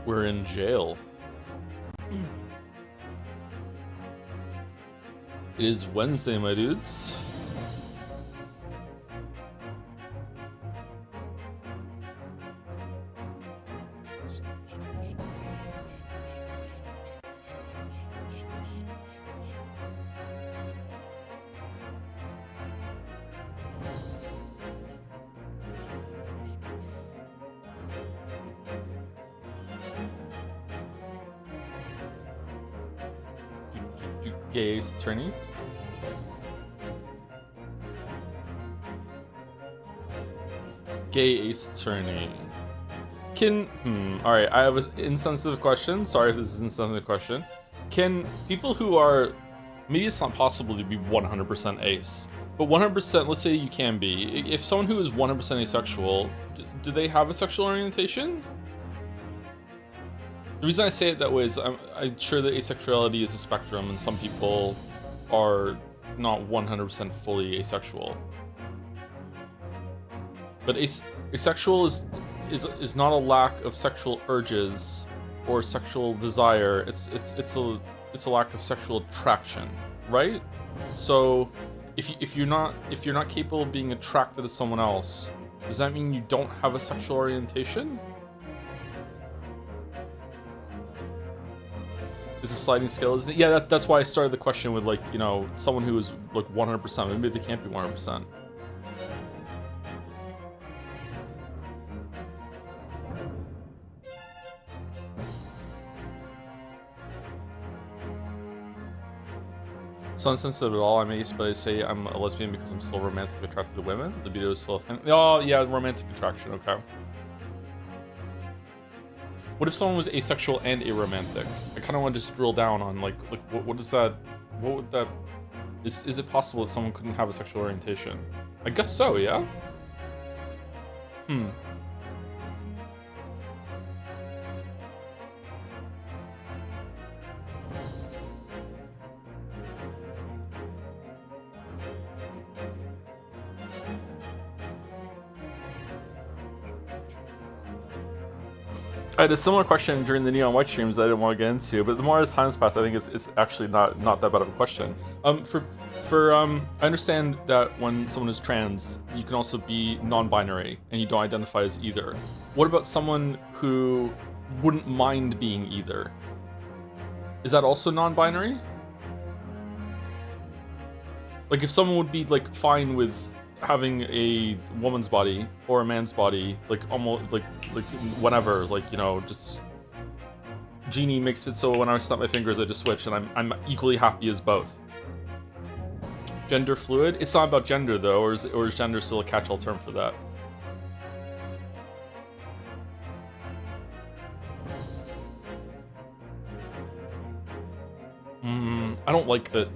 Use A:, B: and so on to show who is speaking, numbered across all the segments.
A: We're in jail. It is Wednesday, my dudes. Gay ace attorney. Gay ace attorney. Alright, I have an insensitive question. Sorry if this is an insensitive question. Can people who are, maybe it's not possible to be 100% ace, but 100%, let's say you can be. If someone who is 100% asexual, do they have a sexual orientation? The reason I say it that way is I'm sure that asexuality is a spectrum, and some people are not 100% fully asexual. But asexual is not a lack of sexual urges or sexual desire. It's a lack of sexual attraction, right? So if you're not capable of being attracted to someone else, does that mean you don't have a sexual orientation? It's a sliding scale, isn't it? Yeah, that's why I started the question with, like, you know, someone who is like 100%. Maybe they can't be 100%. It's not sensitive at all. I'm ace, but I say I'm a lesbian because I'm still romantically attracted to women. The video is still a thing. Oh, yeah, romantic attraction, okay. What if someone was asexual and aromantic? I kind of want to just drill down on, like what is that? What would that? Is it possible that someone couldn't have a sexual orientation? I guess so, yeah? I had a similar question during the Neon White streams that I didn't want to get into, but the more as time's passed, I think it's actually not that bad of a question. I understand that when someone is trans, you can also be non-binary and you don't identify as either. What about someone who wouldn't mind being either? Is that also non-binary? Like, if someone would be like fine with having a woman's body or a man's body, like almost like whenever, like, you know, just Genie makes it so when I snap my fingers I just switch, and I'm equally happy as both. Gender fluid? It's not about gender though, or is gender still a catch-all term for that? I don't like that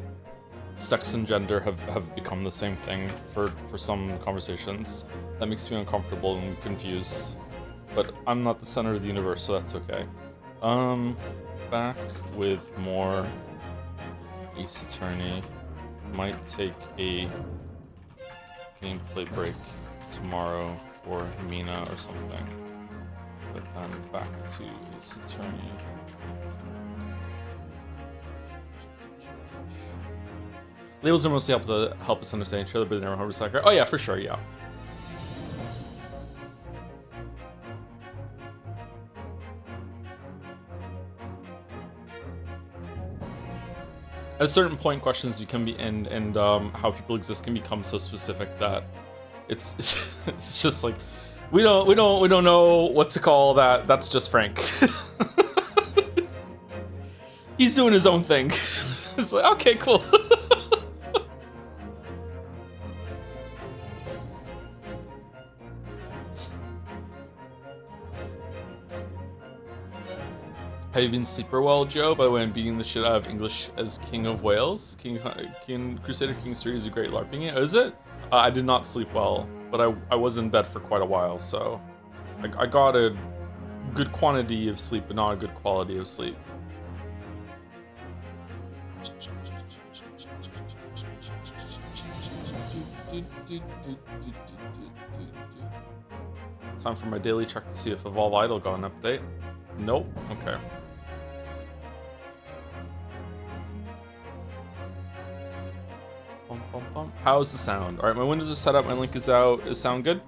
A: sex and gender have become the same thing for some conversations. That makes me uncomfortable and confused. But I'm not the center of the universe, so that's okay. Back with more Ace Attorney. Might take a gameplay break tomorrow for Mina or something. But then back to Ace Attorney. Labels are mostly help us understand each other, but they never harm us. Oh yeah, for sure, yeah. At a certain point, questions become and how people exist can become so specific that it's just like we don't know what to call that. That's just Frank. He's doing his own thing. It's like, okay, cool. Have you been sleeper well, Joe? By the way, I'm beating the shit out of English as King of Wales. King Crusader Kings 3 is a great LARPing game. Oh, is it? I did not sleep well, but I was in bed for quite a while, so I got a good quantity of sleep, but not a good quality of sleep. Time for my daily check to see if Evolve Idol got an update. Nope. Okay. Bum, bum, bum. How's the sound? All right, my windows are set up. My link is out. Is sound good?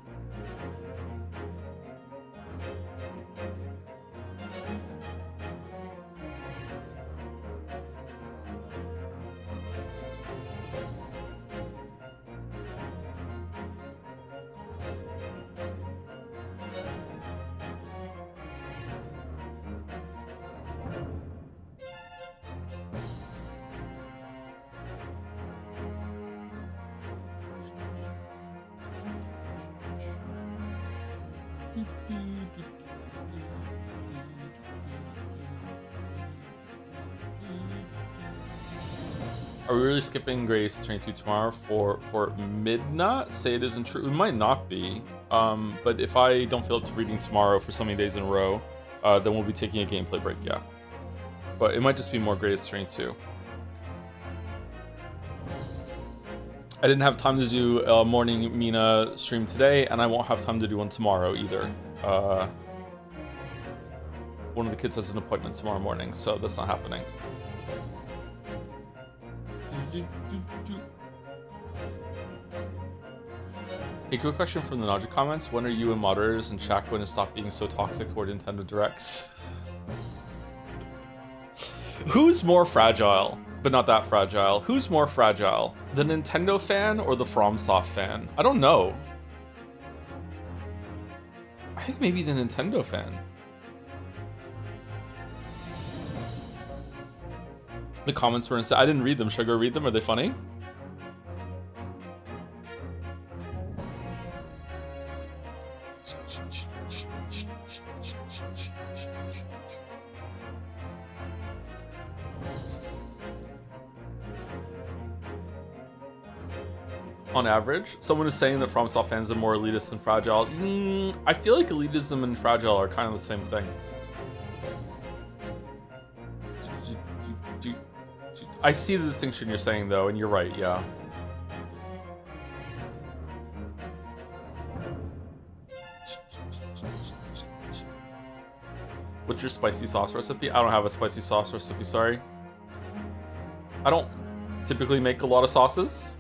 A: Are we really skipping Grace 22 tomorrow for Midna? Say it isn't true. It might not be. But if I don't feel up to reading tomorrow for so many days in a row, then we'll be taking a gameplay break, yeah. But it might just be more Grace 22. I didn't have time to do a morning Mina stream today, and I won't have time to do one tomorrow either. One of the kids has an appointment tomorrow morning, so that's not happening. A quick question from the Naja comments. When are you and moderators and Shaq going to stop being so toxic toward Nintendo Directs? Who's more fragile, but not that fragile? Who's more fragile, the Nintendo fan or the FromSoft fan? I don't know. I think maybe the Nintendo fan. The comments were insane. I didn't read them. Should I go read them? Are they funny? On average, someone is saying that FromSoft fans are more elitist than fragile. I feel like elitism and fragile are kind of the same thing. I see the distinction you're saying, though, and you're right, yeah. What's your spicy sauce recipe? I don't have a spicy sauce recipe, sorry. I don't typically make a lot of sauces.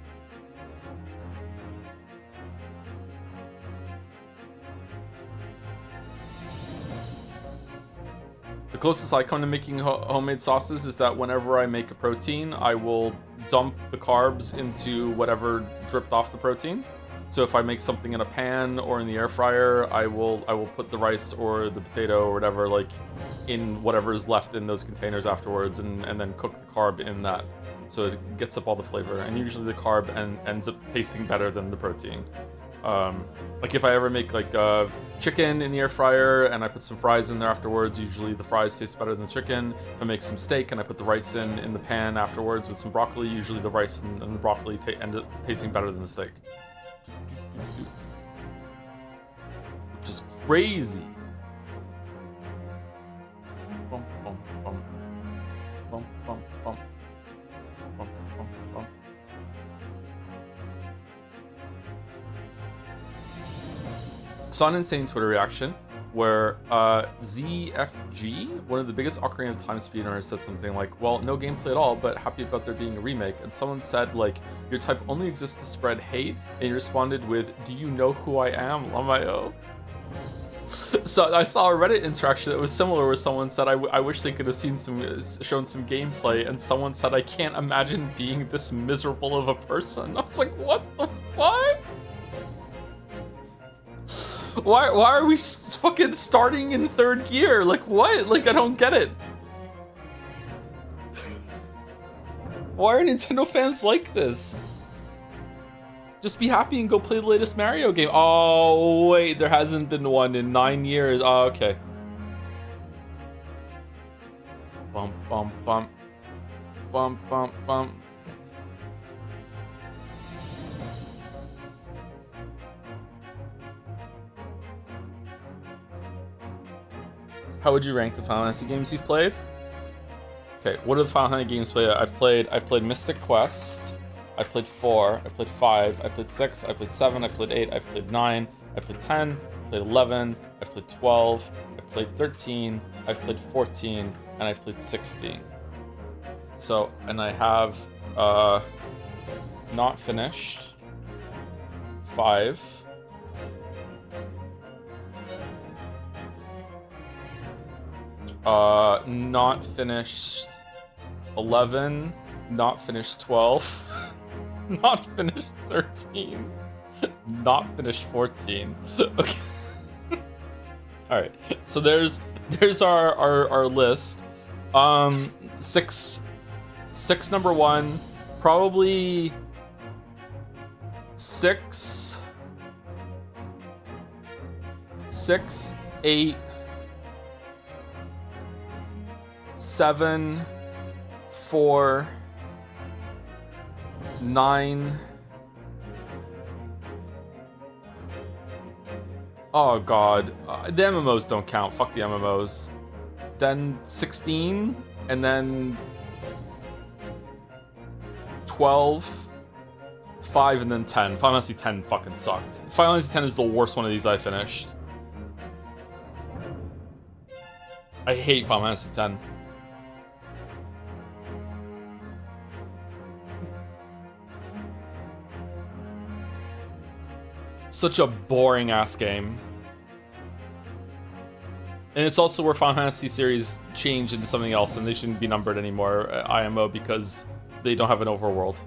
A: The closest I come to making homemade sauces is that whenever I make a protein, I will dump the carbs into whatever dripped off the protein. So if I make something in a pan or in the air fryer, I will put the rice or the potato or whatever like in whatever is left in those containers afterwards, and then cook the carb in that, so it gets up all the flavor. And usually the carb ends up tasting better than the protein. Like if I ever make like chicken in the air fryer and I put some fries in there afterwards, usually the fries taste better than the chicken. If I make some steak and I put the rice in the pan afterwards with some broccoli, usually the rice and the broccoli end up tasting better than the steak. Which is crazy. Bum, bum, bum. Bum, bum, bum. Bum, bum, bum. Saw an insane Twitter reaction where ZFG, one of the biggest Ocarina of Time speedrunners, said something like, well, no gameplay at all, but happy about there being a remake. And someone said, like, your type only exists to spread hate, and he responded with, do you know who I am, Lamayo? So I saw a Reddit interaction that was similar, where someone said, I wish they could have shown some gameplay, and someone said, I can't imagine being this miserable of a person. I was like, what the fuck? Why are we fucking starting in third gear? Like, what? Like, I don't get it. Why are Nintendo fans like this? Just be happy and go play the latest Mario game. Oh, wait, there hasn't been one in 9 years. Oh, okay. Bump, bump, bump. Bump, bump, bump. How would you rank the Final Fantasy games you've played? Okay, what are the Final Fantasy games played? I've played Mystic Quest. I played 4. I played 5. I played 6. I played 7. I played 8. I played 9. I played 10. I played 11. I played 12. I played 13. I've played 14, and I've played 16. So, and I have not finished 5. Not finished 11, not finished 12, not finished 13, not finished 14. Okay. All right. So there's our list. 6 number 1, probably 6, 8, 7, 4, 9. Oh god, the MMOs don't count. Fuck the MMOs. Then 16, and then 12, 5, and then 10. Final Fantasy 10 fucking sucked. Final Fantasy 10 is the worst one of these I finished. I hate Final Fantasy 10. Such a boring ass game. And it's also where Final Fantasy series change into something else and they shouldn't be numbered anymore, IMO, because they don't have an overworld.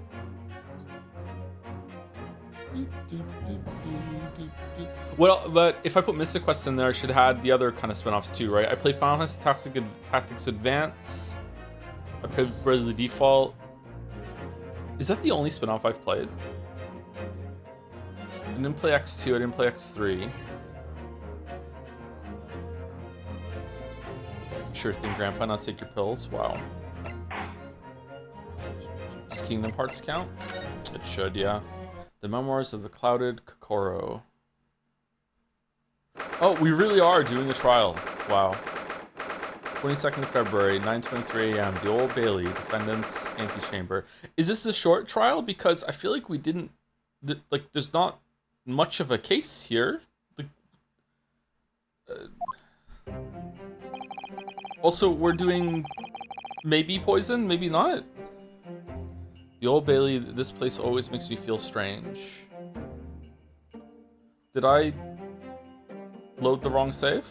A: Well, but if I put Mystic Quest in there, I should have had the other kind of spin-offs too, right? I played Final Fantasy Tactics Advance. I played Bravely Default. Is that the only spin-off I've played? I didn't play X2, I didn't play X3. Sure thing, Grandpa, not take your pills. Wow. Does Kingdom Hearts count? It should, yeah. The Memoirs of the Clouded Kokoro. Oh, we really are doing a trial. Wow. 22nd of February, 9:23 a.m. The Old Bailey, defendant's antechamber. Is this a short trial? Because I feel like we didn't... Like, there's not much of a case here. Like, also, we're doing maybe poison, maybe not. The Old Bailey, this place always makes me feel strange. Did I load the wrong save?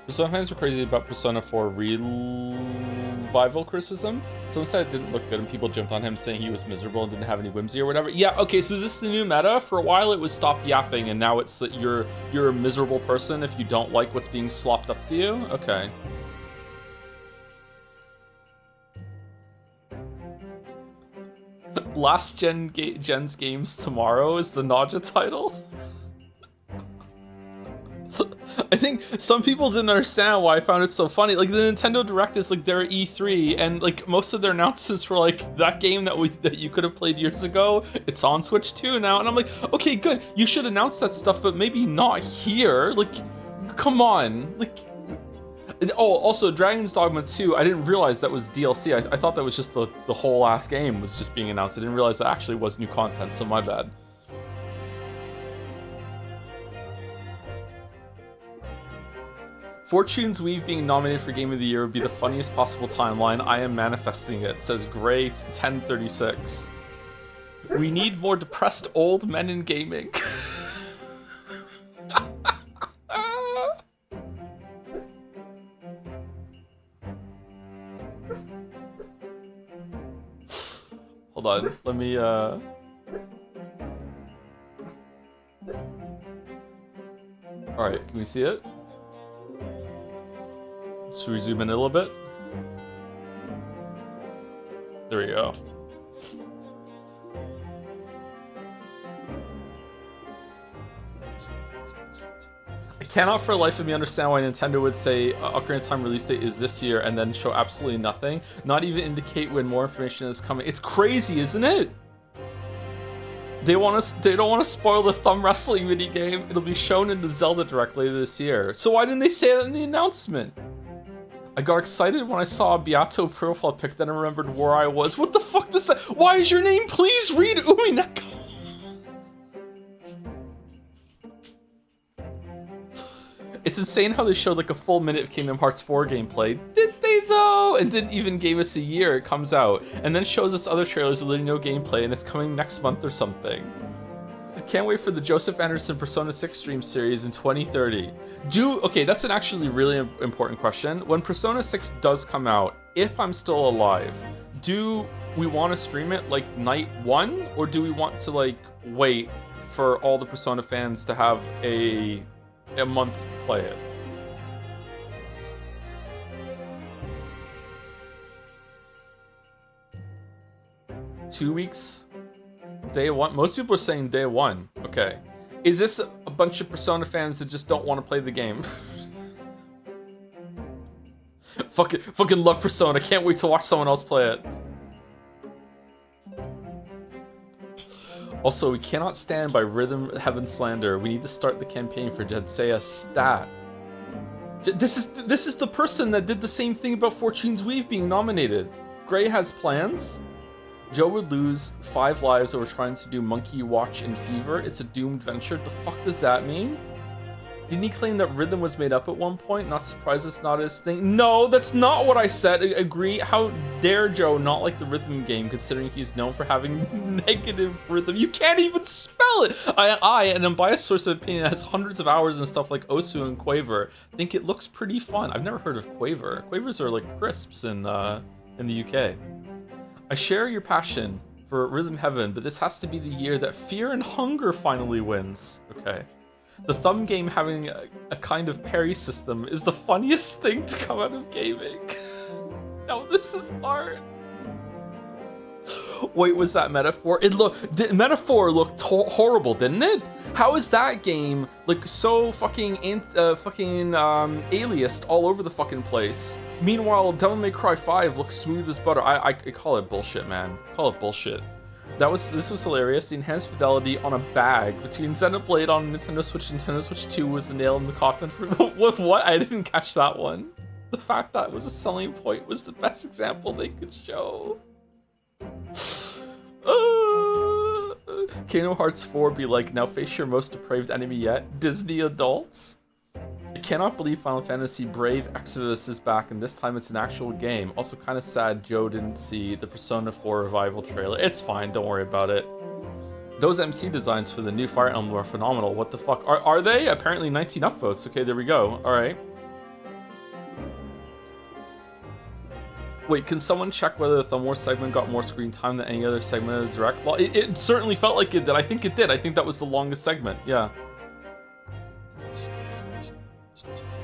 A: Some fans were crazy about Persona 4 revival criticism. Someone said it didn't look good and people jumped on him saying he was miserable and didn't have any whimsy or whatever. Yeah, okay, so is this the new meta? For a while it was stop yapping and now it's that you're a miserable person if you don't like what's being slopped up to you? Okay. Last Gen's games tomorrow is the Naja title? I think some people didn't understand why I found it so funny. Like, the Nintendo Direct is like their E3, and like most of their announcements were like that game that you could have played years ago. It's on Switch 2 now, and I'm like, okay, good. You should announce that stuff, but maybe not here. Like, come on. Like, oh, also Dragon's Dogma 2. I didn't realize that was DLC. I thought that was just the whole ass game was just being announced. I didn't realize that actually was new content. So my bad. Fortune's Weave being nominated for Game of the Year would be the funniest possible timeline. I am manifesting it, says Great 1036. We need more depressed old men in gaming. Hold on, let me Alright, can we see it? Should we zoom in a little bit? There we go. I Cannot for the life of me understand why Nintendo would say Ocarina of Time release date is this year and then show absolutely nothing. Not even indicate when more information is coming. It's crazy, isn't it? They don't want to spoil the thumb wrestling minigame. It'll be shown in the Zelda Direct later this year. So why didn't they say that in the announcement? I got excited when I saw a Beato profile pic, then I remembered where I was. What the fuck does that? Why is your name? Please read Umineko. It's insane how they showed like a full minute of Kingdom Hearts 4 gameplay. Did they though? And didn't even give us a year it comes out. And then shows us other trailers with no gameplay and it's coming next month or something. Can't wait for the Joseph Anderson Persona 6 stream series in 2030. Okay, that's an actually really important question. When Persona 6 does come out, if I'm still alive, do we want to stream it like night one? Or do we want to like wait for all the Persona fans to have a month to play it? Two weeks? Day one? Most people are saying day one. Okay. Is this a bunch of Persona fans that just don't want to play the game? fucking love Persona. Can't wait to watch someone else play it. Also, we cannot stand by Rhythm Heaven slander. We need to start the campaign for Jenseiya stat. This is the person that did the same thing about Fortune's Weave being nominated. Gray has plans. Joe would lose 5 lives over trying to do Monkey Watch in Fever. It's a doomed venture. The fuck does that mean? Didn't he claim that Rhythm was made up at one point? Not surprised it's not his thing. No, that's not what I said. I agree. How dare Joe not like the Rhythm game, considering he's known for having negative rhythm? You can't even spell it. An unbiased source of opinion that has hundreds of hours and stuff like Osu and Quaver, think it looks pretty fun. I've never heard of Quaver. Quavers are like crisps in the UK. I share your passion for Rhythm Heaven, but this has to be the year that Fear and Hunger finally wins. Okay. The thumb game having a kind of parry system is the funniest thing to come out of gaming. Now this is art. Wait, was that Metaphor? Metaphor looked horrible, didn't it? How is that game like so fucking aliased all over the fucking place? Meanwhile, Devil May Cry 5 looks smooth as butter. I call it bullshit, man. Call it bullshit. This was hilarious. The enhanced fidelity on a bag between Xenoblade on Nintendo Switch 2 was the nail in the coffin for what? I didn't catch that one. The fact that it was a selling point was the best example they could show. Kingdom Hearts 4 be like, now face your most depraved enemy yet, Disney adults. I cannot believe Final Fantasy Brave Exodus is back, and this time it's an actual game. Also kind of sad Joe didn't see the Persona 4 Revival trailer. It's fine, don't worry about it. Those MC designs for the new Fire Emblem are phenomenal. What the fuck? Are they? Apparently 19 upvotes. Okay, there we go. Alright. Wait, can someone check whether the Thumb War segment got more screen time than any other segment of the Direct? Well, it certainly felt like it did. I think it did. I think that was the longest segment. Yeah.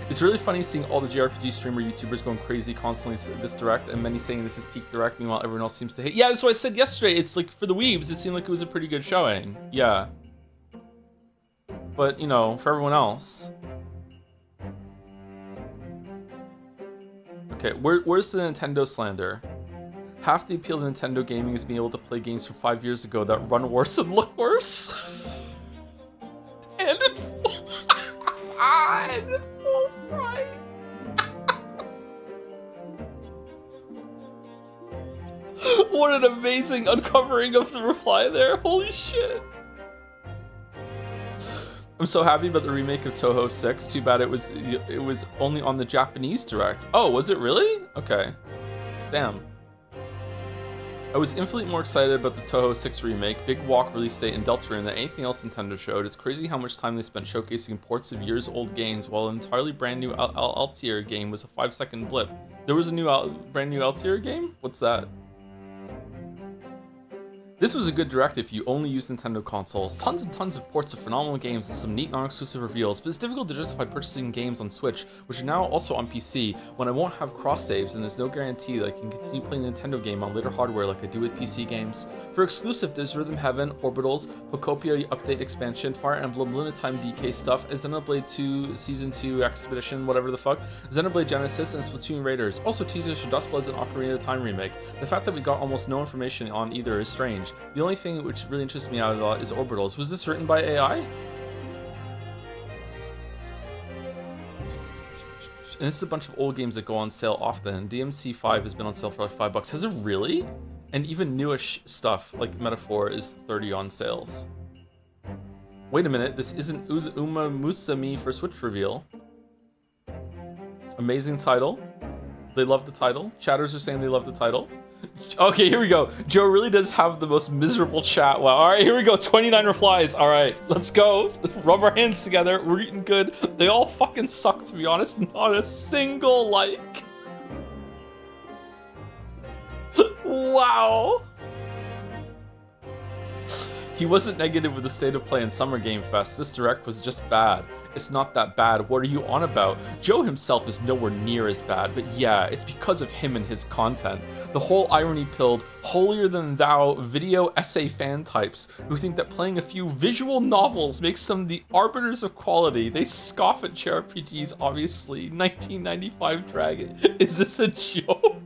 A: It's really funny seeing all the JRPG streamer YouTubers going crazy constantly this Direct, and many saying this is peak Direct, meanwhile everyone else seems to hate. Yeah, that's what I said yesterday. It's like, for the weebs, it seemed like it was a pretty good showing. Yeah. But, you know, for everyone else... Okay, where's the Nintendo slander? Half the appeal of Nintendo gaming is being able to play games from 5 years ago that run worse and look worse. And at full price. What an amazing uncovering of the reply there. Holy shit. I'm so happy about the remake of Touhou 6. Too bad it was only on the Japanese Direct. Oh, was it really? Okay. Damn. I was infinitely more excited about the Touhou 6 remake, Big Walk release date, and Deltarune than anything else Nintendo showed. It's crazy how much time they spent showcasing ports of years-old games, while an entirely brand new Altier game was a 5-second blip. There was a brand new Altier game? What's that? This was a good direct if you only use Nintendo consoles. Tons and tons of ports of phenomenal games and some neat non-exclusive reveals, but it's difficult to justify purchasing games on Switch, which are now also on PC, when I won't have cross-saves and there's no guarantee that I can continue playing the Nintendo game on later hardware like I do with PC games. For exclusive, there's Rhythm Heaven, Orbitals, Pocopia Update Expansion, Fire Emblem, Luna Time DK stuff, Xenoblade 2 Season 2 Expedition, whatever the fuck, Xenoblade Genesis, and Splatoon Raiders. Also teasers for Dustbloods and Ocarina of Time remake. The fact that we got almost no information on either is strange. The only thing which really interests me out of that is Orbitals. Was this written by AI? And this is a bunch of old games that go on sale often. DMC5 has been on sale for like $5. Has it really? And even newish stuff like Metaphor is 30 on sales. Wait a minute, this isn't Uma Musami for Switch reveal. Amazing title. They love the title. Chatters are saying they love the title. Okay, here we go. Joe really does have the most miserable chat. Wow. All right, here we go. 29 replies. All right, let's go. Let's rub our hands together. We're eating good. They all fucking suck, to be honest. Not a single like. Wow. He wasn't negative with the state of play in Summer Game Fest. This direct was just bad. It's not that bad. What are you on about? Joe himself is nowhere near as bad, but yeah, it's because of him and his content. The whole irony-pilled, holier-than-thou video essay fan types who think that playing a few visual novels makes them the arbiters of quality. They scoff at JRPGs, obviously. 1995 Dragon. Is this a joke?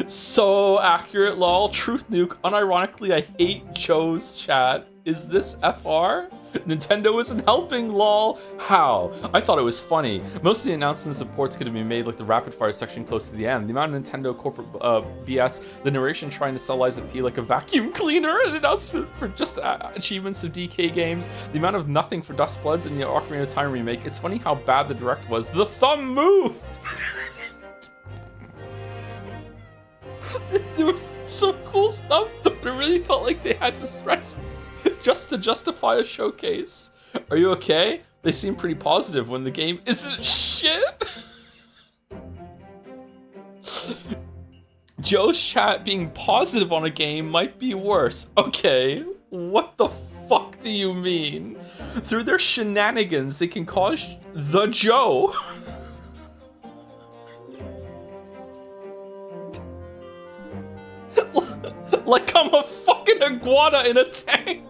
A: So accurate, lol. Truth nuke. Unironically, I hate Joe's chat. Is this FR? Nintendo isn't helping, lol. How? I thought it was funny. Most of the announcements and supports could have been made like the rapid fire section close to the end. The amount of Nintendo corporate BS, the narration trying to sell Lies of P like a vacuum cleaner, an announcement for just achievements of DK games, the amount of nothing for Dustbloods and the Ocarina of Time remake. It's funny how bad the direct was. The thumb moved! There was some cool stuff, but it really felt like they had to stretch just to justify a showcase. Are you okay? They seem pretty positive when the game isn't shit. Joe's chat being positive on a game might be worse. Okay, what the fuck do you mean? Through their shenanigans, they can cause the Joe. Like I'm a fucking iguana in a tank.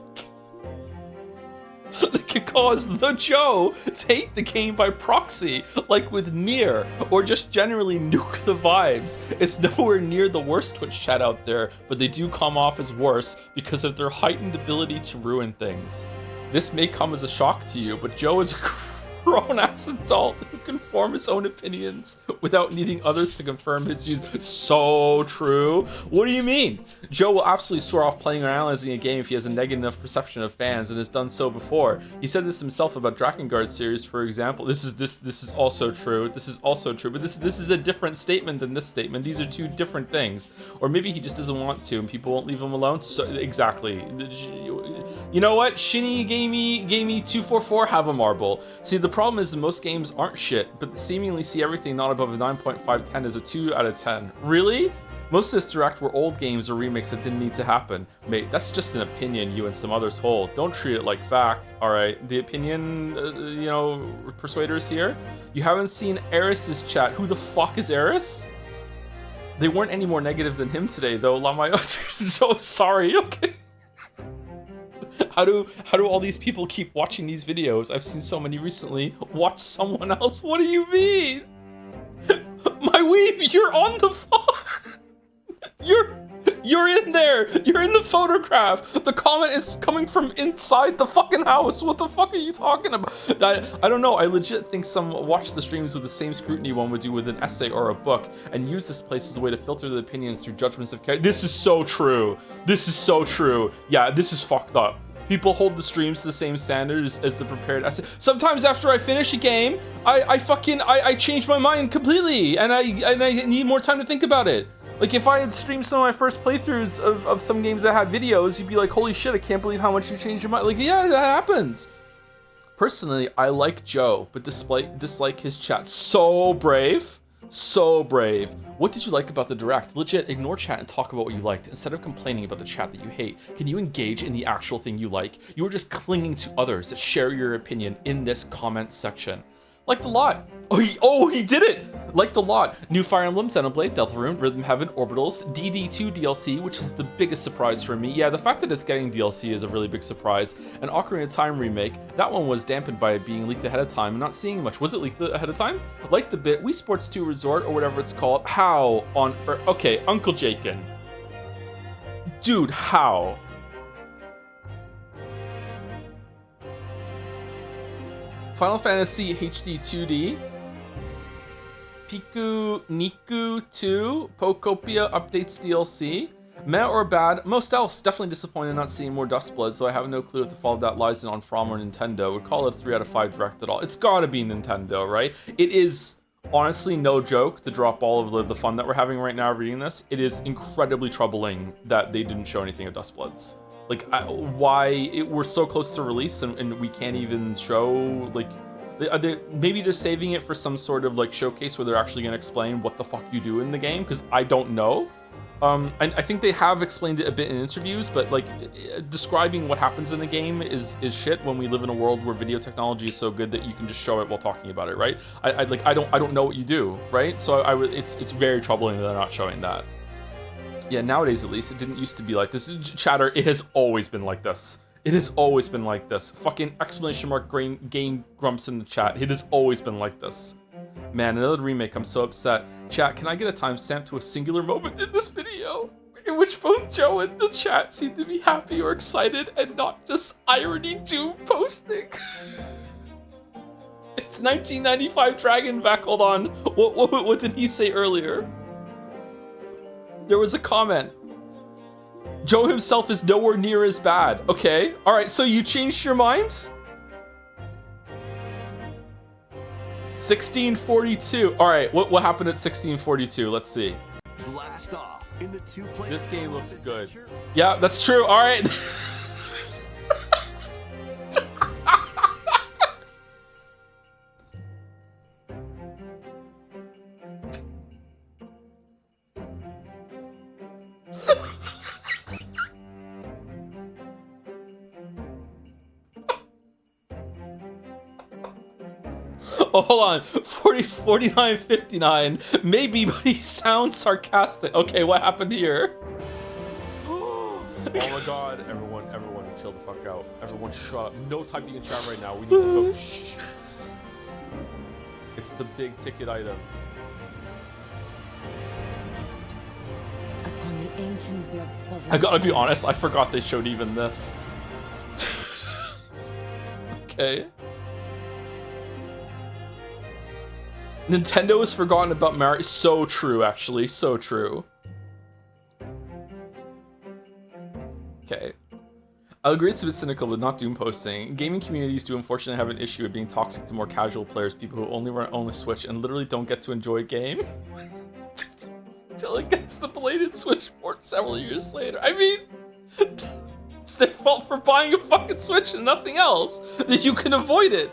A: That could cause the Joe to hate the game by proxy, like with Nier, or just generally nuke the vibes. It's nowhere near the worst Twitch chat out there, but they do come off as worse because of their heightened ability to ruin things. This may come as a shock to you, but Joe is a grown-ass adult who can form his own opinions without needing others to confirm his views. So true. What do you mean? Joe will absolutely swear off playing or analyzing a game if he has a negative enough perception of fans and has done so before. He said this himself about Drakengard series, for example. This is also true. This is also true, but this is a different statement than this statement. These are two different things. Or maybe he just doesn't want to and people won't leave him alone. So exactly. You know what? Shinny Gamey 244 have a marble. See, the problem is that most games aren't shit, but seemingly see everything not above a 9.5/10 as a 2 out of 10. Really? Most of this direct were old games or remakes that didn't need to happen. Mate, that's just an opinion you and some others hold. Don't treat it like fact, alright? The opinion, persuaders here? You haven't seen Eris's chat. Who the fuck is Eris? They weren't any more negative than him today, though. Lamayo, so sorry, okay? How do all these people keep watching these videos? I've seen so many recently. Watch someone else. What do you mean? My weeb, you're on the phone. You're in there. You're in the photograph. The comment is coming from inside the fucking house. What the fuck are you talking about? I don't know. I legit think some watch the streams with the same scrutiny one would do with an essay or a book and use this place as a way to filter the opinions through judgments of character. This is so true. This is so true. Yeah, this is fucked up. People hold the streams to the same standards as the prepared essay. Sometimes after I finish a game, I change my mind completely and I need more time to think about it. Like if I had streamed some of my first playthroughs of some games that had videos, you'd be like, holy shit, I can't believe how much you changed your mind. Like, yeah, that happens. Personally, I like Joe, but dislike his chat. So brave. So brave. What did you like about the Direct? Legit, ignore chat and talk about what you liked instead of complaining about the chat that you hate. Can you engage in the actual thing you like? You are just clinging to others that share your opinion in this comment section. Liked a lot. Oh, he did it! Liked a lot. New Fire Emblem, Xenoblade, Deltarune, Rhythm Heaven, Orbitals, DD2 DLC, which is the biggest surprise for me. Yeah, the fact that it's getting DLC is a really big surprise. An Ocarina of Time remake, that one was dampened by it being leaked ahead of time and not seeing much. Was it leaked ahead of time? Liked the bit, Wii Sports 2 Resort, or whatever it's called. How on earth? Okay, Uncle Jakin. Dude, how? Final Fantasy HD 2D, Piku Niku 2, Pokopia updates DLC. Meh or bad? Most else, definitely disappointed not seeing more Dustblood, so I have no clue if the fault of that lies in on From or Nintendo. Would call it a 3 out of 5 direct at all. It's gotta be Nintendo, right? It is honestly no joke to drop all of the fun that we're having right now reading this. It is incredibly troubling that they didn't show anything of Dustbloods. Like, we're so close to release and we can't even show, like, maybe they're saving it for some sort of, like, showcase where they're actually going to explain what the fuck you do in the game, because I don't know. And I think they have explained it a bit in interviews, but, like, describing what happens in the game is shit when we live in a world where video technology is so good that you can just show it while talking about it, right? I don't know what you do, right? So it's very troubling that they're not showing that. Yeah, nowadays at least, it didn't used to be like this. Chatter, it has always been like this. It has always been like this. Fucking exclamation mark game grumps in the chat. It has always been like this. Man, another remake, I'm so upset. Chat, can I get a timestamp to a singular moment in this video in which both Joe and the chat seem to be happy or excited and not just irony doom posting? It's 1995 Dragon back, hold on. What did he say earlier? There was a comment. Joe himself is nowhere near as bad. Okay, all right, so you changed your minds? 1642. All right, what happened at 1642? Let's see.
B: Blast off in the two-player.
A: This game looks good. Yeah, that's true. All right. Oh, hold on. 49, 59. Maybe, but he sounds sarcastic. Okay, what happened here? Oh my god. Everyone, chill the fuck out. Everyone shut up. No typing in chat right now. We need to focus. Shh. It's the big ticket item.
C: Upon the ancient blood sovereign.
A: I gotta be honest, I forgot they showed even this. Okay. Nintendo has forgotten about Mario. So true, actually. So true. Okay. I'll agree it's a bit cynical, but not doom posting. Gaming communities do unfortunately have an issue with being toxic to more casual players, people who only run Switch and literally don't get to enjoy a game. Until it gets the belated Switch port several years later. I mean, it's their fault for buying a fucking Switch and nothing else. That you can avoid it.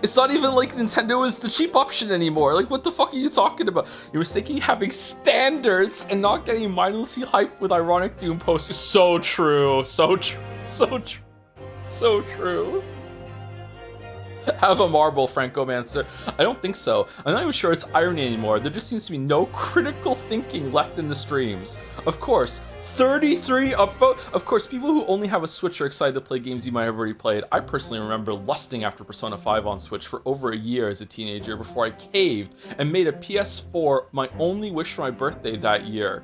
A: It's not even like Nintendo is the cheap option anymore. Like, what the fuck are you talking about? You're mistaking having standards and not getting mindlessly hyped with ironic doom posts is so true. So true. So true. So true. Have a marble, Francomancer. I don't think so. I'm not even sure it's irony anymore. There just seems to be no critical thinking left in the streams. Of course, 33 upvote. Of course, people who only have a Switch are excited to play games you might have already played. I personally remember lusting after Persona 5 on Switch for over a year as a teenager before I caved and made a PS4 my only wish for my birthday that year.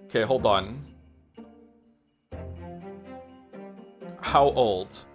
A: Okay, hold on. How old?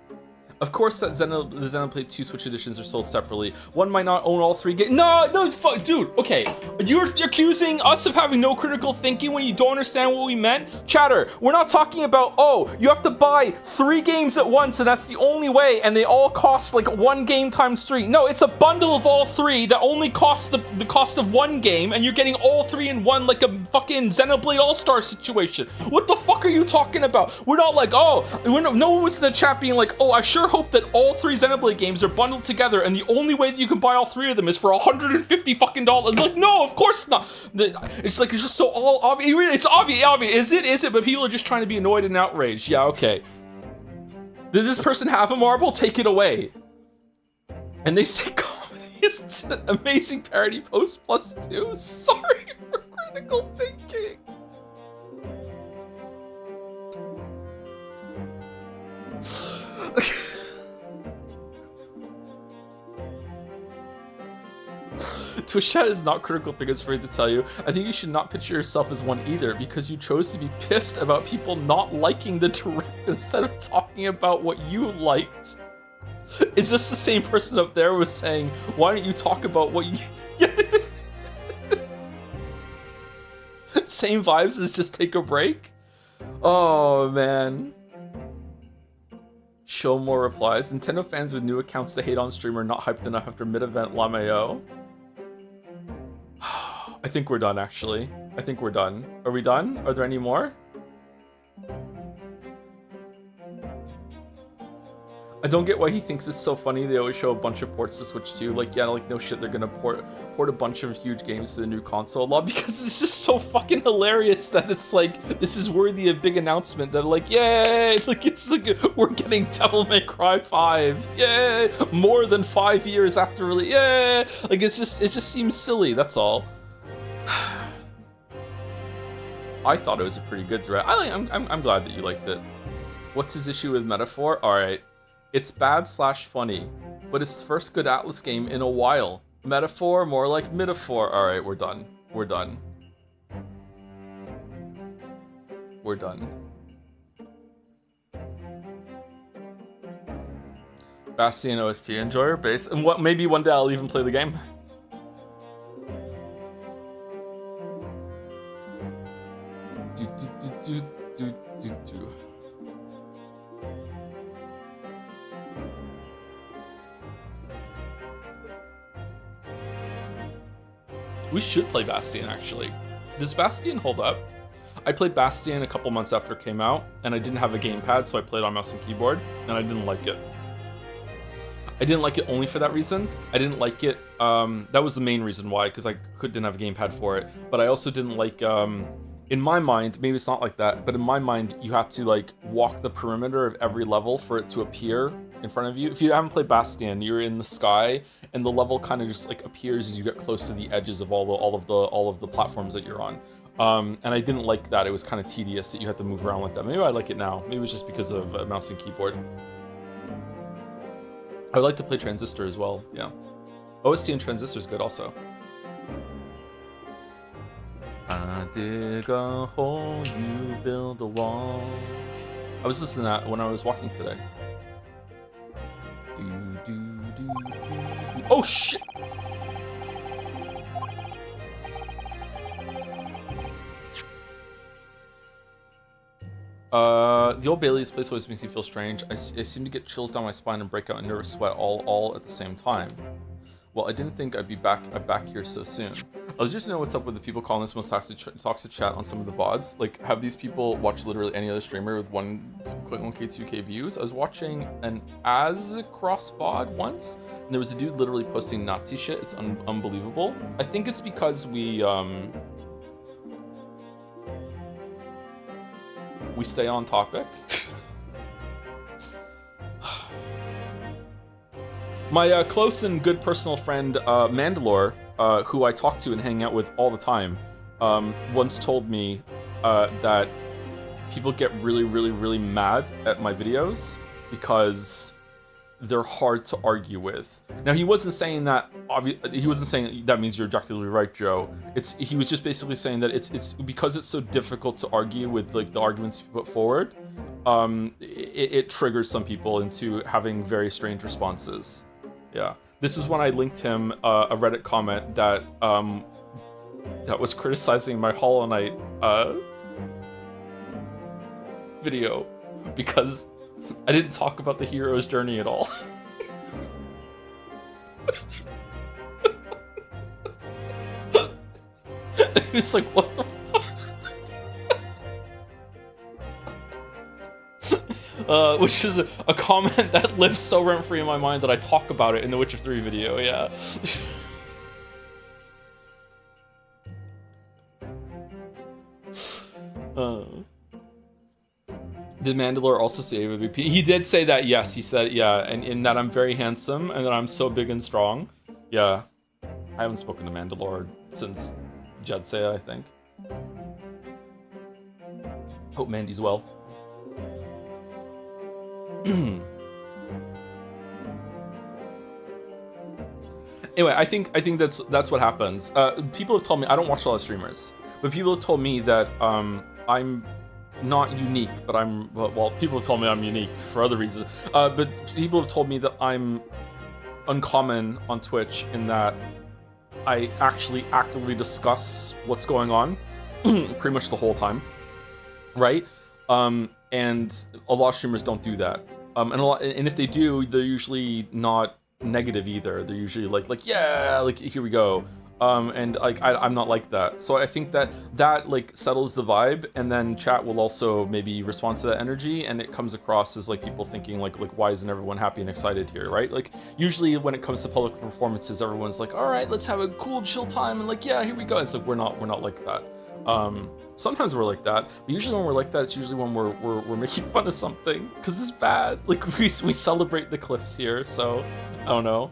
A: Of course, that the Xenoblade 2 Switch editions are sold separately. One might not own all three games. No, fuck, dude. Okay, you're accusing us of having no critical thinking when you don't understand what we meant. Chatter, we're not talking about, oh, you have to buy 3 games at once and that's the only way, and they all cost like 1 game times 3. No, it's a bundle of all 3 that only costs the cost of 1 game, and you're getting all 3 in one like a fucking Xenoblade All-Star situation. What the fuck are you talking about? We're not like, oh, no one was in the chat being like, oh, I sure hope that all 3 Xenoblade games are bundled together, and the only way that you can buy all 3 of them is for $150 fucking dollars. Like, no, of course not. It's like, it's just so all obvious. It's obvious. Is it? But people are just trying to be annoyed and outraged. Yeah, okay. Does this person have a marble? Take it away. And they say comedy is an amazing parody post +2. Sorry for critical thinking. Twitch chat is not critical thing, it's afraid to tell you. I think you should not picture yourself as one either, because you chose to be pissed about people not liking the direct instead of talking about what you liked. Is this the same person up there was saying, why don't you talk about what you... Same vibes as just take a break? Oh, man. Show more replies. Nintendo fans with new accounts to hate on stream are not hyped enough after mid-event LMAO. I think we're done, actually. I think we're done. Are we done? Are there any more? I don't get why he thinks it's so funny they always show a bunch of ports to Switch 2. Like, yeah, like, no shit, they're gonna port a bunch of huge games to the new console a lot, because it's just so fucking hilarious that it's like, this is worthy of big announcement that like, yay, like, it's like, we're getting Devil May Cry 5, yay, more than 5 years after release, yay, like, it just seems silly, that's all. I thought it was a pretty good direct. I'm glad that you liked it. What's his issue with Metaphor? Alright. It's bad/funny, but it's the first good Atlas game in a while. Metaphor, more like metaphor. Alright, we're done. We're done. We're done. Bastion OST enjoyer base. And what, maybe one day I'll even play the game. Do. We should play Bastion, actually. Does Bastion hold up? I played Bastion a couple months after it came out, and I didn't have a gamepad, so I played on mouse and keyboard, and I didn't like it. I didn't like it only for that reason. I didn't like it, that was the main reason why, because I didn't have a gamepad for it. But I also didn't like, in my mind, maybe it's not like that, but in my mind, you have to like walk the perimeter of every level for it to appear in front of you. If you haven't played Bastion, you're in the sky, and the level kind of just like appears as you get close to the edges of all of the platforms that you're on. And I didn't like that. It was kind of tedious that you had to move around like that. Maybe I like it now. Maybe it was just because of mouse and keyboard. I would like to play Transistor as well. Yeah, OST and Transistor is good also. I dig a hole, you build a wall. I was listening to that when I was walking today. Oh shit! The Old Bailey's place always makes me feel strange. I seem to get chills down my spine and break out a nervous sweat all at the same time. Well, I didn't think I'd be back here so soon. I'll just know what's up with the people calling this most toxic chat on some of the VODs. Like, have these people watched literally any other streamer with 1K, 2K views? I was watching an Cross VOD once, and there was a dude literally posting Nazi shit. It's unbelievable. I think it's because we stay on topic. My close and good personal friend, Mandalore, who I talk to and hang out with all the time, once told me that people get really mad at my videos because they're hard to argue with. Now, he wasn't saying that, he wasn't saying that means you're objectively right, Joe. He was just basically saying that it's because it's so difficult to argue with like the arguments you put forward, it triggers some people into having very strange responses. Yeah, this was when I linked him a Reddit comment that was criticizing my Hollow Knight video because I didn't talk about the hero's journey at all. He was like, what the fuck? which is a comment that lives so rent-free in my mind that I talk about it in the Witcher 3 video, yeah. Did Mandalore also say MVP? He did say that, yes. He said, yeah, and in that I'm very handsome and that I'm so big and strong. Yeah. I haven't spoken to Mandalore since Jedsay, I think. Hope Mandy's well. Anyway, I think that's what happens. People have told me, I don't watch a lot of streamers, but people have told me that I'm not unique, but well, people have told me I'm unique for other reasons. But people have told me that I'm uncommon on Twitch in that I actually actively discuss what's going on pretty much the whole time, right? And a lot of streamers don't do that. And if they do, they're usually not negative either. They're usually like yeah, like here we go. And like I'm not like that. So I think that like settles the vibe, and then chat will also maybe respond to that energy, and it comes across as like people thinking like why isn't everyone happy and excited here, right? Like usually when it comes to public performances, everyone's like, all right, let's have a cool chill time, and like yeah, here we go. It's like we're not like that. Sometimes we're like that, but usually when we're like that, it's usually when we're making fun of something because it's bad. Like we celebrate the cliffs here, so I don't know.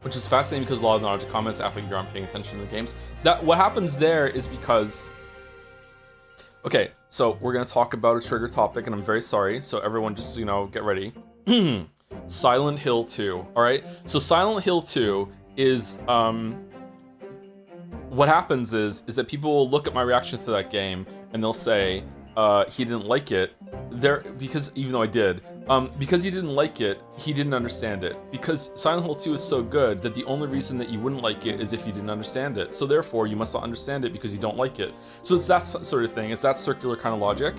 A: Which is fascinating because a lot of the Naruto comments act like you aren't paying attention to the games. That what happens there is because, okay, so we're gonna talk about a trigger topic, and I'm very sorry. So everyone, just get ready. Silent Hill 2. All right. So Silent Hill 2 is what happens is that people will look at my reactions to that game and they'll say he didn't like it. Because even though I did. Because he didn't like it, he didn't understand it. Because Silent Hill 2 is so good that the only reason that you wouldn't like it is if you didn't understand it. So therefore, you must not understand it because you don't like it. So it's that sort of thing. It's that circular kind of logic.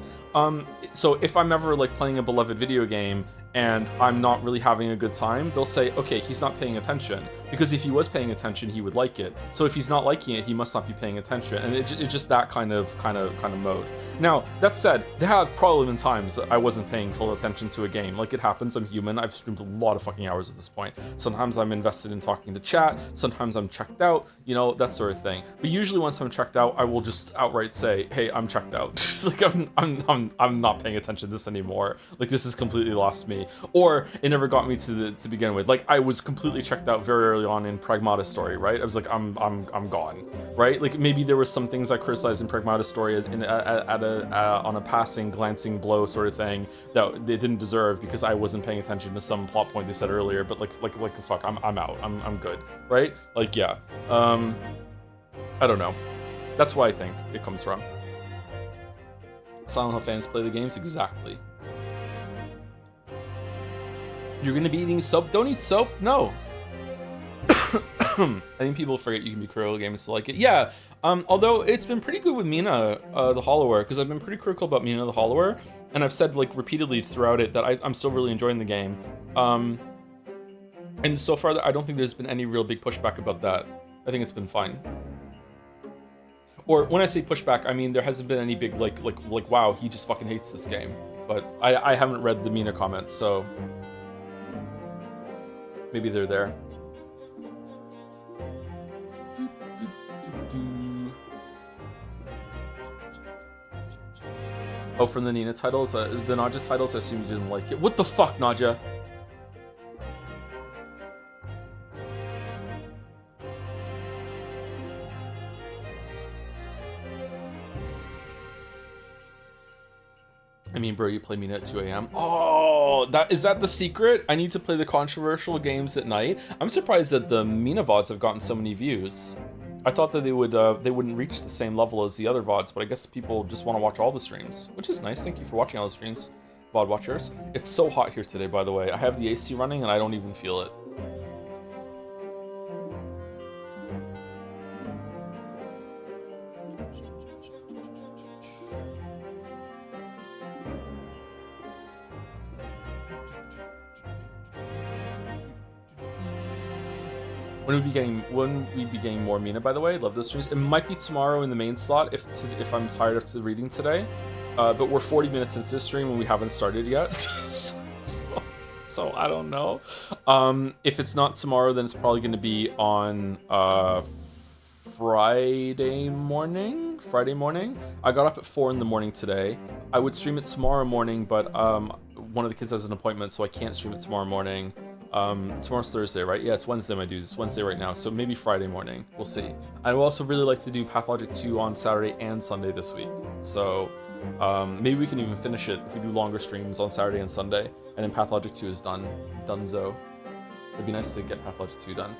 A: So if I'm ever like playing a beloved video game and I'm not really having a good time, they'll say, okay, he's not paying attention. Because if he was paying attention, he would like it. So if he's not liking it, he must not be paying attention. And it's just that kind of mode. Now, that said, there have probably been times that I wasn't paying full attention to a game. Like, it happens, I'm human. I've streamed a lot of fucking hours at this point. Sometimes I'm invested in talking to chat. Sometimes I'm checked out, that sort of thing. But usually once I'm checked out, I will just outright say, hey, I'm checked out. Like, I'm not paying attention to this anymore. Like, this has completely lost me. Or it never got me to begin with. Like, I was completely checked out very early on in Pragmata's story, right? I was like, I'm gone, right? Like, maybe there was some things I criticized in Pragmata's story on a passing, glancing blow sort of thing that they didn't deserve because I wasn't paying attention to some plot point they said earlier. But like the fuck, I'm out. I'm good, right? Like, yeah. I don't know. That's why I think it comes from. Silent Hill fans play the games exactly. You're gonna be eating soap? Don't eat soap. No. I think people forget you can be critical of games to like it. Yeah, although it's been pretty good with Mina, the Hollower, because I've been pretty critical about Mina, the Hollower, and I've said like repeatedly throughout it that I'm still really enjoying the game. And so far, I don't think there's been any real big pushback about that. I think it's been fine. Or when I say pushback, I mean there hasn't been any big like wow, he just fucking hates this game. But I haven't read the Mina comments, so maybe they're there. Oh, from the Nina titles? The Nadja titles? I assume you didn't like it. What the fuck, Nadja? I mean, bro, you play Mina at 2 a.m. Oh, is that the secret? I need to play the controversial games at night. I'm surprised that the Mina VODs have gotten so many views. I thought that they wouldn't reach the same level as the other VODs, but I guess people just want to watch all the streams, which is nice. Thank you for watching all the streams, VOD watchers. It's so hot here today, by the way. I have the AC running and I don't even feel it. When we be getting more Mina, by the way. Love those streams. It might be tomorrow in the main slot if I'm tired after reading today. But we're 40 minutes into the stream and we haven't started yet. so I don't know. If it's not tomorrow, then it's probably going to be on Friday morning. I got up at 4 in the morning today. I would stream it tomorrow morning, but one of the kids has an appointment, so I can't stream it tomorrow morning. Tomorrow's Thursday, right? Yeah, it's Wednesday, my dudes. It's Wednesday right now, so maybe Friday morning. We'll see. I would also really like to do Pathologic 2 on Saturday and Sunday this week. So maybe we can even finish it if we do longer streams on Saturday and Sunday, and then Pathologic 2 is donezo. It'd be nice to get Pathologic 2 done.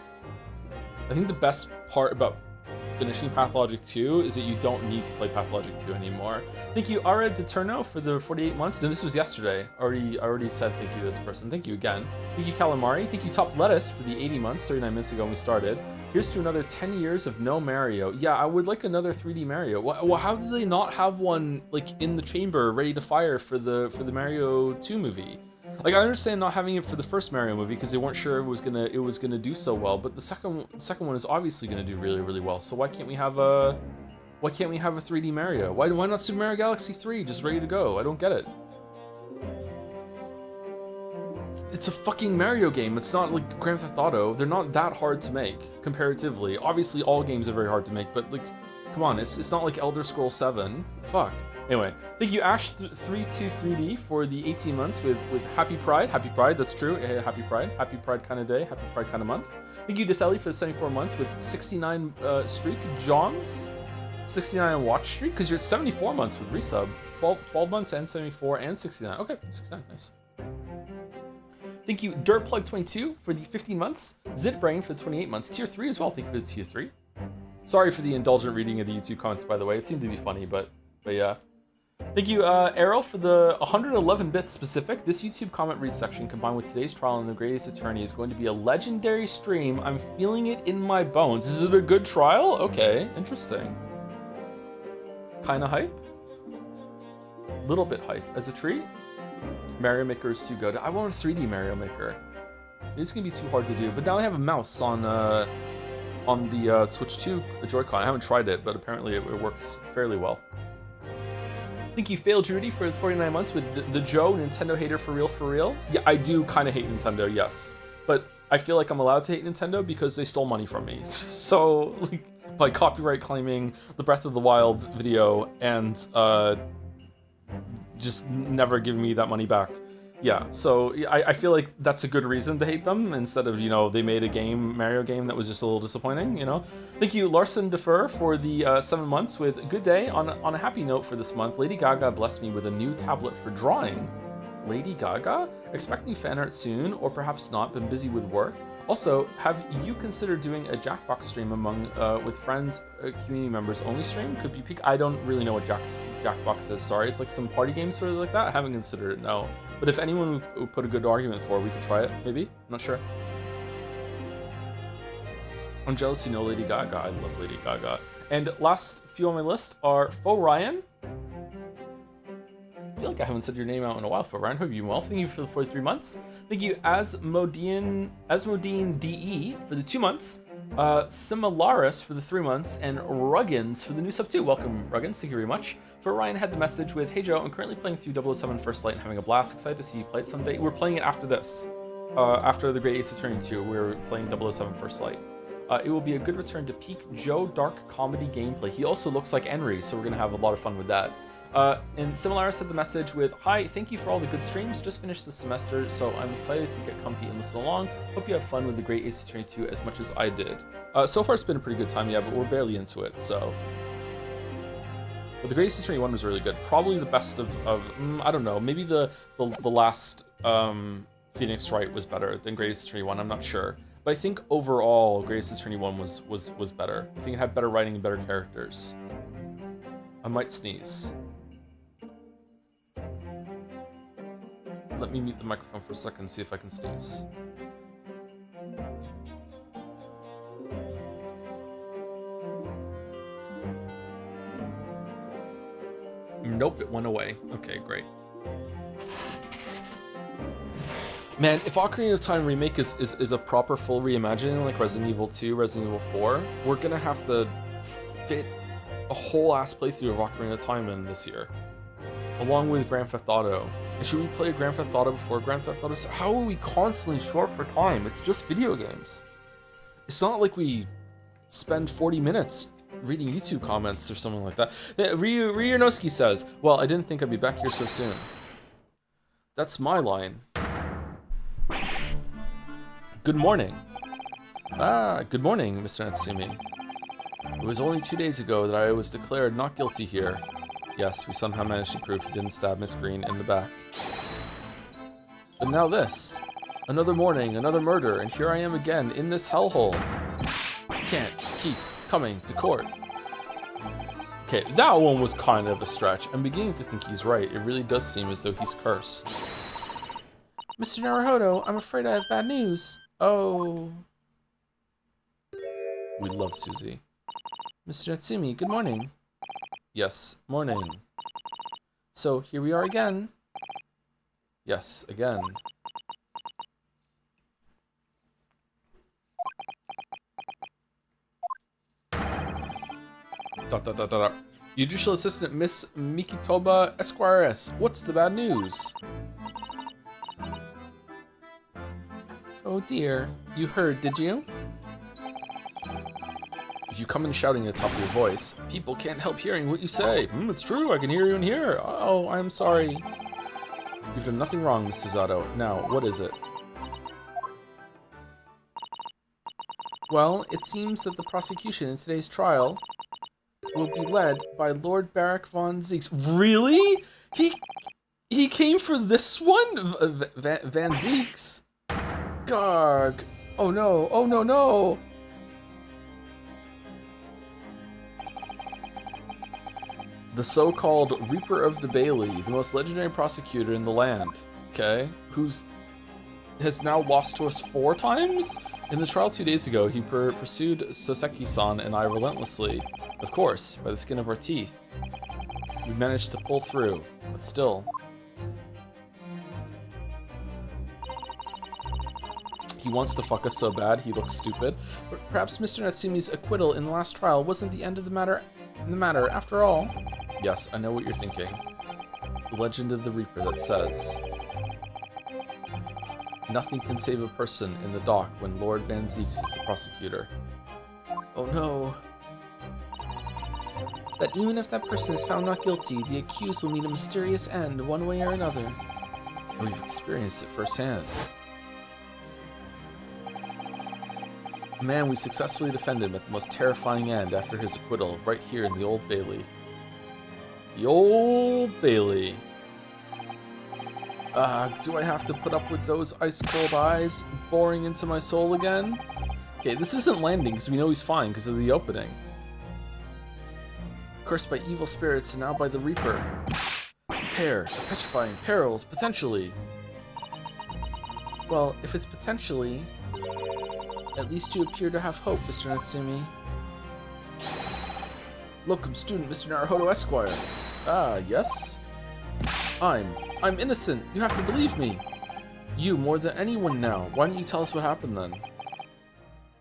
A: I think the best part about finishing Pathologic 2 is that you don't need to play Pathologic 2 anymore. Thank you, Ara Deterno, for the 48 months. No, this was yesterday. I already said thank you to this person. Thank you again. Thank you, Calamari. Thank you, Top Lettuce, for the 80 months, 39 minutes ago when we started. Here's to another 10 years of no Mario. Yeah, I would like another 3D Mario. Well, how did they not have one like in the chamber ready to fire for the Mario 2 movie? Like, I understand not having it for the first Mario movie because they weren't sure it was gonna do so well, but the second one is obviously gonna do really, really well. So why can't we have a 3D Mario? Why not Super Mario Galaxy 3 just ready to go? I don't get it. It's a fucking Mario game. It's not like Grand Theft Auto. They're not that hard to make comparatively. Obviously, all games are very hard to make, but like, come on, it's not like Elder Scrolls 7. Fuck. Anyway, thank you Ash323D for the 18 months with Happy Pride. Happy Pride, that's true. Happy Pride kind of day. Happy Pride kind of month. Thank you Deselli for the 74 months with 69 streak. Joms, 69 watch streak, because you're 74 months with resub. 12 months and 74 and 69. Okay, 69, nice. Thank you Dirtplug22 for the 15 months. Zitbrain for the 28 months. Tier 3 as well. Thank you for the Tier 3. Sorry for the indulgent reading of the YouTube comments, by the way. It seemed to be funny, but yeah. Thank you, Errol, for the 111 bits specific. This YouTube comment read section, combined with today's trial and the greatest attorney, is going to be a legendary stream. I'm feeling it in my bones. Is it a good trial? Okay, interesting. Kinda hype? Little bit hype. As a treat? Mario Maker is too good. I want a 3D Mario Maker. It's gonna be too hard to do, but now I have a mouse on the Switch 2 Joy-Con. I haven't tried it, but apparently it works fairly well. Thank you, Fail Judy, for 49 months with the Joe, Nintendo hater for real. Yeah, I do kind of hate Nintendo, yes. But I feel like I'm allowed to hate Nintendo because they stole money from me. So, like, by copyright claiming the Breath of the Wild video and just never giving me that money back. Yeah, so I feel like that's a good reason to hate them instead of, you know, they made a Mario game that was just a little disappointing, you know? Thank you, Larson Defer, for the 7 months with good day. On a happy note for this month, Lady Gaga blessed me with a new tablet for drawing. Lady Gaga? Expecting fan art soon, or perhaps not, been busy with work. Also, have you considered doing a Jackbox stream with friends, community members only stream? Could be peak. I don't really know what Jackbox is, sorry. It's like some party game sort of like that? I haven't considered it, no. But if anyone would put a good argument for, we could try it, maybe? I'm not sure. I'm jealous you know Lady Gaga. I love Lady Gaga. And last few on my list are Faux Ryan. I feel like I haven't said your name out in a while, Faux Ryan. Hope you've been well. Thank you for the 43 months. Thank you, Asmodine DE for the 2 months. Similaris for the 3 months. And Ruggins for the new sub 2. Welcome, Ruggins. Thank you very much. For Ryan had the message with, hey Joe, I'm currently playing through 007 First Light and having a blast. Excited to see you play it someday. We're playing it after this. After the Great Ace Attorney 2, we're playing 007 First Light. It will be a good return to peak Joe dark comedy gameplay. He also looks like Henry, so we're going to have a lot of fun with that. And Similaris had the message with, hi, thank you for all the good streams. Just finished the semester, so I'm excited to get comfy and listen along. Hope you have fun with the Great Ace Attorney 2 as much as I did. So far it's been a pretty good time, yeah, but we're barely into it, so... But the Great Ace Attorney 1 was really good. Probably the best of I don't know, maybe the last Phoenix Wright was better than Great Ace Attorney 1, I'm not sure. But I think overall, Great Ace Attorney 1 was better. I think it had better writing and better characters. I might sneeze. Let me mute the microphone for a second and see if I can sneeze. Nope, it went away. Okay, great. Man, if Ocarina of Time Remake is a proper full reimagining like Resident Evil 2, Resident Evil 4, we're gonna have to fit a whole ass playthrough of Ocarina of Time in this year, along with Grand Theft Auto. And should we play Grand Theft Auto before Grand Theft Auto? How are we constantly short for time? It's just video games. It's not like we spend 40 minutes reading YouTube comments or something like that. Ryunosuke says, well, I didn't think I'd be back here so soon. That's my line. Good morning. Ah, good morning, Mr. Natsumi. It was only 2 days ago that I was declared not guilty here. Yes, we somehow managed to prove he didn't stab Miss Green in the back. But now this. Another morning, another murder, and here I am again in this hellhole. Can't keep coming to court. Okay, that one was kind of a stretch. I'm beginning to think he's right. It really does seem as though he's cursed. Mr. Naruhodo, I'm afraid I have bad news. Oh. We love Susie. Mr. Natsumi, good morning. Yes, morning. So, here we are again. Yes, again. Judicial Assistant Miss Mikitoba Esquires, what's the bad news? Oh dear, you heard, did you? If you come in shouting at the top of your voice, people can't help hearing what you say. It's true, I can hear you in here. Oh, I'm sorry. You've done nothing wrong, Mr. Zato. Now, what is it? Well, it seems that the prosecution in today's trial will be led by Lord Barak von Zeeks. Really? He came for this one? Van Zeeks? Garg. Oh no, oh no, no. The so-called Reaper of the Bailey, the most legendary prosecutor in the land, okay? Has now lost to us 4 times? In the trial 2 days ago, he pursued Soseki-san and I relentlessly. Of course, by the skin of our teeth. We managed to pull through, but still. He wants to fuck us so bad, he looks stupid. But perhaps Mr. Natsumi's acquittal in the last trial wasn't the end of the matter after all. Yes, I know what you're thinking. The legend of the Reaper that says, nothing can save a person in the dock when Lord Van Zeeks is the prosecutor. Oh no. That even if that person is found not guilty, the accused will meet a mysterious end one way or another. And we've experienced it firsthand. A man we successfully defended met the most terrifying end after his acquittal right here in the Old Bailey. The Old Bailey. Do I have to put up with those ice-cold eyes boring into my soul again? Okay, this isn't landing because we know he's fine because of the opening. Cursed by evil spirits and now by the Reaper. Petrifying perils, potentially. Well, if it's potentially, at least you appear to have hope, Mr. Natsumi. Locum student, Mr. Naruhodo Esquire. Ah, yes? I'm innocent. You have to believe me. You more than anyone now. Why don't you tell us what happened then?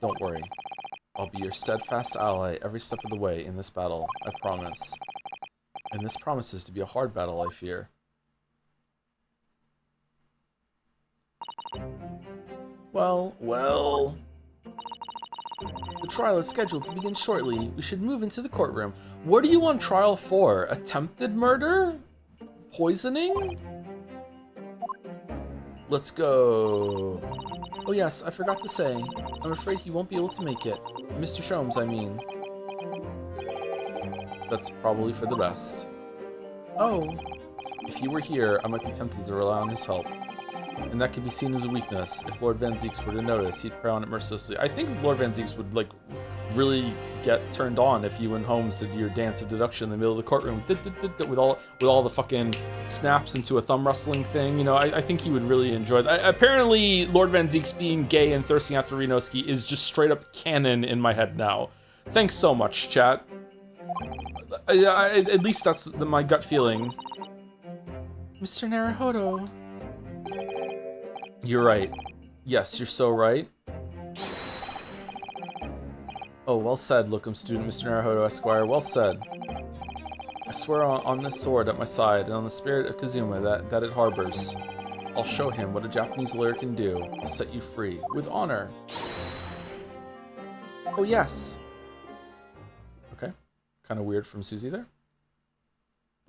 A: Don't worry. I'll be your steadfast ally every step of the way in this battle, I promise. And this promises to be a hard battle, I fear. Well... The trial is scheduled to begin shortly. We should move into the courtroom. What are you on trial for? Attempted murder? Poisoning? Let's go. Oh yes, I forgot to say. I'm afraid he won't be able to make it. Mr. Sholmes, I mean. That's probably for the best. Oh. If he were here, I might be tempted to rely on his help. And that could be seen as a weakness. If Lord Van Zeeks were to notice, he'd prey on it mercilessly. I think Lord Van Zeeks would, like, really get turned on if you and Holmes did your dance of deduction in the middle of the courtroom with all the fucking snaps into a thumb wrestling thing. You know, I think he would really enjoy that. Apparently, Lord Van Zeeks being gay and thirsting after Ryunosuke is just straight up canon in my head now. Thanks so much, chat. At least that's my gut feeling. Mr. Naruhodo. You're right. Yes, you're so right. Oh, well said, Locum student, Mr. Naruhodo Esquire. Well said. I swear on this sword at my side and on the spirit of Kazuma that it harbors. I'll show him what a Japanese lawyer can do. I'll set you free. With honor. Oh, yes. Okay. Kind of weird from Susie there.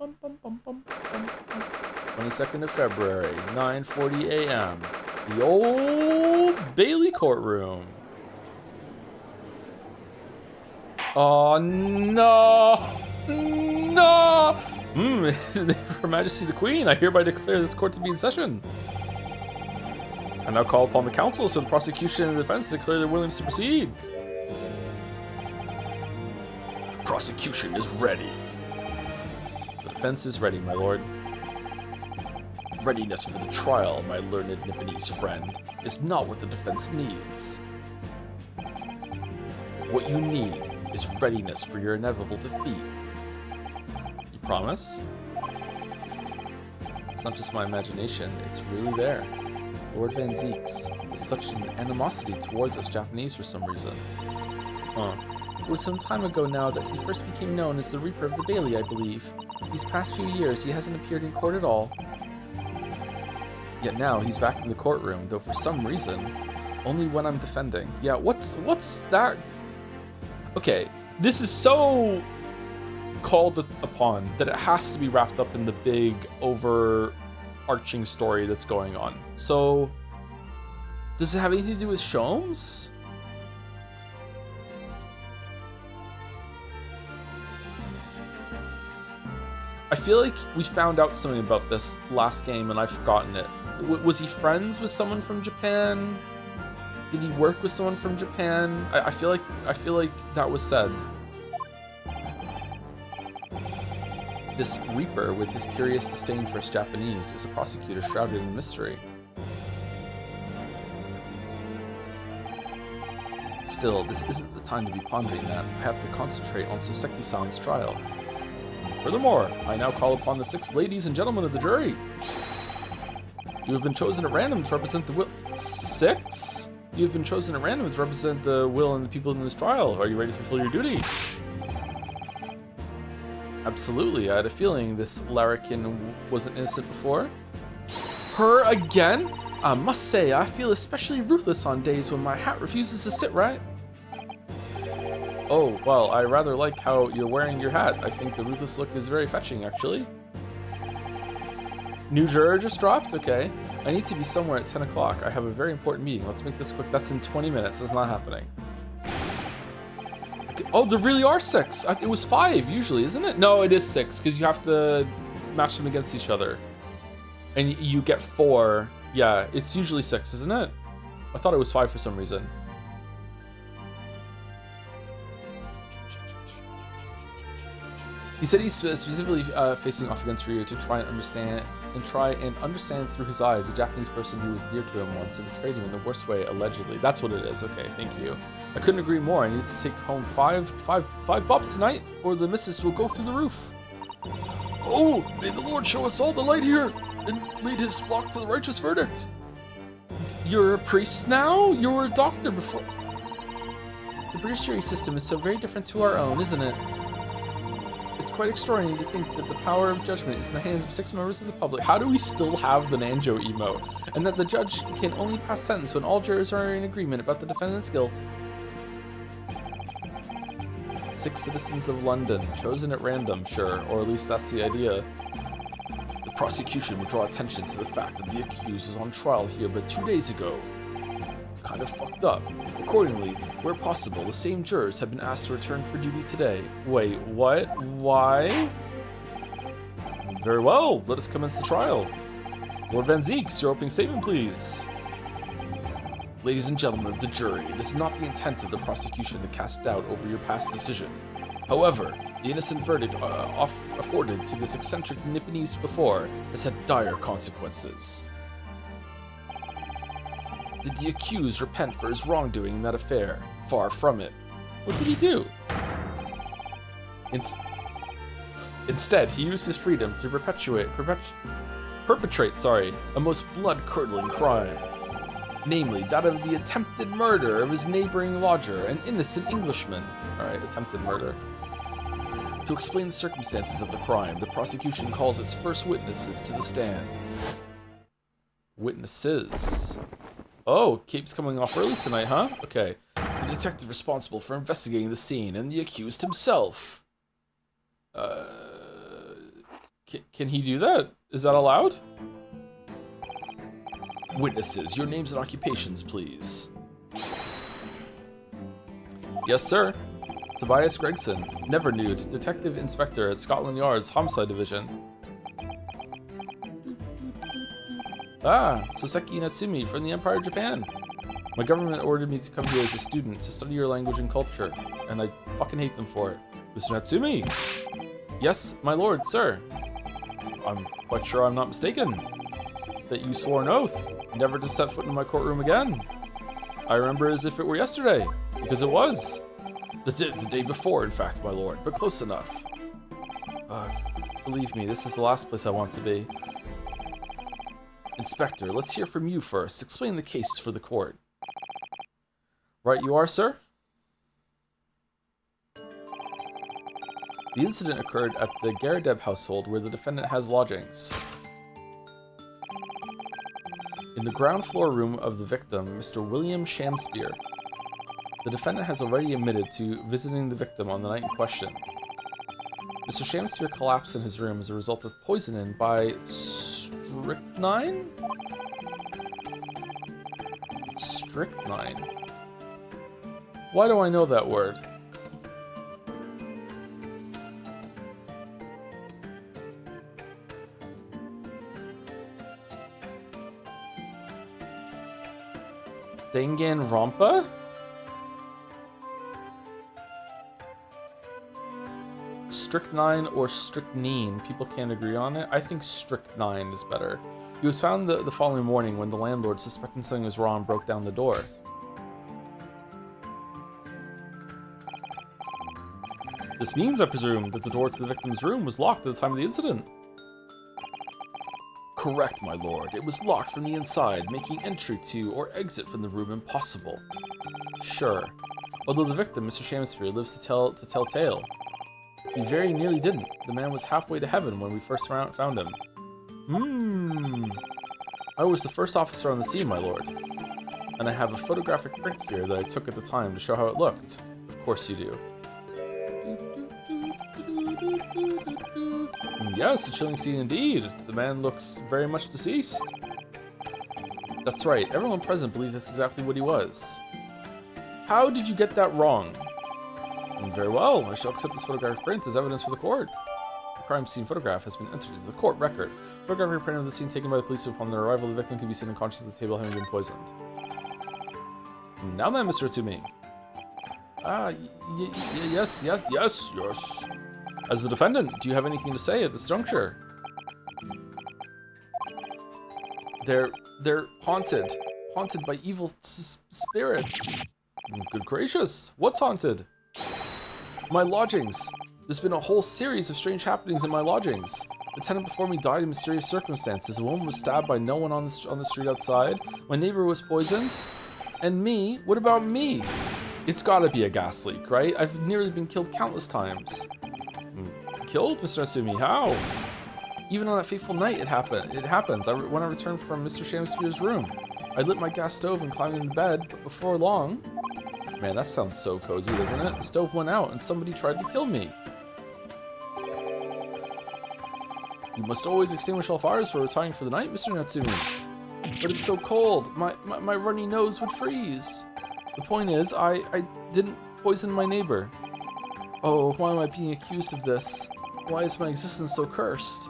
A: 22nd of February, 9:40 a.m. The Old Bailey courtroom. Oh, no! No! Her Majesty the Queen, I hereby declare this court to be in session. I now call upon the counsels for the prosecution and the defense to declare their willingness to proceed. The prosecution is ready. The defense is ready, my lord. Readiness for the trial, my learned Nipponese friend, is not what the defense needs. What you need is readiness for your inevitable defeat. You promise? It's not just my imagination, it's really there. Lord Van Zeeks has such an animosity towards us Japanese for some reason. Huh. It was some time ago now that he first became known as the Reaper of the Bailey, I believe. These past few years, he hasn't appeared in court at all. Yet now, he's back in the courtroom, though for some reason, only when I'm defending. Yeah, what's that? Okay, this is so called upon that it has to be wrapped up in the big, overarching story that's going on. So, does it have anything to do with Sholmes? I feel like we found out something about this last game and I've forgotten it. Was he friends with someone from Japan? Did he work with someone from Japan? I feel like that was said. This Reaper, with his curious disdain for us Japanese, is a prosecutor shrouded in mystery. Still, this isn't the time to be pondering that. I have to concentrate on Soseki-san's trial. Furthermore, I now call upon the 6 ladies and gentlemen of the jury. You have been chosen at random to represent the will. 6? You have been chosen at random to represent the will and the people in this trial. Are you ready to fulfill your duty? Absolutely. I had a feeling this larrikin wasn't innocent before. Her again? I must say, I feel especially ruthless on days when my hat refuses to sit right. Oh, well, I rather like how you're wearing your hat. I think the ruthless look is very fetching, actually. New juror just dropped? Okay. I need to be somewhere at 10 o'clock. I have a very important meeting. Let's make this quick. That's in 20 minutes. That's not happening. Okay. Oh, there really are 6. It was 5 usually, isn't it? No, it is 6 because you have to match them against each other. And you get 4. Yeah, it's usually 6, isn't it? I thought it was 5 for some reason. He said he's specifically facing off against Ryu to try and understand through his eyes a Japanese person who was dear to him once and betrayed him in the worst way, allegedly. That's what it is. Okay, thank you. I couldn't agree more. I need to take home five bob tonight, or the missus will go through the roof. Oh, may the Lord show us all the light here and lead his flock to the righteous verdict. You're a priest now? You were a doctor before. The British jury system is so very different to our own, isn't it? It's quite extraordinary to think that the power of judgment is in the hands of 6 members of the public. How do we still have the Nanjo emote? And that the judge can only pass sentence when all jurors are in agreement about the defendant's guilt. 6 citizens of London, chosen at random, sure, or at least that's the idea. The prosecution would draw attention to the fact that the accused was on trial here but 2 days ago. It's kind of fucked up. Accordingly, where possible, the same jurors have been asked to return for duty today. Wait, what? Why? Very well, let us commence the trial. Lord Van Zeeks, your opening statement, please. Ladies and gentlemen of the jury, it is not the intent of the prosecution to cast doubt over your past decision. However, the innocent verdict afforded to this eccentric Nipponese before has had dire consequences. Did the accused repent for his wrongdoing in that affair? Far from it. What did he do? Instead, he used his freedom to perpetrate a most blood-curdling crime. namely that of the attempted murder of his neighboring lodger, an innocent Englishman. Alright, attempted murder. To explain the circumstances of the crime, the prosecution calls its first witnesses to the stand. Witnesses. Oh, Cape's coming off early tonight, huh? Okay. The detective responsible for investigating the scene and the accused himself. Can he do that? Is that allowed? Witnesses, your names and occupations, please. Yes, sir. Tobias Gregson, never nude, detective inspector at Scotland Yard's Homicide Division. Ah, Soseki Natsumi from the Empire of Japan. My government ordered me to come here as a student to study your language and culture, and I fucking hate them for it. Mr. Natsumi? Yes, my lord, sir. I'm quite sure I'm not mistaken. That you swore an oath, never to set foot in my courtroom again. I remember as if it were yesterday, because it was. The day before, in fact, my lord, but close enough. Believe me, this is the last place I want to be. Inspector, let's hear from you first. Explain the case for the court. Right you are, sir? The incident occurred at the Garadeb household where the defendant has lodgings. In the ground floor room of the victim, Mr. William Shamspeare. The defendant has already admitted to visiting the victim on the night in question. Mr. Shamspeare collapsed in his room as a result of poisoning by strychnine? Strychnine. Why do I know that word? Danganronpa? Strychnine or strychnine. People can't agree on it. I think strychnine is better. He was found the following morning when the landlord, suspecting something was wrong, broke down the door. This means, I presume, that the door to the victim's room was locked at the time of the incident. Correct, my lord. It was locked from the inside, making entry to or exit from the room impossible. Sure. Although the victim, Mr. Shamspeare, lives to tell tale. He very nearly didn't. The man was halfway to heaven when we first found him. I was the first officer on the scene, my lord. And I have a photographic print here that I took at the time to show how it looked. Of course you do. Yes, a chilling scene indeed. The man looks very much deceased. That's right. Everyone present believed that's exactly what he was. How did you get that wrong? Very well. I shall accept this photographic print as evidence for the court. The crime scene photograph has been entered into the court record. Photographic print of the scene taken by the police upon their arrival. The victim can be seen unconscious at the table having been poisoned. Now then, Mr. Tsumi. Yes. As the defendant, do you have anything to say at this juncture? They're haunted. Haunted by evil spirits. Good gracious. What's haunted? My lodgings. There's been a whole series of strange happenings in my lodgings. The tenant before me died in mysterious circumstances. A woman was stabbed by no one on the street outside. My neighbor was poisoned. And me? What about me? It's gotta be a gas leak, right? I've nearly been killed countless times. Killed, Mr. Natsumi? How? Even on that fateful night, it happens. When I returned from Mr. Shamspeare's room, I lit my gas stove and climbed into bed, but before long... Man, that sounds so cozy, doesn't it? The stove went out and somebody tried to kill me. You must always extinguish all fires for retiring for the night, Mr. Natsumi. But it's so cold. My runny nose would freeze. The point is, I didn't poison my neighbor. Oh, why am I being accused of this? Why is my existence so cursed?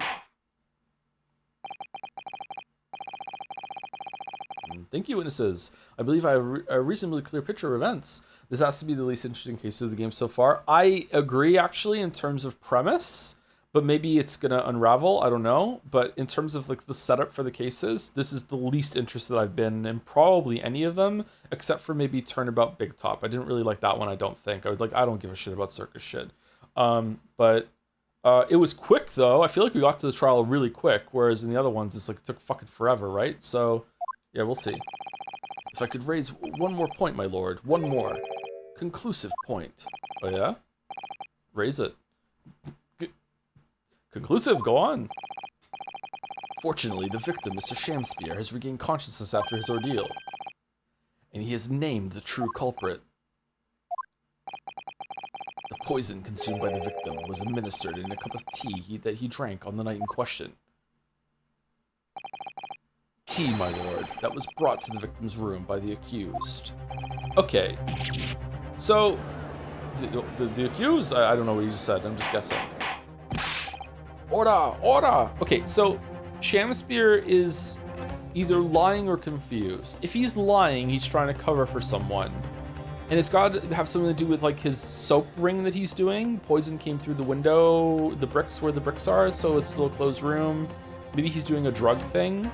A: Thank you, witnesses. I believe I have a reasonably clear picture of events. This has to be the least interesting case of the game so far. I agree, actually, in terms of premise, but maybe it's gonna unravel. I don't know. But in terms of like the setup for the cases, this is the least interested I've been in probably any of them, except for maybe Turnabout Big Top. I didn't really like that one. I don't think I don't give a shit about circus shit. But it was quick though. I feel like we got to the trial really quick, whereas in the other ones, it's like it took fucking forever, right? So. Yeah, we'll see. If I could raise one more point, my lord. One more. Conclusive point. Oh, yeah? Raise it. Conclusive, go on. Fortunately, the victim, Mr. Shamspeare, has regained consciousness after his ordeal. And he has named the true culprit. The poison consumed by the victim was administered in a cup of tea that he drank on the night in question. Tea, my lord, that was brought to the victim's room by the accused. Okay. So, the accused? I don't know what you just said, I'm just guessing. Order! Order! Okay, so Shamspeare is either lying or confused. If he's lying, he's trying to cover for someone. And it's got to have something to do with like his soap ring that he's doing. Poison came through the window, the bricks where the bricks are, so it's still a closed room. Maybe he's doing a drug thing,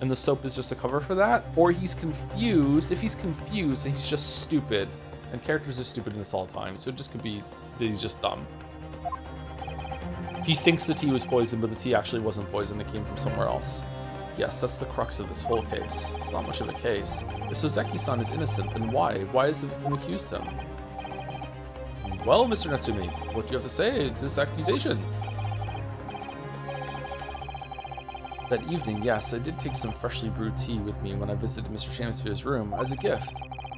A: and the soap is just a cover for that. Or he's confused. If he's confused, then he's just stupid. And characters are stupid in this all the time, so it just could be that he's just dumb. He thinks the tea was poisoned, but the tea actually wasn't poisoned. It came from somewhere else. Yes, that's the crux of this whole case. It's not much of a case. If Sozeki-san is innocent, then why? Why has the victim accused him? Well, Mr. Natsumi, what do you have to say to this accusation? That evening, yes, I did take some freshly brewed tea with me when I visited Mr. Shamspeare's room as a gift.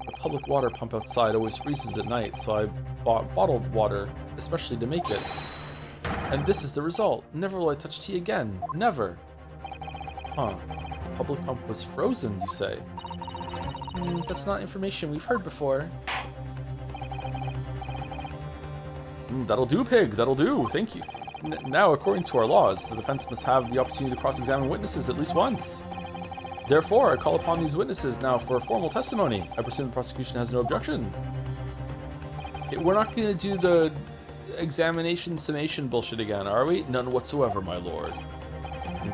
A: The public water pump outside always freezes at night, so I bought bottled water, especially to make it. And this is the result. Never will I touch tea again. Never. Huh. The public pump was frozen, you say? That's not information we've heard before. That'll do, Pig. That'll do. Thank you. Now, according to our laws, the defense must have the opportunity to cross-examine witnesses at least once. Therefore, I call upon these witnesses now for a formal testimony. I presume the prosecution has no objection. Okay, we're not going to do the examination summation bullshit again, are we? None whatsoever, my lord.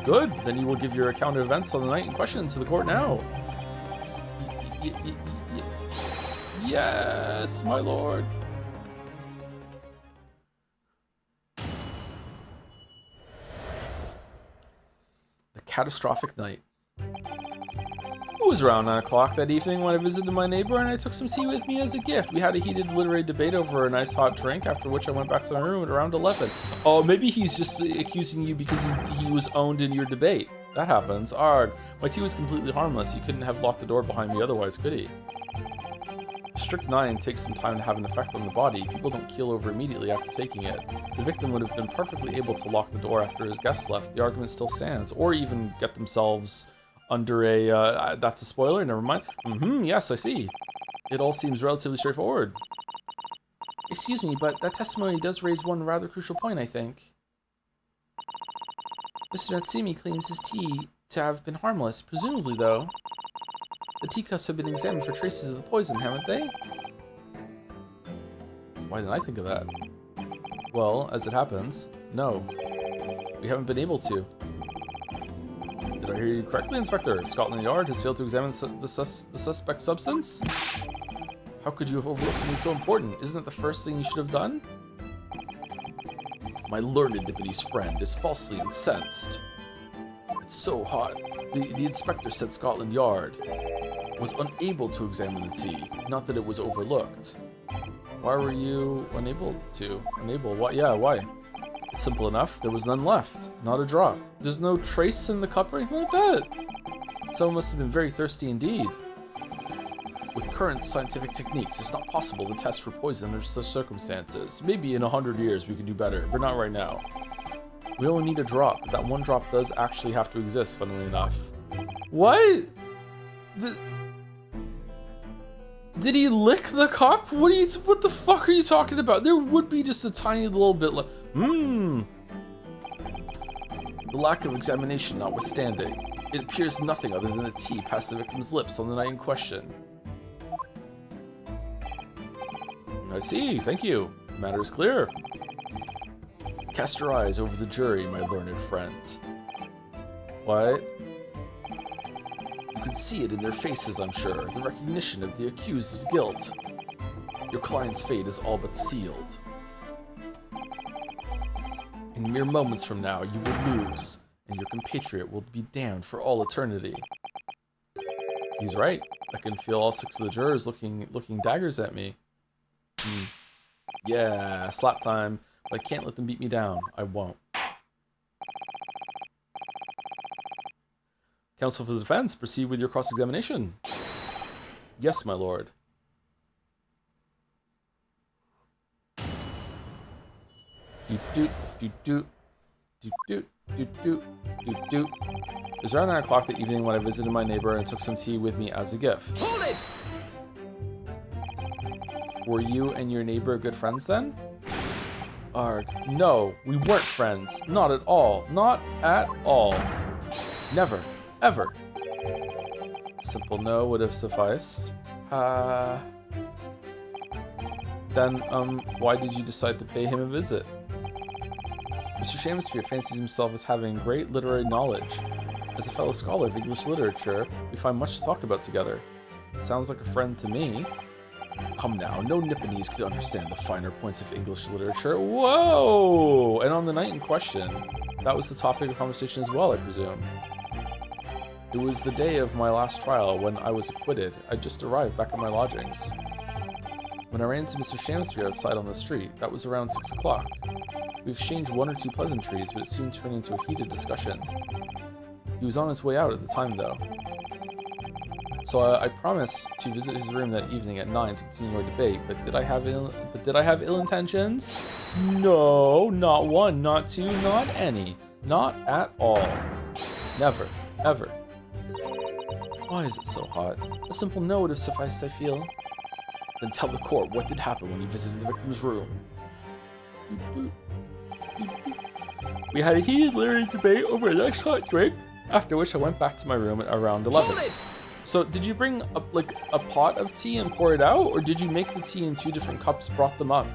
A: Good, then you will give your account of events on the night in question to the court now. Yes, my lord. The catastrophic night. It was around 9 o'clock that evening when I visited my neighbor and I took some tea with me as a gift. We had a heated literary debate over a nice hot drink, after which I went back to my room at around 11. Oh, maybe he's just accusing you because he was owned in your debate. That happens. Arg. My tea was completely harmless. He couldn't have locked the door behind me otherwise, could he? Strychnine takes some time to have an effect on the body. People don't keel over immediately after taking it. The victim would have been perfectly able to lock the door after his guests left. The argument still stands. Or even get themselves under a, that's a spoiler, never mind. Yes, I see. It all seems relatively straightforward. Excuse me, but that testimony does raise one rather crucial point, I think. Mr. Natsumi claims his tea to have been harmless, presumably though. The teacups have been examined for traces of the poison, haven't they? Why didn't I think of that? Well, as it happens, no. We haven't been able to. Did I hear you correctly, Inspector? Scotland Yard has failed to examine the suspect's substance? How could you have overlooked something so important? Isn't it the first thing you should have done? My learned Japanese friend is falsely incensed. It's so hot. The inspector said Scotland Yard was unable to examine the tea, not that it was overlooked. Why were you unable to? Unable? What? Yeah, why? It's simple enough. There was none left. Not a drop. There's no trace in the cup or anything like that. Someone must have been very thirsty indeed. With current scientific techniques, it's not possible to test for poison under such circumstances. Maybe in 100 years we can do better, but not right now. We only need a drop, but that one drop does actually have to exist, funnily enough. What? Did he lick the cup? What the fuck are you talking about? There would be just a tiny little bit like, The lack of examination notwithstanding, it appears nothing other than the tea passed the victim's lips on the night in question. I see, thank you. The matter is clear. Cast your eyes over the jury, my learned friend. What? You can see it in their faces, I'm sure, the recognition of the accused's guilt. Your client's fate is all but sealed. In mere moments from now, you will lose, and your compatriot will be damned for all eternity. He's right. I can feel all 6 of the jurors looking daggers at me. Yeah, slap time. But I can't let them beat me down. I won't. Counsel for the defense, proceed with your cross-examination. Yes, my lord. Doot doot doot doot doot doot doot doot doot. It was around 9 o'clock that evening when I visited my neighbor and took some tea with me as a gift.
B: Hold it!
A: Were you and your neighbor good friends then? Arg. No, we weren't friends. Not at all. Not at all. Never. Ever. Simple no would have sufficed. Then, why did you decide to pay him a visit? Mr. Shakespeare fancies himself as having great literary knowledge. As a fellow scholar of English literature, we find much to talk about together. Sounds like a friend to me. Come now, no Nipponese could understand the finer points of English literature. Whoa! And on the night in question, that was the topic of conversation as well, I presume. It was the day of my last trial when I was acquitted. I just arrived back at my lodgings. When I ran into Mr. Shakespeare outside on the street, that was around 6 o'clock. We exchanged 1 or 2 pleasantries, but it soon turned into a heated discussion. He was on his way out at the time, though. So I promised to visit his room that evening at 9 to continue our debate, but did I have ill intentions? No, not one, not two, not any. Not at all. Never, ever. Why is it so hot? A simple no would have sufficed, I feel. Then tell the court what did happen when you visited the victim's room. We had a heated literary debate over a nice hot drink, after which I went back to my room at around 11. So did you bring a pot of tea and pour it out, or did you make the tea in 2 different cups, brought them up?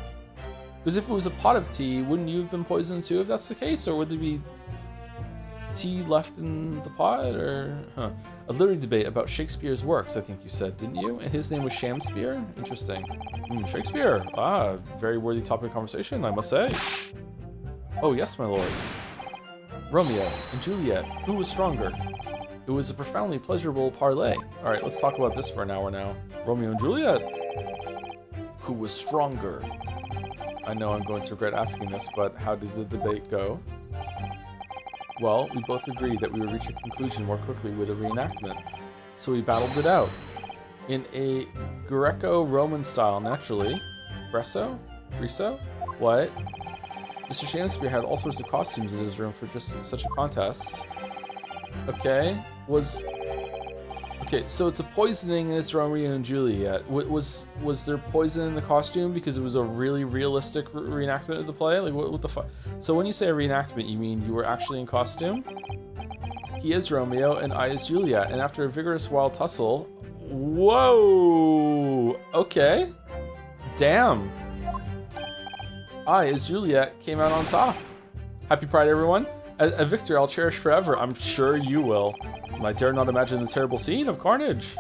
A: Because if it was a pot of tea, wouldn't you have been poisoned too if that's the case, or would there be tea left in the pot, or a literary debate about Shakespeare's works, I think you said, didn't you? And his name was Shamspeare? Interesting. Shakespeare. Very worthy topic of conversation, I must say. Oh yes, my lord. Romeo and Juliet, who was stronger? It was a profoundly pleasurable parley. Alright, let's talk about this for an hour now. Romeo and Juliet. Who was stronger? I know I'm going to regret asking this, but how did the debate go? Well, we both agreed that we would reach a conclusion more quickly with a reenactment. So we battled it out. In a Greco-Roman style, naturally. Greso? What? Mr. Shakespeare had all sorts of costumes in his room for just such a contest. Okay, so it's a poisoning and it's Romeo and Juliet. Was there poison in the costume because it was a really realistic reenactment of the play? Like, what the fuck? So when you say a reenactment, you mean you were actually in costume? He is Romeo and I is Juliet, and after a vigorous wild tussle... Whoa! Okay. Damn. I, as Juliet, came out on top. Happy Pride, everyone. A victory I'll cherish forever. I'm sure you will. I dare not imagine the terrible scene of carnage.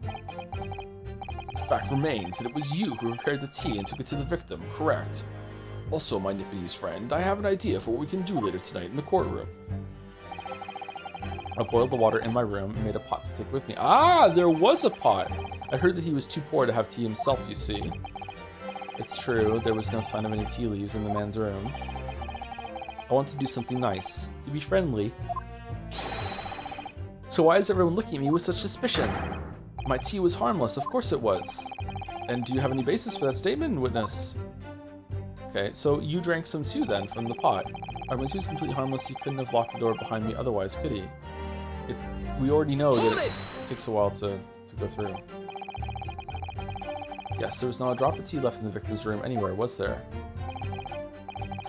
A: The fact remains that it was you who prepared the tea and took it to the victim, correct? Also, my Nipponese friend, I have an idea for what we can do later tonight in the courtroom. I boiled the water in my room and made a pot to take with me. Ah, there was a pot! I heard that he was too poor to have tea himself, you see. It's true, there was no sign of any tea leaves in the man's room. I want to do something nice, to be friendly. So why is everyone looking at me with such suspicion? My tea was harmless, of course it was. And do you have any basis for that statement, witness? Okay, so you drank some too then, from the pot. My tea was completely harmless, he couldn't have locked the door behind me otherwise, could he? We already know that it takes a while to go through. Yes, there was not a drop of tea left in the victim's room anywhere, was there?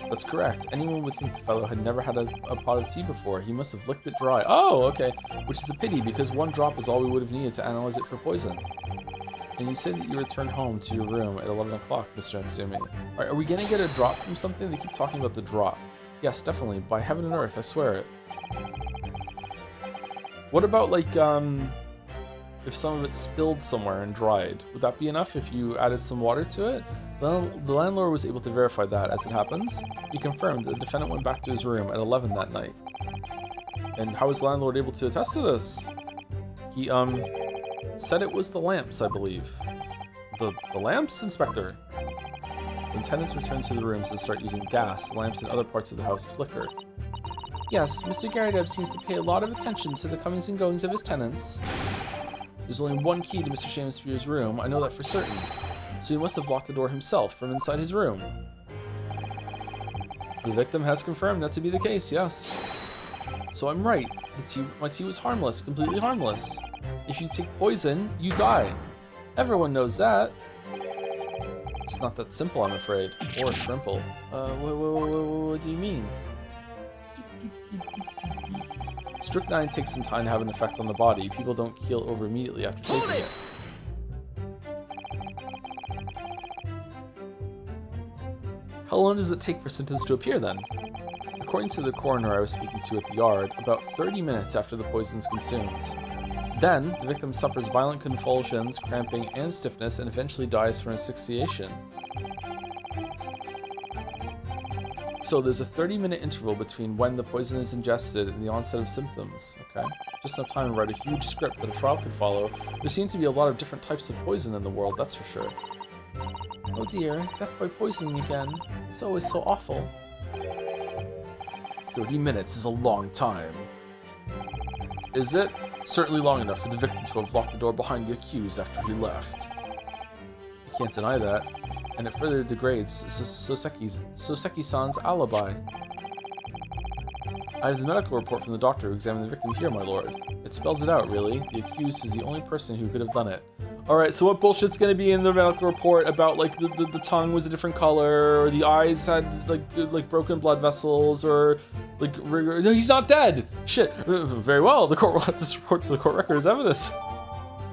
A: That's correct. Anyone would think the fellow had never had a pot of tea before. He must have licked it dry. Oh, okay. Which is a pity, because 1 drop is all we would have needed to analyze it for poison. And you said that you returned home to your room at 11 o'clock, Mr. Natsumi. Are we gonna get a drop from something? They keep talking about the drop. Yes, definitely. By heaven and earth, I swear it. What about, like, if some of it spilled somewhere and dried? Would that be enough if you added some water to it? The landlord was able to verify that, as it happens. He confirmed that the defendant went back to his room at 11 that night. And how was the landlord able to attest to this? He Said it was the lamps, I believe. The lamps, Inspector? When tenants return to the rooms and start using gas, the lamps in other parts of the house flicker. Yes, Mr. Garrideb seems to pay a lot of attention to the comings and goings of his tenants. There's only one key to Mr. Shamspeare's room, I know that for certain. So he must have locked the door himself from inside his room. The victim has confirmed that to be the case, yes. So I'm right. My tea was harmless, completely harmless. If you take poison, you die. Everyone knows that. It's not that simple, I'm afraid. Or a shrimple. What do you mean? Strychnine takes some time to have an effect on the body. People don't keel over immediately after taking it. How long does it take for symptoms to appear then? According to the coroner I was speaking to at the yard, about 30 minutes after the poison is consumed. Then, the victim suffers violent convulsions, cramping, and stiffness, and eventually dies from asphyxiation. So there's a 30-minute interval between when the poison is ingested and the onset of symptoms, okay? Just enough time to write a huge script that a trial could follow. There seem to be a lot of different types of poison in the world, that's for sure. Oh dear, death by poisoning again. It's always so awful. 30 minutes is a long time. Is it? Certainly long enough for the victim to have locked the door behind the accused after he left. You can't deny that, and it further degrades Soseki-san's alibi. I have the medical report from the doctor who examined the victim here, my lord. It spells it out, really. The accused is the only person who could have done it. Alright, so what bullshit's gonna be in the medical report about, like, the tongue was a different color, or the eyes had, like broken blood vessels, or, like, no, he's not dead! Shit! Very well, the court will have this report to the court record as evidence.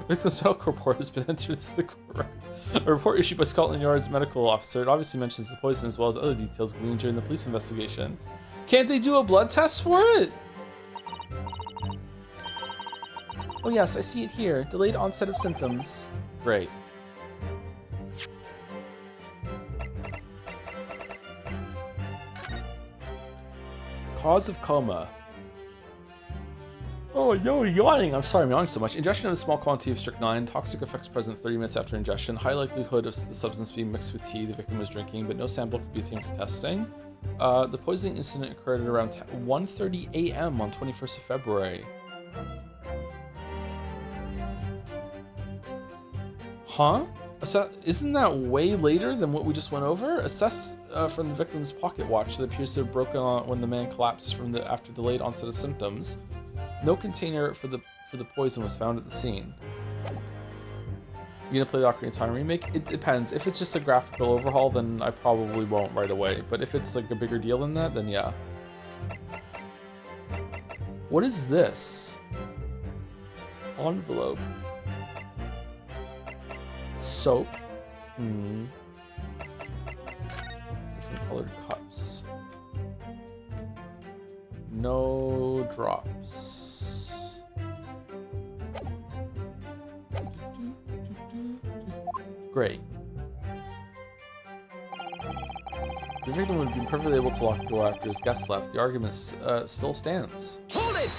A: Victim's medical report has been entered into the court record. A report issued by Scotland Yard's medical officer. It obviously mentions the poison as well as other details gleaned during the police investigation. Can't they do a blood test for it? Oh yes, I see it here. Delayed onset of symptoms. Great. Cause of coma. Oh, no, yawning. I'm sorry, I'm yawning so much. Ingestion of a small quantity of strychnine. Toxic effects present 30 minutes after ingestion. High likelihood of the substance being mixed with tea the victim was drinking, but no sample could be obtained for testing. The poisoning incident occurred at around 1:30 a.m. on 21st of February. Huh? Isn't that way later than what we just went over? Assessed from the victim's pocket watch that appears to have broken on when the man collapsed after delayed onset of symptoms. No container for the poison was found at the scene. You gonna play the Ocarina of Time remake? It depends. If it's just a graphical overhaul, then I probably won't right away. But if it's like a bigger deal than that, then yeah. What is this? Envelope. Soap. Different colored cups. No drops. Great. The victim would be perfectly able to lock the door after his guests left. The argument still stands. Hold it!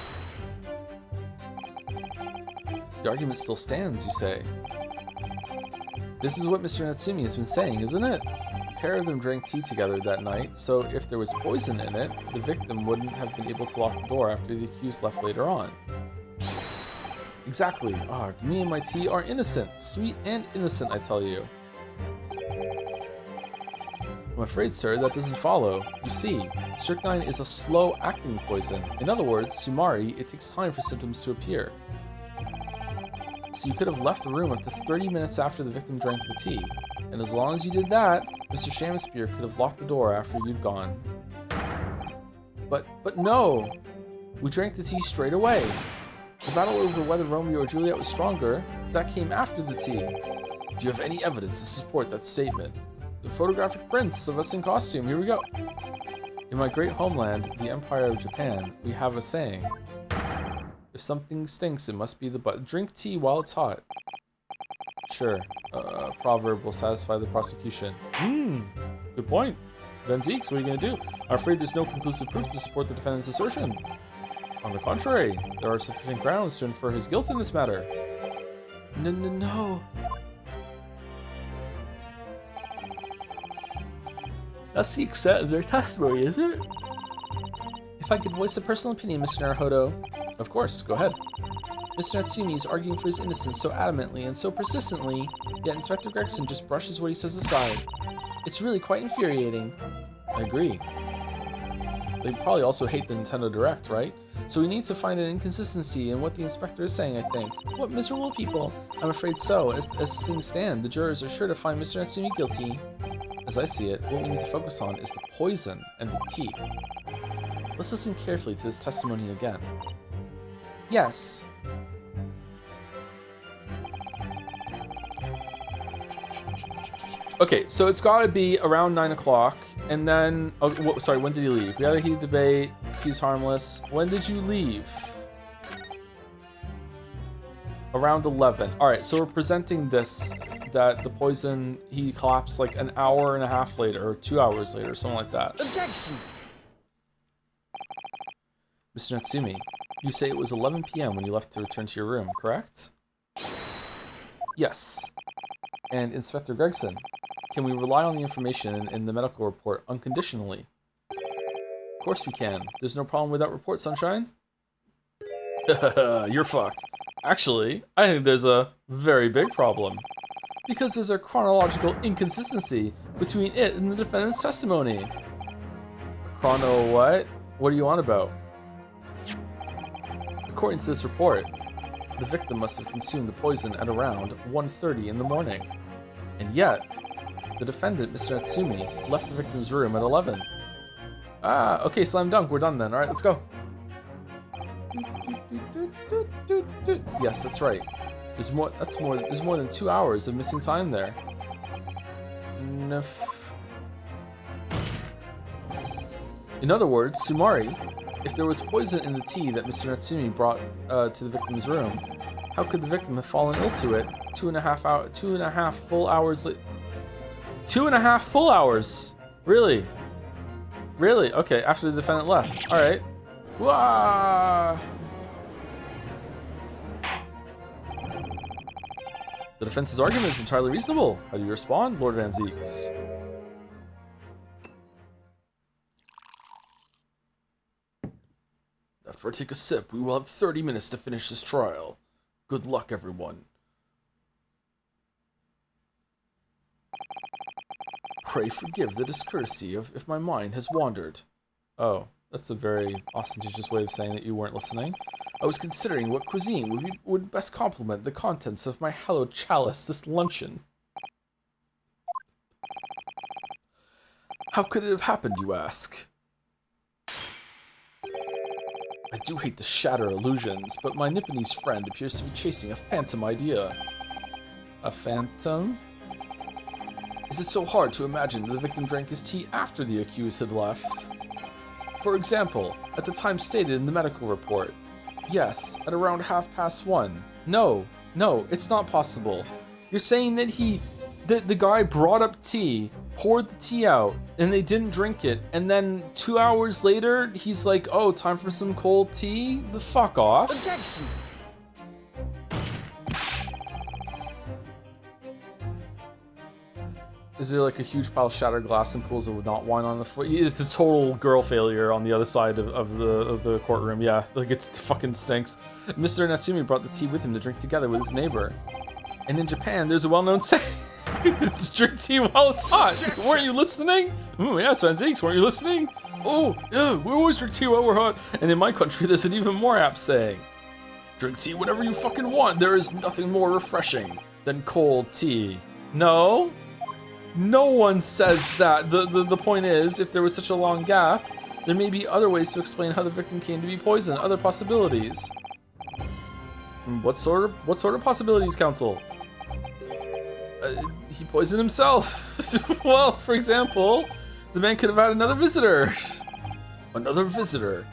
A: The argument still stands, you say. This is what Mr. Natsumi has been saying, isn't it? A pair of them drank tea together that night, so if there was poison in it, the victim wouldn't have been able to lock the door after the accused left later on. Exactly. Me and my tea are innocent. Sweet and innocent, I tell you. I'm afraid, sir, that doesn't follow. You see, strychnine is a slow-acting poison. In other words, sumari, it takes time for symptoms to appear. So you could have left the room up to 30 minutes after the victim drank the tea. And as long as you did that, Mr. Shamspeare could have locked the door after you'd gone. But no! We drank the tea straight away. The battle over whether Romeo or Juliet was stronger, that came after the tea. Do you have any evidence to support that statement? The photographic prints of us in costume, here we go. In my great homeland, the Empire of Japan, we have a saying. If something stinks, it must be the butt. Drink tea while it's hot. Sure, a proverb will satisfy the prosecution. Good point. Then Zeeks, what are you gonna do? I'm afraid there's no conclusive proof to support the defendant's assertion. On the contrary, there are sufficient grounds to infer his guilt in this matter. No. That's the extent of their testimony, is it? If I could voice a personal opinion, Mr. Naruhodo. Of course, go ahead. Mr. Natsumi is arguing for his innocence so adamantly and so persistently, yet Inspector Gregson just brushes what he says aside. It's really quite infuriating. I agree. They probably also hate the Nintendo Direct, right? So we need to find an inconsistency in what the inspector is saying, I think. What miserable people. I'm afraid so. As things stand, the jurors are sure to find Mr. Natsumi guilty. As I see it, what we need to focus on is the poison and the tea. Let's listen carefully to this testimony again. Yes. Okay, so it's gotta be around 9 o'clock, and then, oh, sorry, when did he leave? We had a heated debate, he's harmless. When did you leave? Around 11. All right, so we're presenting this, that the poison, he collapsed like an hour and a half later, or 2 hours later, something like that.
C: Objection!
A: Mr. Natsumi, you say it was 11 p.m. when you left to return to your room, correct? Yes. And Inspector Gregson, can we rely on the information in the medical report unconditionally? Of course we can. There's no problem with that report, Sunshine? You're fucked. Actually, I think there's a very big problem. Because there's a chronological inconsistency between it and the defendant's testimony. Chrono what? What are you on about? According to this report, the victim must have consumed the poison at around 1:30 in the morning. And yet, the defendant, Mr. Natsumi, left the victim's room at 11. Ah, okay, slam dunk, we're done then. Alright, let's go. Yes, that's right. There's more than 2 hours of missing time there. In other words, Sumari, if there was poison in the tea that Mr. Natsumi brought to the victim's room, how could the victim have fallen ill to it 2.5 full hours later? 2.5 full hours? Really? Really? Okay, after the defendant left. Alright. Wah! The defense's argument is entirely reasonable. How do you respond, Lord Van Zeeks? After I take a sip, we will have 30 minutes to finish this trial. Good luck, everyone. Pray forgive the discourtesy if my mind has wandered. Oh, that's a very ostentatious way of saying that you weren't listening. I was considering what cuisine would best complement the contents of my hallowed chalice this luncheon. How could it have happened, you ask? I do hate to shatter illusions, but my Nipponese friend appears to be chasing a phantom idea. A phantom? Is it so hard to imagine that the victim drank his tea after the accused had left? For example, at the time stated in the medical report. Yes, at around 1:30. No, it's not possible. You're saying that the guy brought up tea, poured the tea out, and they didn't drink it, and then 2 hours later, he's like, oh, time for some cold tea? The fuck off.
C: Objection!
A: Is there like a huge pile of shattered glass and pools of not wine on the floor? It's a total girl failure on the other side of the courtroom. Yeah, like it fucking stinks. Mr. Natsumi brought the tea with him to drink together with his neighbor. And in Japan, there's a well-known saying, drink tea while it's hot.
B: Objection.
A: Weren't you listening? Yeah, Van Zeeks, weren't you listening? Oh, yeah, we always drink tea while we're hot. And in my country, there's an even more apt saying. Drink tea whenever you fucking want. There is nothing more refreshing than cold tea. No? No one says that. The point is, if there was such a long gap, there may be other ways to explain how the victim came to be poisoned, other possibilities. What sort of possibilities, counsel? He poisoned himself. Well, for example, the man could have had another visitor. Another visitor?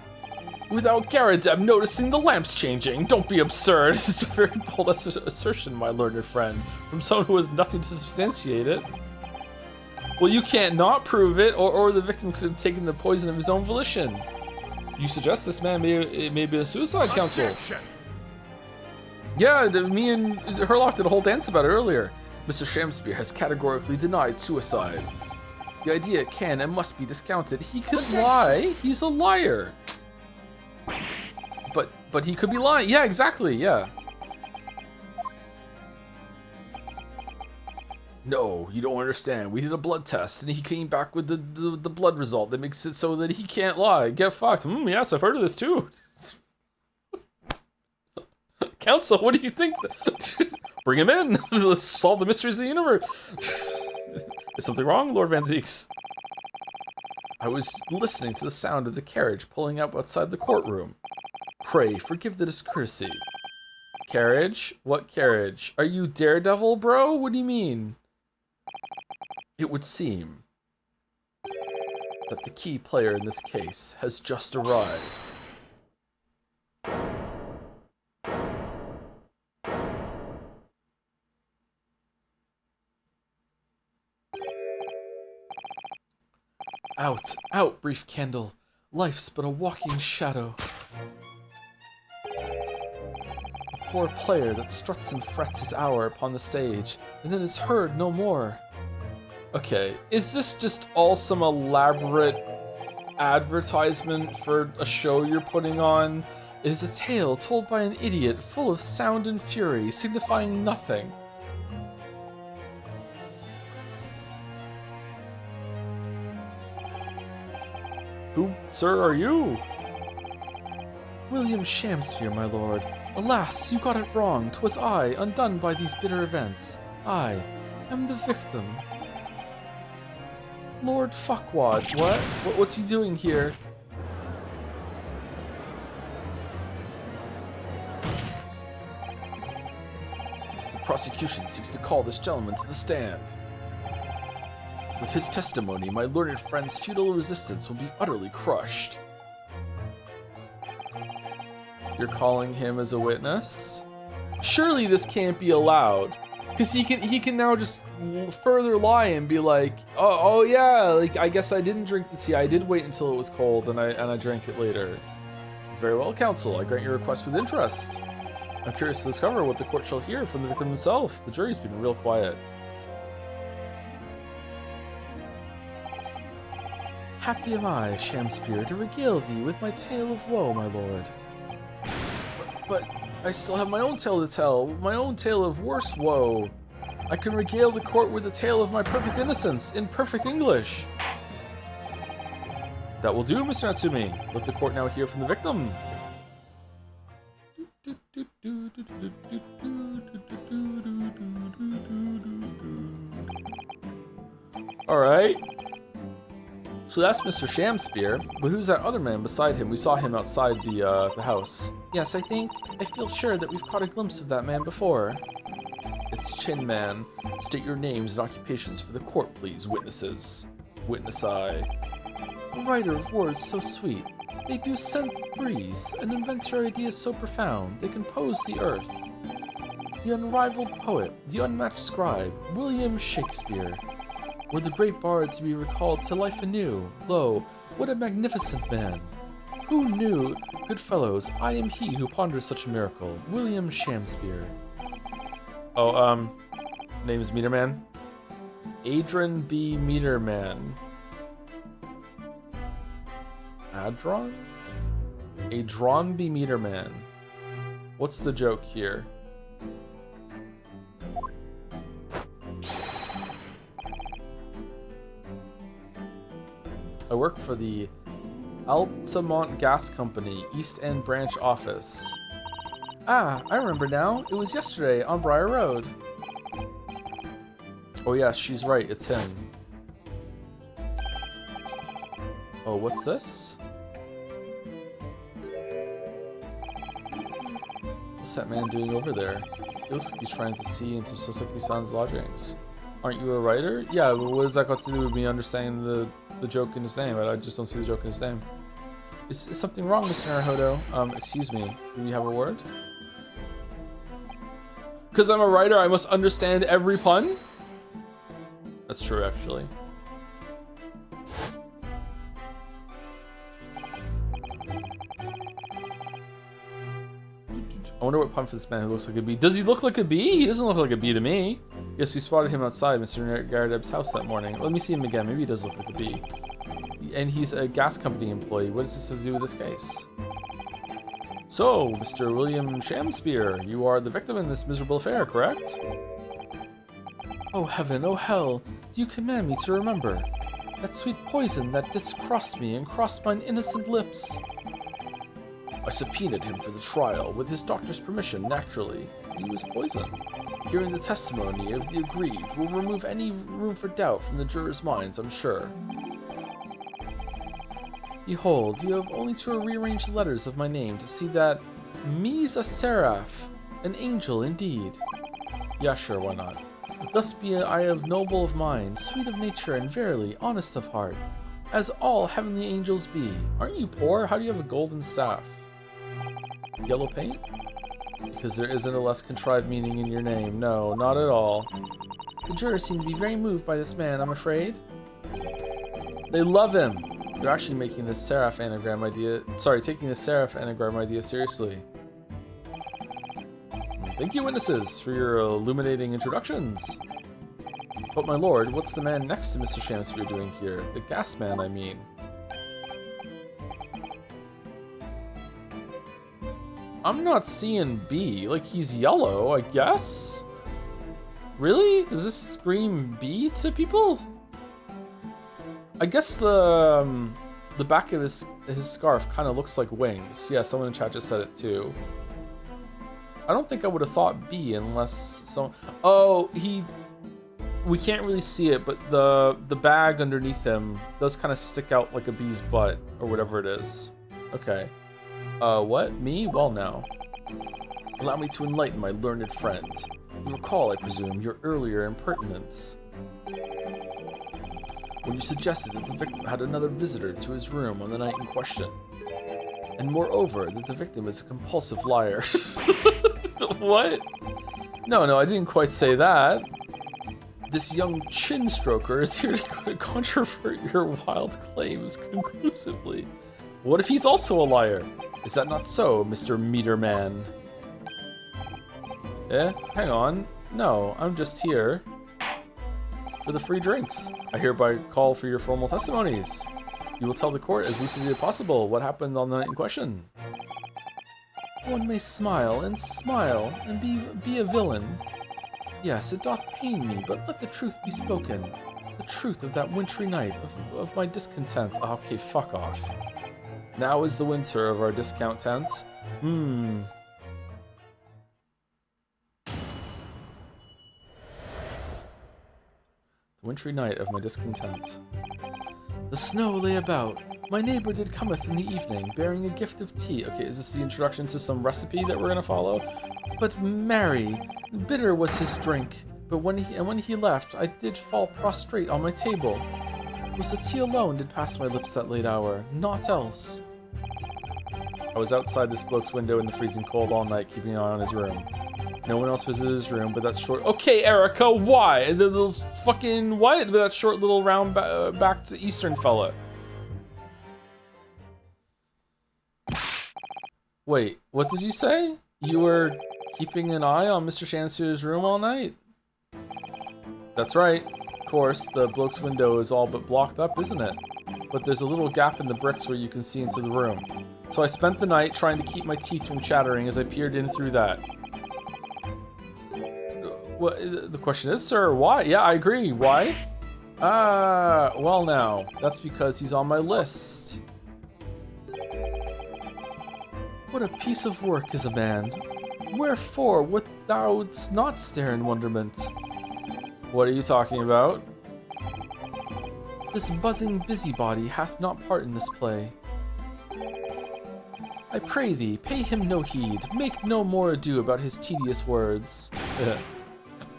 A: Without Garadeb noticing the lamps changing. Don't be absurd. It's a very bold assertion, my learned friend, from someone who has nothing to substantiate it. Well, you can't not prove it, or the victim could have taken the poison of his own volition. You suggest this man may be a suicide, counsel?
B: Objection.
A: Yeah, me and Herlock did a whole dance about it earlier. Mr. Shamspear has categorically denied suicide. The idea can and must be discounted. He could lie. He's a liar. But he could be lying. Yeah, exactly. Yeah. No, you don't understand. We did a blood test, and he came back with the blood result that makes it so that he can't lie. Get fucked. Yes, I've heard of this too. Council, what do you think? Bring him in. Let's solve the mysteries of the universe. Is something wrong, Lord Van Zeeks? I was listening to the sound of the carriage pulling up outside the courtroom. Pray, forgive the discourtesy. Carriage? What carriage? Are you Daredevil, bro? What do you mean? It would seem that the key player in this case has just arrived. Out, out, brief candle. Life's but a walking shadow. A poor player that struts and frets his hour upon the stage, and then is heard no more. Okay, is this just all some elaborate advertisement for a show you're putting on? It is a tale told by an idiot, full of sound and fury, signifying nothing. Who, sir, are you? William Shamspear, my lord. Alas, you got it wrong. 'Twas I, undone by these bitter events. I am the victim. Lord Fuckwad, what? What's he doing here? The prosecution seeks to call this gentleman to the stand. With his testimony, my learned friend's futile resistance will be utterly crushed. You're calling him as a witness? Surely this can't be allowed. Because he can now just further lie and be like, oh yeah, like I guess I didn't drink the tea. I did wait until it was cold and I drank it later. Very well, counsel. I grant your request with interest. I'm curious to discover what the court shall hear from the victim himself. The jury's been real quiet. Happy am I, Shamspear, to regale thee with my tale of woe, my lord. But I still have my own tale to tell, my own tale of worse woe. I can regale the court with the tale of my perfect innocence in perfect English. That will do, Mr. Natsumi. Let the court now hear from the victim. All right. So that's Mr. Shamspear, but who's that other man beside him? We saw him outside the house. Yes, I feel sure that we've caught a glimpse of that man before. It's Chin Man. State your names and occupations for the court, please, witnesses. Witness I. A writer of words so sweet. They do scent the breeze, an inventor ideas so profound, they compose the earth. The unrivaled poet, the unmatched scribe, William Shakespeare. Were the great bard to be recalled to life anew, lo, what a magnificent man! Who knew, good fellows, I am he who ponders such a miracle, William Shamspear. Oh, name's Meterman? Adron B. Meterman. Adron? Adron B. Meterman. What's the joke here? I work for the Altamont Gas Company, East End branch office. Ah, I remember now. It was yesterday on Briar Road. Oh yes, she's right. It's him. Oh, what's this? What's that man doing over there? It looks like he's trying to see into Soseki-san's lodgings. Aren't you a writer? Yeah, but what does that got to do with me understanding the joke in his name? I just don't see the joke in his name. Is something wrong, Mr. Naruhodo? Excuse me. Do we have a word? Because I'm a writer, I must understand every pun? That's true, actually. I wonder what pun for this man who looks like a bee. Does he look like a bee? He doesn't look like a bee to me. Yes, we spotted him outside Mr. Garadeb's house that morning. Let me see him again. Maybe he does look like a bee. And he's a gas company employee. What does this have to do with this case? So, Mr. William Shamspeare, you are the victim in this miserable affair, correct? Oh heaven, oh hell, do you command me to remember that sweet poison that didst cross me and crossed mine innocent lips? I subpoenaed him for the trial with his doctor's permission, naturally. He was poisoned. Hearing the testimony of the aggrieved will remove any room for doubt from the jurors' minds, I'm sure. Behold, you have only to rearrange the letters of my name to see that me's a seraph, an angel indeed. Yeah, sure, why not? Thus be I of noble of mind, sweet of nature, and verily honest of heart, as all heavenly angels be. Aren't you poor? How do you have a golden staff? Yellow paint? Because there isn't a less contrived meaning in your name. No, not at all. The jurors seem to be very moved by this man, I'm afraid. They love him. You're actually making this seraph anagram idea... Sorry, taking this seraph anagram idea seriously. Thank you, witnesses, for your illuminating introductions. But my lord, what's the man next to Mr. Shamspeare doing here? The gas man, I mean. I'm not seeing B. Like, he's yellow, I guess? Really? Does this scream B to people? I guess the back of his scarf kind of looks like wings. Yeah, someone in chat just said it too. I don't think I would have thought B unless some... Oh, we can't really see it, but the bag underneath him does kind of stick out like a bee's butt or whatever it is. Okay. What? Me? Well now. Allow me to enlighten my learned friend. You recall, I presume, your earlier impertinence. When you suggested that the victim had another visitor to his room on the night in question. And moreover, that the victim is a compulsive liar. What? No, I didn't quite say that. This young chin stroker is here to controvert your wild claims conclusively. What if he's also a liar? Is that not so, Mr. Meterman? Hang on. No, I'm just here for the free drinks. I hereby call for your formal testimonies. You will tell the court as lucidly as possible what happened on the night in question. One may smile and be a villain. Yes, it doth pain me, but let the truth be spoken. The truth of that wintry night of my discontent. Okay, fuck off. Now is the winter of our discount tent. The wintry night of my discontent. The snow lay about. My neighbor did cometh in the evening, bearing a gift of tea. Okay, is this the introduction to some recipe that we're gonna follow? But marry, bitter was his drink. But when he left, I did fall prostrate on my table. It was the tea alone did pass my lips that late hour, naught else. I was outside this bloke's window in the freezing cold all night, keeping an eye on his room. No one else visited his room, but that's short. Okay, Erica, why? The little fucking what? That short little round back to Eastern fella. Wait, what did you say? You were keeping an eye on Mr. Shamspeare's room all night? That's right. Of course, the bloke's window is all but blocked up, isn't it? But there's a little gap in the bricks where you can see into the room. So I spent the night trying to keep my teeth from chattering as I peered in through that. What, the question is, sir, why? Yeah, I agree. Why? Well now, that's because he's on my list. What a piece of work is a man. Wherefore wilt thou not stare in wonderment? What are you talking about? This buzzing busybody hath not part in this play. I pray thee, pay him no heed. Make no more ado about his tedious words.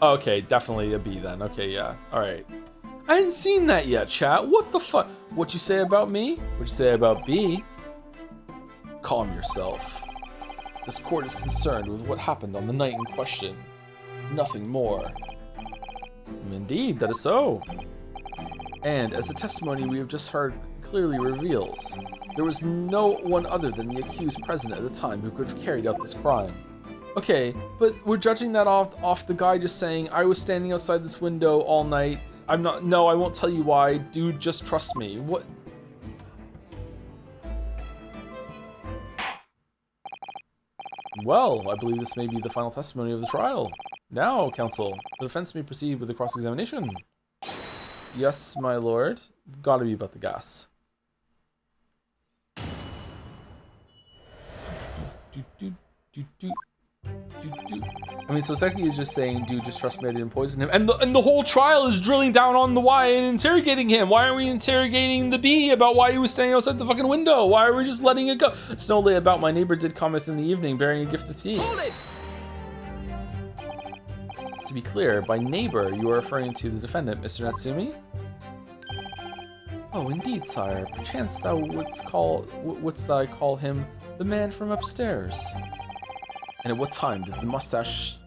A: Okay, definitely a B then. Okay, yeah. Alright. I hadn't seen that yet, chat. What the fuck? What you say about me? What you say about B? Calm yourself. This court is concerned with what happened on the night in question. Nothing more. Indeed, that is so. And as the testimony we have just heard clearly reveals, there was no one other than the accused present at the time who could have carried out this crime. Okay, but we're judging that off the guy just saying, I was standing outside this window all night. I'm not, no, I won't tell you why. Dude, just trust me. What? Well, I believe this may be the final testimony of the trial. Now, counsel, the defense may proceed with the cross-examination. Yes, my lord. Gotta be about the gas. I mean, so Seki is just saying, dude, just trust me, I didn't poison him. And the whole trial is drilling down on the why and interrogating him. Why are we interrogating the bee about why he was standing outside the fucking window? Why are we just letting it go? Snowlay about my neighbor did come in the evening bearing a gift of tea.
D: Hold it!
A: To be clear, by neighbor, you are referring to the defendant, Mr. Natsumi? Oh, indeed, sire. Perchance thou wouldst thou call him the man from upstairs. And at what time did the mustachioed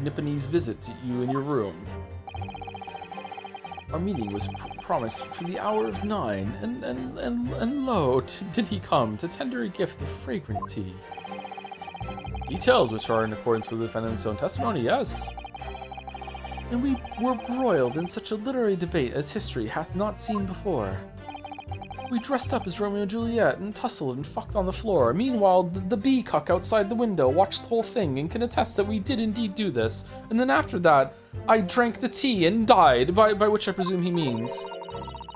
A: Nipponese visit you in your room? Our meeting was promised for the hour of 9, and lo, did he come to tender a gift of fragrant tea. Details which are in accordance with the defendant's own testimony, yes. And we were broiled in such a literary debate as history hath not seen before. We dressed up as Romeo and Juliet and tussled and fucked on the floor. Meanwhile, the bee cuck outside the window watched the whole thing and can attest that we did indeed do this. And then after that, I drank the tea and died, by which I presume he means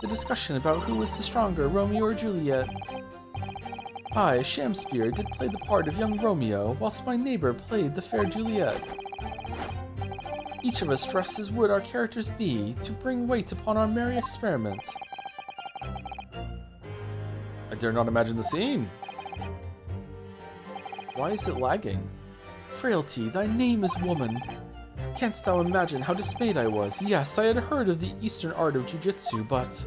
A: the discussion about who was the stronger, Romeo or Juliet. I, Shamspeare, did play the part of young Romeo, whilst my neighbor played the fair Juliet. Each of us dressed as would our characters be, to bring weight upon our merry experiment. I dare not imagine the scene. Why is it lagging? Frailty, thy name is woman. Canst thou imagine how dismayed I was? Yes, I had heard of the eastern art of jujitsu, but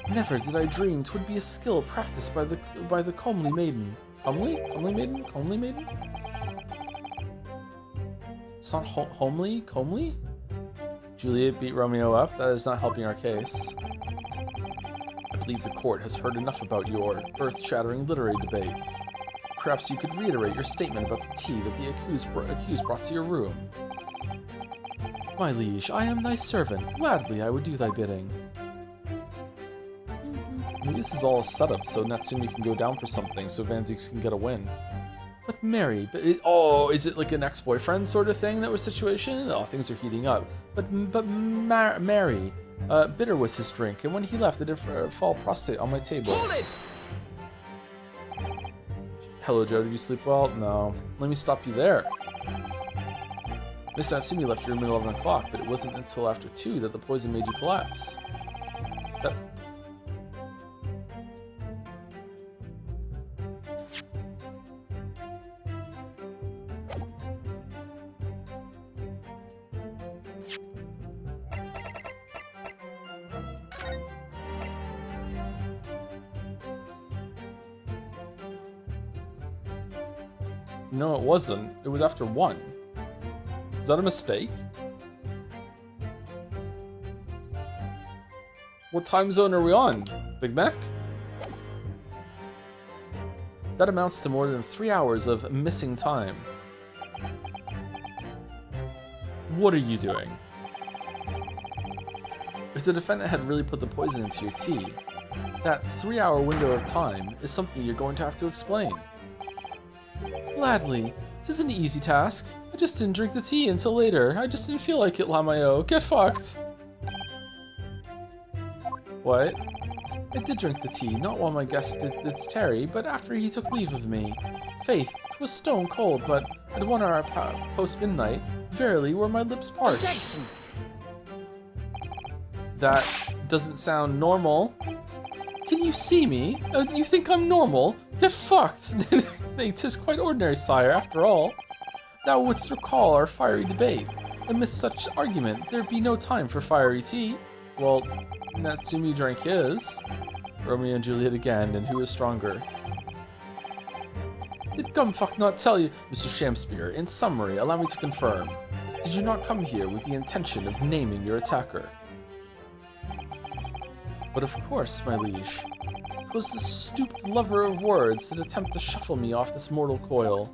A: never did I dream 'twould be a skill practiced by the comely maiden. Comely? Comely maiden? Comely maiden? It's not homely? Comely? Juliet beat Romeo up? That is not helping our case. I believe the court has heard enough about your earth-shattering literary debate. Perhaps you could reiterate your statement about the tea that the accused brought to your room. My liege, I am thy servant. Gladly I would do thy bidding. Maybe this is all a setup so Natsumi can go down for something so Vanzix can get a win. But Mary, is it like an ex-boyfriend sort of thing that was situation? Oh, things are heating up. But Mary, bitter was his drink, and when he left, it did fall prostrate on my table.
D: Hold it!
A: Hello, Joe. Did you sleep well? No. Let me stop you there. Miss Natsumi left your room at 11 o'clock, but it wasn't until after 2 that the poison made you collapse. No, it wasn't. It was after 1. Is that a mistake? What time zone are we on, Big Mac? That amounts to more than 3 hours of missing time. What are you doing? If the defendant had really put the poison into your tea, that 3-hour window of time is something you're going to have to explain. Gladly. This is an easy task. I just didn't drink the tea until later. I just didn't feel like it, Lamayo. Get fucked. What? I did drink the tea, not while my guest did its tarry, but after he took leave of me. Faith, 'twas stone cold, but at 1 hour post-midnight, verily were my lips parched.
D: Objection!
A: That doesn't sound normal. Can you see me? You think I'm normal? Get fucked! Nay, 'tis quite ordinary, sire, after all. Thou wouldst recall our fiery debate. Amidst such argument, there'd be no time for fiery tea. Well, Natsumi drank his. Romeo and Juliet again, and who is stronger? Did Gumfuck not tell you? Mr. Shamspeare, in summary, allow me to confirm. Did you not come here with the intention of naming your attacker? But of course, my liege. 'Twas the stooped lover of words that attempt to shuffle me off this mortal coil.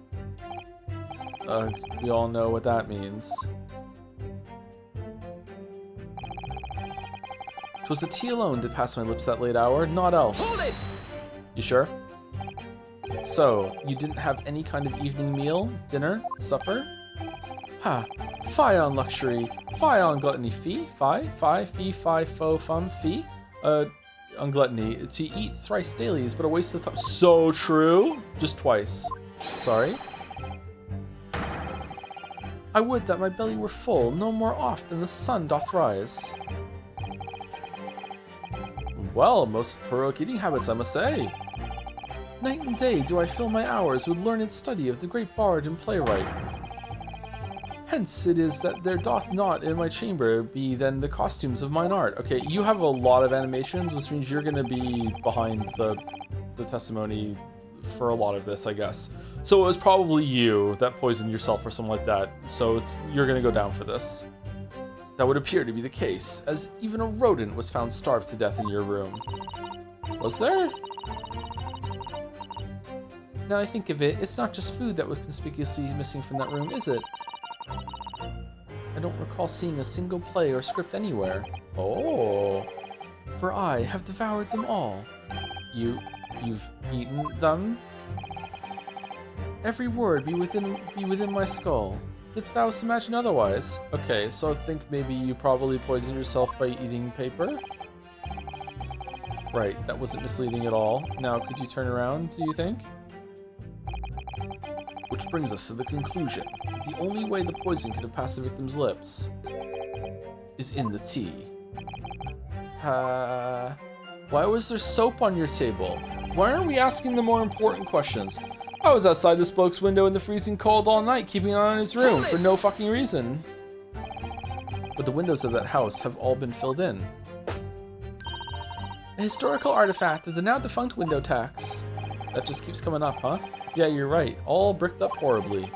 D: We all know what that means. 'Twas the tea alone did pass my lips that late hour, naught else.
E: Hold it!
D: You sure? So, you didn't have any kind of evening meal, dinner, supper? Ha! Fie on luxury, fie on gluttony, fee, fo, fum, fee? On gluttony, to eat thrice daily is but a waste of time. So true! Just twice. Sorry? I would that my belly were full, no more oft than the sun doth rise. Well, most heroic eating habits, I must say. Night and day do I fill my hours with learned study of the great bard and playwright. Hence it is that there doth not in my chamber be then the costumes of mine art. Okay, you have a lot of animations, which means you're gonna be behind the testimony for a lot of this, I guess. So it was probably you that poisoned yourself or something like that. So you're gonna go down for this. That would appear to be the case, as even a rodent was found starved to death in your room. Was there? Now I think of it, it's not just food that was conspicuously missing from that room, is it? I don't recall seeing a single play or script anywhere. Oh, for I have devoured them all. You've eaten them? Every word be within my skull. Didst thou imagine otherwise? Okay, so I think maybe you probably poisoned yourself by eating paper? Right, that wasn't misleading at all. Now, could you turn around, do you think? Which brings us to the conclusion. The only way the poison could have passed the victim's lips is in the tea. Why was there soap on your table? Why aren't we asking the more important questions? I was outside this bloke's window in the freezing cold all night, keeping an eye on his room for no fucking reason. But the windows of that house have all been filled in. A historical artifact of the now defunct window tax. That just keeps coming up, huh? Yeah, you're right. All bricked up horribly.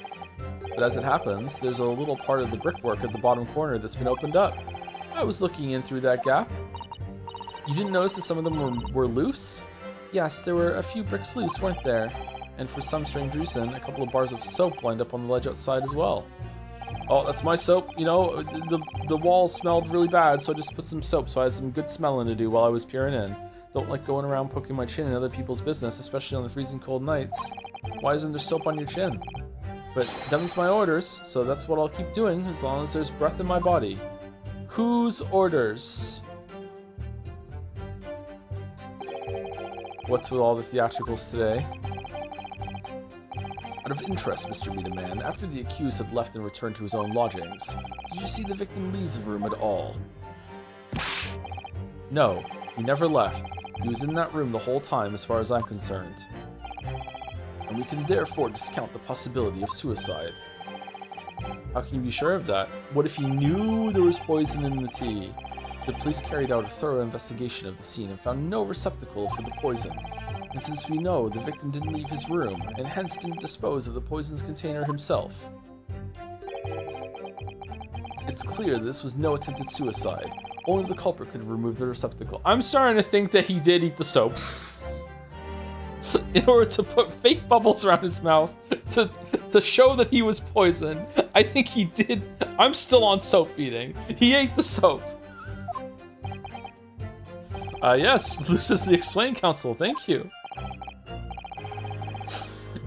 D: But as it happens, there's a little part of the brickwork at the bottom corner that's been opened up. I was looking in through that gap. You didn't notice that some of them were loose? Yes, there were a few bricks loose, weren't there? And for some strange reason, a couple of bars of soap lined up on the ledge outside as well. Oh, that's my soap. You know, the wall smelled really bad, so I just put some soap so I had some good smelling to do while I was peering in. Don't like going around poking my chin in other people's business, especially on the freezing cold nights. Why isn't there soap on your chin? But them's my orders, so that's what I'll keep doing as long as there's breath in my body. Whose orders? What's with all the theatricals today? Out of interest, Mr. Meat Man, after the accused had left and returned to his own lodgings, did you see the victim leave the room at all? No, he never left. He was in that room the whole time as far as I'm concerned. And we can therefore discount the possibility of suicide. How can you be sure of that? What if he knew there was poison in the tea? The police carried out a thorough investigation of the scene and found no receptacle for the poison. And since we know the victim didn't leave his room, and hence didn't dispose of the poison's container himself, it's clear this was no attempted suicide. Only the culprit could have removed the receptacle. I'm starting to think that he did eat the soap. In order to put fake bubbles around his mouth to show that he was poisoned. I think he did. I'm still on soap eating. He ate the soap. Yes, Lucid the Explain Council, thank you.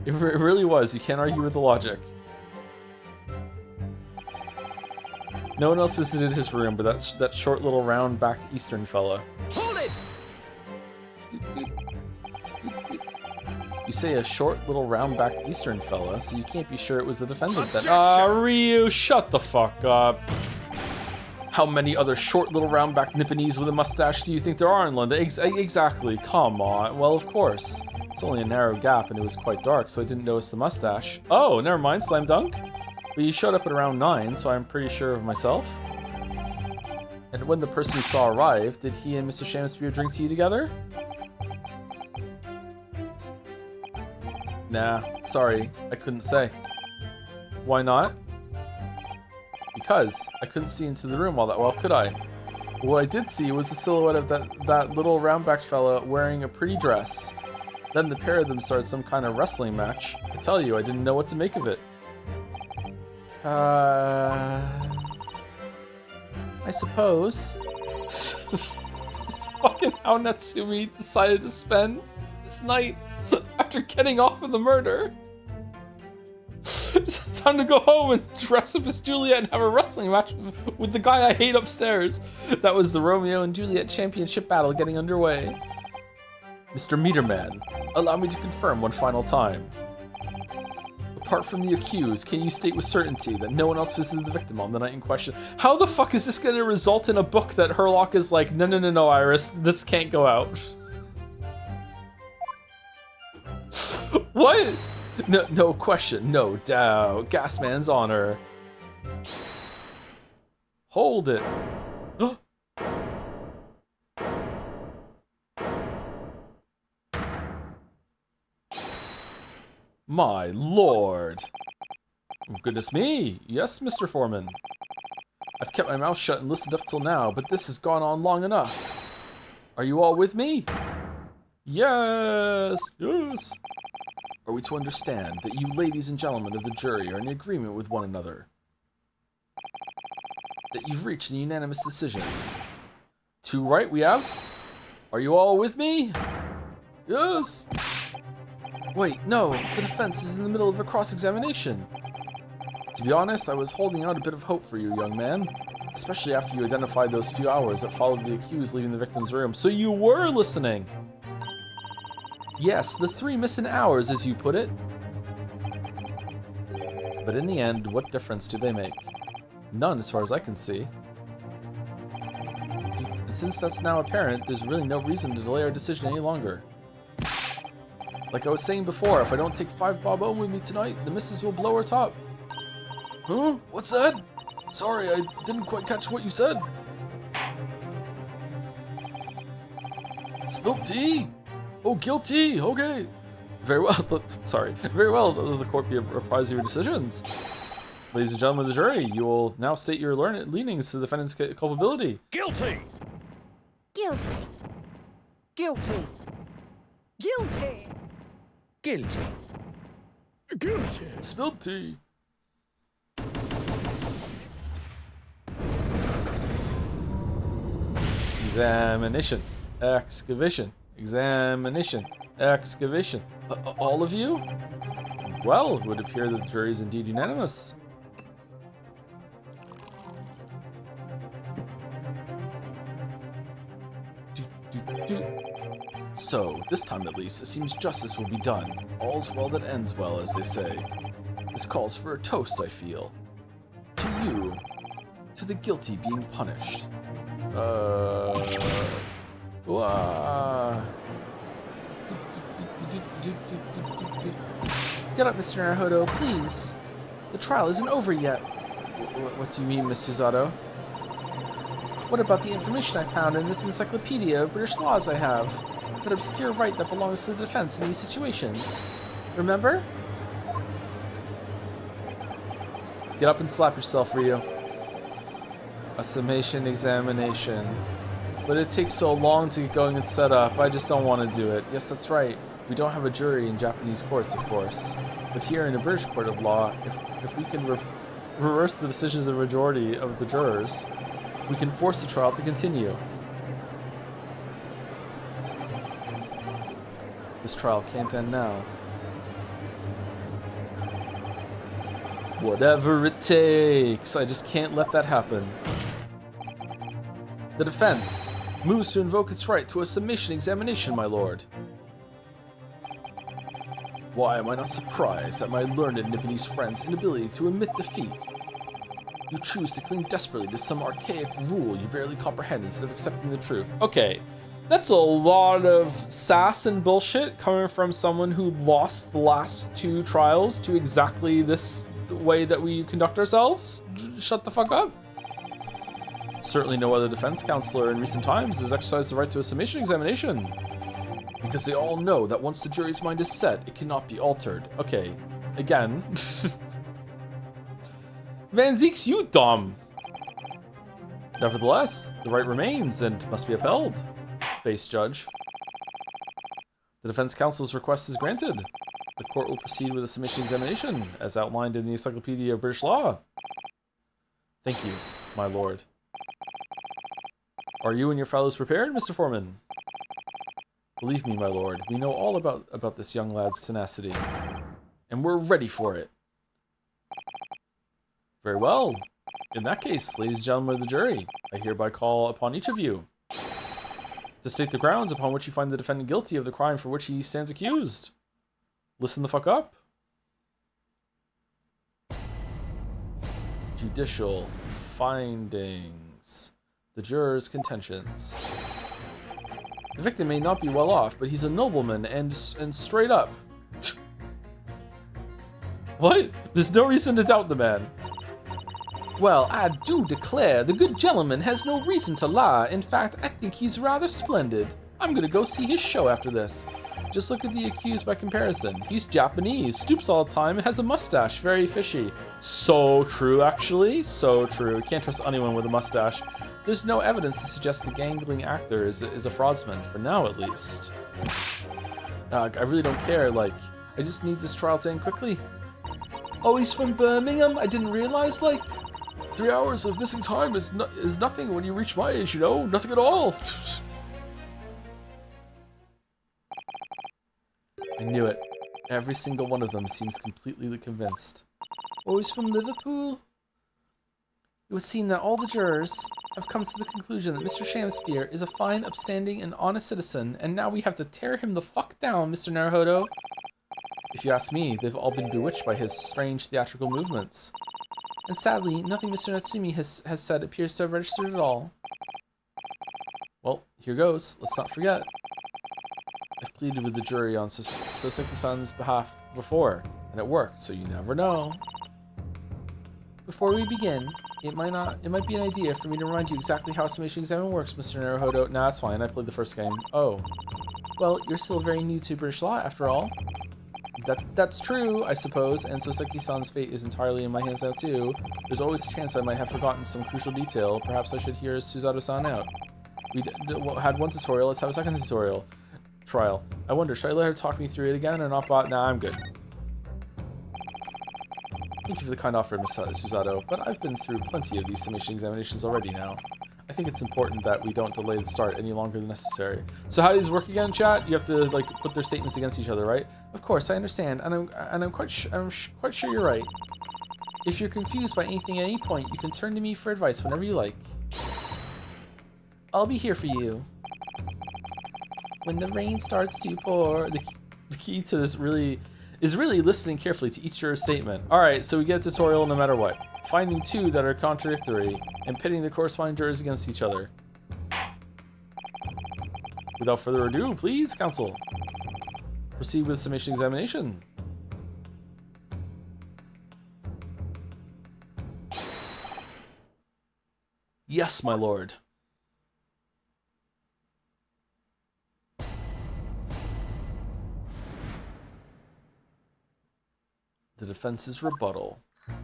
D: It really was. You can't argue with the logic. No one else visited his room, but that short little round-backed Eastern fella.
E: Hold it!
D: You say a short little round-backed Eastern fella, so you can't be sure it was the defendant then.
E: Objection!
D: Ryu, shut the fuck up. How many other short little round-backed Nipponese with a mustache do you think there are in London? Exactly, come on. Well, of course. It's only a narrow gap and it was quite dark, so I didn't notice the mustache. Oh, never mind, slam dunk. But you showed up at around 9, so I'm pretty sure of myself. And when the person you saw arrived, did he and Mr. Shamspeare drink tea together? Nah, sorry, I couldn't say. Why not? Because I couldn't see into the room all that well, could I? What I did see was the silhouette of that little round-backed fella wearing a pretty dress. Then the pair of them started some kind of wrestling match. I tell you, I didn't know what to make of it. I suppose. Fucking how Natsumi decided to spend this night after getting off of the murder. It's time to go home and dress up as Juliet and have a wrestling match with the guy I hate upstairs. That was the Romeo and Juliet championship battle getting underway. Mr. Meterman, allow me to confirm one final time. Apart from the accused, can you state with certainty that no one else visited the victim on the night in question? How the fuck is this going to result in a book that Herlock is like, no, Iris, this can't go out? What? No question, no doubt. Gasman's honor. Hold it. My lord. Goodness me. Yes, Mr. Foreman. I've kept my mouth shut and listened up till now, but this has gone on long enough. Are you all with me? Yes. Are we to understand that you ladies and gentlemen of the jury are in agreement with one another? That you've reached a unanimous decision? Two right we have? Are you all with me? Yes. Wait, no, the defense is in the middle of a cross-examination. To be honest, I was holding out a bit of hope for you, young man. Especially after you identified those few hours that followed the accused leaving the victim's room. So you were listening! Yes, the 3 missing hours, as you put it. But in the end, what difference do they make? None, as far as I can see. And since that's now apparent, there's really no reason to delay our decision any longer. Like I was saying before, if I don't take 5 bob home with me tonight, the missus will blow her top. Huh? What's that? Sorry, I didn't quite catch what you said. Spilt tea? Oh, guilty. Okay. Very well. Sorry. Very well. The court be apprised of your decisions. Ladies and gentlemen of the jury, you will now state your leanings to the defendant's culpability.
B: Guilty!
C: Guilty. Guilty. Guilty.
B: Guilty. Guilty.
D: Spilled tea. Examination. Excavation. Examination. Excavation. All of you? Well, it would appear that the jury is indeed unanimous. So, this time at least, it seems justice will be done. All's well that ends well, as they say. This calls for a toast, I feel. To you. To the guilty being punished. Get up, Mr. Naruhodo, please. The trial isn't over yet. What do you mean, Mr. Zato? What about the information I found in this encyclopedia of British laws I have? That obscure right that belongs to the defense in these situations. Remember? Get up and slap yourself, Ryo. A summation examination. But it takes so long to get going and set up, I just don't want to do it. Yes, that's right. We don't have a jury in Japanese courts, of course. But here in a British court of law, if we can reverse the decisions of a majority of the jurors, we can force the trial to continue. This trial can't end now. Whatever it takes. I just can't let that happen. The defense moves to invoke its right to a summation examination, my lord. Why am I not surprised at my learned Nipponese friend's inability to admit defeat? You choose to cling desperately to some archaic rule you barely comprehend instead of accepting the truth. Okay, that's a lot of sass and bullshit coming from someone who lost the last 2 trials to exactly this way that we conduct ourselves. Shut the fuck up. Certainly no other defense counselor in recent times has exercised the right to a summation examination. Because they all know that once the jury's mind is set, it cannot be altered. Okay, again. Van Zeeks, you dumb. Nevertheless, the right remains and must be upheld. Base judge. The defense counsel's request is granted. The court will proceed with a submission examination, as outlined in the Encyclopedia of British Law. Thank you, my lord. Are you and your fellows prepared, Mr. Foreman? Believe me, my lord, we know all about this young lad's tenacity, and we're ready for it. Very well. In that case, ladies and gentlemen of the jury, I hereby call upon each of you to state the grounds upon which you find the defendant guilty of the crime for which he stands accused. Listen the fuck up. Judicial findings. The jurors' contentions. The victim may not be well off, but he's a nobleman and straight up. What? There's no reason to doubt the man. Well, I do declare the good gentleman has no reason to lie. In fact, I think he's rather splendid. I'm gonna go see his show after this. Just look at the accused by comparison. He's Japanese, stoops all the time, and has a mustache, very fishy. So true, actually. So true. Can't trust anyone with a mustache. There's no evidence to suggest the gangling actor is a fraudsman, for now at least. I really don't care, like, I just need this trial to end quickly. Oh, he's from Birmingham? I didn't realize, like, 3 hours of missing time is nothing when you reach my age, you know? Nothing at all. I knew it. Every single one of them seems completely convinced. Oh, he's from Liverpool? It was seen that all the jurors have come to the conclusion that Mr. Shakespeare is a fine, upstanding, and honest citizen, and now we have to tear him the fuck down, Mr. Naruhodo. If you ask me, they've all been bewitched by his strange theatrical movements. And sadly, nothing Mr. Natsumi has said appears to have registered at all. Well, here goes. Let's not forget. I've pleaded with the jury on Soseki-san's behalf before, and it worked, so you never know. Before we begin, it might be an idea for me to remind you exactly how a summation exam works, Mr. Naruhodo. Nah, that's fine. I played the first game. Oh. Well, you're still very new to British law, after all. That's true, I suppose, and Soseki-san's fate is entirely in my hands now, too. There's always a chance I might have forgotten some crucial detail. Perhaps I should hear Suzato-san out. We had one tutorial. Let's have a second tutorial. Trial. I wonder, should I let her talk me through it again or not? Nah, I'm good. Thank you for the kind offer, Miss Suzato, but I've been through plenty of these summation examinations already now. I think it's important that we don't delay the start any longer than necessary. So how does this work again, chat? You have to like put their statements against each other, right? Of course, I understand, and I'm quite sure you're right. If you're confused by anything at any point, you can turn to me for advice whenever you like. I'll be here for you. When the rain starts to pour, the key to this is really listening carefully to each juror's statement. All right, so we get a tutorial no matter what. Finding two that are contradictory and pitting the corresponding jurors against each other. Without further ado, please, counsel, proceed with summation examination. Yes, my lord. The defense's rebuttal. The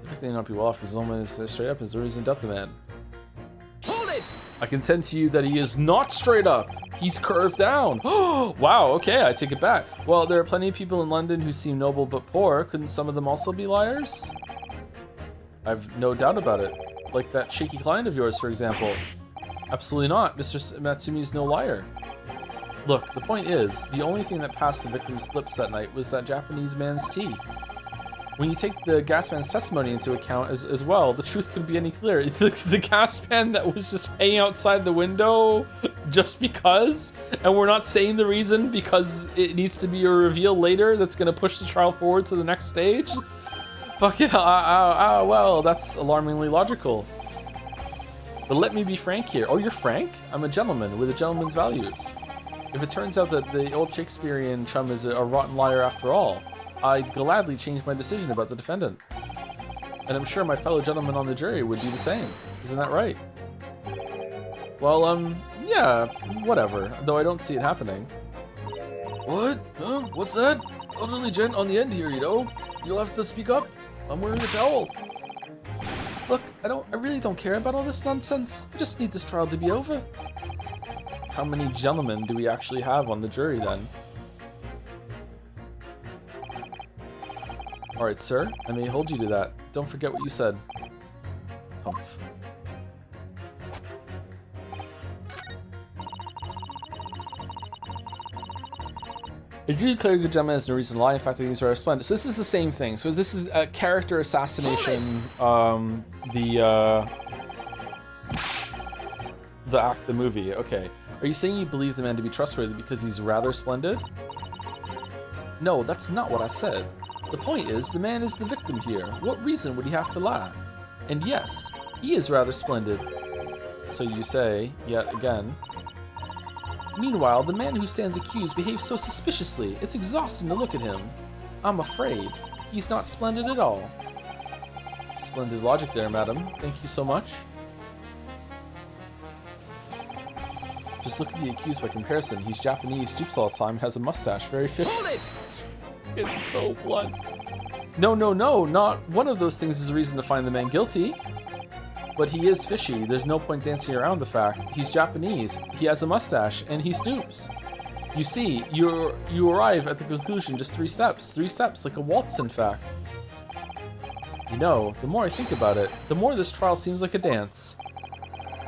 D: victim may not be well off because the woman is straight up, is the reason to doubt the man.
B: Hold it!
D: I can sense to you that he is not straight up. He's curved down. Wow, okay, I take it back. Well, there are plenty of people in London who seem noble but poor. Couldn't some of them also be liars? I've no doubt about it. Like that shaky client of yours, for example. Absolutely not. Mr. Matsumi is no liar. Look, the point is, the only thing that passed the victim's lips that night was that Japanese man's tea. When you take the gas man's testimony into account as well, the truth couldn't be any clearer. The gas man that was just hanging outside the window just because, and we're not saying the reason because it needs to be a reveal later that's going to push the trial forward to the next stage? Fuck it, well, that's alarmingly logical. But let me be frank here. Oh, you're frank? I'm a gentleman with a gentleman's values. If it turns out that the old Shakespearean chum is a rotten liar after all, I'd gladly change my decision about the defendant. And I'm sure my fellow gentlemen on the jury would do the same. Isn't that right? Well, yeah, whatever. Though I don't see it happening. What? Huh? What's that? Elderly gent on the end here, you know? You'll have to speak up. I'm wearing a towel. Look, I really don't care about all this nonsense. I just need this trial to be over. How many gentlemen do we actually have on the jury then? Alright, sir. I may hold you to that. Don't forget what you said. Humph. I do declare good gentleman has no reason to lie. In fact, these are splendid. So this is the same thing. So this is a character assassination. The movie. Okay. Are you saying you believe the man to be trustworthy because he's rather splendid? No, that's not what I said. The point is, the man is the victim here. What reason would he have to lie? And yes, he is rather splendid. So you say, yet again. Meanwhile, the man who stands accused behaves so suspiciously. It's exhausting to look at him. I'm afraid he's not splendid at all. Splendid logic there, madam. Thank you so much. Just look at the accused by comparison. He's Japanese, stoops all the time, has a mustache, very fit.
B: Hold it!
D: It's so blunt. No, not one of those things is a reason to find the man guilty. But he is fishy. There's no point dancing around the fact. He's Japanese, he has a mustache, and he stoops. You see, you arrive at the conclusion just 3 steps. 3 steps, like a waltz, in fact. You know, the more I think about it, the more this trial seems like a dance.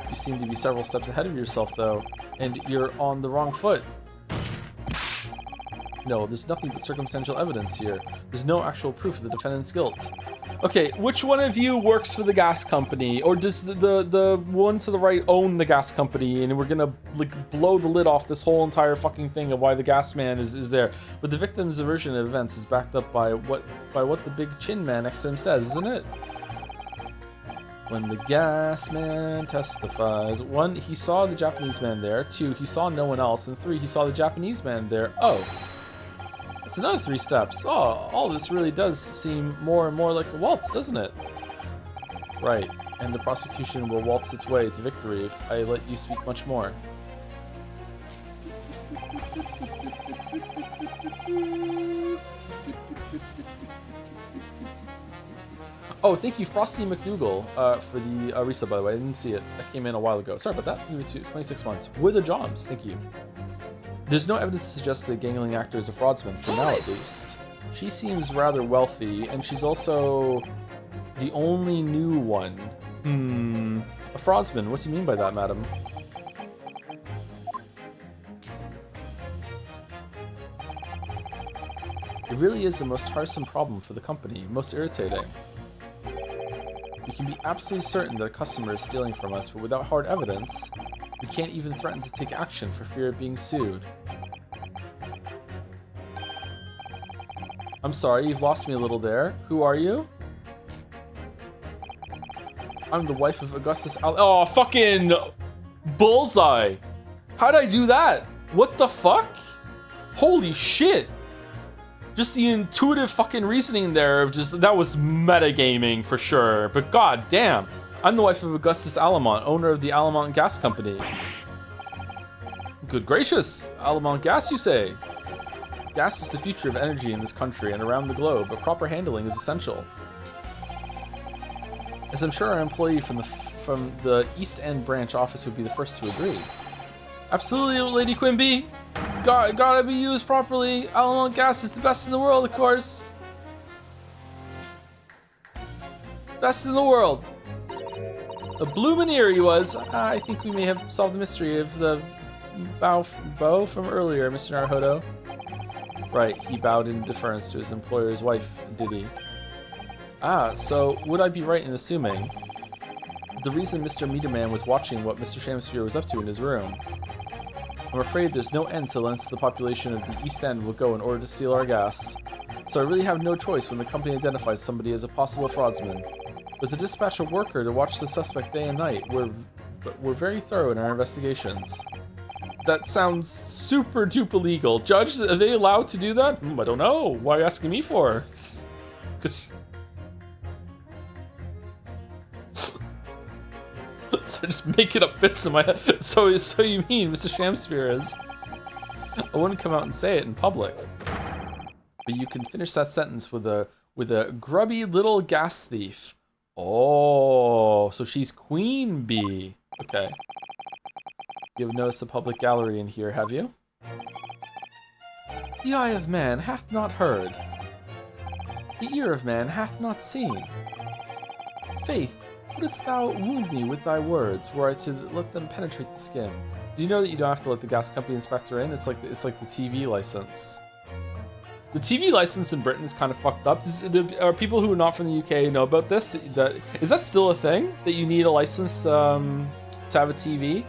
D: You seem to be several steps ahead of yourself, though, and you're on the wrong foot. No, there's nothing but circumstantial evidence here. There's no actual proof of the defendant's guilt. Okay, which one of you works for the gas company? Or does the one to the right own the gas company and we're gonna like blow the lid off this whole entire fucking thing of why the gas man is there? But the victim's version of events is backed up by what the big chin man next to him says, isn't it? When the gas man testifies, 1, he saw the Japanese man there. 2, he saw no one else. And 3, he saw the Japanese man there. Oh. It's another 3 steps. Oh, all this really does seem more and more like a waltz, doesn't it? Right, and the prosecution will waltz its way to victory if I let you speak much more. Oh, thank you, Frosty McDougal, for the resub, by the way. I didn't see it. That came in a while ago. Sorry about that. 26 months. With the jobs. Thank you. There's no evidence to suggest the gangling actor is a fraudsman, for now at least. She seems rather wealthy, and she's also the only new one. A fraudsman? What do you mean by that, madam? It really is the most tiresome problem for the company, most irritating. We can be absolutely certain that a customer is stealing from us, but without hard evidence, we can't even threaten to take action for fear of being sued. I'm sorry, you've lost me a little there. Who are you? I'm the wife of Augustus Oh, fucking bullseye. How'd I do that? What the fuck? Holy shit. Just the intuitive fucking reasoning there of just, that was metagaming for sure. But god damn. I'm the wife of Augustus Alamont, owner of the Alamont Gas Company. Good gracious, Alamont Gas, you say? Gas is the future of energy in this country and around the globe, but proper handling is essential. As I'm sure our employee from the East End branch office would be the first to agree. Absolutely, Lady Quimby. Gotta be used properly. Alamont Gas is the best in the world, of course. Best in the world. A bloomin' he was. I think we may have solved the mystery of the bow from earlier, Mr. Naruhodo. Right, he bowed in deference to his employer's wife, did he? Ah, so would I be right in assuming the reason Mr. Meterman was watching what Mr. Shamsphere was up to in his room? I'm afraid there's no end to lengths the population of the East End will go in order to steal our gas. So I really have no choice when the company identifies somebody as a possible fraudsman. But to dispatch a worker to watch the suspect day and night, we're very thorough in our investigations. That sounds super duper legal. Judge, are they allowed to do that? I don't know. Why are you asking me for? Because... so I just making up bits in my head. So you mean Mr. Shamsphere is? I wouldn't come out and say it in public. But you can finish that sentence with a grubby little gas thief. Oh, so she's Queen Bee. Okay. You have noticed the public gallery in here, have you? The eye of man hath not heard. The ear of man hath not seen. Faith, wouldst thou wound me with thy words, were I to let them penetrate the skin? Do you know that you don't have to let the gas company inspector in? It's like the TV license. The TV license in Britain is kind of fucked up. Are people who are not from the UK know about this? Is that still a thing? That you need a license to have a TV?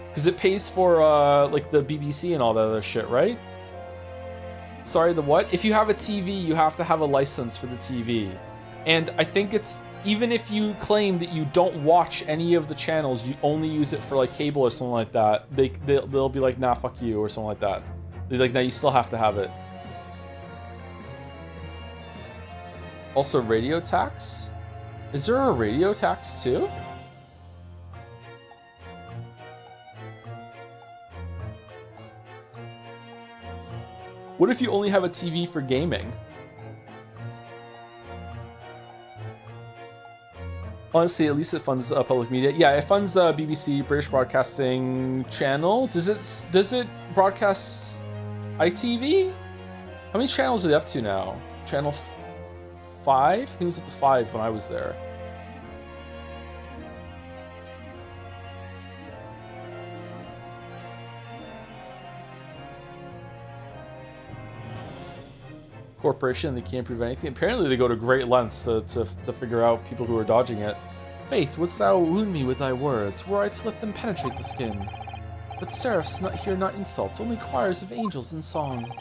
D: Because it pays for like the BBC and all that other shit, right? Sorry, the what? If you have a TV, you have to have a license for the TV. And I think it's, even if you claim that you don't watch any of the channels, you only use it for like cable or something like that, they'll be like, nah, fuck you, or something like that. They're like, nah, you still have to have it. Also, radio tax? Is there a radio tax too? What if you only have a TV for gaming? Honestly, at least it funds public media. Yeah, it funds BBC, British Broadcasting Channel. Does it broadcast ITV? How many channels are they up to now? Channel 5? I think it was up to 5 when I was there. Corporation, they can't prove anything. Apparently they go to great lengths to figure out people who are dodging it. Faith, wouldst thou wound me with thy words, were I to let them penetrate the skin? But seraphs hear not insults, only choirs of angels in song.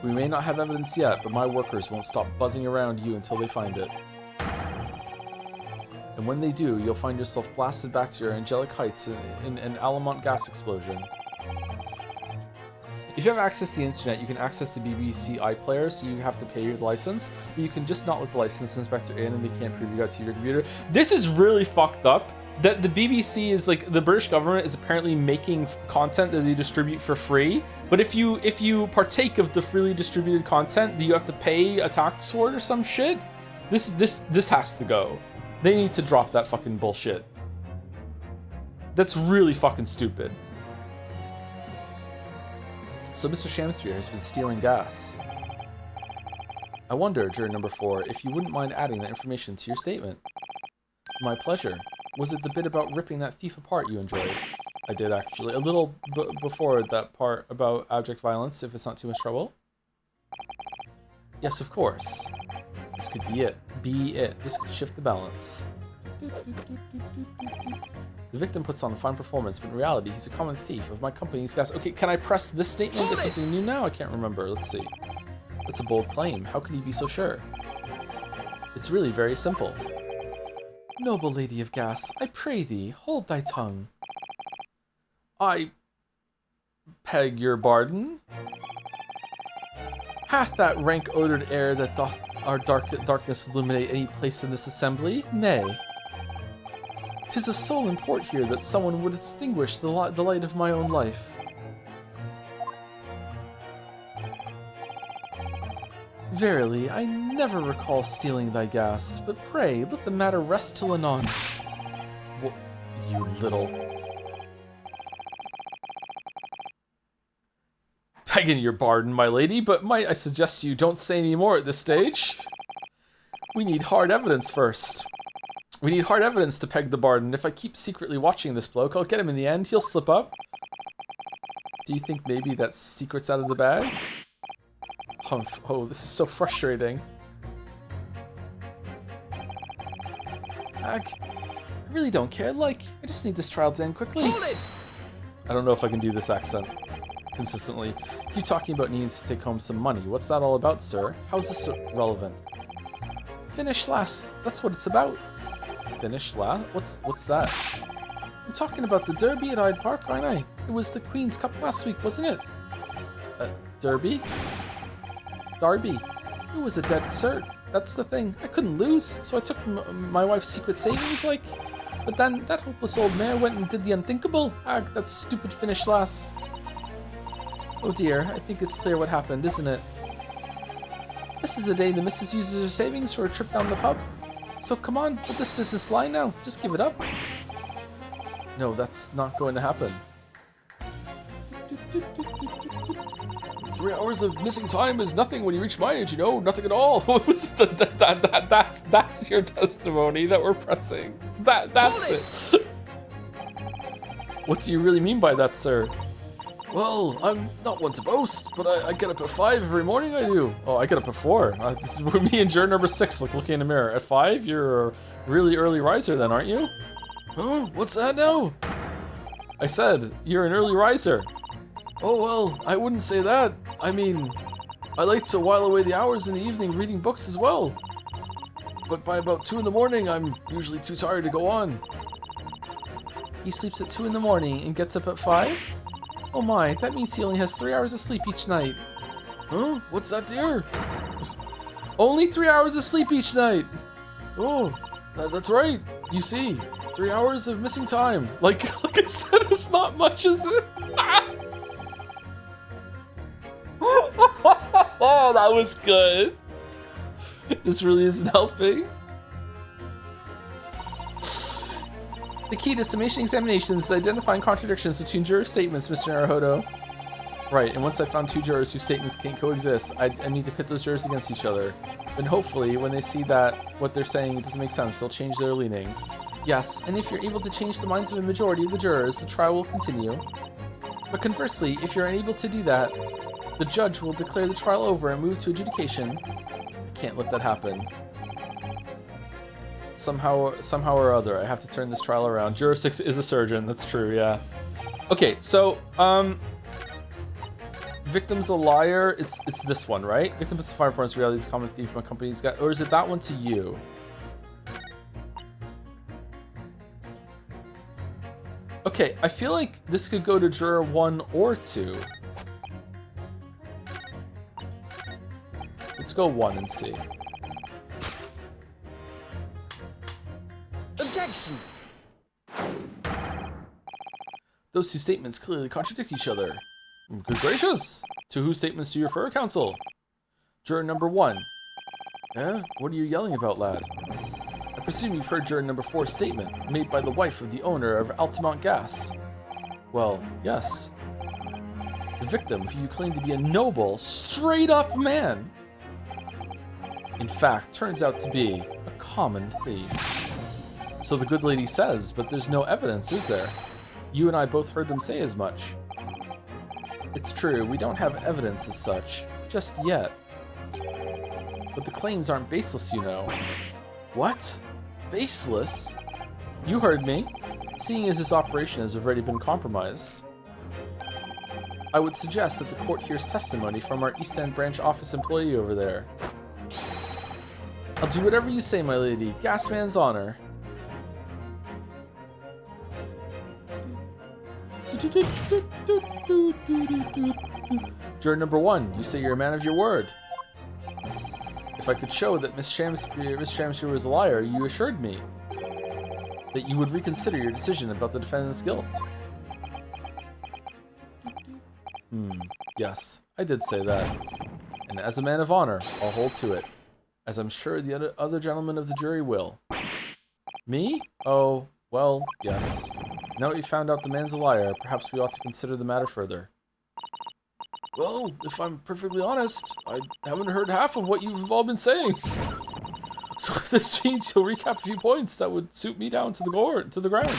D: We may not have evidence yet, but my workers won't stop buzzing around you until they find it. And when they do, you'll find yourself blasted back to your angelic heights in an Alamont gas explosion. If you have access to the internet, you can access the BBC iPlayer, so you have to pay your license, but you can just not let the license inspector in and they can't prove you got to your computer. This is really fucked up, that the BBC is like, the British government is apparently making content that they distribute for free, but if you partake of the freely distributed content, do you have to pay a tax for it or some shit? This has to go. They need to drop that fucking bullshit. That's really fucking stupid. So Mr. Shamspeare has been stealing gas. I wonder, juror number 4, if you wouldn't mind adding that information to your statement. My pleasure. Was it the bit about ripping that thief apart you enjoyed? I did, actually. A little before that part about abject violence, if it's not too much trouble. Yes, of course. This could be it. This could shift the balance. The victim puts on a fine performance, but in reality, he's a common thief of my company's gas. Okay, can I press this statement to something new now? I can't remember. Let's see. That's a bold claim. How can he be so sure? It's really very simple. Noble lady of gas, I pray thee, hold thy tongue. I beg your pardon? Hath that rank-odored air that doth our darkness illuminate any place in this assembly? Nay. 'Tis of sole import here that someone would extinguish the light of my own life. Verily, I never recall stealing thy gas, but pray, let the matter rest till anon. What, you little... Begging your pardon, my lady, but might I suggest you don't say any more at this stage? We need hard evidence first. We need hard evidence to peg the Barden. If I keep secretly watching this bloke, I'll get him in the end. He'll slip up. Do you think maybe that secret's out of the bag? Oh, this is so frustrating. I really don't care. Like, I just need this trial to end quickly.
B: Hold it!
D: I don't know if I can do this accent consistently. Keep talking about needing to take home some money. What's that all about, sir? How's this relevant? Finish last. That's what it's about. Finish last? What's that? I'm talking about the Derby at Hyde Park, aren't I? It was the Queen's Cup last week, wasn't it? Derby? Darby. It was a dead cert. That's the thing. I couldn't lose, so I took my wife's secret savings, like. But then that hopeless old mare went and did the unthinkable. That stupid finish last. Oh dear, I think it's clear what happened, isn't it? This is the day the missus uses her savings for a trip down the pub. So come on, let this business lie now. Just give it up. No, that's not going to happen. 3 hours of missing time is nothing when you reach my age, you know, nothing at all. That's your testimony that we're pressing. That's it. What do you really mean by that, sir? Well, I'm not one to boast, but I get up at 5 every morning, I do. Oh, I get up at 4. This is me and juror number 6, like looking in the mirror. At 5, you're a really early riser then, aren't you? Huh? What's that now? I said, you're an early riser. Oh, well, I wouldn't say that. I mean, I like to while away the hours in the evening reading books as well. But by about 2 in the morning, I'm usually too tired to go on. He sleeps at 2 in the morning and gets up at 5? Oh my, that means he only has 3 hours of sleep each night. Huh? What's that, dear? Only 3 hours of sleep each night. Oh, that's right. You see, 3 hours of missing time. Like I said, it's not much, is it? Oh, that was good. This really isn't helping. The key to summation examinations is identifying contradictions between juror statements, Mr. Naruhodo. Right, and once I found 2 jurors whose statements can't coexist, I need to pit those jurors against each other. Then hopefully, when they see that what they're saying doesn't make sense, they'll change their leaning. Yes, and if you're able to change the minds of a majority of the jurors, the trial will continue. But conversely, if you're unable to do that, the judge will declare the trial over and move to adjudication. I can't let that happen. Somehow or other, I have to turn this trial around. Juror 6 is a surgeon, that's true, yeah. Okay, so, victim's a liar, it's this one, right? Victim is a fire department's reality is a common thief my company's got, or is it that one to you? Okay, I feel like this could go to juror 1 or 2. Let's go 1 and see.
B: Objection!
D: Those 2 statements clearly contradict each other. Good gracious! To whose statements do you refer, counsel? Juror number 1. Eh? What are you yelling about, lad? I presume you've heard juror number 4's statement, made by the wife of the owner of Altamont Gas. Well, yes. The victim, who you claim to be a noble, straight-up man, in fact, turns out to be a common thief. So the good lady says, but there's no evidence, is there? You and I both heard them say as much. It's true, we don't have evidence as such, just yet. But the claims aren't baseless, you know. What? Baseless? You heard me. Seeing as this operation has already been compromised, I would suggest that the court hears testimony from our East End branch office employee over there. I'll do whatever you say, my lady. Gasman's honor. Juror number 1, you say you're a man of your word. If I could show that Miss Shamspeare was a liar, you assured me that you would reconsider your decision about the defendant's guilt. Yes, I did say that. And as a man of honor, I'll hold to it. As I'm sure the other gentlemen of the jury will. Me? Oh, well, yes. Now that we found out the man's a liar, perhaps we ought to consider the matter further. Well, if I'm perfectly honest, I haven't heard half of what you've all been saying. So if this means you'll recap a few points, that would suit me down to the ground.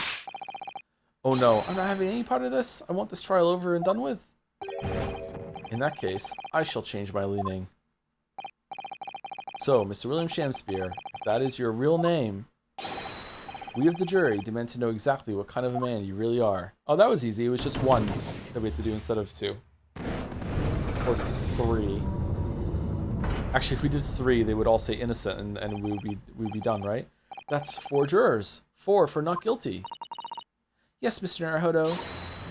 D: Oh no, I'm not having any part of this. I want this trial over and done with. In that case, I shall change my leaning. So, Mr. William Shamspeare, if that is your real name, we of the jury demand to know exactly what kind of a man you really are. Oh, that was easy. It was just 1 that we had to do instead of 2. Or 3. Actually, if we did 3, they would all say innocent and we'd be done, right? That's 4 jurors. 4 for not guilty. Yes, Mr. Naruhodo.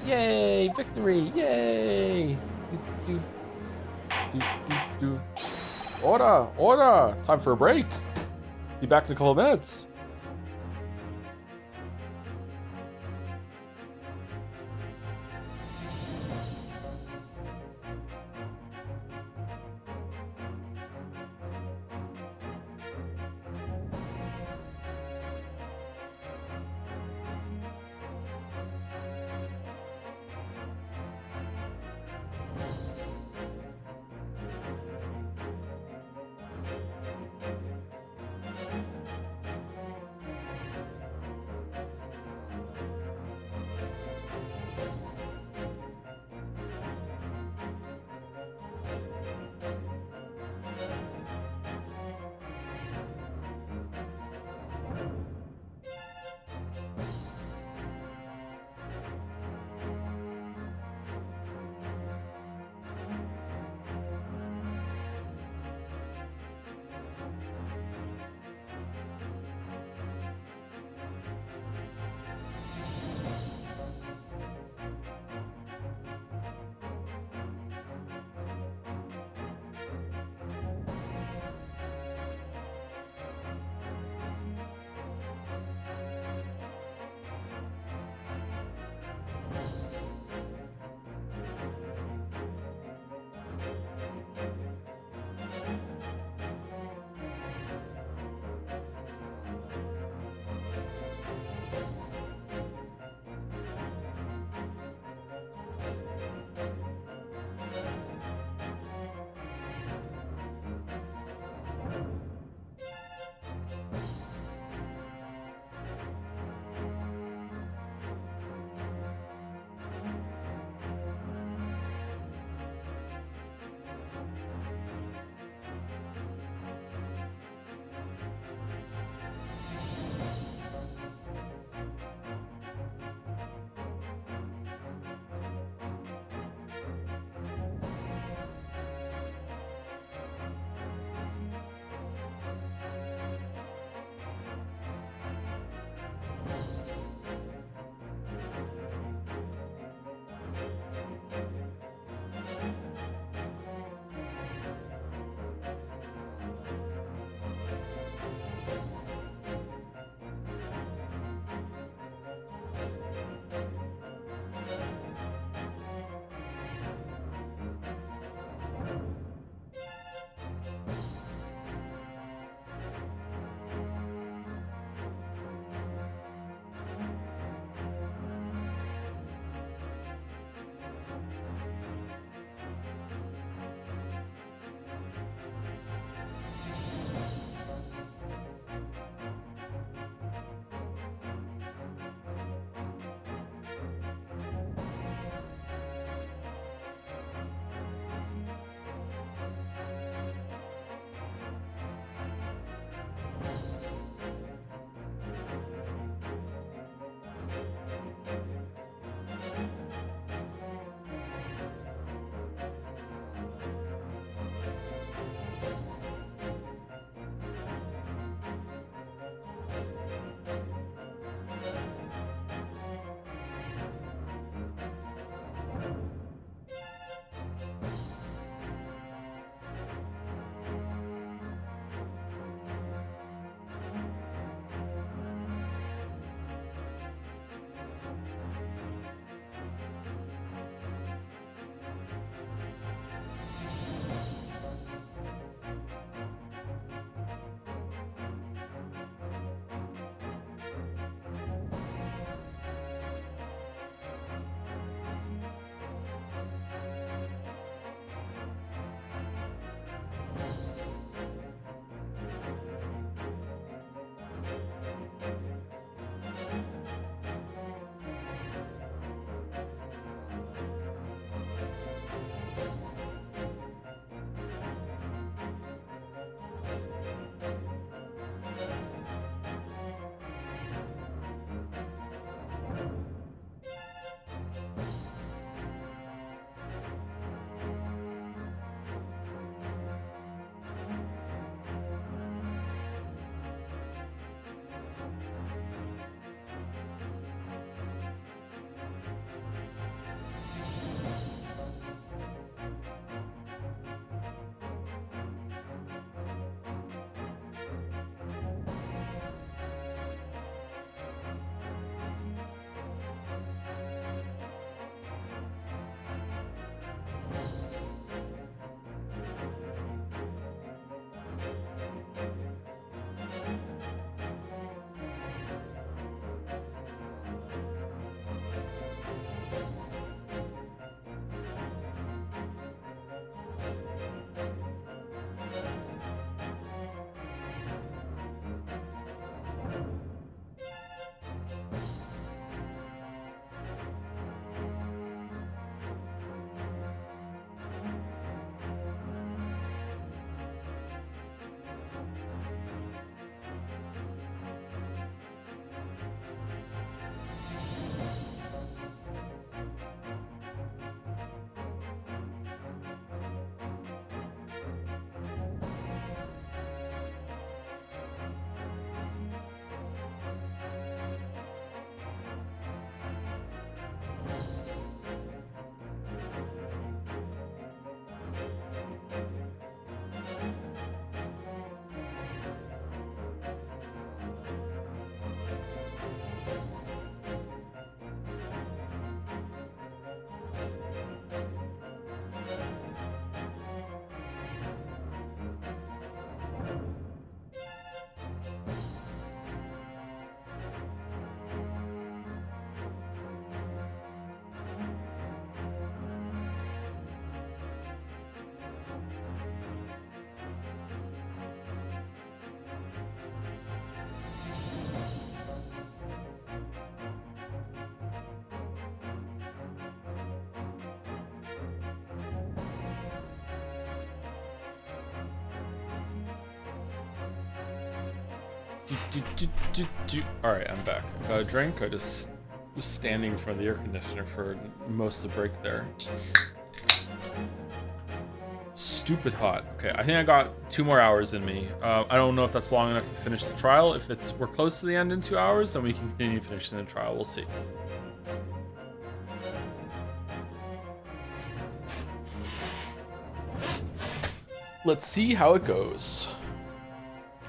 D: Yay! Victory! Yay! Order! Order! Time for a break. Be back in a couple of minutes.
A: Alright, I'm back. I got a drink. I just was standing in front of the air conditioner for most of the break there. Stupid hot. Okay, I think I got 2 more hours in me. I don't know if that's long enough to finish the trial. If we're close to the end in 2 hours, then we can continue finishing the trial. We'll see. Let's see how it goes.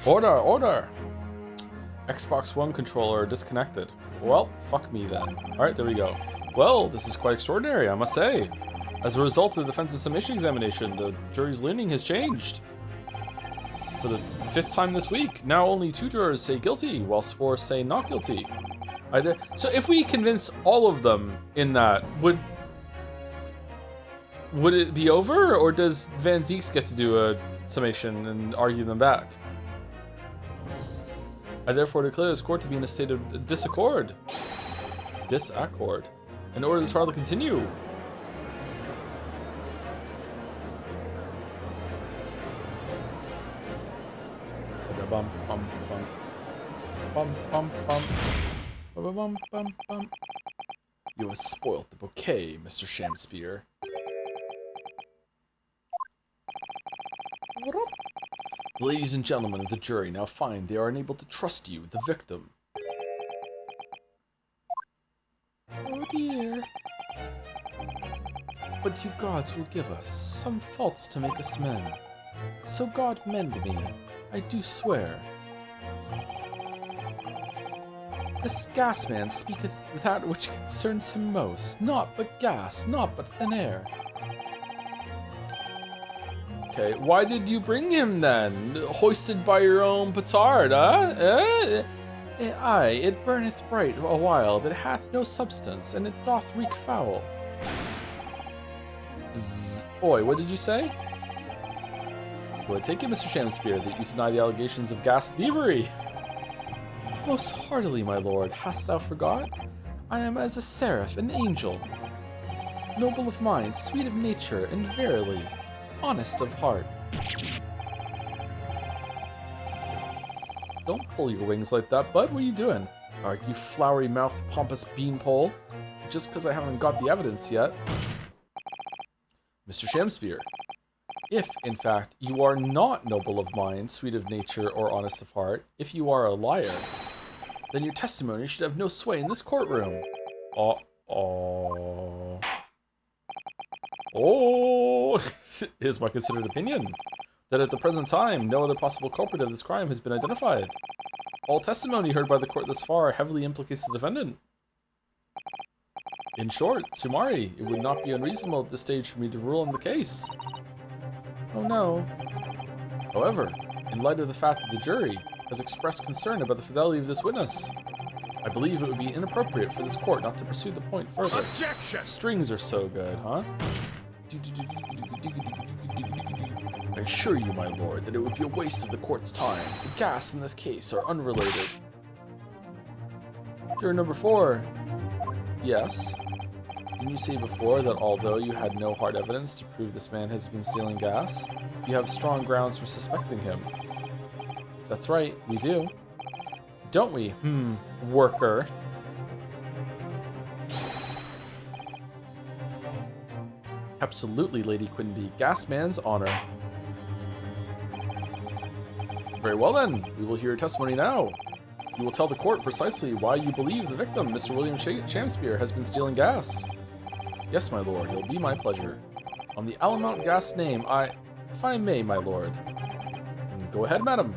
A: Order, order! Xbox One controller disconnected. Well, fuck me then. Alright, there we go. Well, this is quite extraordinary, I must say. As a result of the defense's summation examination, the jury's leaning has changed. For the 5th time this week, now only 2 jurors say guilty, whilst 4 say not guilty. So if we convince all of them in that, would it be over, or does Van Zieks get to do a summation and argue them back? I therefore declare this court to be in a state of disaccord. Disaccord. In order the trial to continue. Bum bum bum bum bum bum bum bum bum bum. You have spoilt the bouquet, Mr. Shamspear. Ladies and gentlemen of the jury now find they are unable to trust you, the victim. Oh dear. But you gods will give us some faults to make us men. So God mend me, I do swear. This gas man speaketh that which concerns him most, naught but gas, naught but thin air. Okay, why did you bring him then? Hoisted by your own petard, huh? Aye, it burneth bright a while, but it hath no substance, and it doth reek foul. Bzz. Oi, what did you say? Well, I take it, Mr. Shamspear, that you deny the allegations of gas thievery. Most heartily, my lord, hast thou forgot? I am as a seraph, an angel, noble of mind, sweet of nature, and verily, honest of heart. Don't pull your wings like that, bud. What are you doing? Alright, you flowery-mouthed, pompous beanpole. Just because I haven't got the evidence yet. Mr. Shamspear, if, in fact, you are not noble of mind, sweet of nature, or honest of heart, if you are a liar, then your testimony should have no sway in this courtroom. Oh. Here's my considered opinion. That at the present time, no other possible culprit of this crime has been identified. All testimony heard by the court thus far heavily implicates the defendant. In short, sumari, it would not be unreasonable at this stage for me to rule on the case. Oh no. However, in light of the fact that the jury has expressed concern about the fidelity of this witness, I believe it would be inappropriate for this court not to pursue the point further.
B: Objection!
D: Strings are so good, huh? I assure you, my lord, that it would be a waste of the court's time. The gas in this case are unrelated. Juror number 4. Yes. Didn't you say before that although you had no hard evidence to prove this man has been stealing gas, you have strong grounds for suspecting him? That's right, we do. Don't we? Worker. Absolutely, Lady Quinby. Gasman's honor. Very well then, we will hear your testimony now. You will tell the court precisely why you believe the victim, Mr. William Shamspear, has been stealing gas. Yes, my lord, it'll be my pleasure. On the Alamount gas name, if I may, my lord. Go ahead, madam.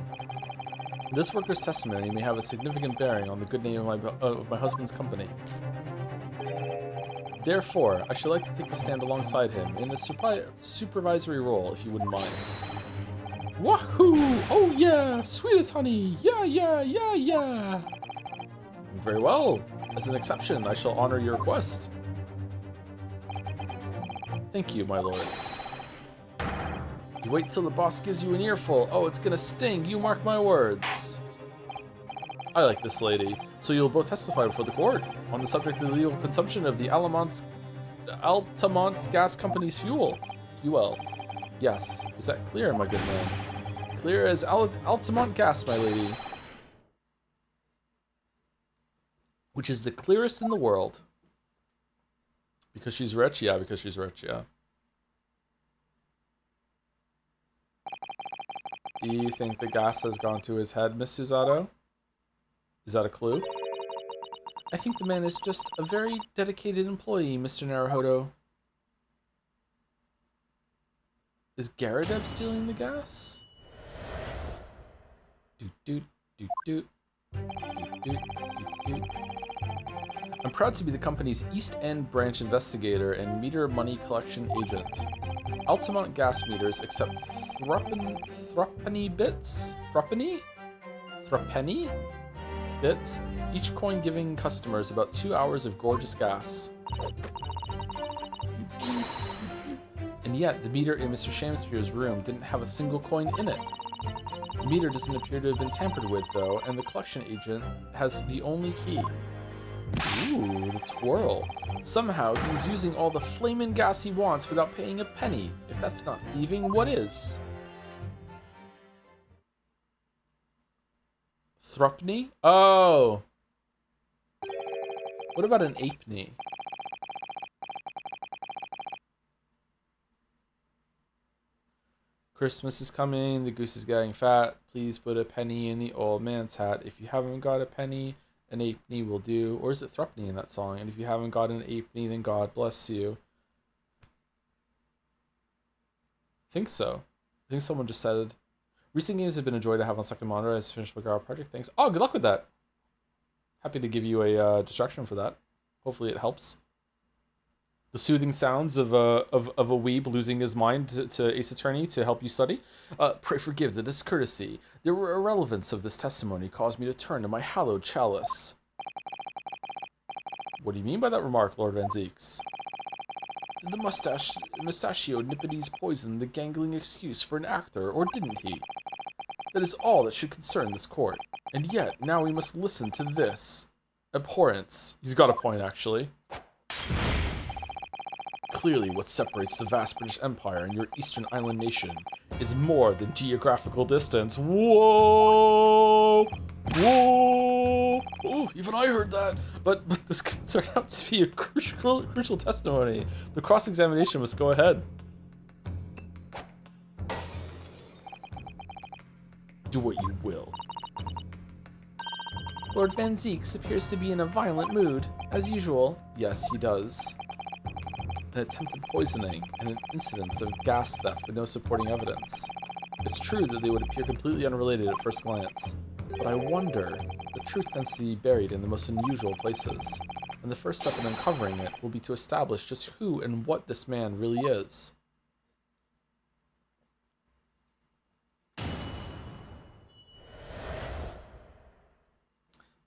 D: This worker's testimony may have a significant bearing on the good name of my husband's company. Therefore, I should like to take the stand alongside him in a supervisory role, if you wouldn't mind. Wahoo! Oh yeah! Sweet as honey! Yeah, yeah, yeah, yeah! Very well. As an exception, I shall honor your request. Thank you, my lord. You wait till the boss gives you an earful. Oh, it's gonna sting. You mark my words. I like this lady. So you'll both testify before the court on the subject of the legal consumption of the Altamont Gas Company's fuel. Yes. Is that clear, my good man? Clear as Altamont gas, my lady. which is the clearest in the world. Because she's rich? Yeah, because she's rich, yeah. Do you think the gas has gone to his head, Miss Susato? Is that a clue? I think the man is just a very dedicated employee, Mr. Naruhodo. Is Garadeb stealing the gas? Doot doot doot doot. Doot doot doot doot. I'm proud to be the company's East End branch investigator and meter money collection agent. Altamont gas meters accept threepenny bits? Threepenny bits? Each coin giving customers about 2 hours of gorgeous gas. And yet, the meter in Mr. Shamspeare's room didn't have a single coin in it. The meter doesn't appear to have been tampered with, though, and the collection agent has the only key. Ooh, the twirl. Somehow, he's using all the flamin' gas he wants without paying a penny. If that's not thieving, what is? Thrupney? Oh! What about an apney? Christmas is coming, the goose is getting fat. Please put a penny in the old man's hat. If you haven't got a penny, an apney will do. Or is it thrupney in that song? And if you haven't got an apney, then God bless you. I think so. I think someone just said, recent games have been a joy to have on second monitor. I just finished my Garou project. Thanks. Oh, good luck with that. Happy to give you a distraction for that. Hopefully it helps. The soothing sounds of a weeb losing his mind to Ace Attorney to help you study. Pray forgive the discourtesy. The irrelevance of this testimony caused me to turn to my hallowed chalice. What do you mean by that remark, Lord Van Zeeks? Did the mustachioed nippities poison the gangling excuse for an actor, or didn't he? That is all that should concern this court. And yet, now we must listen to this. Abhorrence. He's got a point, actually. Clearly, what separates the vast British Empire and your eastern island nation is more than geographical distance. Whoa! Whoa! Oh, even I heard that. But this turned out to be a crucial testimony. The cross-examination must go ahead. Do what you will. Lord Van Zeeks appears to be in a violent mood. As usual. Yes, he does. An attempted poisoning, and an incidence of gas theft with no supporting evidence. It's true that they would appear completely unrelated at first glance, but I wonder, the truth tends to be buried in the most unusual places, and the first step in uncovering it will be to establish just who and what this man really is.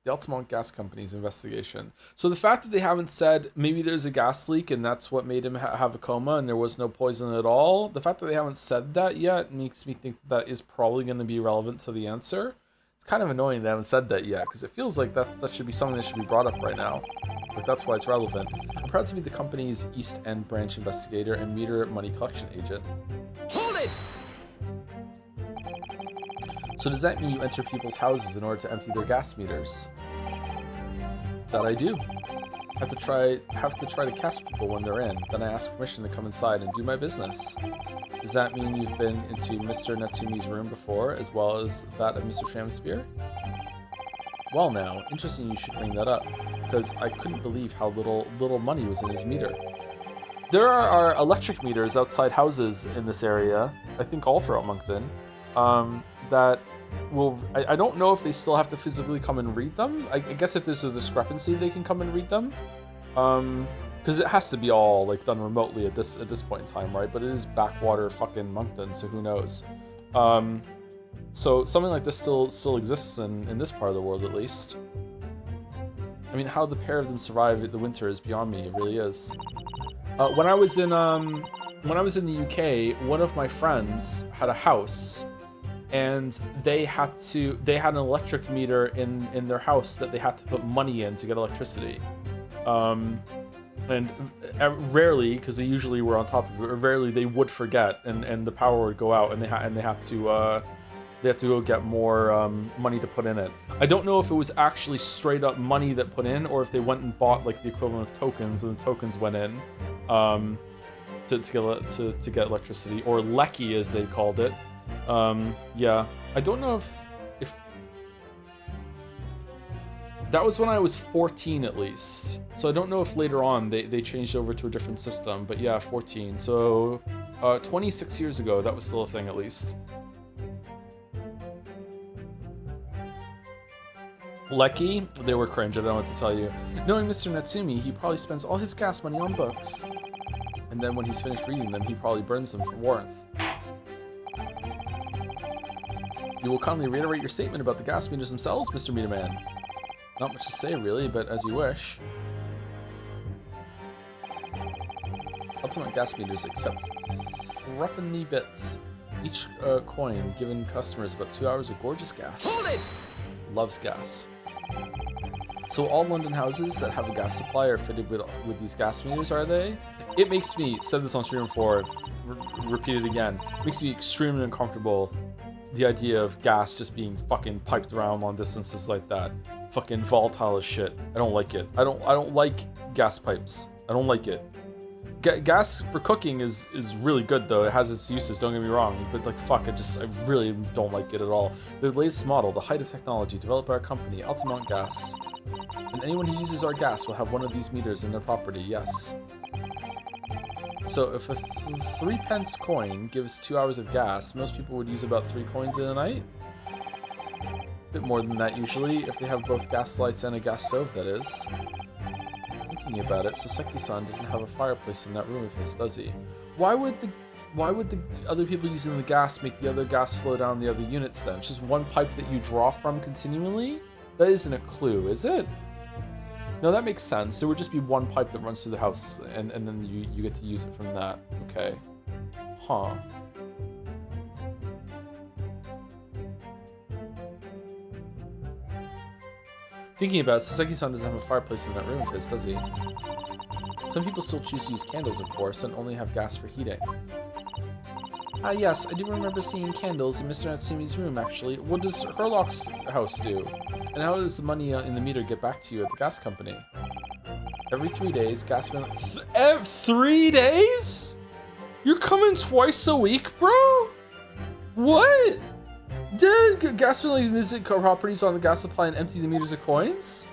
D: The Altamont Gas Company's investigation. So the fact that they haven't said maybe there's a gas leak and that's what made him have a coma and there was no poison at all, the fact that they haven't said that yet makes me think that is probably going to be relevant to the answer. It's kind of annoying they haven't said that yet because it feels like that should be something that should be brought up right now. Like that's why it's relevant. I'm proud to be the company's East End branch investigator and meter money collection agent.
B: Hold it!
D: So does that mean you enter people's houses in order to empty their gas meters? That I do. Have to try to catch people when they're in. Then I ask permission to come inside and do my business. Does that mean you've been into Mr. Natsumi's room before, as well as that of Mr. Shamspeare? Well now, interesting you should bring that up, because I couldn't believe how little money was in his meter. There are electric meters outside houses in this area, I think all throughout Moncton, that will, I don't know if they still have to physically come and read them. I guess if there's a discrepancy, they can come and read them. Because it has to be all like done remotely at this point in time, right? But it is backwater fucking Moncton, so who knows? So something like this still exists in this part of the world, at least. I mean, how the pair of them survive the winter is beyond me. It really is. When I was in the UK, one of my friends had a house, and they had an electric meter in their house that they had to put money in to get electricity. And rarely, because they usually were on top of it, or rarely they would forget, and the power would go out, and they had to they had to go get more money to put in it. I don't know if it was actually straight up money that put in, or if they went and bought like the equivalent of tokens, and the tokens went in to get electricity, or lecky as they called it. Yeah, I don't know if that was when I was 14 at least. So I don't know if later on they changed over to a different system, but yeah, 14. So 26 years ago, that was still a thing at least. Lecky, they were cringe, I don't know what to tell you. Knowing Mr. Natsumi, he probably spends all his gas money on books. And then when he's finished reading them, he probably burns them for warmth. You will kindly reiterate your statement about the gas meters themselves, Mr. Meter Man. Not much to say, really, but as you wish. Ultimate gas meters accept threepenny bits. Each coin given customers about 2 hours of gorgeous gas.
B: Hold it!
D: Loves gas. So all London houses that have a gas supply are fitted with these gas meters, are they? It makes me, said this on stream before, repeat it again, makes me extremely uncomfortable, the idea of gas just being fucking piped around long distances like that. Fucking volatile as shit. I don't like it. I don't like gas pipes. I don't like it. Gas for cooking is really good though. It has its uses, don't get me wrong. But like fuck, I really don't like it at all. The latest model, the height of technology, developed by our company, Altamont Gas. And anyone who uses our gas will have one of these meters in their property, yes. So if a 3 pence coin gives 2 hours of gas, most people would use about 3 coins in a night. A bit more than that usually, if they have both gas lights and a gas stove, that is. Thinking about it, Soseki-san doesn't have a fireplace in that room of his, does he? Why would the other people using the gas make the other gas slow down the other units then? It's just one pipe that you draw from continually? That isn't a clue, is it? No, that makes sense. There would just be one pipe that runs through the house, and then you get to use it from that. Okay. Huh. Thinking about it, Saseki-san doesn't have a fireplace in that room of his, does he? Some people still choose to use candles, of course, and only have gas for heating. Ah, yes, I do remember seeing candles in Mr. Natsumi's room, actually. What does Herlock's house do? And how does the money in the meter get back to you at the gas company? Every 3 days, gas man... 3 days? You're coming twice a week, bro? What? Did gas man visit properties on the gas supply and empty the meters of coins?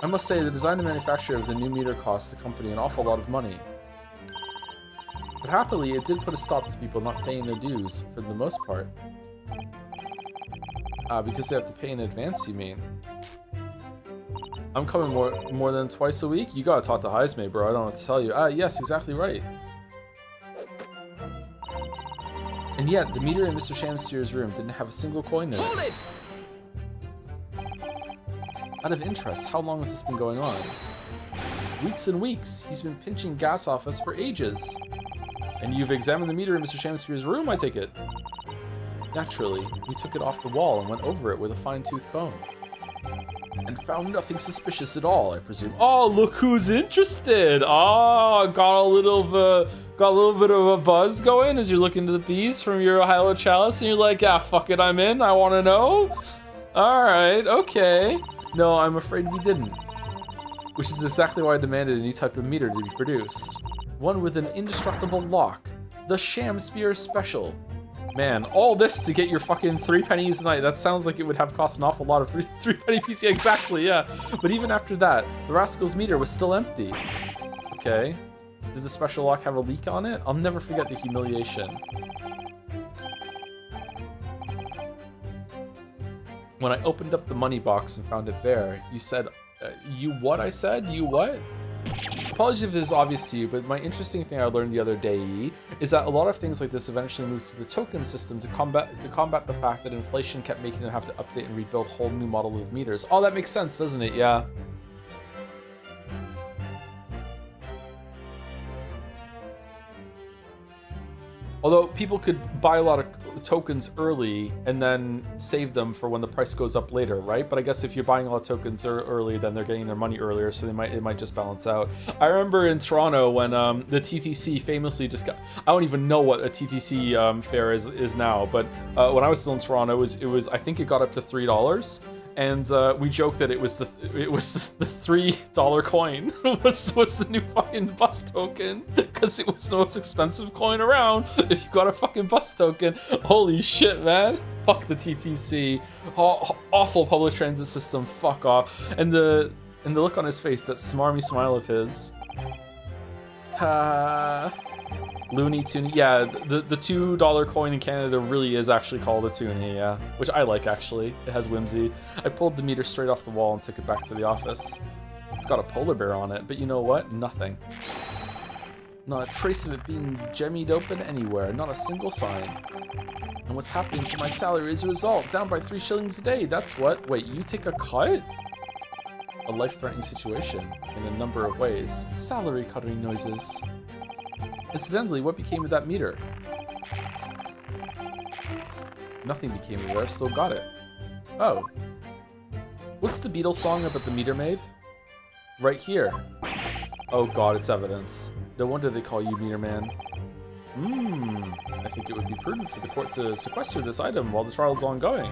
D: I must say, the design and manufacture of the new meter costs the company an awful lot of money. But happily, it did put a stop to people not paying their dues, for the most part. Because they have to pay in advance, you mean? I'm coming more than twice a week? You gotta talk to Heisme, bro, I don't know what to tell you. Yes, exactly right. And yet, the meter in Mr. Shamsphere's room didn't have a single coin in it.
B: Hold it!
D: Out of interest, how long has this been going on? Weeks and weeks. He's been pinching gas off us for ages. And you've examined the meter in Mr. Shamsphere's room, I take it? Naturally, we took it off the wall and went over it with a fine-tooth comb. And found nothing suspicious at all, I presume. Oh, look who's interested! Oh, got a little bit of a buzz going as you're looking to the piece from your Hilo Chalice, and you're like, yeah, fuck it, I'm in, I wanna know? Alright, okay. No, I'm afraid we didn't. Which is exactly why I demanded a new type of meter to be produced. One with an indestructible lock. The Shamsphere Special. Man, all this to get your fucking 3 pennies a night. That sounds like it would have cost an awful lot of 3 penny PC. Exactly, yeah. But even after that, the rascal's meter was still empty. Okay. Did the special lock have a leak on it? I'll never forget the humiliation. When I opened up the money box and found it bare, you said, you what I said? You what? Apologies if this is obvious to you, but my interesting thing I learned the other day is that a lot of things like this eventually moved to the token system to combat the fact that inflation kept making them have to update and rebuild whole new model of meters. Oh, that makes sense, doesn't it? Yeah. Although people could buy a lot of tokens early and then save them for when the price goes up later, right? But I guess if you're buying a lot of tokens early, then they're getting their money earlier, so it might just balance out. I remember in Toronto when the TTC famously just got, I don't even know what a TTC fare is now, but when I was still in Toronto, it was I think it got up to $3. And we joked that it was the $3 coin was the new fucking bus token, because it was the most expensive coin around. If you got a fucking bus token, holy shit, man! Fuck the TTC, awful public transit system. Fuck off. And the look on his face, that smarmy smile of his. Looney Tune, yeah, the $2 coin in Canada really is actually called a toonie, yeah, which I like actually. It has whimsy. I pulled the meter straight off the wall and took it back to the office. It's got a polar bear on it, but you know what? Nothing. Not a trace of it being jemmied open anywhere, not a single sign. And what's happening to my salary as a result? Down by 3 shillings a day, that's what? Wait, you take a cut? A life-threatening situation in a number of ways. Salary cutting noises. Incidentally, what became of that meter? Nothing became of it, I've still got it. Oh. What's the Beatles song about the meter maid? Right here. Oh god, it's evidence. No wonder they call you Meter Man. I think it would be prudent for the court to sequester this item while the trial is ongoing.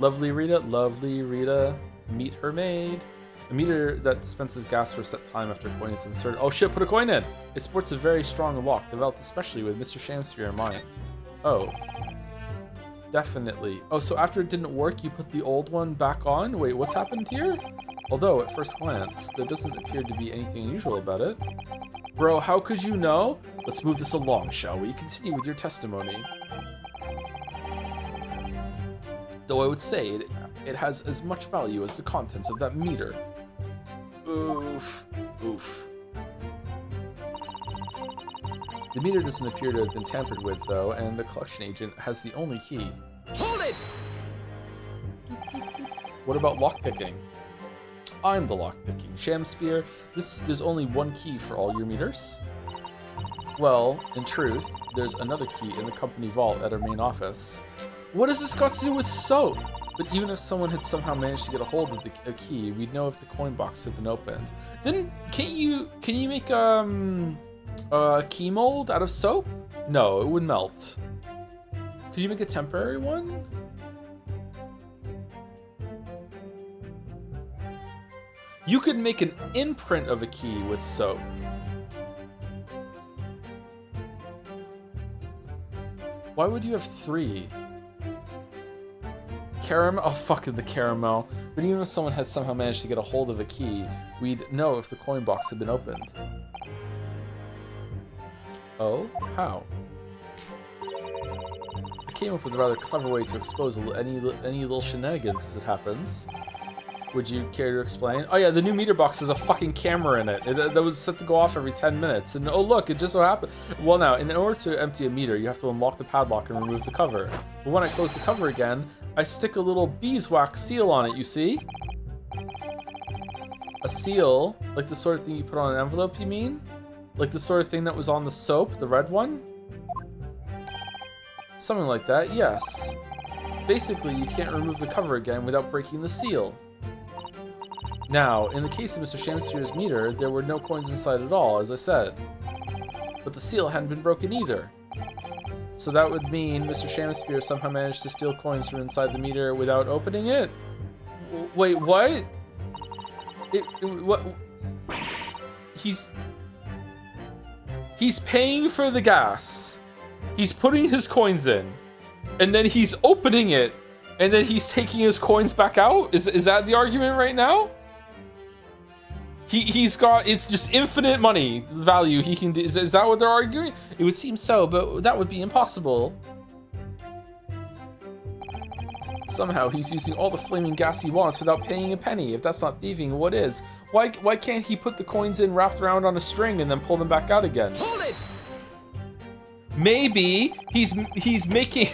D: Lovely Rita, meet her maid. A meter that dispenses gas for a set time after a coin is inserted. Oh shit, put a coin in! It sports a very strong lock, developed especially with Mr. Shamsphere in mind. Oh. Definitely. Oh, so after it didn't work, you put the old one back on? Wait, what's happened here? Although, at first glance, there doesn't appear to be anything unusual about it. Bro, how could you know? Let's move this along, shall we? Continue with your testimony. Though I would say it has as much value as the contents of that meter. Oof. The meter doesn't appear to have been tampered with, though, and the collection agent has the only key.
B: Hold it!
D: What about lockpicking? I'm the lockpicking. Shamsphere, there's only one key for all your meters? Well, in truth, there's another key in the company vault at our main office. What has this got to do with soap? But even if someone had somehow managed to get a hold of a key, we'd know if the coin box had been opened. Then, can you make a key mold out of soap? No, it would melt. Could you make a temporary one? You could make an imprint of a key with soap. Why would you have 3? Caramel? Oh, fucking the caramel. But even if someone had somehow managed to get a hold of a key, we'd know if the coin box had been opened. Oh? How? I came up with a rather clever way to expose any little shenanigans as it happens. Would you care to explain? Oh yeah, the new meter box has a fucking camera in it. That was set to go off every 10 minutes. And oh look, it just so happened. Well now, in order to empty a meter, you have to unlock the padlock and remove the cover. But when I close the cover again, I stick a little beeswax seal on it, you see? A seal? Like the sort of thing you put on an envelope, you mean? Like the sort of thing that was on the soap, the red one? Something like that, yes. Basically, you can't remove the cover again without breaking the seal. Now, in the case of Mr. Shamsphere's meter, there were no coins inside at all, as I said. But the seal hadn't been broken either. So that would mean Mr. Shamsphere somehow managed to steal coins from inside the meter without opening it? Wait, what? What? He's paying for the gas. He's putting his coins in. And then he's opening it. And then he's taking his coins back out? Is that the argument right now? He's got, it's just infinite money value he can do. Is that what they're arguing? It would seem so, but that would be impossible. Somehow he's using all the flaming gas he wants without paying a penny. If that's not thieving, what is? Why can't he put the coins in wrapped around on a string and then pull them back out again?
B: Hold it!
D: Maybe he's making,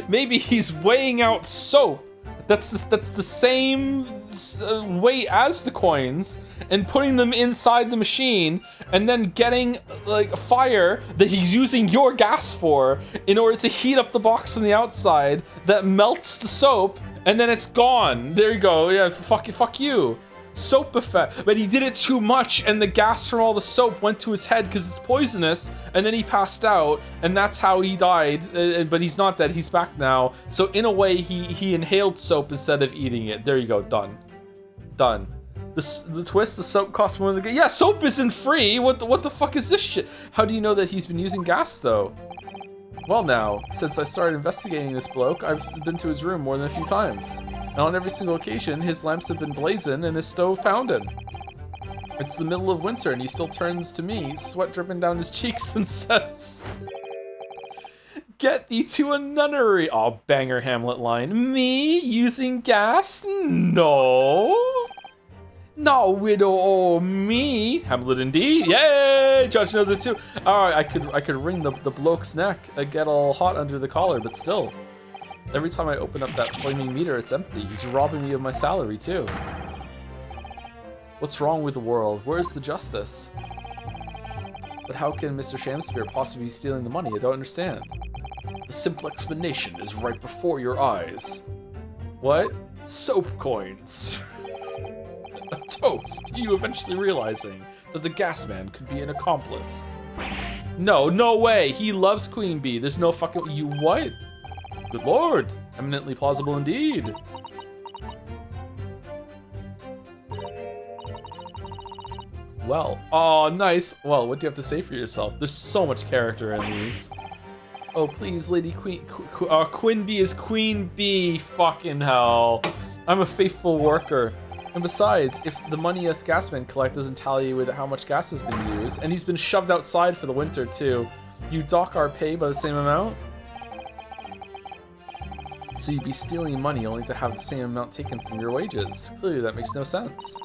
D: maybe he's weighing out soap
A: that's the same weight as the coins, and putting them inside the machine, and then getting like a fire that he's using your gas for in order to heat up the box from the outside that melts the soap, and then it's gone. There you go. Yeah, fuck you. Soap effect. But he did it too much, and the gas from all the soap went to his head because it's poisonous, and then he passed out, and that's how he died. But he's not dead. He's back now. So in a way, he inhaled soap instead of eating it. There you go. Done. Done. The twist, the soap costs more than the... Yeah, soap isn't free. What the fuck is this shit? How do you know that he's been using gas, though? Well now, since I started investigating this bloke, I've been to his room more than a few times. And on every single occasion, his lamps have been blazing and his stove pounding. It's the middle of winter and he still turns to me, sweat dripping down his cheeks, and says, "Get thee to a nunnery." Aw, banger Hamlet line. Me using gas? No. No, widow, oh me. Hamlet indeed. Yay! Judge knows it too. Alright, I could wring the bloke's neck. I get all hot under the collar, but still. Every time I open up that flaming meter, it's empty. He's robbing me of my salary too. What's wrong with the world? Where's the justice? But how can Mr. Shamspeare possibly be stealing the money? I don't understand. The simple explanation is right before your eyes. What? Soap coins. A toast to you eventually realizing that the gas man could be an accomplice. No way. He loves Queen Bee. There's no fucking... You what? Good lord. Eminently plausible indeed. Well. Oh, nice. Well, what do you have to say for yourself? There's so much character in these. Oh, please, Lady Queen Bee is Queen Bee. Fucking hell. I'm a faithful worker. And besides, if the money us gasmen collect doesn't tally with how much gas has been used, and he's been shoved outside for the winter too, you dock our pay by the same amount? So you'd be stealing money only to have the same amount taken from your wages. Clearly that makes no sense.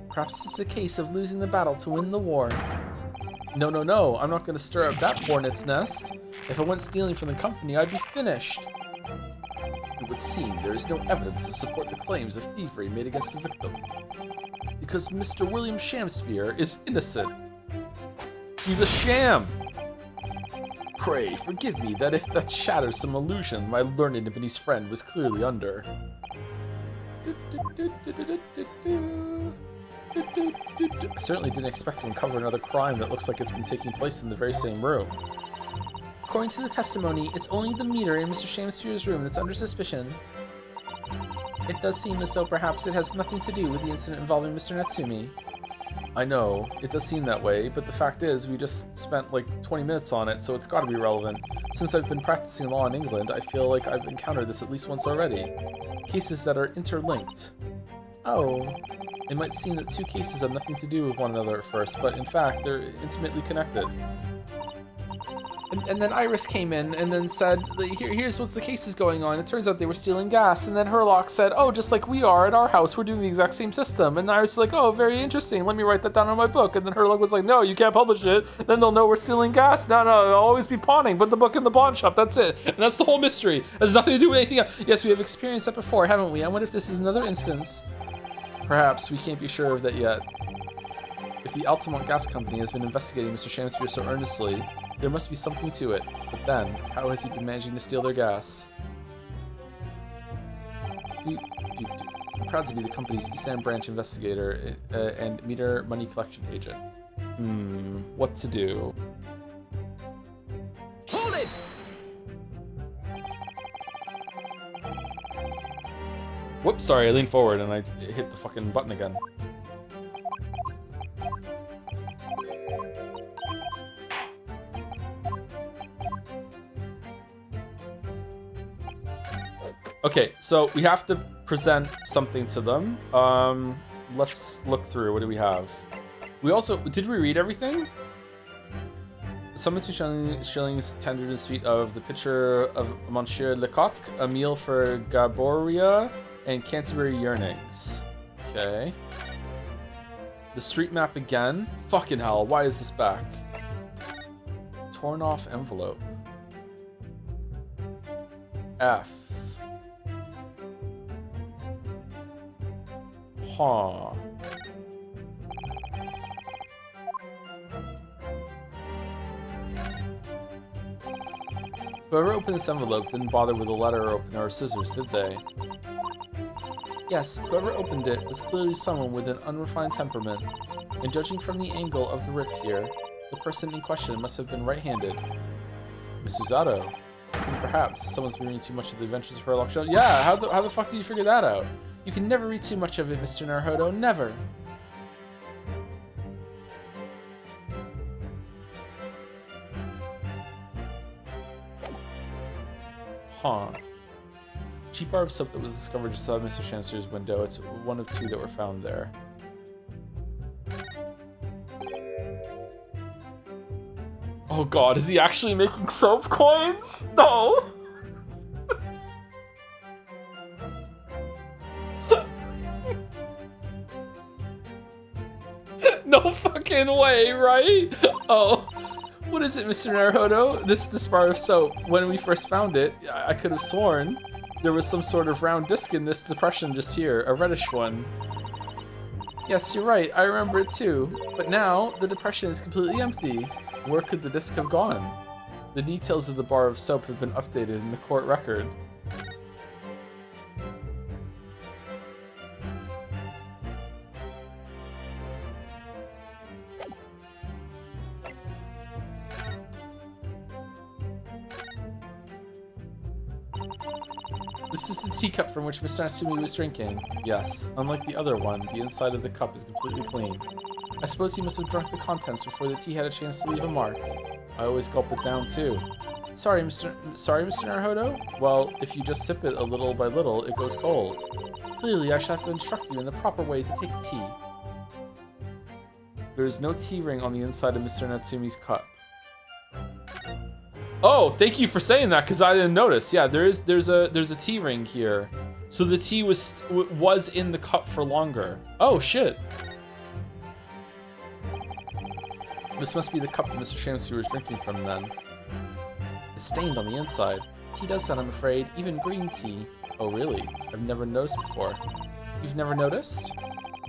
A: Perhaps it's a case of losing the battle to win the war. No, I'm not going to stir up that hornet's nest. If I went stealing from the company, I'd be finished. It would seem there is no evidence to support the claims of thievery made against the victim. Because Mr. William Shamspeare is innocent. He's a sham. Pray, forgive me that if that shatters some illusion my learned Ebony's friend was clearly under. I certainly didn't expect to uncover another crime that looks like it's been taking place in the very same room. According to the testimony, it's only the meter in Mr. Shamspeare's room that's under suspicion. It does seem as though perhaps it has nothing to do with the incident involving Mr. Natsumi. I know, it does seem that way, but the fact is we just spent like 20 minutes on it, so it's gotta be relevant. Since I've been practicing law in England, I feel like I've encountered this at least once already. Cases that are interlinked. Oh. It might seem that two cases have nothing to do with one another at first, but in fact, they're intimately connected. And then Iris came in and then said, here's what's the case is going on. It turns out they were stealing gas. And then Herlock said, oh, just like we are at our house, we're doing the exact same system. And Iris was like, oh, very interesting. Let me write that down on my book. And then Herlock was like, no, you can't publish it. Then they'll know we're stealing gas. No, I'll always be pawning. Put the book in the pawn shop. That's it. And that's the whole mystery. It has nothing to do with anything else. Yes, we have experienced that before, haven't we? I wonder if this is another instance. Perhaps. We can't be sure of that yet. If the Altamont Gas Company has been investigating Mr. Shamspeare so earnestly, there must be something to it. But then, how has he been managing to steal their gas? I'm proud to be the company's East End branch investigator and meter money collection agent. What to do?
B: Hold it!
A: Whoops, sorry, I leaned forward and I hit the fucking button again. Okay, so we have to present something to them. Let's look through. What do we have? We also... Did we read everything? Summons 2 shillings tendered in street of the pitcher of Monsieur Lecoq, a meal for Gaboria, and Canterbury Yearnings. Okay. The street map again. Fucking hell, why is this back? Torn off envelope. F.
D: Huh. Whoever opened this envelope didn't bother with a letter opener or scissors, did they? Yes, whoever opened it was clearly someone with an unrefined temperament, and judging from the angle of the rip here, the person in question must have been right-handed. Miss Usato, I think perhaps someone's been reading too much of the Adventures of Sherlock Holmes. Yeah, how the fuck did you figure that out? You can never read too much of it, Mr. Naruhodo, never. Huh. Cheap bar of soap that was discovered just outside Mr. Shamster's window. It's one of two that were found there. Oh god, is he actually making soap coins? No! No fucking way, right? Oh. What is it, Mr. Naruhodo? This bar of soap. When we first found it, I could have sworn there was some sort of round disc in this depression just here, a reddish one. Yes, you're right, I remember it too. But now, the depression is completely empty. Where could the disc have gone? The details of the bar of soap have been updated in the court record. This is the teacup from which Mr. Natsumi was drinking. Yes, unlike the other one, the inside of the cup is completely clean. I suppose he must have drunk the contents before the tea had a chance to leave a mark. I always gulp it down too. Sorry, Mr. Naruhodo? Well, if you just sip it a little by little, it goes cold. Clearly, I shall have to instruct you in the proper way to take tea. There is no tea ring on the inside of Mr. Natsumi's cup. Oh, thank you for saying that, because I didn't notice. Yeah, there's a tea ring here, so the tea was in the cup for longer. Oh shit! This must be the cup that Mr. Shamster was drinking from then. It's stained on the inside. Tea does that, I'm afraid. Even green tea. Oh really? I've never noticed before. You've never noticed?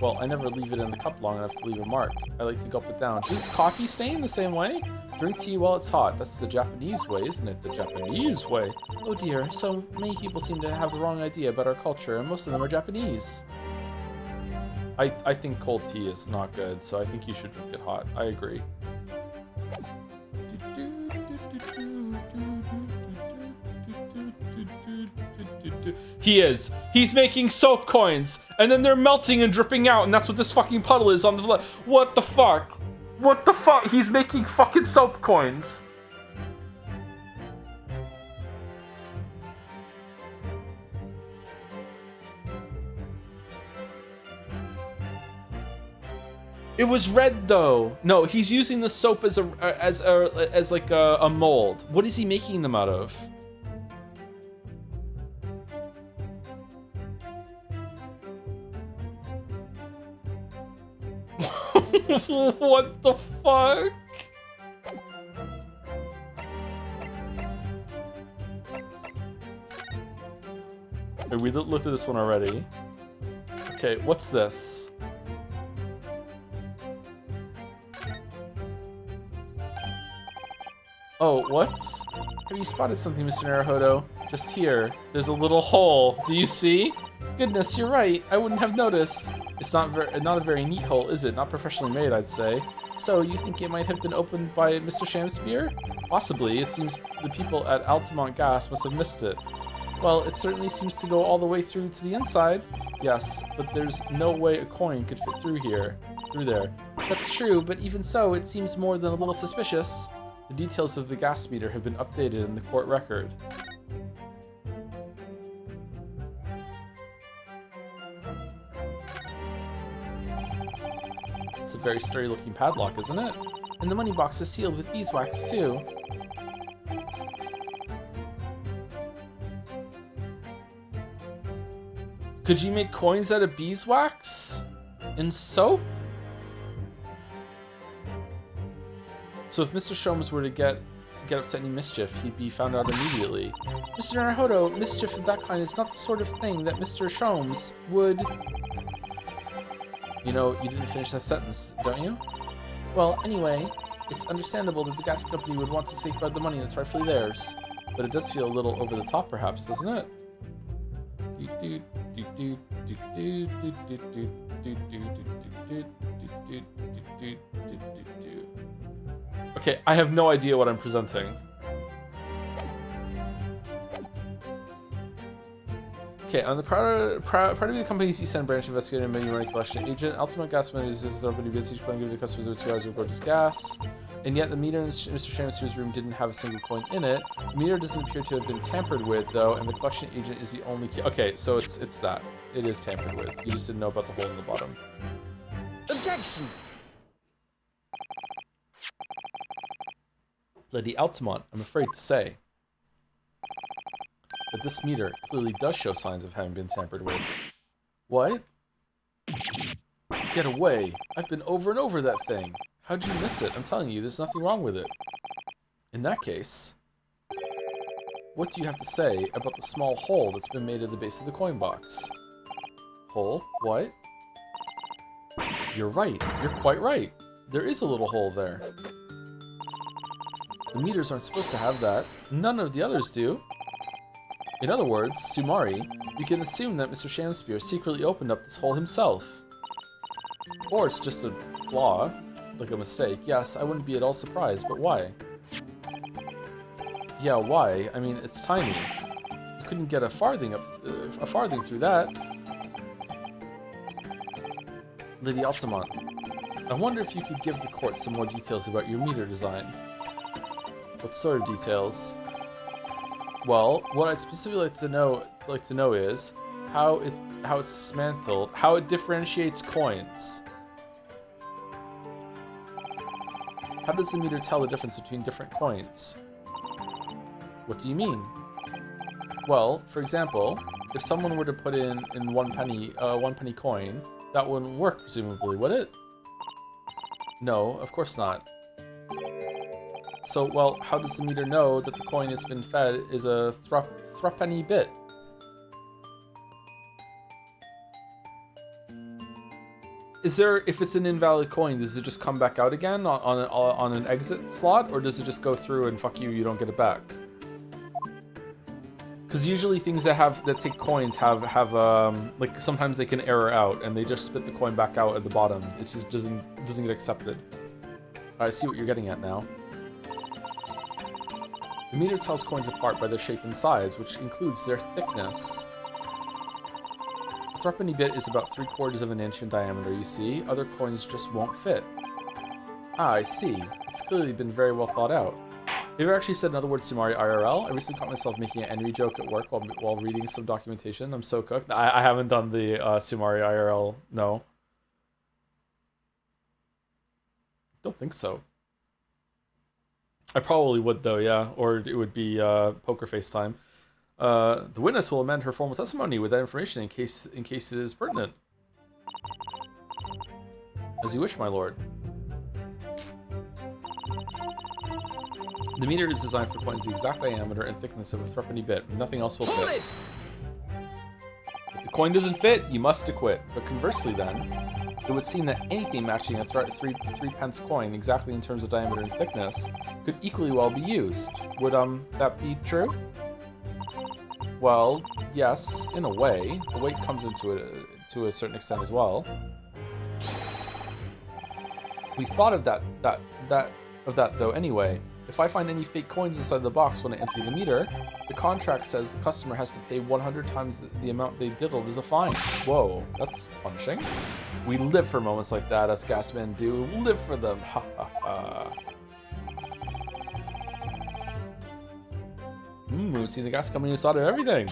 D: Well, I never leave it in the cup long enough to leave a mark. I like to gulp it down. Does coffee stain the same way? Drink tea while it's hot. That's the Japanese way, isn't it? The Japanese way. Oh dear, so many people seem to have the wrong idea about our culture, and most of them are Japanese. I think cold tea is not good, so I think you should drink it hot. I agree. He is. He's making soap coins, and then they're melting and dripping out, and that's what this fucking puddle is on the floor. What the fuck? What the fuck? He's making fucking soap coins. It was red though. No, he's using the soap as like a mold. What is he making them out of? What the fuck? We looked at this one already. Okay, what's this? Oh, what? Have you spotted something, Mr. Naruhodo? Just here. There's a little hole. Do you see? Goodness, you're right. I wouldn't have noticed. It's not a very neat hole, is it? Not professionally made, I'd say. So, you think it might have been opened by Mr. Shamspeare? Possibly. It seems the people at Altamont Gas must have missed it. Well, it certainly seems to go all the way through to the inside. Yes, but there's no way a coin could fit through there. That's true, but even so, it seems more than a little suspicious. The details of the gas meter have been updated in the court record. It's a very sturdy looking padlock, isn't it? And the money box is sealed with beeswax too. Could you make coins out of beeswax? And soap? So if Mr. Sholmes were to get up to any mischief, he'd be found out immediately. Mr. Naruhodo, mischief of that kind is not the sort of thing that Mr. Sholmes would... You know, you didn't finish that sentence, don't you? Well, anyway, it's understandable that the gas company would want to safeguard the money that's rightfully theirs. But it does feel a little over the top, perhaps, doesn't it? Okay, I have no idea what I'm presenting. Okay, on the proud to be the company's East End branch investigator and menu money collection agent. Ultimate gas money is the open bids each coin given to customers with 2 hours of gorgeous gas. And yet the meter in Mr. Shamster's room didn't have a single coin in it. The meter doesn't appear to have been tampered with, though, and the collection agent is the only key. Okay, so it's that. It is tampered with. You just didn't know about the hole in the bottom.
B: Objection!
D: Lady Altamont, I'm afraid to say that this meter clearly does show signs of having been tampered with. What? Get away! I've been over and over that thing. How'd you miss it? I'm telling you, there's nothing wrong with it. In that case, what do you have to say about the small hole that's been made at the base of the coin box? Hole? What? You're right. You're quite right. There is a little hole there. The meters aren't supposed to have that. None of the others do. In other words, Sumari, we can assume that Mr. Shamspear secretly opened up this hole himself. Or it's just a flaw, like a mistake. Yes, I wouldn't be at all surprised, but why? Yeah, why? I mean, it's tiny. You couldn't get a farthing through that. Lady Altamont, I wonder if you could give the court some more details about your meter design. What sort of details? Well, what I'd specifically like to know is how it's dismantled, how it differentiates coins. How does the meter tell the difference between different coins? What do you mean? Well, for example, if someone were to put in one penny coin, that wouldn't work, presumably, would it? No, of course not. So, well, how does the meter know that the coin it's been fed is a threepenny bit? Is there, if it's an invalid coin, does it just come back out again on an exit slot, or does it just go through and fuck you, you don't get it back? Because usually things that take coins have like sometimes they can error out and they just spit the coin back out at the bottom. It just doesn't get accepted. I see what you're getting at now. The meter tells coins apart by their shape and size, which includes their thickness. A threepenny bit is about 3/4 of an inch in diameter, you see. Other coins just won't fit. Ah, I see. It's clearly been very well thought out. Have you ever actually said another word, Sumari IRL? I recently caught myself making an Enry joke at work while reading some documentation. I'm so cooked. I haven't done the Sumari IRL, no. Don't think so. I probably would though, yeah. Or it would be poker face time. The witness will amend her formal testimony with that information in case it is pertinent. As you wish, my lord. The meter is designed for coins the exact diameter and thickness of a threepenny bit. Nothing else will fit. If the coin doesn't fit, you must acquit. But conversely then, it would seem that anything matching a threepence coin exactly in terms of diameter and thickness could equally well be used. Would that be true? Well, yes, in a way. The weight comes into it to a certain extent as well. We've thought of that though anyway. If I find any fake coins inside the box when I empty the meter, the contract says the customer has to pay 100 times the amount they diddled as a fine. Whoa, that's punishing. We live for moments like that, us gasmen do. Live for them. Ha ha ha. We've seen the gas company has thought of everything.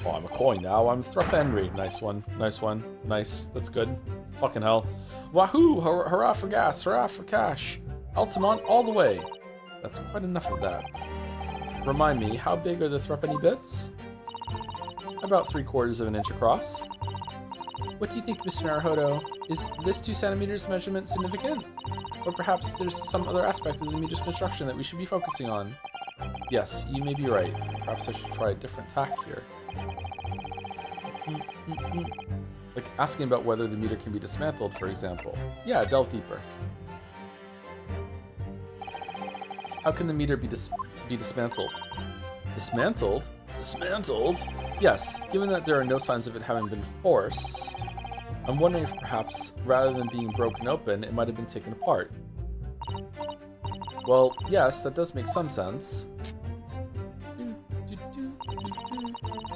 D: Oh, I'm a coin now. I'm threepenny. Nice one. Nice one. Nice. That's good. Fucking hell. Wahoo! Hurrah for gas. Hurrah for cash. Altamont all the way. That's quite enough of that. Remind me, how big are the threepenny bits? About 3/4 of an inch across. What do you think, Mr. Naruhodo? Is this 2 centimeters measurement significant? Or perhaps there's some other aspect of the meter's construction that we should be focusing on? Yes, you may be right. Perhaps I should try a different tack here. Like asking about whether the meter can be dismantled, for example. Yeah, delve deeper. How can the meter be dismantled? Dismantled? Dismantled? Yes, given that there are no signs of it having been forced, I'm wondering if perhaps, rather than being broken open, it might have been taken apart. Well, yes, that does make some sense.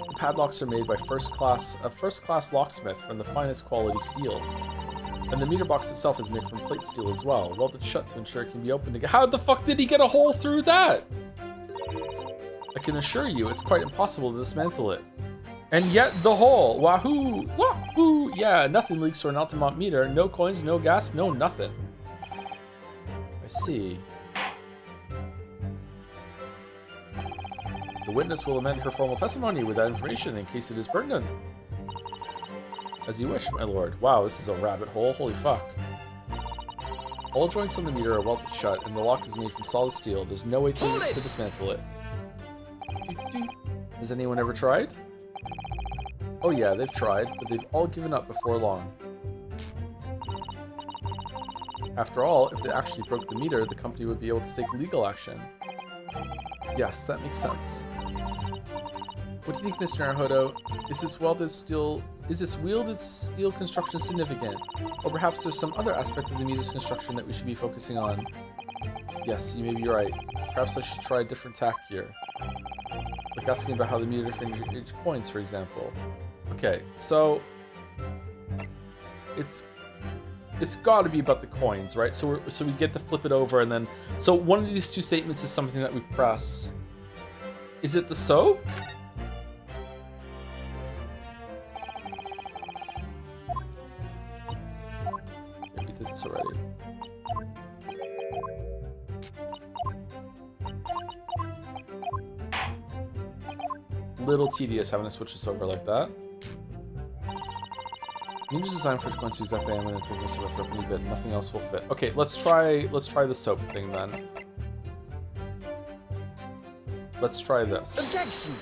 D: The padlocks are made by a first-class locksmith from the finest quality steel. And the meter box itself is made from plate steel as well, welded shut to ensure it can be opened again. How the fuck did he get a hole through that? I can assure you, it's quite impossible to dismantle it. And yet the hole, wahoo, wahoo, yeah, nothing leaks for an Altamont meter. No coins, no gas, no nothing. I see. The witness will amend her formal testimony with that information in case it is pertinent. As you wish, my lord. Wow, this is a rabbit hole. Holy fuck. All joints on the meter are welded shut, and the lock is made from solid steel. There's no way to dismantle it. Has anyone ever tried? Oh yeah, they've tried, but they've all given up before long. After all, if they actually broke the meter, the company would be able to take legal action. Yes, that makes sense. What do you think, Mr. Naruhodo? Is this wielded steel construction significant? Or perhaps there's some other aspect of the meter's construction that we should be focusing on? Yes, you may be right. Perhaps I should try a different tack here. Like asking about how the meter differentiates coins, for example. Okay, so it's got to be about the coins, right? So we get to flip it over, and then so one of these two statements is something that we press. Is it the soap? Okay, we did this already. Little tedious having to switch this over like that. Ninja's design for coins use that diameter and thickness of a threepenny bit. Nothing else will fit. Okay, let's try the soap thing then. Let's try this.
B: Objection!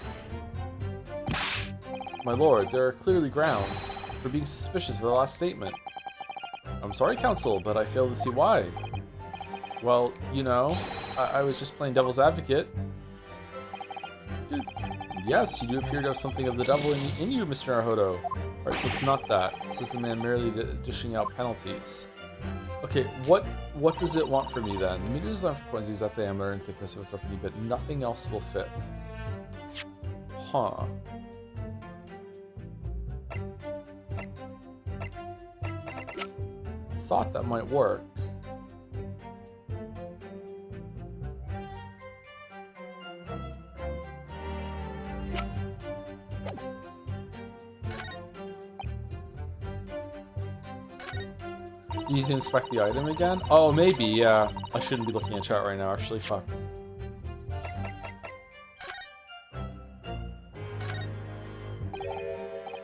D: My lord, there are clearly grounds for being suspicious of the last statement. I'm sorry, counsel, but I fail to see why. Well, you know, I was just playing devil's advocate. Dude, yes, you do appear to have something of the devil in you, Mr. Naruhodo. Alright, so it's not that. This is the man merely dishing out penalties. Okay, what does it want from me then? The meter design for coins use that diameter and thickness of a threepenny bit. Nothing else will fit. Huh. Thought that might work. Do you need to inspect the item again? Oh, maybe, yeah. I shouldn't be looking at chat right now, actually, fuck.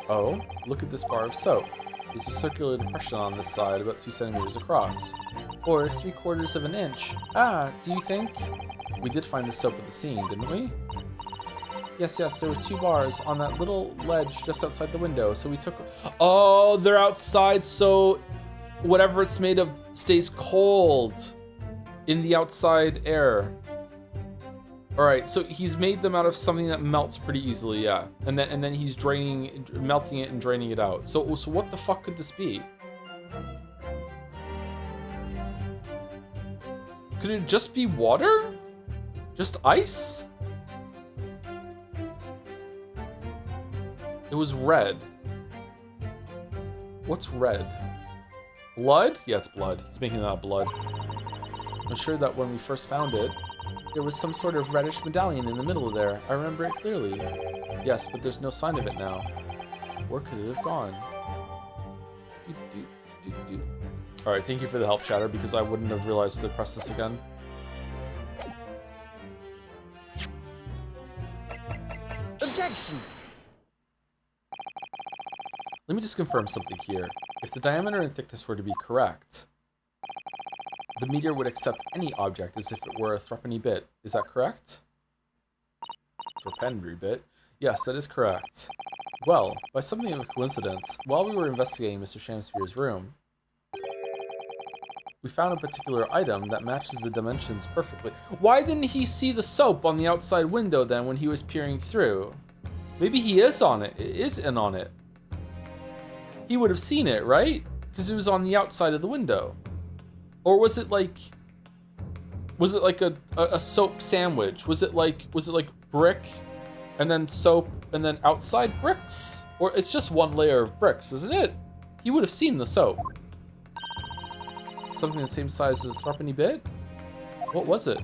D: Oh, look at this bar of soap. There's a circular depression on this side, about 2 centimeters across. Or 3/4 of an inch. Ah, do you think? We did find the soap at the scene, didn't we? Yes, there were 2 bars on that little ledge just outside the window, so we took... Oh, they're outside, so whatever it's made of stays cold in the outside air. Alright, so he's made them out of something that melts pretty easily, yeah. And then he's melting it and draining it out. So what the fuck could this be? Could it just be water? Just ice? It was red. What's red? Blood? Yeah, it's blood. He's making that blood. I'm sure that when we first found it, there was some sort of reddish medallion in the middle of there. I remember it clearly. Yes, but there's no sign of it now. Where could it have gone? Alright, thank you for the help, chatter, because I wouldn't have realized to press this again.
B: Objection!
D: Let me just confirm something here. If the diameter and thickness were to be correct, the meteor would accept any object as if it were a threepenny bit. Is that correct? Threepenny bit? Yes, that is correct. Well, by something of a coincidence, while we were investigating Mr. Shamsphere's room, we found a particular item that matches the dimensions perfectly. Why didn't he see the soap on the outside window then when he was peering through? Maybe he is on it. It is in on it. He would have seen it, right? Because it was on the outside of the window. Or was it like a soap sandwich? Was it like brick and then soap and then outside bricks? Or it's just one layer of bricks, isn't it? He would have seen the soap. Something the same size as a threepenny bit? What was it?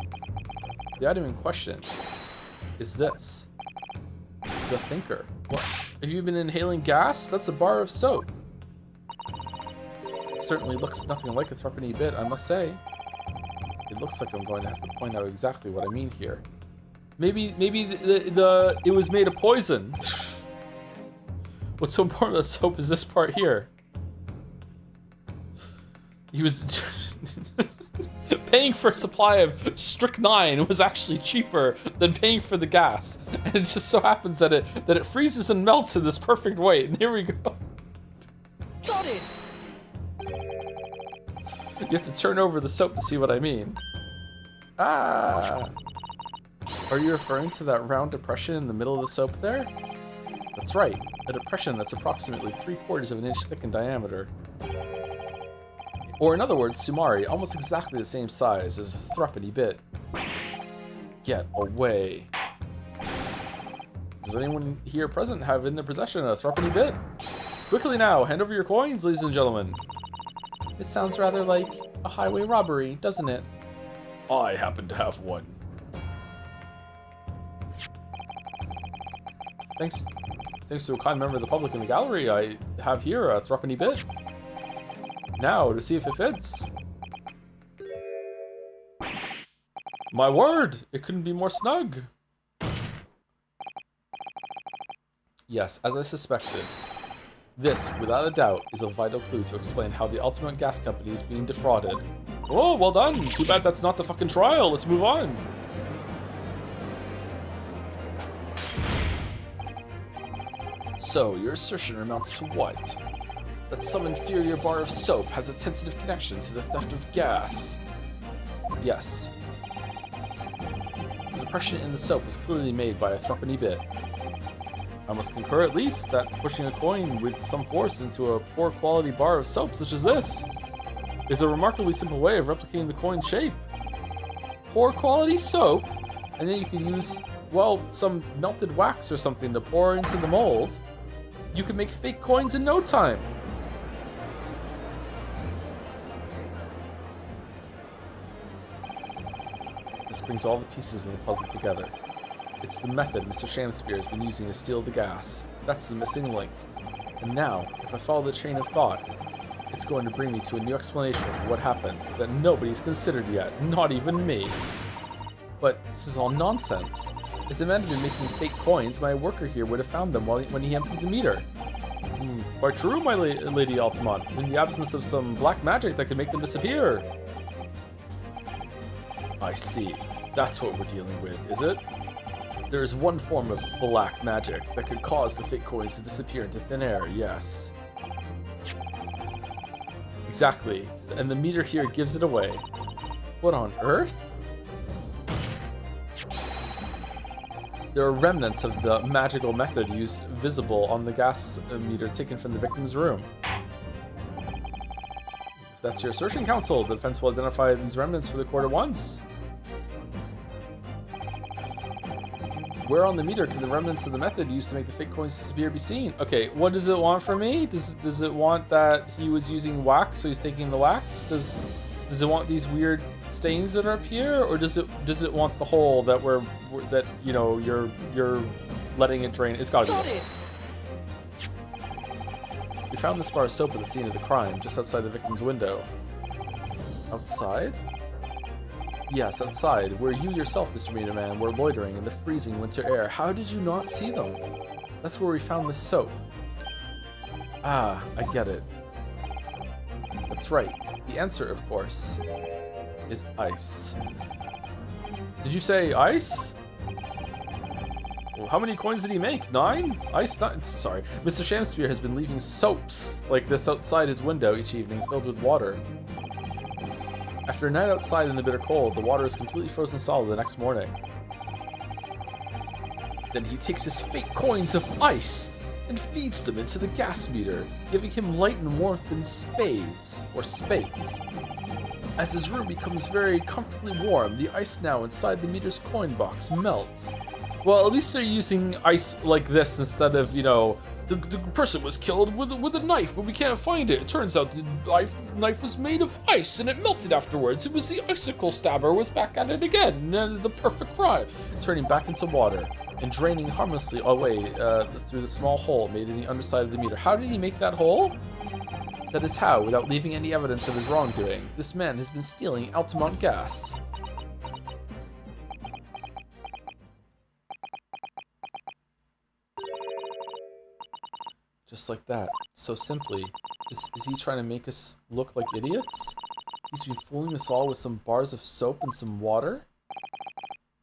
D: The item in question is this. The Thinker. What? Have you been inhaling gas? That's a bar of soap. It certainly looks nothing like a threepenny bit, I must say. It looks like I'm going to have to point out exactly what I mean here. Maybe it was made of poison. What's so important about soap is this part here. He was paying for a supply of strychnine was actually cheaper than paying for the gas. And it just so happens that it freezes and melts in this perfect way. And here we go.
B: Got it!
D: You have to turn over the soap to see what I mean. Ah! Are you referring to that round depression in the middle of the soap there? That's right, a depression that's approximately 3/4 of an inch thick in diameter. Or in other words, Sumari, almost exactly the same size as a threepenny bit. Get away. Does anyone here present have in their possession a threepenny bit? Quickly now, hand over your coins, ladies and gentlemen. It sounds rather like a highway robbery, doesn't it? I happen to have one. Thanks to a kind member of the public in the gallery, I have here a threepenny bit. Now, to see if it fits. My word, it couldn't be more snug. Yes, as I suspected. This, without a doubt, is a vital clue to explain how the Ultimate Gas Company is being defrauded. Oh, well done. Too bad that's not the fucking trial. Let's move on. So, your assertion amounts to what? That some inferior bar of soap has a tentative connection to the theft of gas. Yes. The depression in the soap was clearly made by a threepenny bit. I must concur at least that pushing a coin with some force into a poor quality bar of soap such as this is a remarkably simple way of replicating the coin's shape. Poor quality soap, and then you can use, well, some melted wax or something to pour into the mold. You can make fake coins in no time. This brings all the pieces of the puzzle together. It's the method Mr. Shamsphere has been using to steal the gas. That's the missing link. And now, if I follow the chain of thought, it's going to bring me to a new explanation for what happened that nobody's considered yet, not even me. But this is all nonsense. If the man had been making fake coins, my worker here would have found them when he emptied the meter. Quite true, my Lady Altamont. In the absence of some black magic that could make them disappear. I see. That's what we're dealing with, is it? There is one form of black magic that could cause the fake coins to disappear into thin air, yes. Exactly. And the meter here gives it away. What on earth? There are remnants of the magical method used visible on the gas meter taken from the victim's room. If that's your assertion, counsel, the defense will identify these remnants for the court at once. Where on the meter can the remnants of the method used to make the fake coins disappear be seen? Okay, what does it want from me? Does it want that he was using wax, so he's taking the wax? Does it want these weird stains that are up here, or does it want the hole that you're letting it drain? It's gotta be.
B: Got it!
D: We found this bar of soap at the scene of the crime, just outside the victim's window. Outside? Yes, outside, where you yourself, Mr. Meter Man, were loitering in the freezing winter air. How did you not see them? That's where we found this soap. Ah, I get it. That's right. The answer, of course, is ice. Did you say ice? Well, how many coins did he make? 9? Sorry. Mr. Shamspeare has been leaving soaps like this outside his window each evening filled with water. After a night outside in the bitter cold, the water is completely frozen solid the next morning. Then he takes his fake coins of ice and feeds them into the gas meter, giving him light and warmth in spades. As his room becomes very comfortably warm, the ice now inside the meter's coin box melts. Well, at least they're using ice like this instead of, you know, the person was killed with a knife, but we can't find it. It turns out the knife was made of ice and it melted afterwards. It was the icicle stabber was back at it again. The perfect crime. Turning back into water and draining harmlessly away through the small hole made in the underside of the meter. How did he make that hole? That is how, without leaving any evidence of his wrongdoing, this man has been stealing Altamont gas. Just like that, so simply. Is he trying to make us look like idiots? He's been fooling us all with some bars of soap and some water?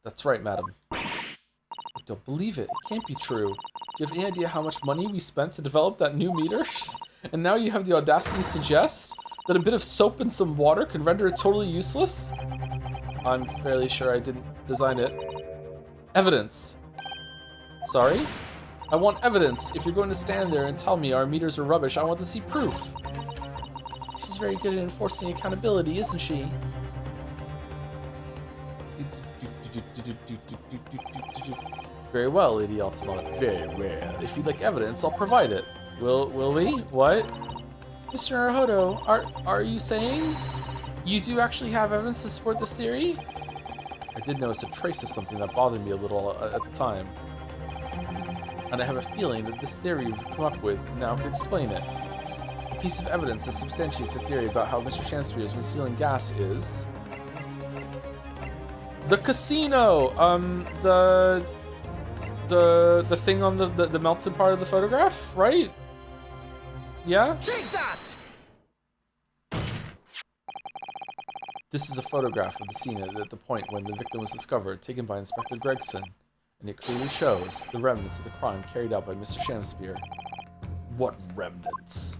D: That's right, madam. I don't believe it. It can't be true. Do you have any idea how much money we spent to develop that new meter? And now you have the audacity to suggest that a bit of soap and some water can render it totally useless? I'm fairly sure I didn't design it. Evidence. Sorry? I want evidence. If you're going to stand there and tell me our meters are rubbish, I want to see proof. She's very good at enforcing accountability, isn't she? Very well, Lady Altamont. Very well. If you'd like evidence, I'll provide it. Will we? What? Mr. Naruhodo, are you saying you do actually have evidence to support this theory? I did notice a trace of something that bothered me a little at the time. And I have a feeling that this theory we've come up with now can explain it. A piece of evidence that substantiates the theory about how Mr. Shamspeare has been stealing gas is... the casino! The thing on the melted part of the photograph, right? Yeah?
B: Take that!
D: This is a photograph of the scene at the point when the victim was discovered, taken by Inspector Gregson, and it clearly shows the remnants of the crime carried out by Mr. Shamspeare. What remnants?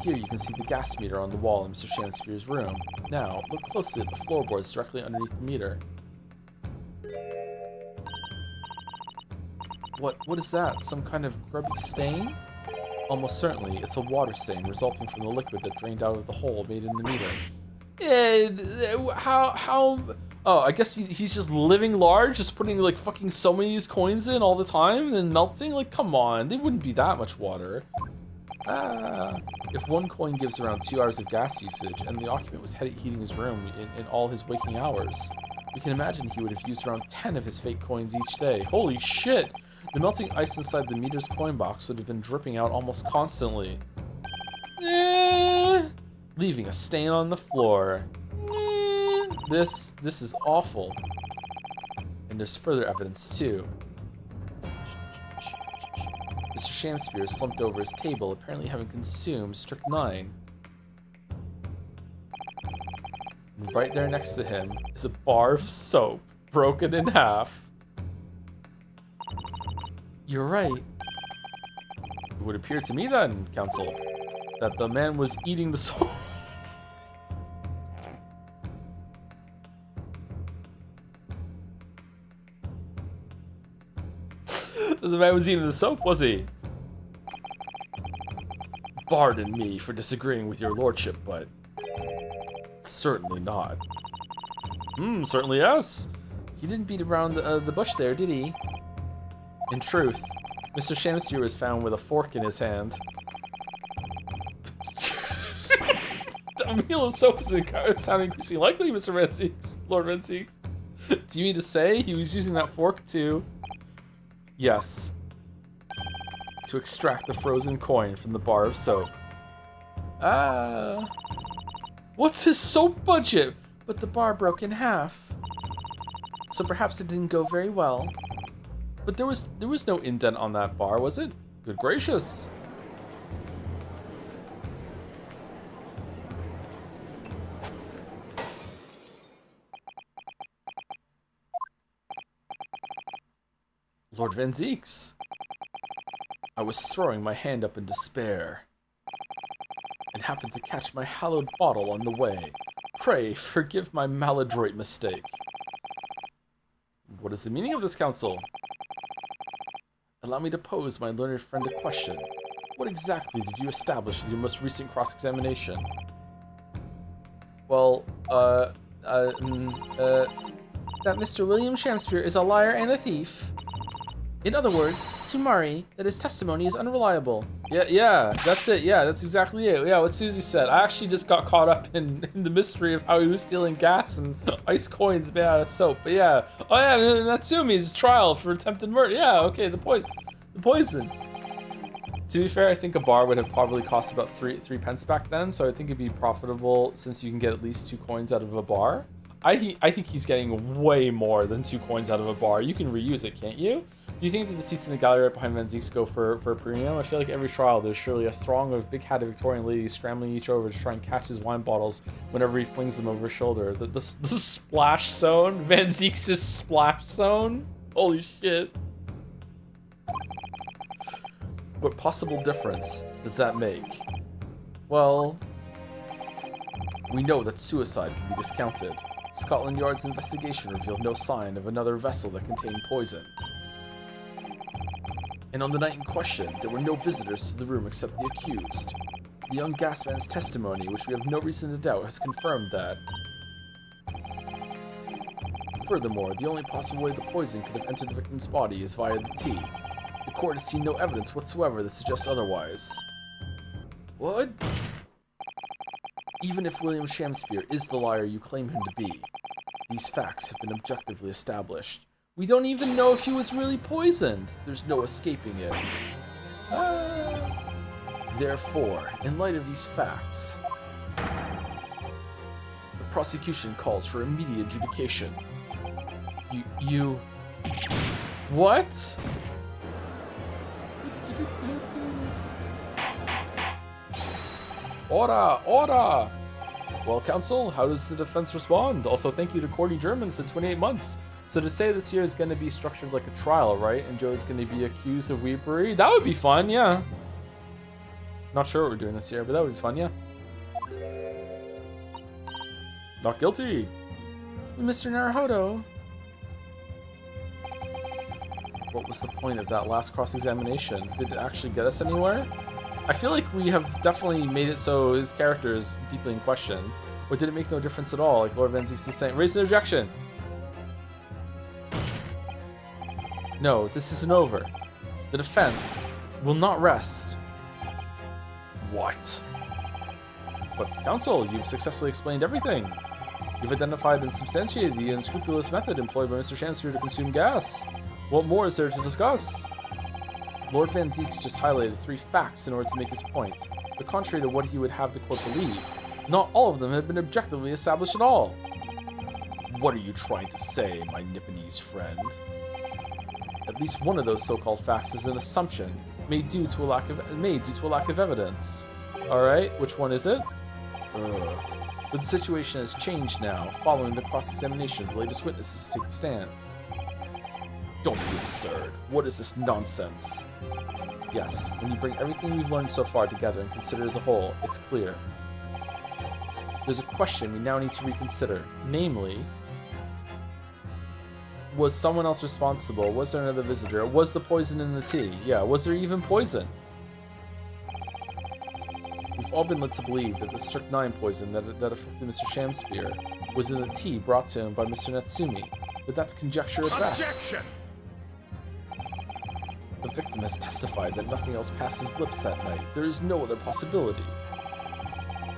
D: Here you can see the gas meter on the wall in Mr. Shamspeare's room. Now, look closely at the floorboards directly underneath the meter. What is that? Some kind of grubby stain? Almost certainly, it's a water stain resulting from the liquid that drained out of the hole made in the meter. How? Oh, I guess he's just living large, just putting like fucking so many of these coins in all the time and then melting? Like, come on, they wouldn't be that much water. If one coin gives around 2 hours of gas usage and the occupant was heating his room in all his waking hours, we can imagine he would have used around 10 of his fake coins each day. Holy shit! The melting ice inside the meter's coin box would have been dripping out almost constantly. Leaving a stain on the floor. This is awful. And there's further evidence too. Mr. Shamspeare is slumped over his table, apparently having consumed strychnine. And right there next to him is a bar of soap, broken in half. You're right. It would appear to me then, Counsel, that the man was eating the soap. The man was eating the soap, was he? Pardon me for disagreeing with your lordship, but certainly not. Certainly yes. He didn't beat around the bush there, did he? In truth, Mr. Shamspeare was found with a fork in his hand. A meal of soap is sounding increasingly likely, Mr. Renseeks, Lord Renseeks. Do you mean to say he was using that fork to... Yes. To extract the frozen coin from the bar of soap. What's his soap budget? But the bar broke in half. So perhaps it didn't go very well. But there was no indent on that bar, was it? Good gracious. Lord Van Zeeks. I was throwing my hand up in despair and happened to catch my hallowed bottle on the way. Pray forgive my maladroit mistake. What is the meaning of this counsel? Allow me to pose my learned friend a question. What exactly did you establish with your most recent cross-examination? Well, that Mr. William Shamspeare is a liar and a thief. In other words, sumari, that his testimony is unreliable. Yeah, that's it. Yeah, that's exactly it. Yeah, what Susie said. I actually just got caught up in the mystery of how he was stealing gas and ice coins made out of soap. But yeah, oh yeah, Natsumi's trial for attempted murder. Yeah, okay, the poison. To be fair, I think a bar would have probably cost about three pence back then, so I think it'd be profitable since you can get at least 2 coins out of a bar. I think he's getting way more than 2 coins out of a bar. You can reuse it, can't you? Do you think that the seats in the gallery right behind Van Zeeks go for a premium? I feel like every trial there's surely a throng of big-hatted Victorian ladies scrambling each over to try and catch his wine bottles whenever he flings them over his shoulder. The splash zone? Van Zeeks' splash zone? Holy shit. What possible difference does that make? Well, we know that suicide can be discounted. Scotland Yard's investigation revealed no sign of another vessel that contained poison. And on the night in question, there were no visitors to the room except the accused. The young gasman's testimony, which we have no reason to doubt, has confirmed that. Furthermore, the only possible way the poison could have entered the victim's body is via the tea. The court has seen no evidence whatsoever that suggests otherwise. What? Even if William Shamspeare is the liar you claim him to be, these facts have been objectively established. We don't even know if he was really poisoned. There's no escaping it. Therefore, in light of these facts, the prosecution calls for immediate adjudication. You... What? Ora! Ora! Well, counsel, how does the defense respond? Also, thank you to Cordy German for 28 months. So to say this year is going to be structured like a trial, right? And Joe's going to be accused of weepery? That would be fun, yeah. Not sure what we're doing this year, but that would be fun, yeah. Not guilty. Mr. Naruhodo. What was the point of that last cross-examination? Did it actually get us anywhere? I feel like we have definitely made it so his character is deeply in question. Or did it make no difference at all? Like Lord Van Zeeks is saying, raise an objection! No, this isn't over. The defense will not rest. What? But counsel, you've successfully explained everything. You've identified and substantiated the unscrupulous method employed by Mr. Shamspeare to consume gas. What more is there to discuss? Lord Van Zeeks just highlighted 3 facts in order to make his point, but contrary to what he would have the court believe, not all of them have been objectively established at all. What are you trying to say, my Nipponese friend? At least one of those so-called facts is an assumption made due to a lack of evidence. All right, which one is it? But the situation has changed now, following the cross-examination of the latest witnesses to take the stand. Don't be absurd. What is this nonsense? Yes, when you bring everything we've learned so far together and consider as a whole, it's clear. There's a question we now need to reconsider, namely, was someone else responsible? Was there another visitor? Was the poison in the tea? Yeah, was there even poison? We've all been led to believe that the strychnine poison that affected Mr. Shamspeare was in the tea brought to him by Mr. Natsumi, but that's conjecture at best.
B: Objection!
D: The victim has testified that nothing else passed his lips that night. There is no other possibility.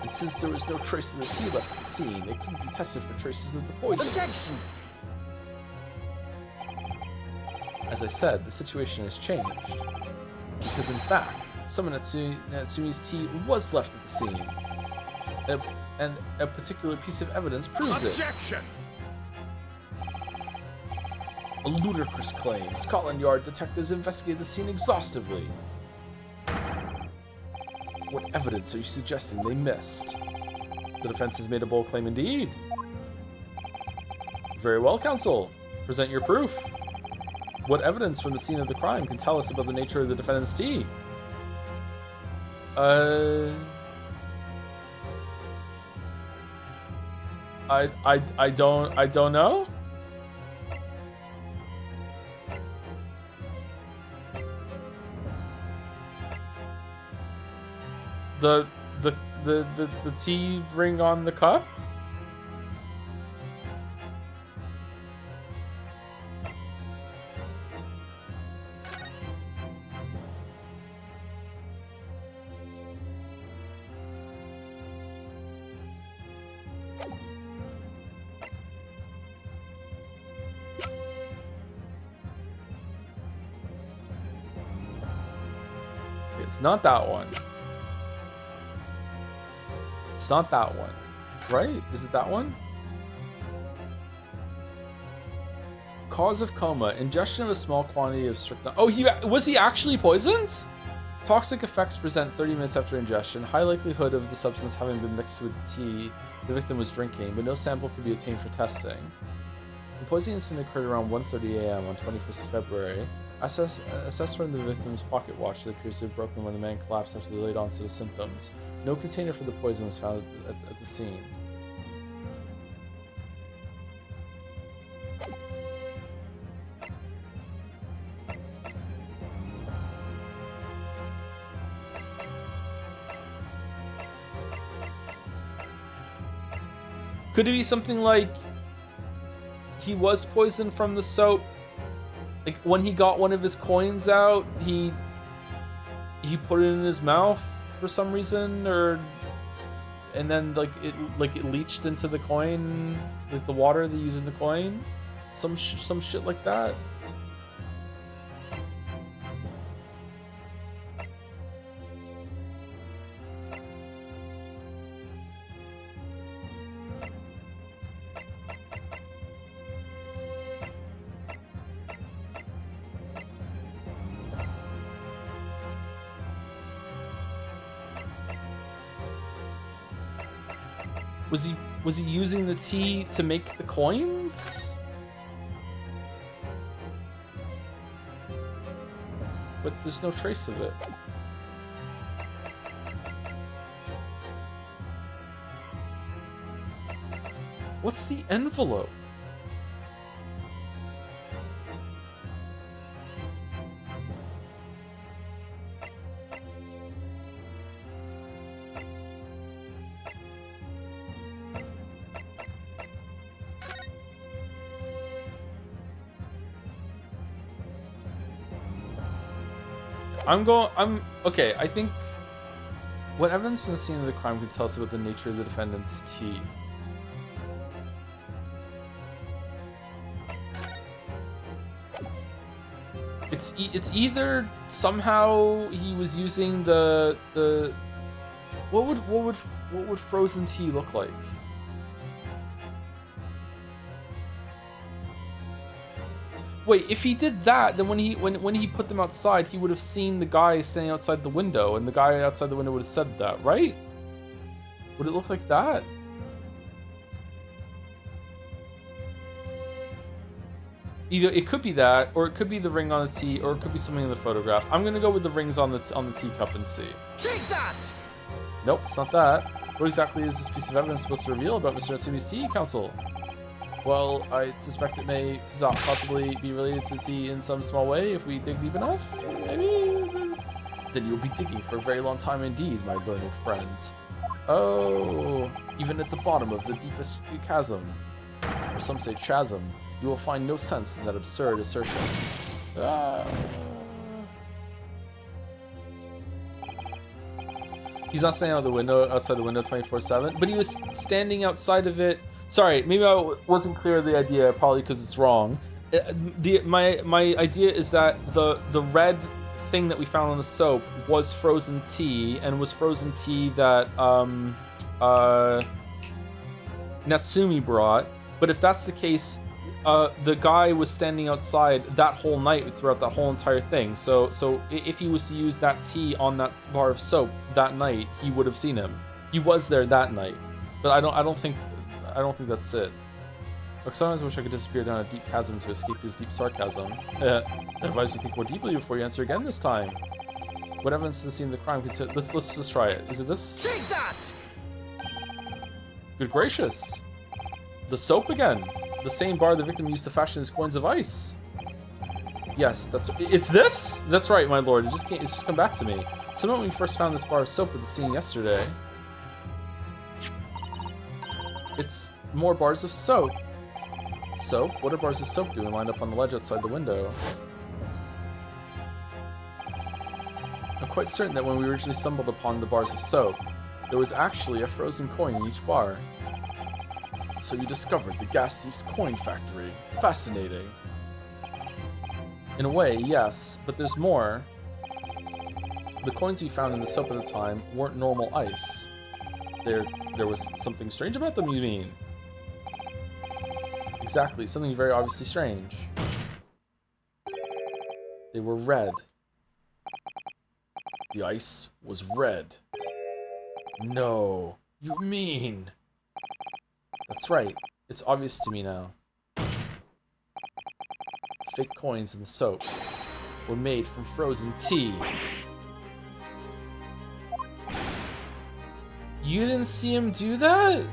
D: And since there was no trace of the tea left at the scene, it couldn't be tested for traces of the poison.
C: Objection!
D: As I said, the situation has changed. Because in fact, some of Natsumi's tea was left at the scene. And a particular piece of evidence proves it.
B: Objection!
D: A ludicrous claim. Scotland Yard detectives investigated the scene exhaustively. What evidence are you suggesting they missed? The defense has made a bold claim indeed. Very well, counsel. Present your proof. What evidence from the scene of the crime can tell us about the nature of the defendant's tea? I don't know. The tea ring on the cup? It's not that one. It's not that one, right? Is it that one? Cause of coma: ingestion of a small quantity of strychnine. Oh, was he actually poisoned? Toxic effects present 30 minutes after ingestion. High likelihood of the substance having been mixed with the tea the victim was drinking, but no sample could be obtained for testing. The poisoning incident occurred around 1:30 a.m. on 21st of February. Assessed from the victim's pocket watch that appears to have broken when the man collapsed after the late onset of symptoms. No container for the poison was found at the scene. Could it be something like he was poisoned from the soap? Like when he got one of his coins out, he put it in his mouth for some reason, and then it leached into the coin, like the water they use in the coin, some shit like that. Was he using the tea to make the coins? But there's no trace of it. What's the envelope? Okay, I think what evidence from the scene of the crime could tell us about the nature of the defendant's tea? It's either somehow he was using the what would frozen tea look like? Wait, if he did that, then when he put them outside, he would have seen the guy standing outside the window, and the guy outside the window would have said that, right? Would it look like that? Either it could be that, or it could be the ring on the tea, or it could be something in the photograph. I'm gonna go with the rings on the teacup and see.
B: Take that!
D: Nope, it's not that. What exactly is this piece of evidence supposed to reveal about Mr. Natsumi's tea, Counsel? Well, I suspect it may possibly be related to the tea in some small way if we dig deep enough. Maybe? Then you'll be digging for a very long time indeed, my learned friend. Oh, even at the bottom of the deepest chasm, or some say chasm, you will find no sense in that absurd assertion. He's not standing outside the window 24/7, but he was standing outside of it. Sorry, maybe I wasn't clear of the idea, probably because it's wrong. My idea is that the red thing that we found on the soap was frozen tea, and was frozen tea that Natsumi brought. But if that's the case, the guy was standing outside that whole night throughout that whole entire thing. So if he was to use that tea on that bar of soap that night, he would have seen him. He was there that night, but I don't think that's it. Look, sometimes I wish I could disappear down a deep chasm to escape his deep sarcasm. I advise you think more deeply before you answer again this time. What evidence to the scene of the crime consider? Let's just try it. Is it this?
B: Take that!
D: Good gracious. The soap again. The same bar the victim used to fashion his coins of ice. Yes, it's this? That's right, my lord. It's just come back to me. Someone when we first found this bar of soap at the scene yesterday. It's more bars of soap. Soap? What are bars of soap doing lined up on the ledge outside the window? I'm quite certain that when we originally stumbled upon the bars of soap, there was actually a frozen coin in each bar. So you discovered the gas thief's coin factory. Fascinating. In a way, yes, but there's more. The coins we found in the soap at the time weren't normal ice. There was something strange about them, you mean? Exactly, something very obviously strange. They were red. The ice was red. No, you mean? That's right, it's obvious to me now. Fake coins in the soap were made from frozen tea. You didn't see him do that?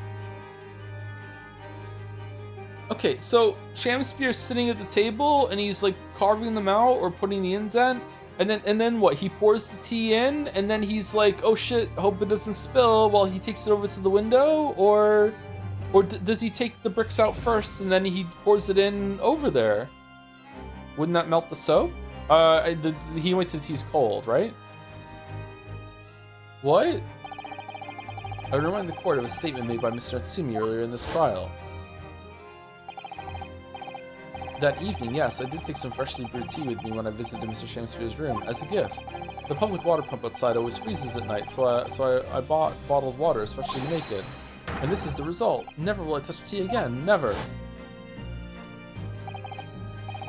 D: Okay, so Shamspeare's sitting at the table and he's like carving them out or putting the indent, and then what? He pours the tea in and then he's like, oh shit, hope it doesn't spill, while he takes it over to the window, or does he take the bricks out first and then he pours it in over there? Wouldn't that melt the soap? He waits till the tea's cold, right? What? I would remind the court of a statement made by Mr. Natsumi earlier in this trial. That evening, yes, I did take some freshly brewed tea with me when I visited Mr. Shamspeare's room as a gift. The public water pump outside always freezes at night, so I bought bottled water especially to make it. And this is the result. Never will I touch tea again, never.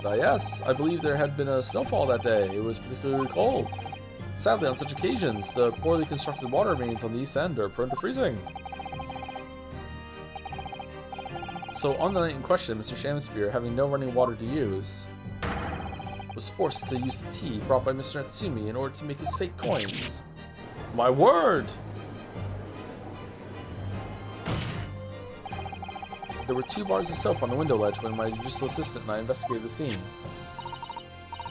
D: Yes, I believe there had been a snowfall that day. It was particularly cold. Sadly, on such occasions, the poorly constructed water mains on the east end are prone to freezing. So on the night in question, Mr. Shamspeare, having no running water to use, was forced to use the tea brought by Mr. Natsumi in order to make his fake coins. My word! There were 2 bars of soap on the window ledge when my judicial assistant and I investigated the scene.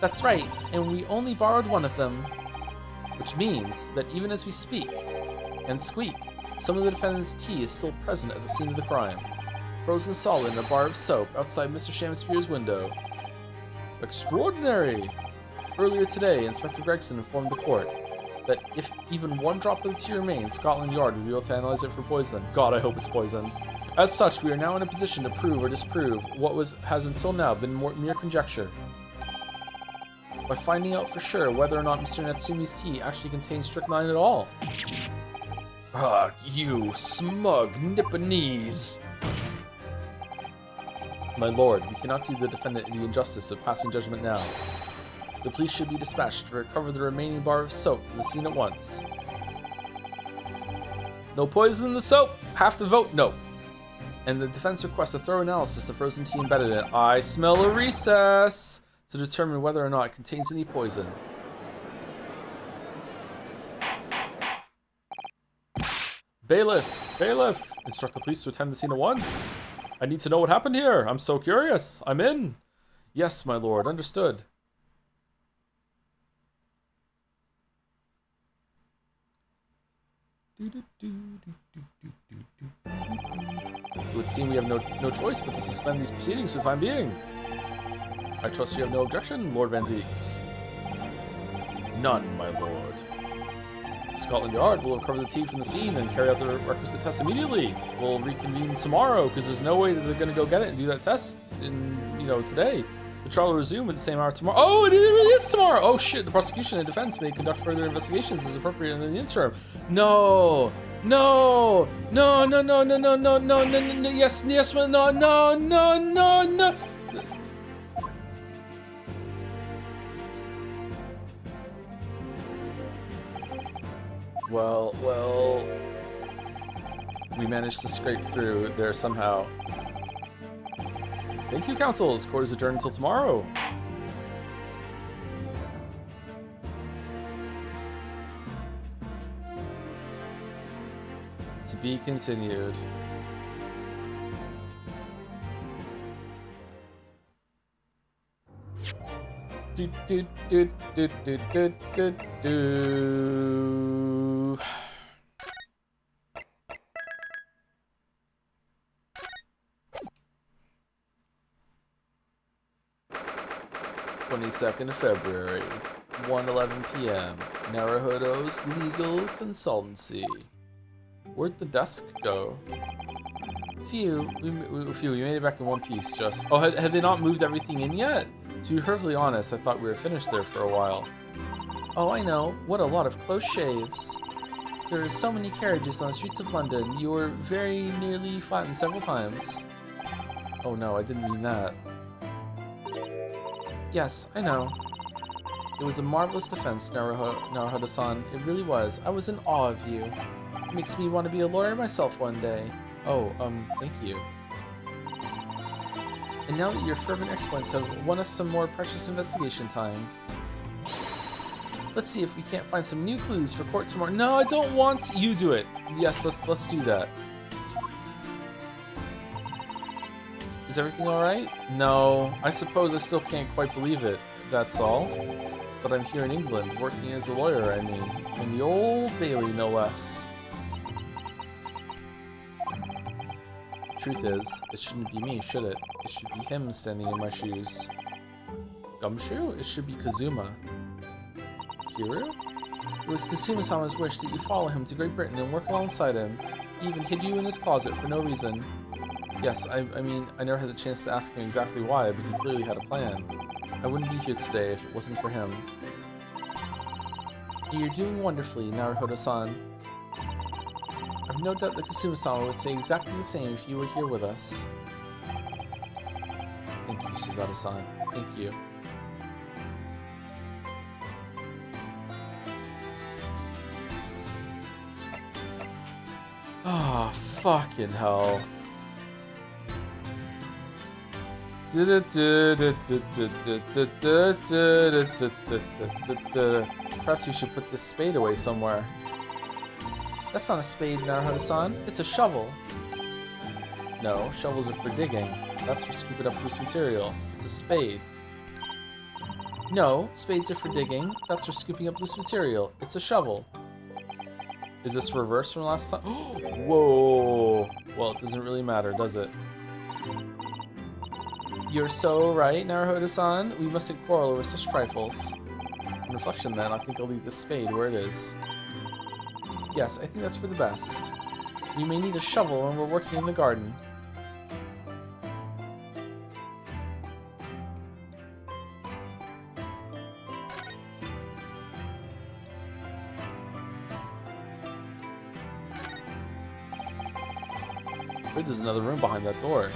D: That's right, and we only borrowed one of them. Which means that even as we speak and squeak, some of the defendant's tea is still present at the scene of the crime, frozen solid in a bar of soap outside Mr. Shamspeare's window. Extraordinary! Earlier today, Inspector Gregson informed the court that if even one drop of the tea remains, Scotland Yard would be able to analyze it for poison. God, I hope it's poisoned. As such, we are now in a position to prove or disprove what has until now been mere conjecture. By finding out for sure whether or not Mr. Natsumi's tea actually contains strychnine at all. Ah, you smug Nipponese! My lord, we cannot do the defendant the injustice of passing judgment now. The police should be dispatched to recover the remaining bar of soap from the scene at once. No poison in the soap! Have to vote no. And the defense requests a thorough analysis of the frozen tea embedded in it. I smell a recess! To determine whether or not it contains any poison. Bailiff! Bailiff! Instruct the police to attend the scene at once. I need to know what happened here. I'm so curious. I'm in. Yes, my lord. Understood. It would seem we have no choice but to suspend these proceedings for the time being. I trust you have no objection, Lord Van Zeeks. None, my lord. Scotland Yard will recover the tea from the scene and carry out the requisite test immediately. We'll reconvene tomorrow, because there's no way that they're going to go get it and do that test today. The trial will resume at the same hour tomorrow. Oh, it really is tomorrow! Oh shit, the prosecution and defense may conduct further investigations as appropriate in the interim. No! No! No, no, no, no, no, no, no, no, no, yes, no, no, no, no, no. Well, we managed to scrape through there somehow. Thank you, councils. Court is adjourned until tomorrow. To be continued. Do do do do do do do do. 22nd of February, 1:11 p.m. Naruhodo's Legal Consultancy. Where'd the desk go? We made it back in one piece. Just had they not moved everything in yet? To be perfectly honest, I thought we were finished there for a while. Oh, I know. What a lot of close shaves. There are so many carriages on the streets of London. You were very nearly flattened several times. Oh no, I didn't mean that. Yes, I know. It was a marvelous defense, Naruhodo-san. It really was. I was in awe of you. It makes me want to be a lawyer myself one day. Oh, thank you. And now that your fervent exploits have won us some more precious investigation time, let's see if we can't find some new clues for court tomorrow. No, I don't want you do it. Yes, let's do that. Is everything all right? No, I suppose I still can't quite believe it. That's all. But I'm here in England, working as a lawyer, I mean. In the Old Bailey, no less. Truth is, it shouldn't be me, should it? It should be him standing in my shoes. Gumshoe? It should be Kazuma. Kiru? It was Kazuma-sama's wish that you follow him to Great Britain and work alongside him. He even hid you in his closet for no reason. Yes, I mean, I never had the chance to ask him exactly why, but he clearly had a plan. I wouldn't be here today if it wasn't for him. You're doing wonderfully, Naruhodo-san. I've no doubt that Kazuma-sama would say exactly the same if you were here with us. Thank you, Suzato-san. Thank you. Ah, fucking hell. Perhaps we should put this spade away somewhere. That's not a spade, Naruhodo-san. It's a shovel. No, shovels are for digging. That's for scooping up loose material. It's a spade. No, spades are for digging. That's for scooping up loose material. It's a shovel. Is this reversed from last time? Whoa. Well, it doesn't really matter, does it? You're so right, Naruhodo-san. We mustn't quarrel over such trifles. On reflection, then, I think I'll leave the spade where it is. Yes, I think that's for the best. We may need a shovel when we're working in the garden. Wait, there's another room behind that door.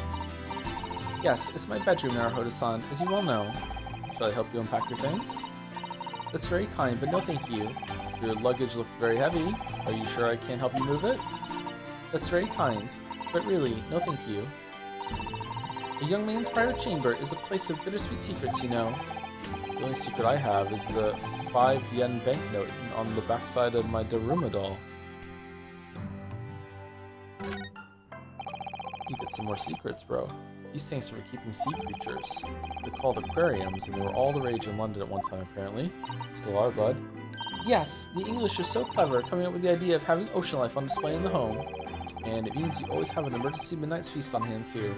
D: Yes, it's my bedroom, Naruhodo-san, as you well know. Shall I help you unpack your things? That's very kind, but no thank you. Your luggage looked very heavy. Are you sure I can't help you move it? That's very kind, but really, no thank you. A young man's private chamber is a place of bittersweet secrets, you know. The only secret I have is the 5-yen banknote on the backside of my Daruma doll. You get some more secrets, bro. These tanks are for keeping sea creatures. They're called aquariums, and they were all the rage in London at one time, apparently. Still are, bud. Yes, the English are so clever, coming up with the idea of having ocean life on display in the home. And it means you always have an emergency midnight's feast on hand, too.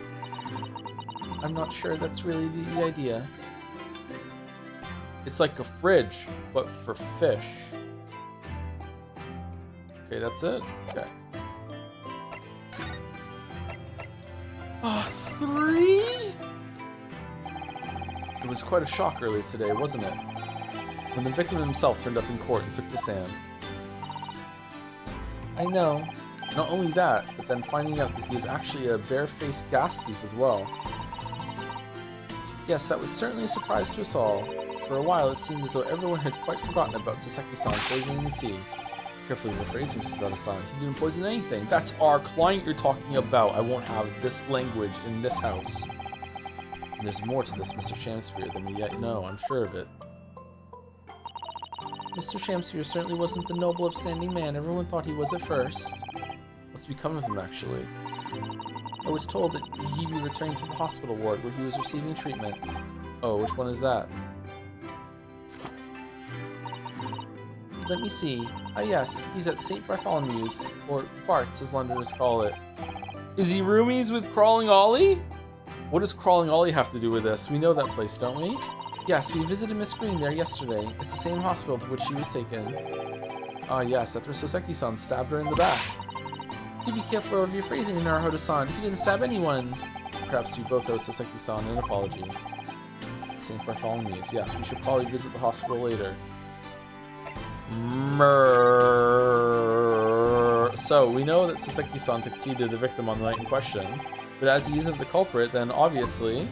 D: I'm not sure that's really the idea. It's like a fridge, but for fish. Okay, that's it? Okay. 3? It was quite a shock earlier today, wasn't it? When the victim himself turned up in court and took the stand. I know. Not only that, but then finding out that he is actually a bare-faced gas thief as well. Yes, that was certainly a surprise to us all. For a while, it seemed as though everyone had quite forgotten about Saseki-san poisoning the tea. Carefully rephrasing, Suzato-san. He didn't poison anything. That's our client you're talking about. I won't have this language in this house. And there's more to this Mr. Shamspear than we yet know, I'm sure of it. Mr. Shamspear certainly wasn't the noble, upstanding man everyone thought he was at first. What's become of him, actually? I was told that he'd be returning to the hospital ward where he was receiving treatment. Oh, which one is that? Let me see. Ah, yes, he's at St. Bartholomew's, or Bart's as Londoners call it. Is he roomies with Crawling Ollie? What does Crawling Ollie have to do with this? We know that place, don't we? Yes, we visited Miss Green there yesterday. It's the same hospital to which she was taken. Ah, yes, after Soseki-san stabbed her in the back. Do be careful of your phrasing, Naruhodo-san. He didn't stab anyone. Perhaps we both owe Soseki-san an apology. St. Bartholomew's. Yes, we should probably visit the hospital later. So, we know that Soseki-san took tea to the victim on the night in question, but as he isn't the culprit, then obviously...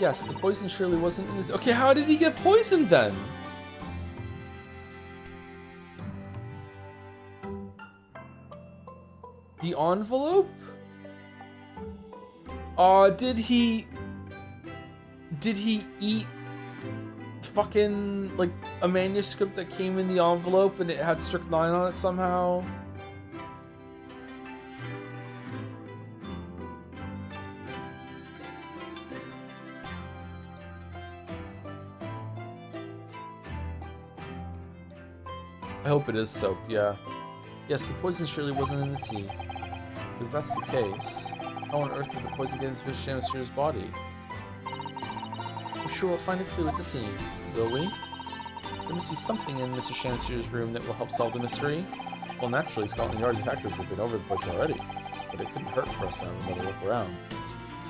D: Yes, the poison surely wasn't in his... Okay, how did he get poisoned then? The envelope? Did he eat fucking, like, a manuscript that came in the envelope and it had strychnine on it somehow? I hope it is soap, yeah. Yes, the poison surely wasn't in the tea. But if that's the case, how on earth did the poison get into Mr. Shamspear's body? I'm sure we'll find a clue at the scene, will we? There must be something in Mr. Shamspear's room that will help solve the mystery. Well, naturally, Scotland Yard detectives have been over the place already, but it couldn't hurt for us to have another look around,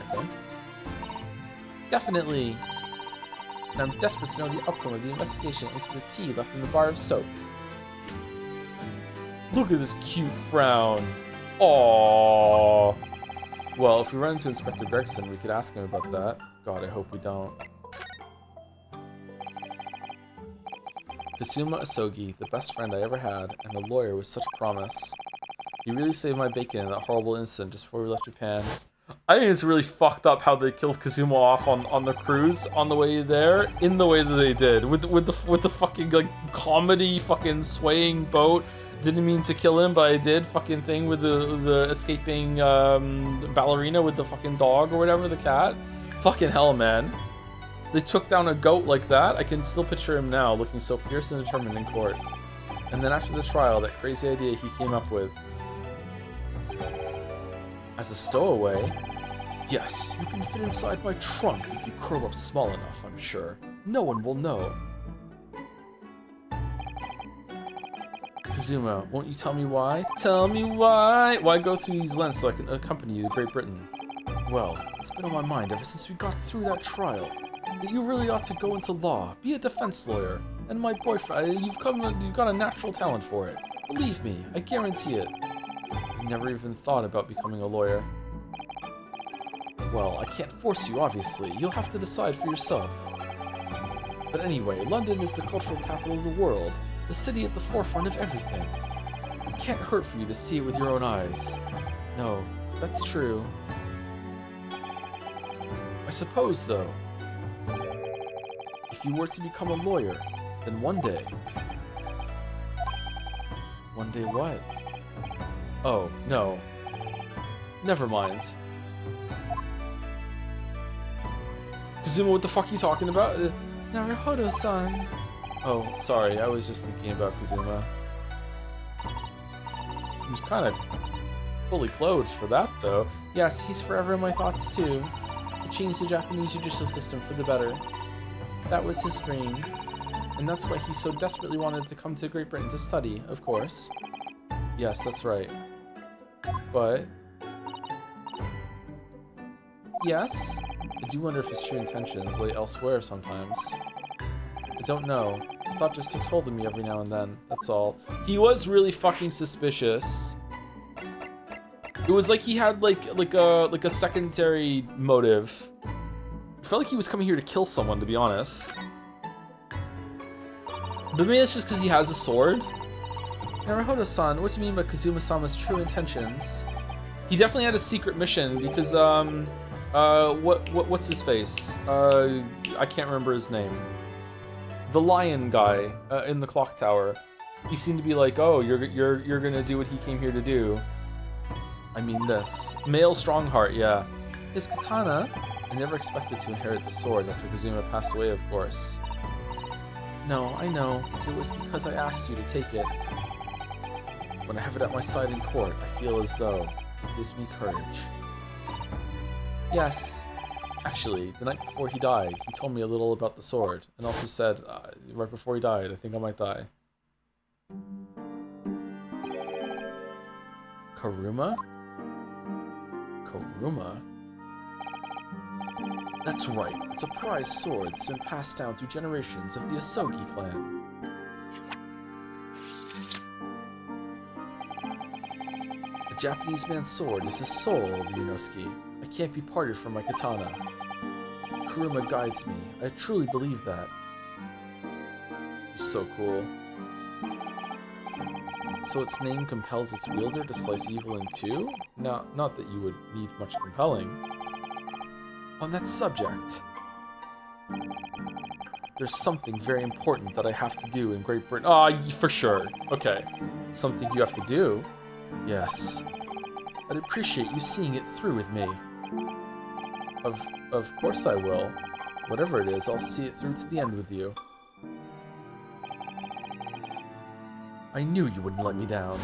D: I think. Definitely! And I'm desperate to know the outcome of the investigation into the tea left in the bar of soap. Look at this cute frown. Aww. Well, if we run into Inspector Gregson, we could ask him about that. God, I hope we don't. Kazuma Asogi, the best friend I ever had, and a lawyer with such promise. He really saved my bacon in that horrible incident just before we left Japan. I think it's really fucked up how they killed Kazuma off on the cruise on the way there, in the way that they did, with the fucking like comedy fucking swaying boat. Didn't mean to kill him, but I did. Fucking thing with the escaping ballerina with the fucking dog or whatever, the cat. Fucking hell, man. They took down a goat like that. I can still picture him now, looking so fierce and determined in court. And then after the trial, that crazy idea he came up with. As a stowaway? Yes, you can fit inside my trunk if you curl up small enough, I'm sure. No one will know. Kazuma, won't you tell me why? Tell me why! Why go through these lengths so I can accompany you to Great Britain? Well, it's been on my mind ever since we got through that trial. That you really ought to go into law, be a defense lawyer. And my boyfriend, you've got a natural talent for it. Believe me, I guarantee it. I never even thought about becoming a lawyer. Well, I can't force you, obviously. You'll have to decide for yourself. But anyway, London is the cultural capital of the world. The city at the forefront of everything. It can't hurt for you to see it with your own eyes. No, that's true. I suppose, though, if you were to become a lawyer, then one day... One day what? Oh, no. Never mind. Kazuma, what the fuck are you talking about? Naruhodo-san. Oh, sorry, I was just thinking about Kazuma. He was kind of fully clothed for that, though. Yes, he's forever in my thoughts, too. To change the Japanese judicial system for the better. That was his dream. And that's why he so desperately wanted to come to Great Britain to study, of course. Yes, that's right. But... Yes? I do wonder if his true intentions lay elsewhere sometimes. I don't know. The thought just takes hold of me every now and then, that's all. He was really fucking suspicious. It was like he had like a secondary motive. I felt like he was coming here to kill someone, to be honest. But maybe it's just because he has a sword. Naruhodo-san, what do you mean by Kazuma-sama's true intentions? He definitely had a secret mission because What's his face? I can't remember his name. The lion guy in the clock tower. He seemed to be like, oh, you're gonna do what he came here to do. I mean this. Male Strongheart, yeah. His katana. I never expected to inherit the sword after Kazuma passed away, of course. No, I know. It was because I asked you to take it. When I have it at my side in court, I feel as though it gives me courage. Yes. Actually, the night before he died, he told me a little about the sword, and also said, right before he died, I think I might die. Karuma? Karuma? That's right, it's a prized sword that's been passed down through generations of the Asogi clan. A Japanese man's sword is his soul, Ryunosuke. I can't be parted from my katana. Kuruma guides me. I truly believe that. He's so cool. So its name compels its wielder to slice evil in two? Not that you would need much compelling. On that subject, there's something very important that I have to do in Great Britain. Ah, for sure. Okay. Something you have to do? Yes. I'd appreciate you seeing it through with me. Of course I will. Whatever it is, I'll see it through to the end with you. I knew you wouldn't let me down.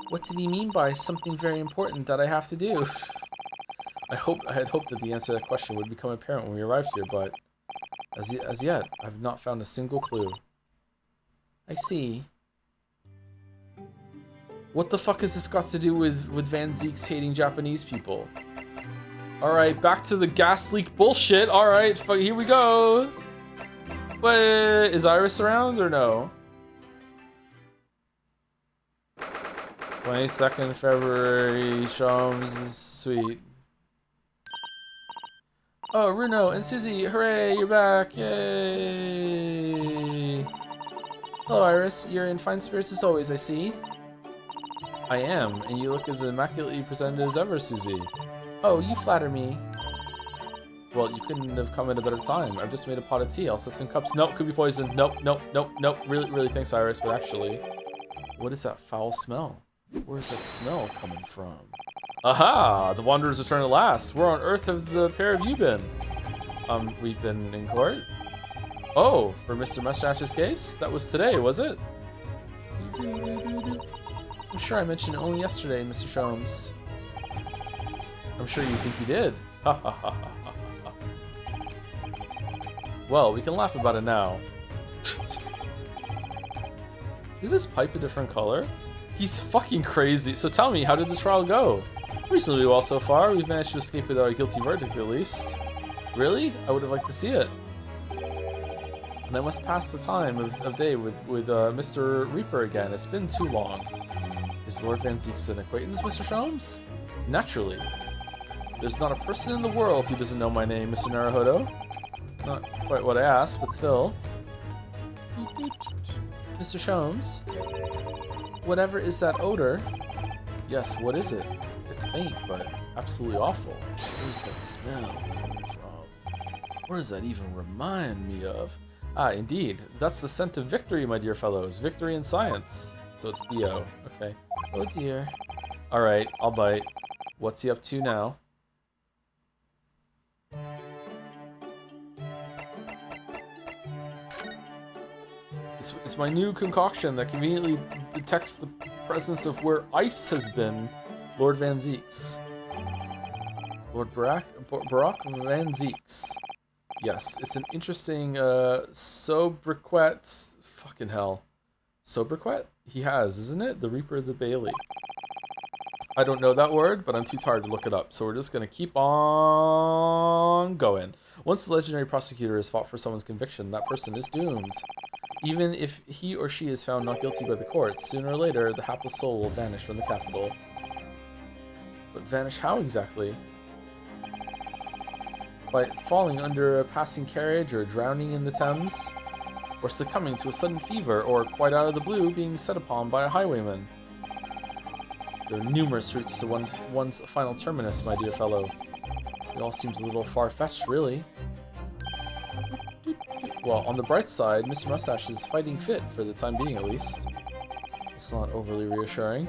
D: What did he mean by something very important that I have to do? I had hoped that the answer to that question would become apparent when we arrived here, but as yet, I've not found a single clue. I see. What the fuck has this got to do with Van Zeeks hating Japanese people? Alright, back to the gas leak bullshit. Alright, here we go. Wait, is Iris around or no? 22nd February, Shams Suite. Oh, Runo and Susie, hooray, you're back, yay! Hello, Iris, you're in fine spirits as always, I see. I am, and you look as immaculately presented as ever, Susie. Oh, you flatter me. Well, you couldn't have come at a better time. I've just made a pot of tea. I'll set some cups. Nope, could be poison. Nope. Really thanks, Iris, but actually... What is that foul smell? Where's that smell coming from? Aha! The Wanderers return at last. Where on earth have the pair of you been? We've been in court? Oh, for Mr. Mustache's case? That was today, was it? I'm sure I mentioned it only yesterday, Mr. Sholmes. I'm sure you think you did. Ha ha ha ha ha ha. Well, we can laugh about it now. Is this pipe a different color? He's fucking crazy. So tell me, how did the trial go? Reasonably well so far. We've managed to escape without a guilty verdict, at least. Really? I would have liked to see it. And I must pass the time of day with Mr. Reaper again. It's been too long. Is Lord Van Zeeks an acquaintance, Mr. Sholmes? Naturally. There's not a person in the world who doesn't know my name, Mr. Naruhodo. Not quite what I asked, but still. Mr. Sholmes? Whatever is that odor? Yes, what is it? It's faint, but absolutely awful. Where's that smell coming from? What does that even remind me of? Ah, indeed. That's the scent of victory, my dear fellows. Victory in science. So it's B.O. Okay. Oh dear. Alright, I'll bite. What's he up to now? It's my new concoction that conveniently detects the presence of where ice has been. Lord Van Zeeks. Lord Barack Van Zeeks. Yes, it's an interesting sobriquet. Fucking hell. Sobriquet? He has, isn't it? The Reaper of the Bailey. I don't know that word, but I'm too tired to look it up, so we're just gonna keep on going. Once the legendary prosecutor has fought for someone's conviction, that person is doomed. Even if he or she is found not guilty by the courts, sooner or later, the hapless soul will vanish from the capital. But vanish how exactly? By falling under a passing carriage, or drowning in the Thames, or succumbing to a sudden fever, or quite out of the blue, being set upon by a highwayman. There are numerous routes to one's final terminus, my dear fellow. It all seems a little far-fetched, really. Well, on the bright side, Mr. Mustache is fighting fit, for the time being at least. It's not overly reassuring.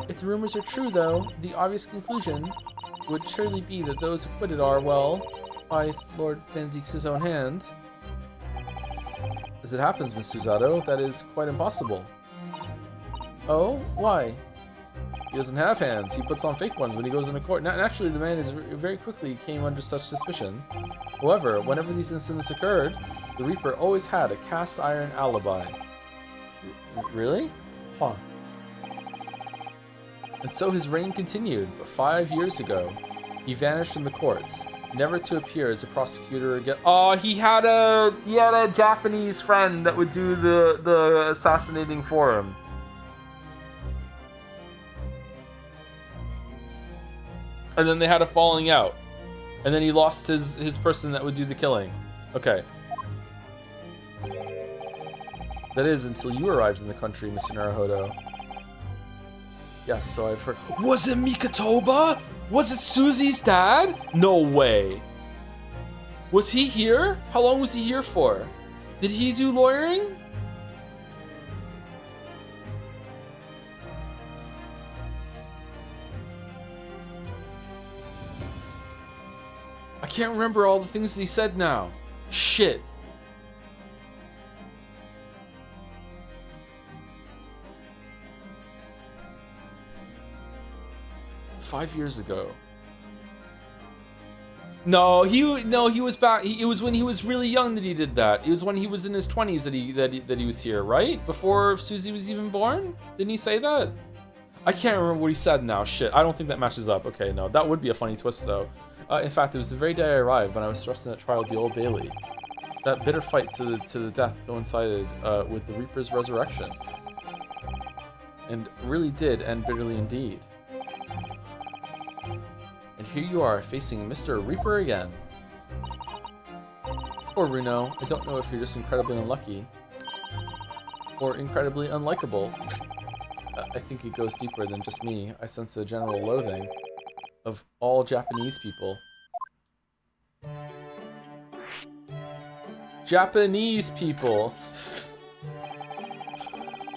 D: If the rumors are true, though, the obvious conclusion would surely be that those acquitted are, well, by Lord Van Zieks' own hand. As it happens, Mr. Zato, that is quite impossible. Oh? Why? He doesn't have hands. He puts on fake ones when he goes into court. Naturally, the man is very quickly came under such suspicion. However, whenever these incidents occurred, the Reaper always had a cast iron alibi. Really? Huh. And so his reign continued, but 5 years ago, he vanished from the courts, never to appear as a prosecutor again. Oh, he had a Japanese friend that would do the assassinating for him. And then they had a falling out. And then he lost his person that would do the killing. Okay. That is until you arrived in the country, Mr. Naruhodo. Yes, so I've heard. Was it Mikatoba? Was it Susie's dad? No way. Was he here? How long was he here for? Did he do lawyering? I can't remember all the things that he said now. Shit. $5 years ago. No, he was back. It was when he was really young that he did that. It was when he was in his 20s that he was here, right? Before Susie was even born? Didn't he say that? I can't remember what he said now. Shit, I don't think that matches up. Okay, no, that would be a funny twist though. In fact, it was the very day I arrived when I was thrust in that trial at the Old Bailey. That bitter fight to the death coincided with the Reaper's resurrection. And really did end bitterly indeed. And here you are, facing Mr. Reaper again. Poor Runo, I don't know if you're just incredibly unlucky, or incredibly unlikable. I think it goes deeper than just me. I sense a general loathing of all Japanese people. Japanese people!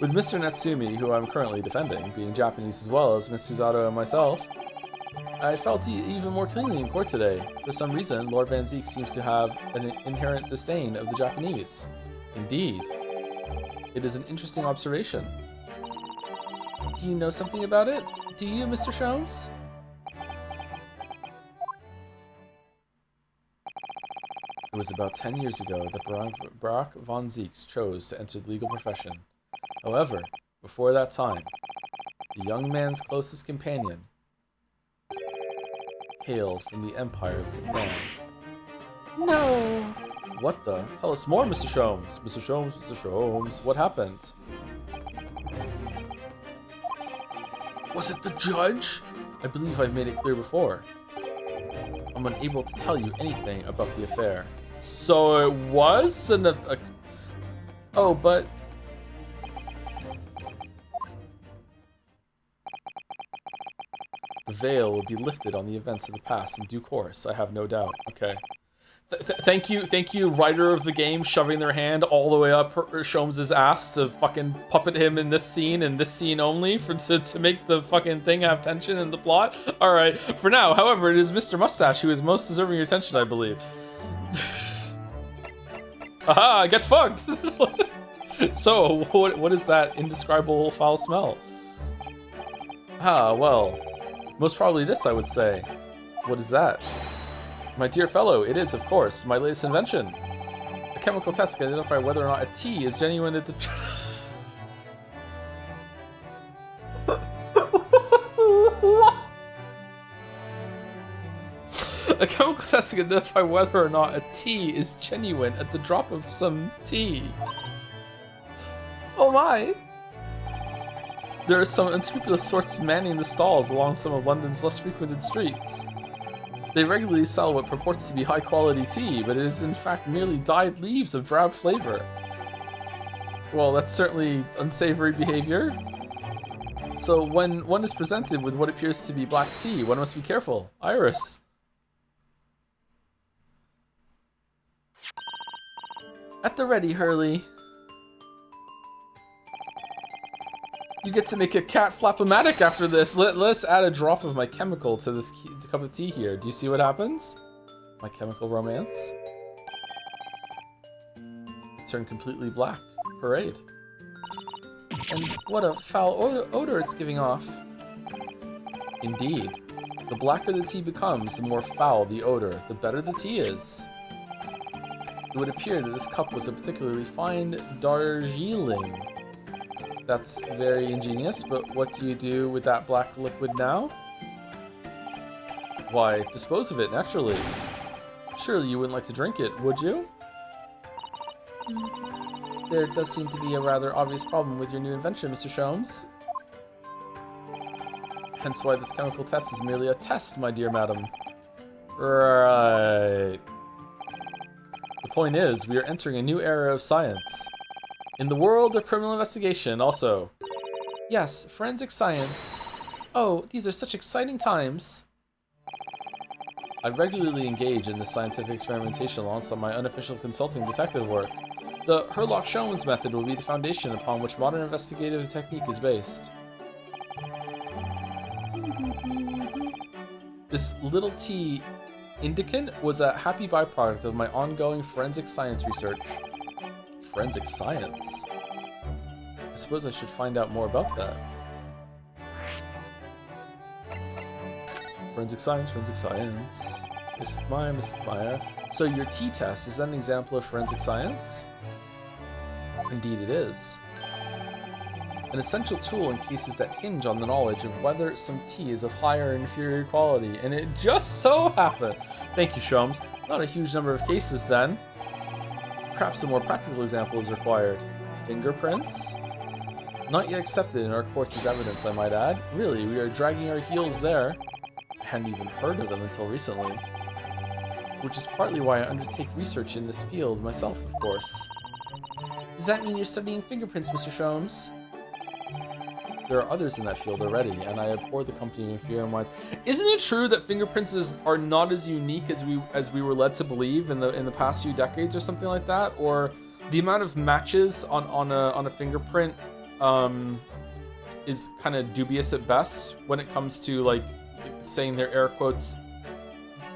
D: With Mr. Natsumi, who I'm currently defending, being Japanese as well as Miss Suzato and myself, I felt even more keenly in court today. For some reason, Lord Van Zieks seems to have an inherent disdain of the Japanese. Indeed. It is an interesting observation. Do you know something about it? Do you, Mr. Sholmes? It was about 10 years ago that Barak von Zieks chose to enter the legal profession. However, before that time, the young man's closest companion hailed from the Empire of Japan. No! What the? Tell us more, Mr. Sholmes. Mr. Sholmes, Mr. Sholmes, what happened? Was it the judge? I believe I've made it clear before. I'm unable to tell you anything about the affair. So it was oh, but... The veil will be lifted on the events of the past in due course, I have no doubt. Okay. Thank you, writer of the game, shoving their hand all the way up Sholmes' ass to fucking puppet him in this scene and this scene only to make the fucking thing have tension in the plot. Alright, for now, however, it is Mr. Mustache who is most deserving your attention, I believe. Aha, get fucked! So, what is that indescribable foul smell? Ah, well... Most probably this, I would say. What is that? My dear fellow, it is, of course, my latest invention. A chemical test can identify whether or not a tea is genuine at the... A chemical test can identify whether or not a tea is genuine at the drop of some tea. Oh my! There are some unscrupulous sorts manning the stalls along some of London's less frequented streets. They regularly sell what purports to be high-quality tea, but it is in fact merely dyed leaves of drab flavor. Well, that's certainly unsavory behavior. So when one is presented with what appears to be black tea, one must be careful. Iris. At the ready, Hurley. You get to make a cat flap-o-matic after this. Let's add a drop of my chemical to this cup of tea here. Do you see what happens? My chemical romance. Turn completely black. Parade. And what a foul odor it's giving off. Indeed. The blacker the tea becomes, the more foul the odor, the better the tea is. It would appear that this cup was a particularly fine Darjeeling. That's very ingenious, but what do you do with that black liquid now? Why, dispose of it, naturally. Surely you wouldn't like to drink it, would you? There does seem to be a rather obvious problem with your new invention, Mr. Sholmes. Hence why this chemical test is merely a test, my dear madam. Right. The point is, we are entering a new era of science. In the world of criminal investigation, also. Yes, forensic science. Oh, these are such exciting times. I regularly engage in this scientific experimentation alongside my unofficial consulting detective work. The Herlock-Sholmes method will be the foundation upon which modern investigative technique is based. This little tea indicant was a happy byproduct of my ongoing forensic science research. Forensic science? I suppose I should find out more about that. Forensic science, forensic science. Mystic Maya, Mystic Maya. So your t-test, is that an example of forensic science? Indeed it is. An essential tool in cases that hinge on the knowledge of whether some tea is of higher or inferior quality, and it just so happened. Thank you, Sholmes. Not a huge number of cases then. Perhaps a more practical example is required. Fingerprints? Not yet accepted in our courts as evidence, I might add. Really, we are dragging our heels there. I hadn't even heard of them until recently. Which is partly why I undertake research in this field myself, of course. Does that mean you're studying fingerprints, Mr. Sholmes? There are others in that field already, and I abhor the company of inferior minds. Isn't it true that fingerprints are not as unique as we were led to believe in the past few decades, or something like that? Or the amount of matches on a fingerprint is kind of dubious at best when it comes to like saying their air quotes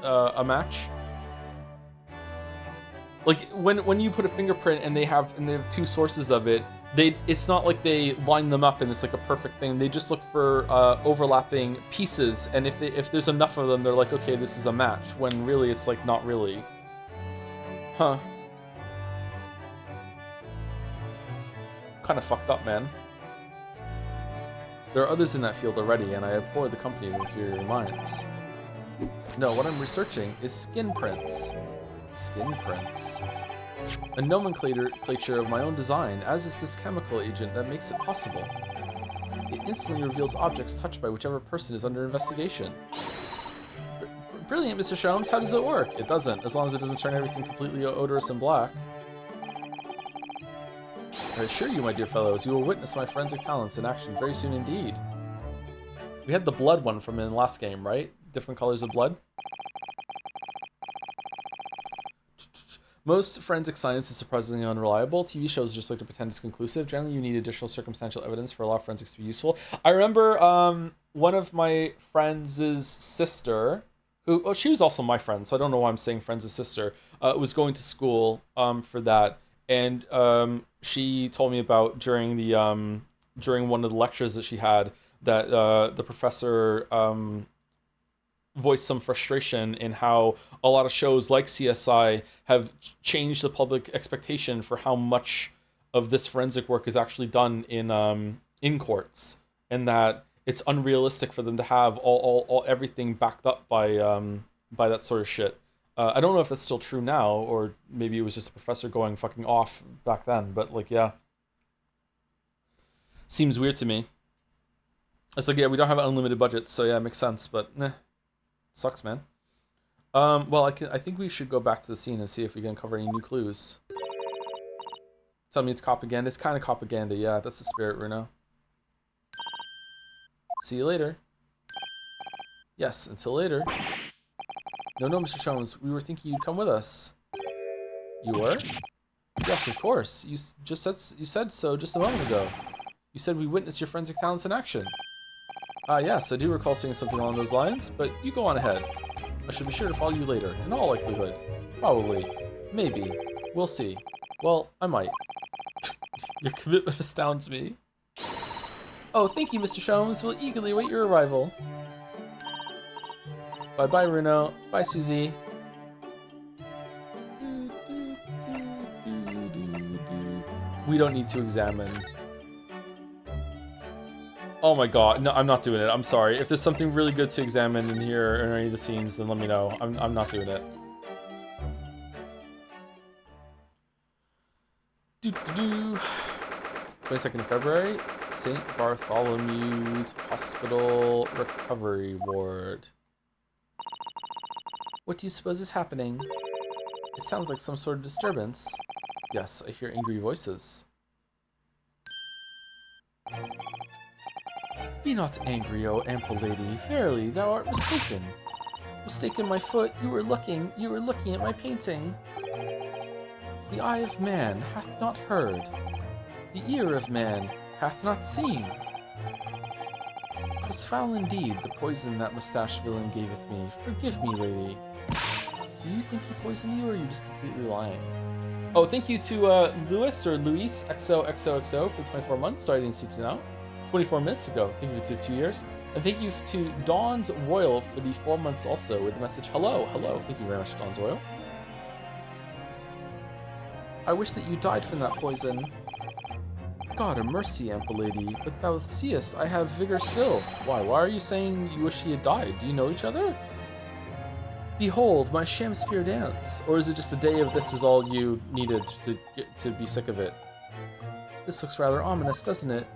D: a match. Like when you put a fingerprint and they have two sources of it. It's not like they line them up and it's like a perfect thing. They just look for overlapping pieces, and if there's enough of them, they're like, okay, this is a match. When really, it's like not really. Huh. Kind of fucked up, man. There are others in that field already, and I abhor the company of inferior minds. No, what I'm researching is skin prints. Skin prints. A nomenclature of my own design, as is this chemical agent that makes it possible. It instantly reveals objects touched by whichever person is under investigation. Brilliant, Mr. Sholmes. How does it work? It doesn't, as long as it doesn't turn everything completely odorous and black. I assure you, my dear fellows, you will witness my forensic talents in action very soon indeed. We had the blood one from in the last game, right? Different colors of blood? Most forensic science is surprisingly unreliable. TV shows just like to pretend it's conclusive. Generally, you need additional circumstantial evidence for a lot of forensics to be useful. I remember one of my friends' sister, she was also my friend, so I don't know why I'm saying friend's sister, was going to school for that. And she told me about during one of the lectures that she had that the professor voiced some frustration in how a lot of shows like CSI have changed the public expectation for how much of this forensic work is actually done in courts, and that it's unrealistic for them to have all everything backed up by that sort of shit. I don't know if that's still true now, or maybe it was just a professor going fucking off back then, but like, yeah. Seems weird to me. It's like, yeah, we don't have an unlimited budget, so yeah, it makes sense, but nah. Sucks, man. Well, I think we should go back to the scene and see if we can uncover any new clues. Tell me it's propaganda. It's kind of propaganda, yeah. That's the spirit, Runo. See you later. Yes, until later. No, Mr. Jones. We were thinking you'd come with us. You were? Yes, of course. You said so just a moment ago. You said we witnessed your forensic talents in action. Yes, I do recall saying something along those lines, but you go on ahead. I should be sure to follow you later, in all likelihood. Probably. Maybe. We'll see. Well, I might. Your commitment astounds me. Oh, thank you, Mr. Sholmes. We'll eagerly await your arrival. Bye-bye, Runo. Bye, Susie. We don't need to examine. Oh my god. No, I'm not doing it. I'm sorry. If there's something really good to examine in here or any of the scenes, then let me know. I'm not doing it. 22nd of February, St. Bartholomew's Hospital Recovery Ward. What do you suppose is happening? It sounds like some sort of disturbance. Yes, I hear angry voices. Be not angry, O ample lady. Verily, thou art mistaken. Mistaken my foot, you were looking at my painting. The eye of man hath not heard. The ear of man hath not seen. 'Twas foul indeed, the poison that mustache villain gaveth me. Forgive me, lady. Do you think he poisoned you, or are you just completely lying? Oh, thank you to Luis XOXOXO for 24 months. Sorry I didn't see it now. 24 minutes ago. Thank you to 2 years. And thank you to Dawn's Royal for the 4 months also with the message, hello, hello. Thank you very much, Dawn's Royal. I wish that you died from that poison. God a mercy, ample lady, but thou seest I have vigor still. Why are you saying you wish he had died? Do you know each other? Behold, my sham spear dance. Or is it just the day of this is all you needed to be sick of it? This looks rather ominous, doesn't it?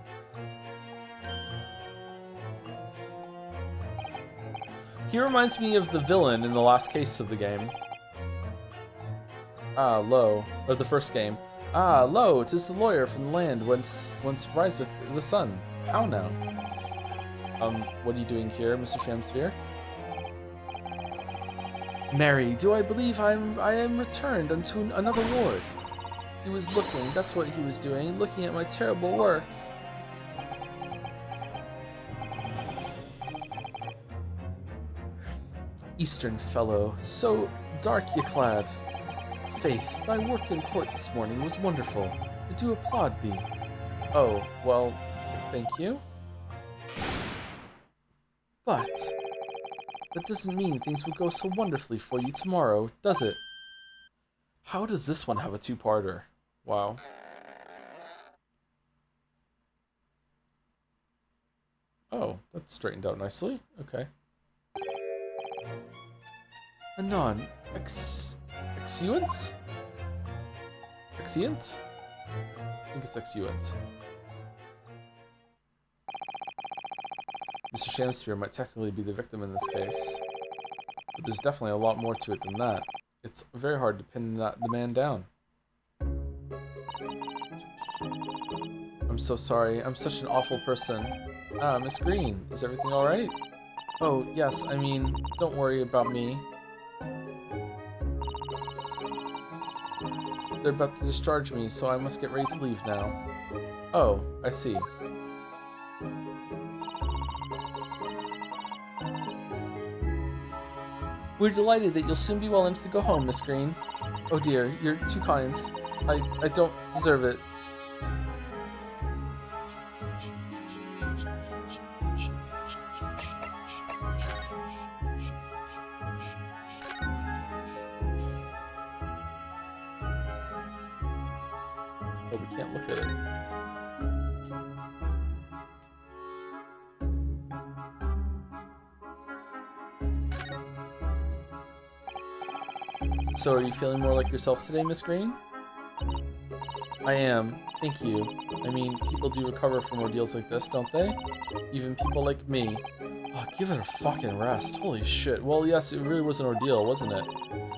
D: He reminds me of the villain in the last case of the game. Lo, of the first game. Lo, 'tis the lawyer from the land whence riseth the sun. How now? What are you doing here, Mr. Shamsphere? Mary, do I believe I am returned unto another ward? He was looking, that's what he was doing, looking at my terrible work. Eastern fellow, so dark ye clad. Faith, thy work in court this morning was wonderful. I do applaud thee. Oh, well, thank you. But that doesn't mean things will go so wonderfully for you tomorrow, does it? How does this one have a two-parter? Wow. Oh, that's straightened out nicely. Okay. Anon, exuent? Exeunt? I think it's exuent. Mr. Shamsphere might technically be the victim in this case, but there's definitely a lot more to it than that. It's very hard to pin the man down. I'm so sorry. I'm such an awful person. Miss Green, is everything alright? Oh, yes, I mean, don't worry about me. They're about to discharge me, so I must get ready to leave now. Oh, I see. We're delighted that you'll soon be well enough to go home, Miss Green. Oh dear, you're too kind. I don't deserve it. Oh, we can't look at it. So, are you feeling more like yourself today, Miss Green? I am. Thank you. I mean, people do recover from ordeals like this, don't they? Even people like me. Oh, give it a fucking rest. Holy shit. Well, yes, it really was an ordeal, wasn't it?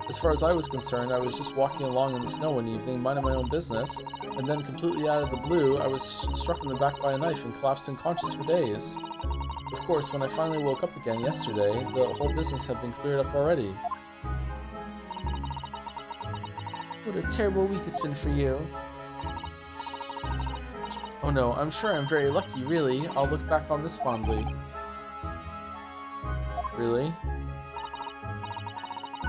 D: As far as I was concerned, I was just walking along in the snow one evening, minding my own business, and then completely out of the blue, I was struck in the back by a knife and collapsed unconscious for days. Of course, when I finally woke up again yesterday, the whole business had been cleared up already. What a terrible week it's been for you. Oh no, I'm sure I'm very lucky, really. I'll look back on this fondly. Really?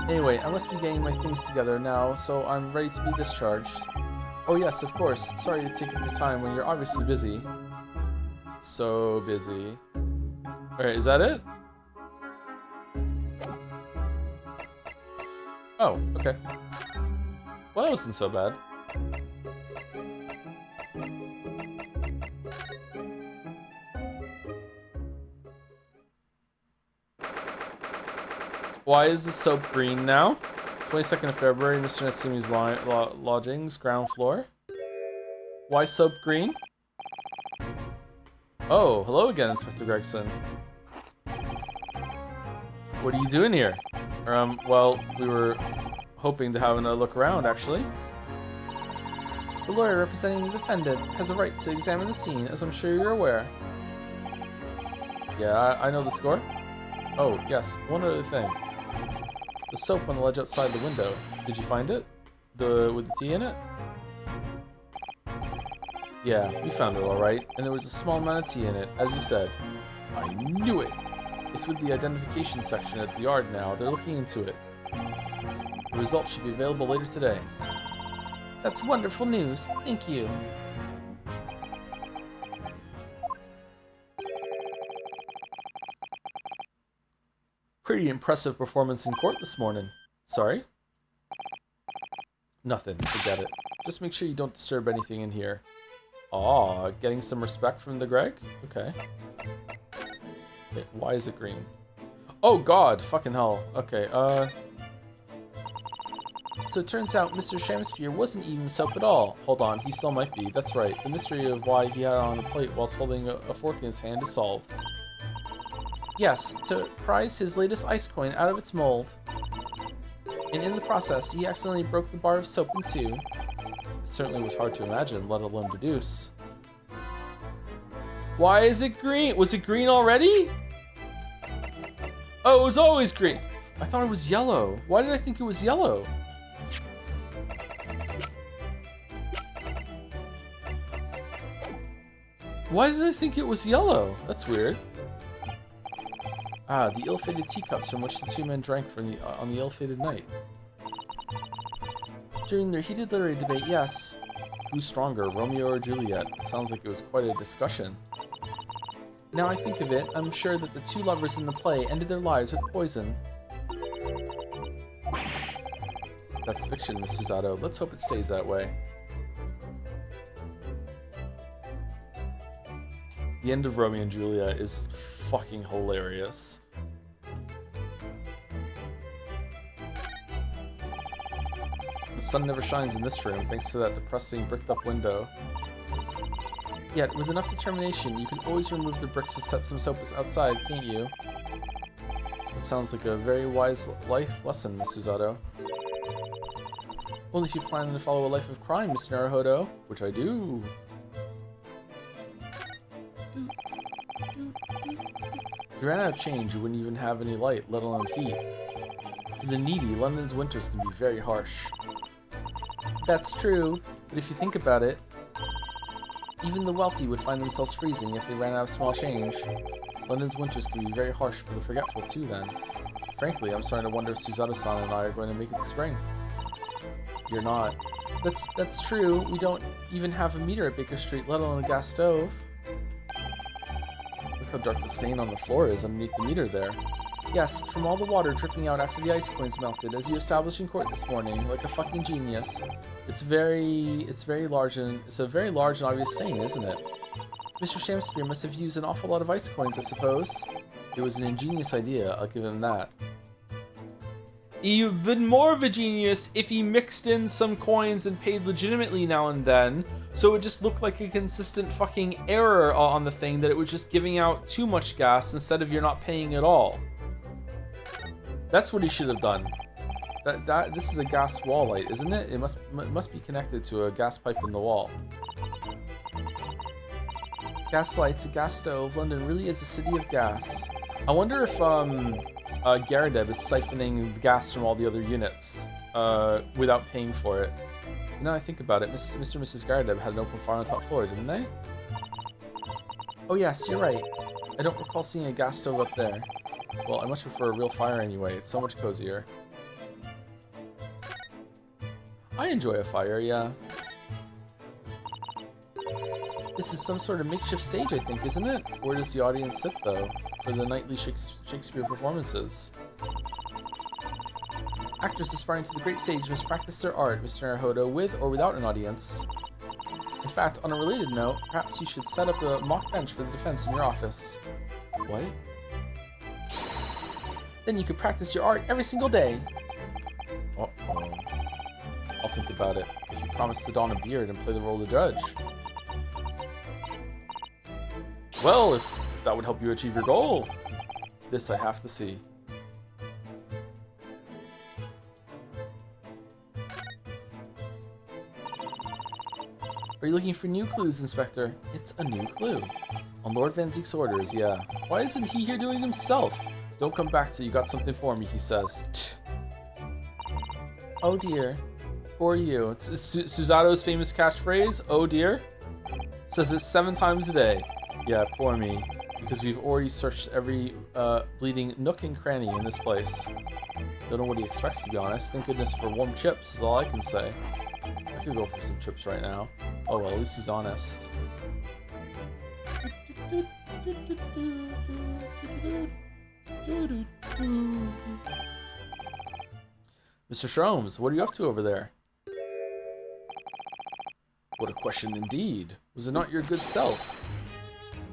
D: Anyway, I must be getting my things together now, so I'm ready to be discharged. Oh yes, of course. Sorry to take up your time when you're obviously busy. So busy. Alright, is that it? Oh, okay. Well, that wasn't so bad. Why is the soap green now? 22nd of February, Mr. Natsumi's lodgings, ground floor. Why soap green? Oh, hello again, Inspector Gregson. What are you doing here? Well, we were hoping to have another look around, actually. The lawyer representing the defendant has a right to examine the scene, as I'm sure you're aware. Yeah, I know the score. Oh, yes, one other thing. The soap on the ledge outside the window. Did you find it? With the tea in it? Yeah, we found it all right, and there was a small amount of tea in it, as you said. I knew it! It's with the identification section at the yard now. They're looking into it. The results should be available later today. That's wonderful news. Thank you. Pretty impressive performance in court this morning. Sorry? Nothing. Forget it. Just make sure you don't disturb anything in here. Aw, getting some respect from the Greg? Okay. Okay, why is it green? Oh god, fucking hell. Okay, So it turns out Mr. Shamspeare wasn't eating soap at all. Hold on, he still might be. That's right. The mystery of why he had it on a plate whilst holding a fork in his hand is solved. Yes, to prise his latest ice coin out of its mold. And in the process, he accidentally broke the bar of soap in two. It certainly was hard to imagine, let alone deduce. Why is it green? Was it green already? Oh, it was always green. I thought it was yellow. Why did I think it was yellow? Why did I think it was yellow? That's weird. Ah, the ill-fated teacups from which the two men drank on the ill-fated night. During their heated literary debate, yes. Who's stronger, Romeo or Juliet? It sounds like it was quite a discussion. Now I think of it, I'm sure that the two lovers in the play ended their lives with poison. That's fiction, Miss Susato. Let's hope it stays that way. The end of Romeo and Juliet is fucking hilarious. The sun never shines in this room thanks to that depressing bricked up window. Yet, with enough determination, you can always remove the bricks to set some soap outside, can't you? It sounds like a very wise life lesson, Miss Susato. Only if you plan to follow a life of crime, Miss Naruhodo, which I do. If you ran out of change, you wouldn't even have any light, let alone heat. For the needy, London's winters can be very harsh. That's true, but if you think about it, even the wealthy would find themselves freezing if they ran out of small change. London's winters can be very harsh for the forgetful too then. Frankly, I'm starting to wonder if Susato-san and I are going to make it to spring. You're not. That's true, we don't even have a meter at Baker Street, let alone a gas stove. Look how dark the stain on the floor is underneath the meter there. Yes, from all the water dripping out after the ice coins melted, as you established in court this morning, like a fucking genius. It's a very large and obvious stain, isn't it? Mr. Shamspeare must have used an awful lot of ice coins, I suppose. It was an ingenious idea, I'll give him that. He'd been more of a genius if he mixed in some coins and paid legitimately now and then, so it just looked like a consistent fucking error on the thing, that it was just giving out too much gas instead of you're not paying at all. That's what he should have done. This is a gas wall light, isn't it? It must be connected to a gas pipe in the wall. Gas lights, a gas stove. London really is a city of gas. I wonder if Garadeb is siphoning the gas from all the other units without paying for it. Now I think about it, Mr. and Mrs. Garadeb had an open fire on the top floor, didn't they? Oh yes, you're right. I don't recall seeing a gas stove up there. Well, I much prefer a real fire anyway. It's so much cozier. I enjoy a fire, yeah. This is some sort of makeshift stage, I think, isn't it? Where does the audience sit, though, for the nightly Shakespeare performances? Actors aspiring to the great stage must practice their art, Mr. Naruhodo, with or without an audience. In fact, on a related note, perhaps you should set up a mock bench for the defense in your office. What? Then you could practice your art every single day. Uh-oh. I'll think about it. If you promise to don a beard and play the role of the judge. Well, if that would help you achieve your goal. This I have to see. Are you looking for new clues, Inspector? It's a new clue. On Lord Van Zeek's orders, yeah. Why isn't he here doing it himself? Don't come back till you got something for me, he says. Oh dear. For you. It's Susato's famous catchphrase, oh dear. Says it 7 times a day. Yeah, poor me. Because we've already searched every bleeding nook and cranny in this place. Don't know what he expects, to be honest. Thank goodness for warm chips is all I can say. I could go for some chips right now. Oh well, at least he's honest. Mr. Shrooms, what are you up to over there? What a question indeed. Was it not your good self?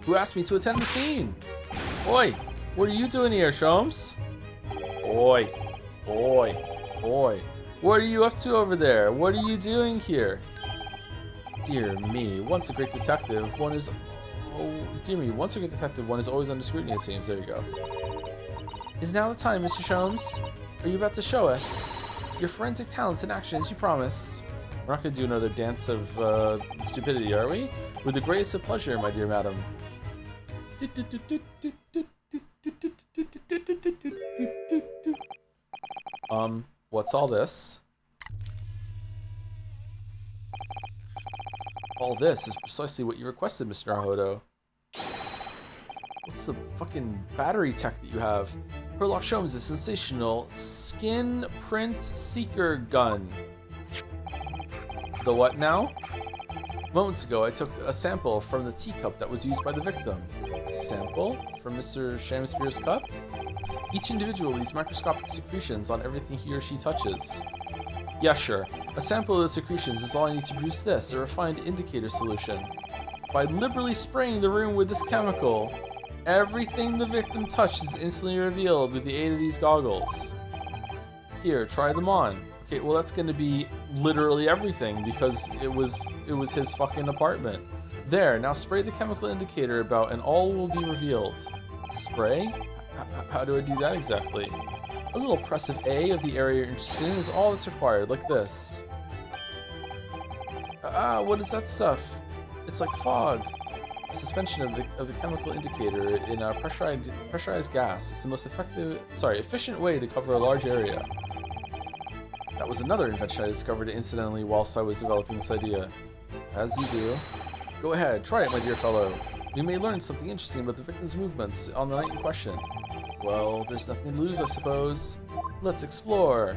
D: Who asked me to attend the scene? Oi, what are you doing here, Shrooms? Oi, oi, oi. What are you up to over there? What are you doing here? Dear me, once a great detective, one is... Oh, dear me, once a great detective, one is always under scrutiny, it seems. There you go. Is now the time, Mr. Shrooms? Are you about to show us your forensic talents in action as you promised? We're not going to do another dance of stupidity, are we? With the greatest of pleasure, my dear madam. What's all this? All this is precisely what you requested, Mr. Naruhodo. What's the fucking battery tech that you have? Herlock Sholmes' a sensational skin print seeker gun. The what now? Moments ago, I took a sample from the teacup that was used by the victim. A sample from Mr. Shamspeare's cup? Each individual leaves microscopic secretions on everything he or she touches. Yeah, sure. A sample of the secretions is all I need to produce this, a refined indicator solution. By liberally spraying the room with this chemical, everything the victim touched is instantly revealed with the aid of these goggles. Here, try them on. Okay, well that's gonna be literally everything because it was his fucking apartment. There, now spray the chemical indicator about and all will be revealed. Spray? How do I do that exactly? A little press of A of the area you're interested in is all that's required, like this. What is that stuff? It's like fog. A suspension of the chemical indicator in a pressurized gas. It's the most efficient way to cover a large area. That was another invention I discovered incidentally whilst I was developing this idea. As you do. Go ahead, try it, my dear fellow. We may learn something interesting about the victim's movements on the night in question. Well, there's nothing to lose, I suppose. Let's explore.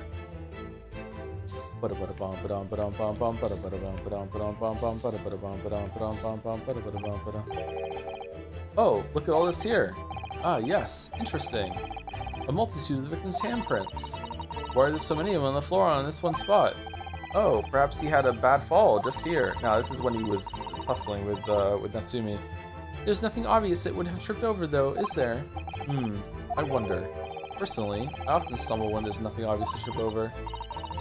D: Oh, look at all this here. Ah, yes, interesting. A multitude of the victim's handprints. Why are there so many of them on the floor on this one spot? Oh, perhaps he had a bad fall just here. No, this is when he was tussling with Natsumi. There's nothing obvious that would have tripped over, though, is there? I wonder. Personally, I often stumble when there's nothing obvious to trip over.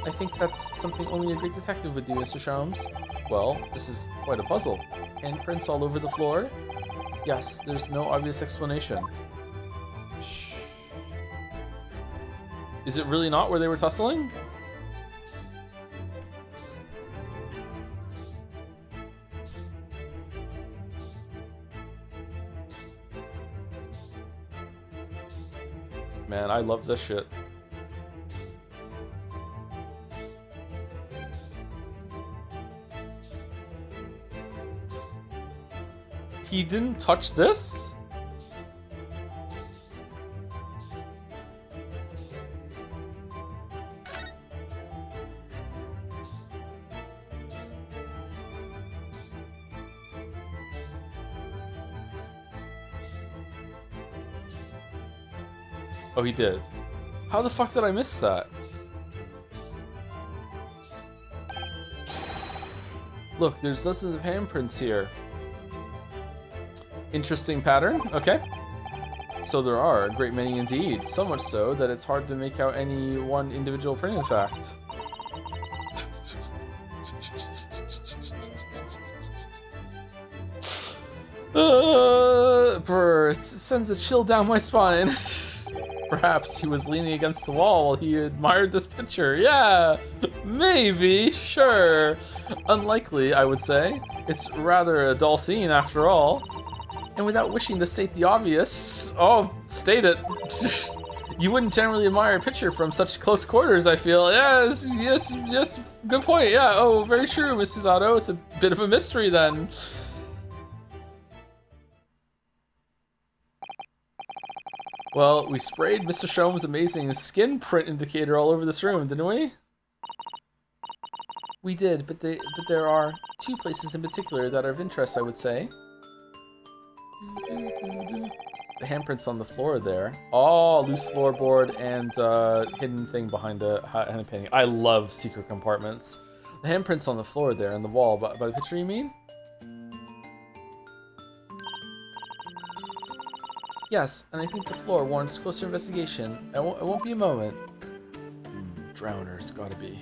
D: I think that's something only a great detective would do, Mr. Sholmes. Well, this is quite a puzzle. Handprints all over the floor? Yes, there's no obvious explanation. Shh. Is it really not where they were tussling? man. I love this shit. He didn't touch this? Oh, he did. How the fuck did I miss that? Look, there's dozens of handprints here. Interesting pattern, okay. So there are a great many indeed. So much so that it's hard to make out any one individual print, in fact. It sends a chill down my spine. Perhaps he was leaning against the wall while he admired this picture. Yeah, maybe, sure. Unlikely, I would say. It's rather a dull scene after all. And without wishing to state the obvious, oh, state it. You wouldn't generally admire a picture from such close quarters, I feel. Yes, good point. Yeah, oh, very true, Mrs. Otto. It's a bit of a mystery then. Well, we sprayed Mr. Shrome's amazing skin print indicator all over this room, didn't we? We did, but there are two places in particular that are of interest, I would say. The handprints on the floor there. Oh, loose floorboard and hidden thing behind the hidden painting. I love secret compartments. The handprints on the floor there and the wall. By the picture, you mean? Yes, and I think the floor warrants closer investigation. It won't be a moment. Drowners, gotta be.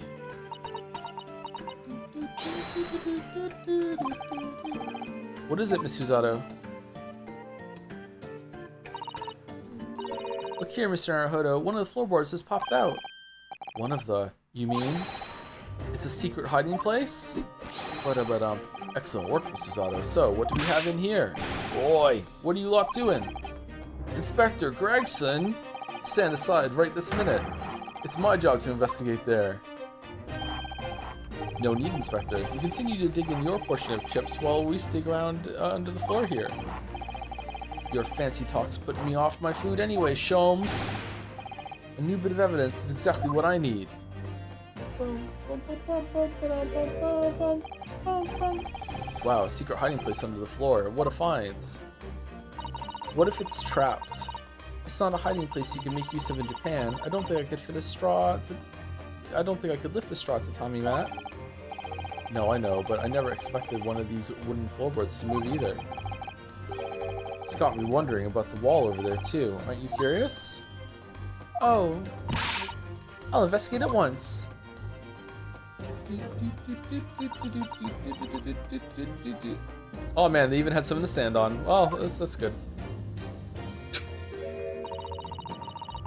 D: What is it, Miss Usato? Look here, Mr. Naruhodo. One of the floorboards has popped out. One of the... You mean? It's a secret hiding place? But excellent work, Mr. Usato. So, what do we have in here? Boy, what are you lot doing? Inspector Gregson? Stand aside right this minute. It's my job to investigate there. No need, Inspector. You continue to dig in your portion of chips while we dig around under the floor here. Your fancy talk's putting me off my food anyway, Sholmes. A new bit of evidence is exactly what I need. Wow, a secret hiding place under the floor. What a find. What if it's trapped? It's not a hiding place you can make use of in Japan. I don't think I could fit a straw I don't think I could lift the straw to Tommy Matt. No, I know, but I never expected one of these wooden floorboards to move either. It's got me wondering about the wall over there too. Aren't you curious? Oh. I'll investigate at once. Oh man, they even had something to stand on. Well, that's good.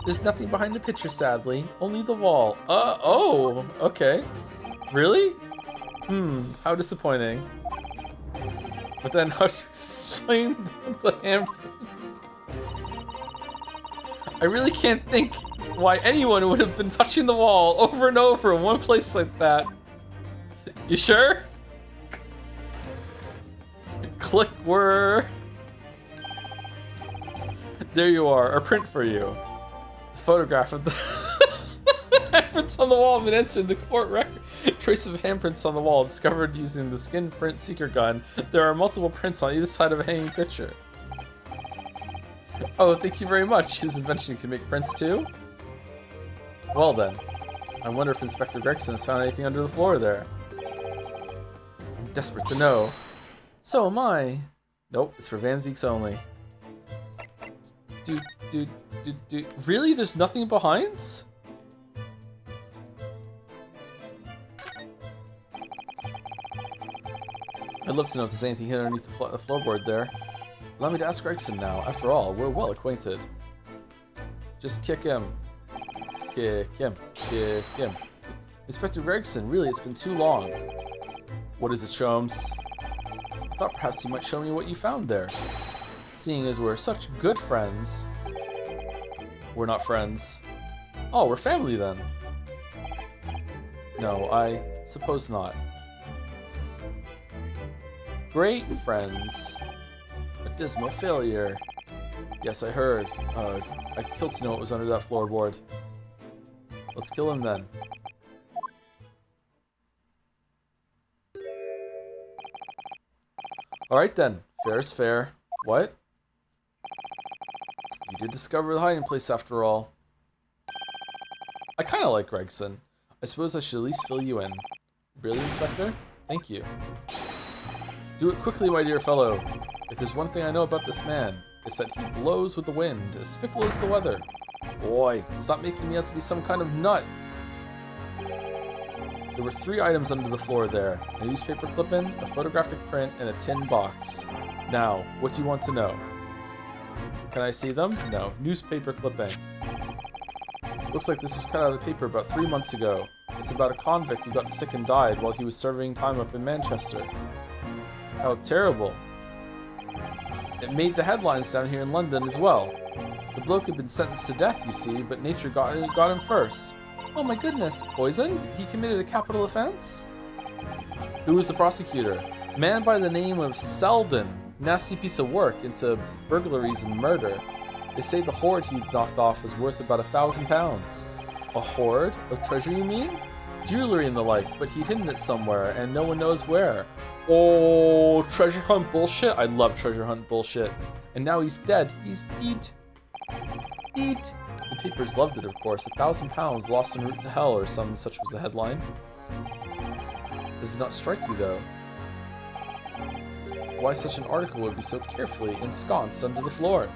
D: There's nothing behind the picture, sadly. Only the wall. Oh, okay. Really? How disappointing. But then how do you explain the handprints? I really can't think why anyone would have been touching the wall over and over in one place like that. You sure? Click whir. There you are, a print for you. The photograph of the handprints on the wall have been entered in the court record. Trace of handprints on the wall discovered using the skin print seeker gun. There are multiple prints on either side of a hanging picture. Oh, thank you very much. His invention can make prints too? Well then, I wonder if Inspector Gregson has found anything under the floor there. I'm desperate to know. So am I. Nope, it's for Van Zeeks only. Really? There's nothing behind? I'd love to know if there's anything hidden underneath the floorboard there. Allow me to ask Gregson now. After all, we're well acquainted. Just kick him. Kick him. Kick him. Inspector Gregson, really, it's been too long. What is it, Sholmes? I thought perhaps you might show me what you found there. Seeing as we're such good friends. We're not friends. Oh, we're family then. No, I suppose not. Great friends. A dismal failure. Yes, I heard. I'd kill to know what was under that floorboard. Let's kill him then. Alright then. Fair is fair. What? You did discover the hiding place after all. I kind of like Gregson. I suppose I should at least fill you in. Really, Inspector? Thank you. Do it quickly, my dear fellow. If there's one thing I know about this man, it's that he blows with the wind, as fickle as the weather. Boy, stop making me out to be some kind of nut. There were 3 items under the floor there. A newspaper clipping, a photographic print, and a tin box. Now, what do you want to know? Can I see them? No. Newspaper clipping. Looks like this was cut out of the paper about 3 months ago. It's about a convict who got sick and died while he was serving time up in Manchester. How terrible. It made the headlines down here in London as well. The bloke had been sentenced to death, you see, but nature got him first. Oh my goodness, poisoned? He committed a capital offense? Who was the prosecutor? A man by the name of Selden. Nasty piece of work into burglaries and murder. They say the hoard he knocked off was worth about £1,000. A hoard? Of treasure, you mean? Jewelry and the like, but he'd hidden it somewhere, and no one knows where. Oh, treasure hunt bullshit? I love treasure hunt bullshit. And now he's dead. He's dead. Dead. The papers loved it, of course. £1,000 lost en route to hell, or some such was the headline. Does it not strike you, though? Why such an article would be so carefully ensconced under the floor?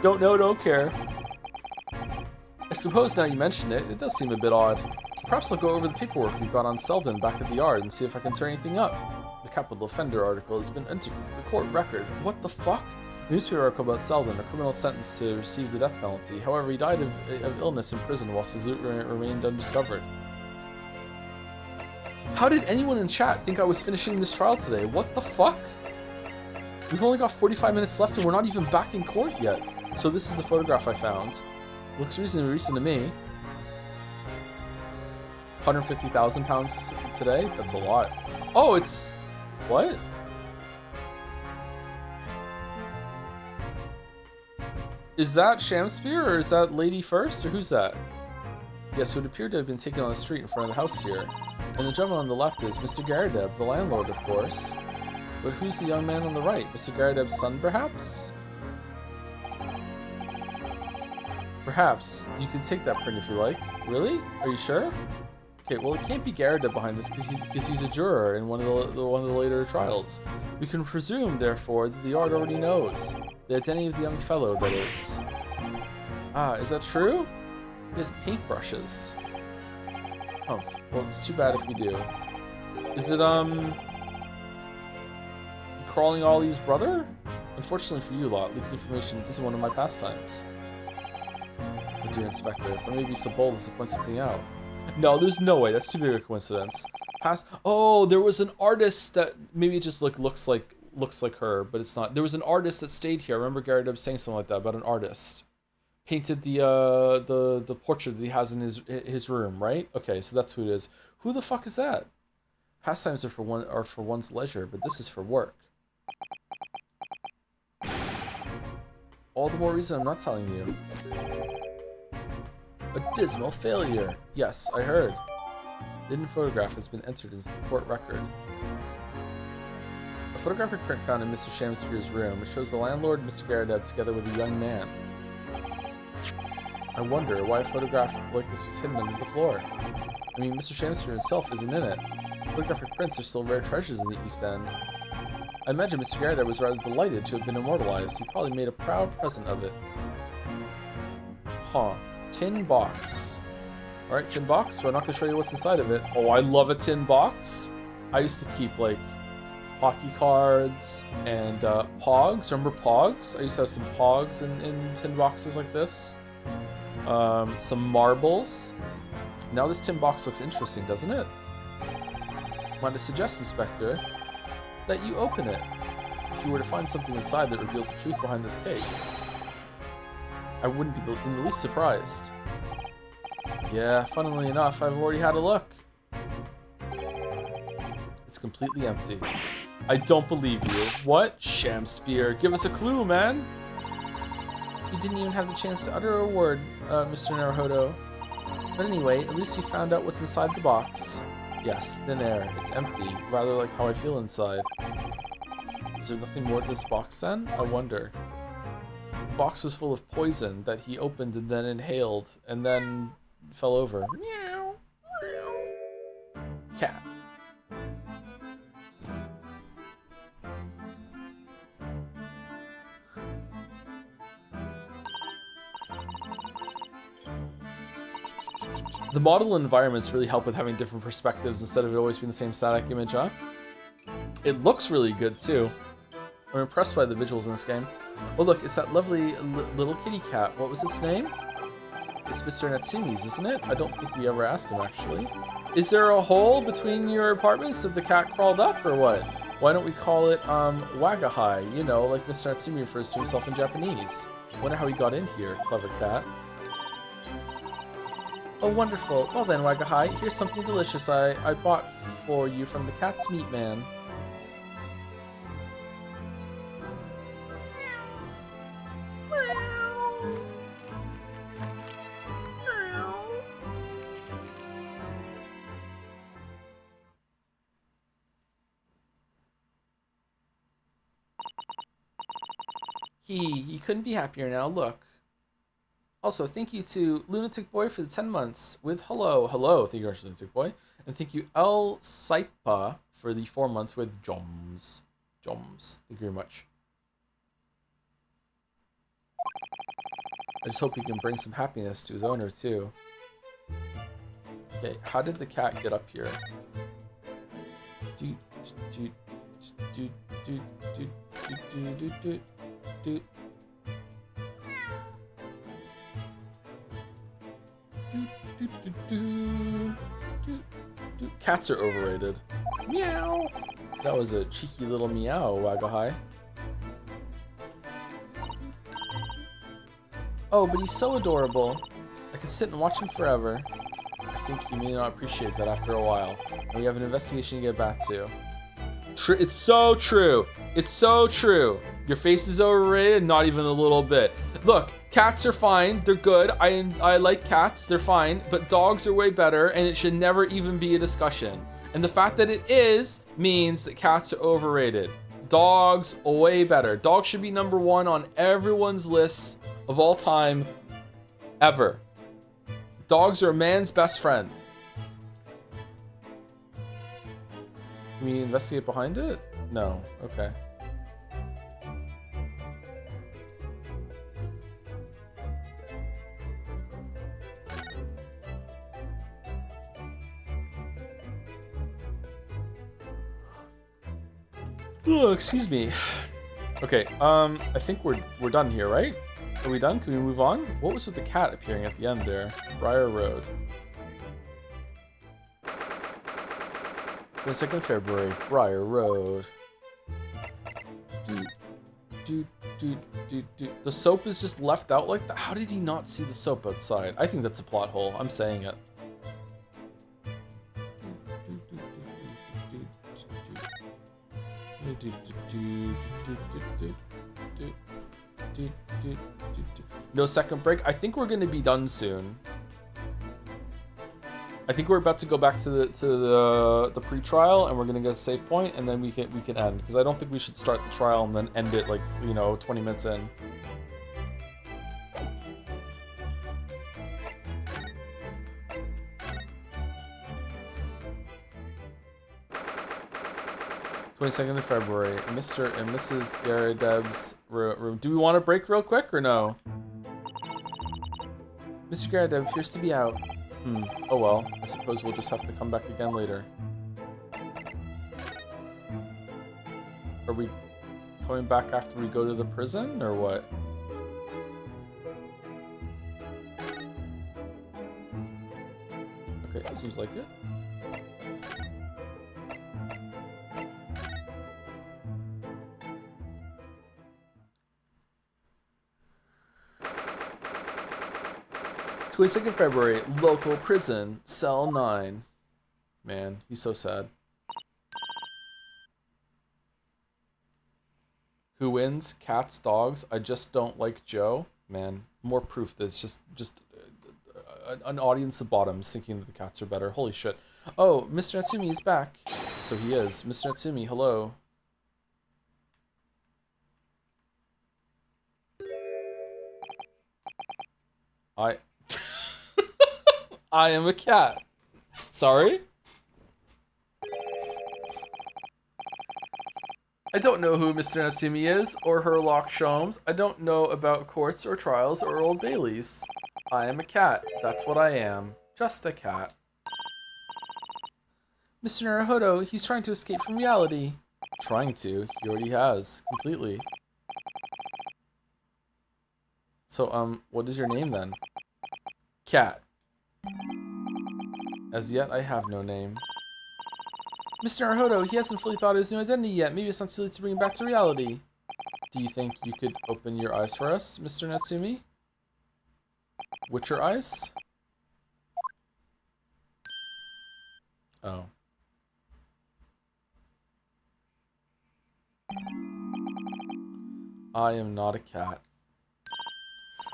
D: Don't know, don't care. I suppose now you mention it, it does seem a bit odd. Perhaps I'll go over the paperwork we've got on Selden back at the yard and see if I can turn anything up. The capital offender article has been entered into the court record. What the fuck? A newspaper article about Selden, a criminal sentenced to receive the death penalty. However, he died of illness in prison whilst his loot remained undiscovered. How did anyone in chat think I was finishing this trial today? What the fuck? We've only got 45 minutes left and we're not even back in court yet. So this is the photograph I found. Looks reasonably recent to me. £150,000 today? That's a lot. Oh, it's... what? Is that Shamspear or is that Lady First or who's that? Yes, it would appear to have been taken on the street in front of the house here. And the gentleman on the left is Mr. Garadeb, the landlord, of course. But who's the young man on the right? Mr. Garadeb's son, perhaps? Perhaps. You can take that print if you like. Really? Are you sure? Okay, well, it can't be Garadeb behind this because he's a juror in one of the later trials. We can presume, therefore, that the yard already knows the identity of the young fellow, that is. Ah, is that true? He has paintbrushes. Oh, well, it's too bad if we do. Is it, Crawling Ollie's brother? Unfortunately for you lot, leaking information isn't one of my pastimes. My dear Inspector, if I may be so bold as to point something out. No, there's no way. That's too big a coincidence. Oh, there was an artist that maybe it just looks like her, but it's not. There was an artist that stayed here. I remember Garadeb saying something like that about an artist. Painted the portrait that he has in his room, right? Okay, so that's who it is. Who the fuck is that? Pastimes are for one's leisure, but this is for work. All the more reason I'm not telling you. A dismal failure. Yes, I heard. The hidden photograph has been entered into the court record. A photographic print found in Mr. Shamspear's room, which shows the landlord and Mr. Garadeb together with a young man. I wonder why a photograph like this was hidden under the floor. I mean, Mr. Shamspear himself isn't in it. Photographic prints are still rare treasures in the East End. I imagine Mr. Garadeb was rather delighted to have been immortalized. He probably made a proud present of it. Huh. Tin box. Alright, tin box, but I'm not going to show you what's inside of it. Oh, I love a tin box. I used to keep, like, hockey cards and Pogs. Remember Pogs? I used to have some Pogs in tin boxes like this. Some marbles. Now this tin box looks interesting, doesn't it? I want to suggest, Inspector, that you open it. If you were to find something inside that reveals the truth behind this case. I wouldn't be in the least surprised. Yeah, funnily enough, I've already had a look. It's completely empty. I don't believe you. What? Sham Spear. Give us a clue, man. You didn't even have the chance to utter a word, Mr. Naruhodo. But anyway, at least we found out what's inside the box. Yes, thin air. It's empty, rather like how I feel inside. Is there nothing more to this box then? I wonder. The box was full of poison that he opened and then inhaled, and then fell over. Meow. Cat. The model environments really help with having different perspectives instead of it always being the same static image, huh? It looks really good too. I'm impressed by the visuals in this game. Oh look, it's that lovely little kitty cat. What was its name? It's Mr. Natsumi's, isn't it? I don't think we ever asked him actually. Is there a hole between your apartments that the cat crawled up or what? Why don't we call it Wagahai? You know, like Mr. Natsumi refers to himself in Japanese. Wonder how he got in here, clever cat. Oh, wonderful. Well then, Wagahai, here's something delicious I bought for you from the cat's meat man. He couldn't be happier now, look. Also, thank you to Lunatic Boy for the 10 months with hello. Thank you very much, Lunatic Boy. And thank you, El Saipa, for the 4 months with Joms. Thank you very much. I just hope he can bring some happiness to his owner, too. Okay, how did the cat get up here? Cats are overrated. Meow. That was a cheeky little meow, Wagahai. Oh, but he's so adorable. I could sit and watch him forever. I think you may not appreciate that after a while. And we have an investigation to get back to. It's so true. It's so true. Your face is overrated, not even a little bit. Look, cats are fine. They're good. I like cats. They're fine. But dogs are way better, and it should never even be a discussion. And the fact that it is means that cats are overrated. Dogs are way better. Dogs should be number one on everyone's list of all time, ever. Dogs are a man's best friend. Can we investigate behind it? No. Okay. Oh, excuse me. Okay, I think we're done here, right? Are we done? Can we move on? What was with the cat appearing at the end there? Briar Road. 22nd February, Briar Road. The soap is just left out like that? How did he not see the soap outside? I think that's a plot hole. I'm saying it. No second break. I think we're gonna be done soon. I think we're about to go back to the pre-trial, and we're gonna get a save point, and then we can end, because I don't think we should start the trial and then end it like 20 minutes in. (22nd of February), Mr. and Mrs. Garadeb's room. Do we want to break real quick or no? Mr. Garadeb appears to be out. Oh well, I suppose we'll just have to come back again later. Are we coming back after we go to the prison, or what? Okay, it seems like it. 22nd February, local prison, cell 9. Man, he's so sad. Who wins? Cats, dogs? I just don't like Joe. Man, more proof that it's just an audience of bottoms thinking that the cats are better. Holy shit. Oh, Mr. Natsumi is back. So he is. Mr. Natsumi, hello. I am a cat. Sorry? I don't know who Mr. Natsumi is, or Herlock Sholmes. I don't know about courts or trials or Old Baileys. I am a cat. That's what I am. Just a cat. Mr. Naruhodo, he's trying to escape from reality. Trying to. He already has. Completely. So, what is your name then? Cat. As yet, I have no name. Mr. Naruhodo, he hasn't fully thought of his new identity yet. Maybe it's not too late to bring him back to reality. Do you think you could open your eyes for us, Mr. Natsumi? Witcher eyes? Oh. I am not a cat.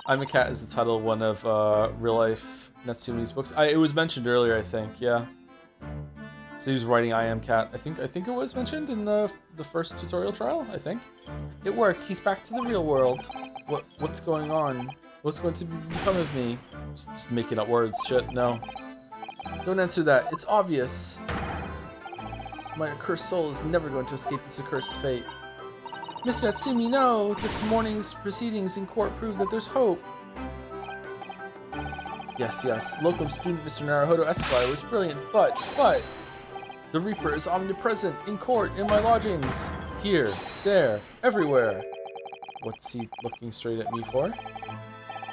D: I'm a Cat is the title of one of real life Natsumi's books. It was mentioned earlier, I think, yeah. So he was writing I Am Cat. I think it was mentioned in the first tutorial trial, I think. It worked. He's back to the real world. What's going on? What's going to become of me? Just making up words. Shit, no. Don't answer that. It's obvious. My accursed soul is never going to escape this accursed fate. Mr. Natsumi, no! This morning's proceedings in court prove that there's hope. Yes, Locum student Mr. Naruhodo Esquire was brilliant, but... The Reaper is omnipresent, in court, in my lodgings. Here, there, everywhere. What's he looking straight at me for?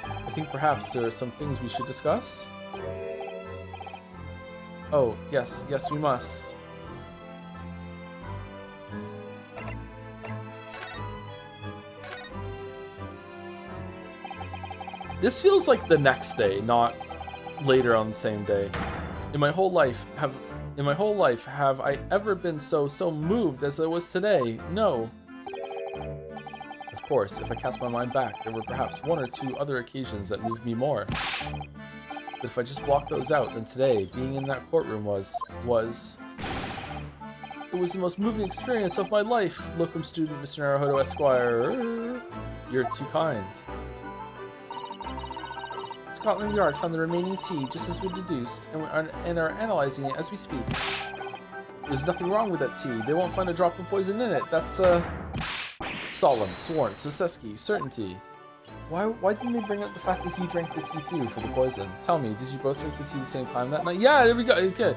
D: I think perhaps there are some things we should discuss. Oh, yes, we must. This feels like the next day, not later on the same day. In my whole life, have I ever been so moved as I was today? No. Of course, if I cast my mind back, there were perhaps one or two other occasions that moved me more. But if I just block those out, then today, being in that courtroom was the most moving experience of my life, Locum student Mr. Naruhodo Esquire. You're too kind. Scotland Yard found the remaining tea, just as we deduced, and are analyzing it as we speak. There's nothing wrong with that tea. They won't find a drop of poison in it. That's, solemn, sworn, Soseski, certainty. Why didn't they bring up the fact that he drank the tea too for the poison? Tell me, did you both drink the tea at the same time that night? Yeah, there we go, okay.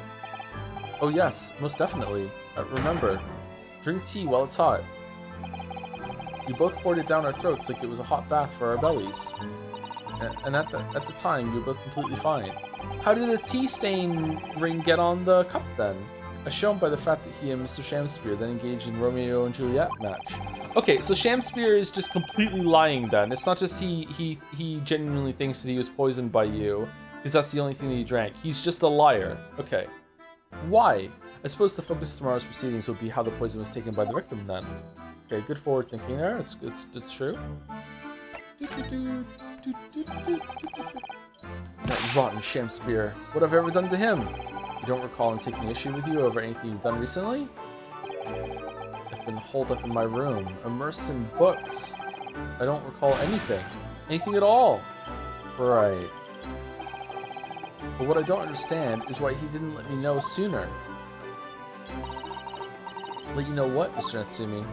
D: Oh yes, most definitely. Remember, drink tea while it's hot. We both poured it down our throats like it was a hot bath for our bellies. And at the time, you were both completely fine. How did a tea stain ring get on the cup then? As shown by the fact that he and Mr. Shamspear then engaged in Romeo and Juliet match. Okay, so Shamspear is just completely lying then. It's not just he genuinely thinks that he was poisoned by you, because that's the only thing that he drank. He's just a liar. Okay. Why? I suppose the focus of tomorrow's proceedings will be how the poison was taken by the victim then. Okay, good forward thinking there. It's true. That rotten Shamspear. What have I ever done to him? You don't recall him taking issue with you over anything you've done recently? I've been holed up in my room, immersed in books. I don't recall anything. Anything at all. Right. But what I don't understand is why he didn't let me know sooner. Let you know what, Mr. Natsumi?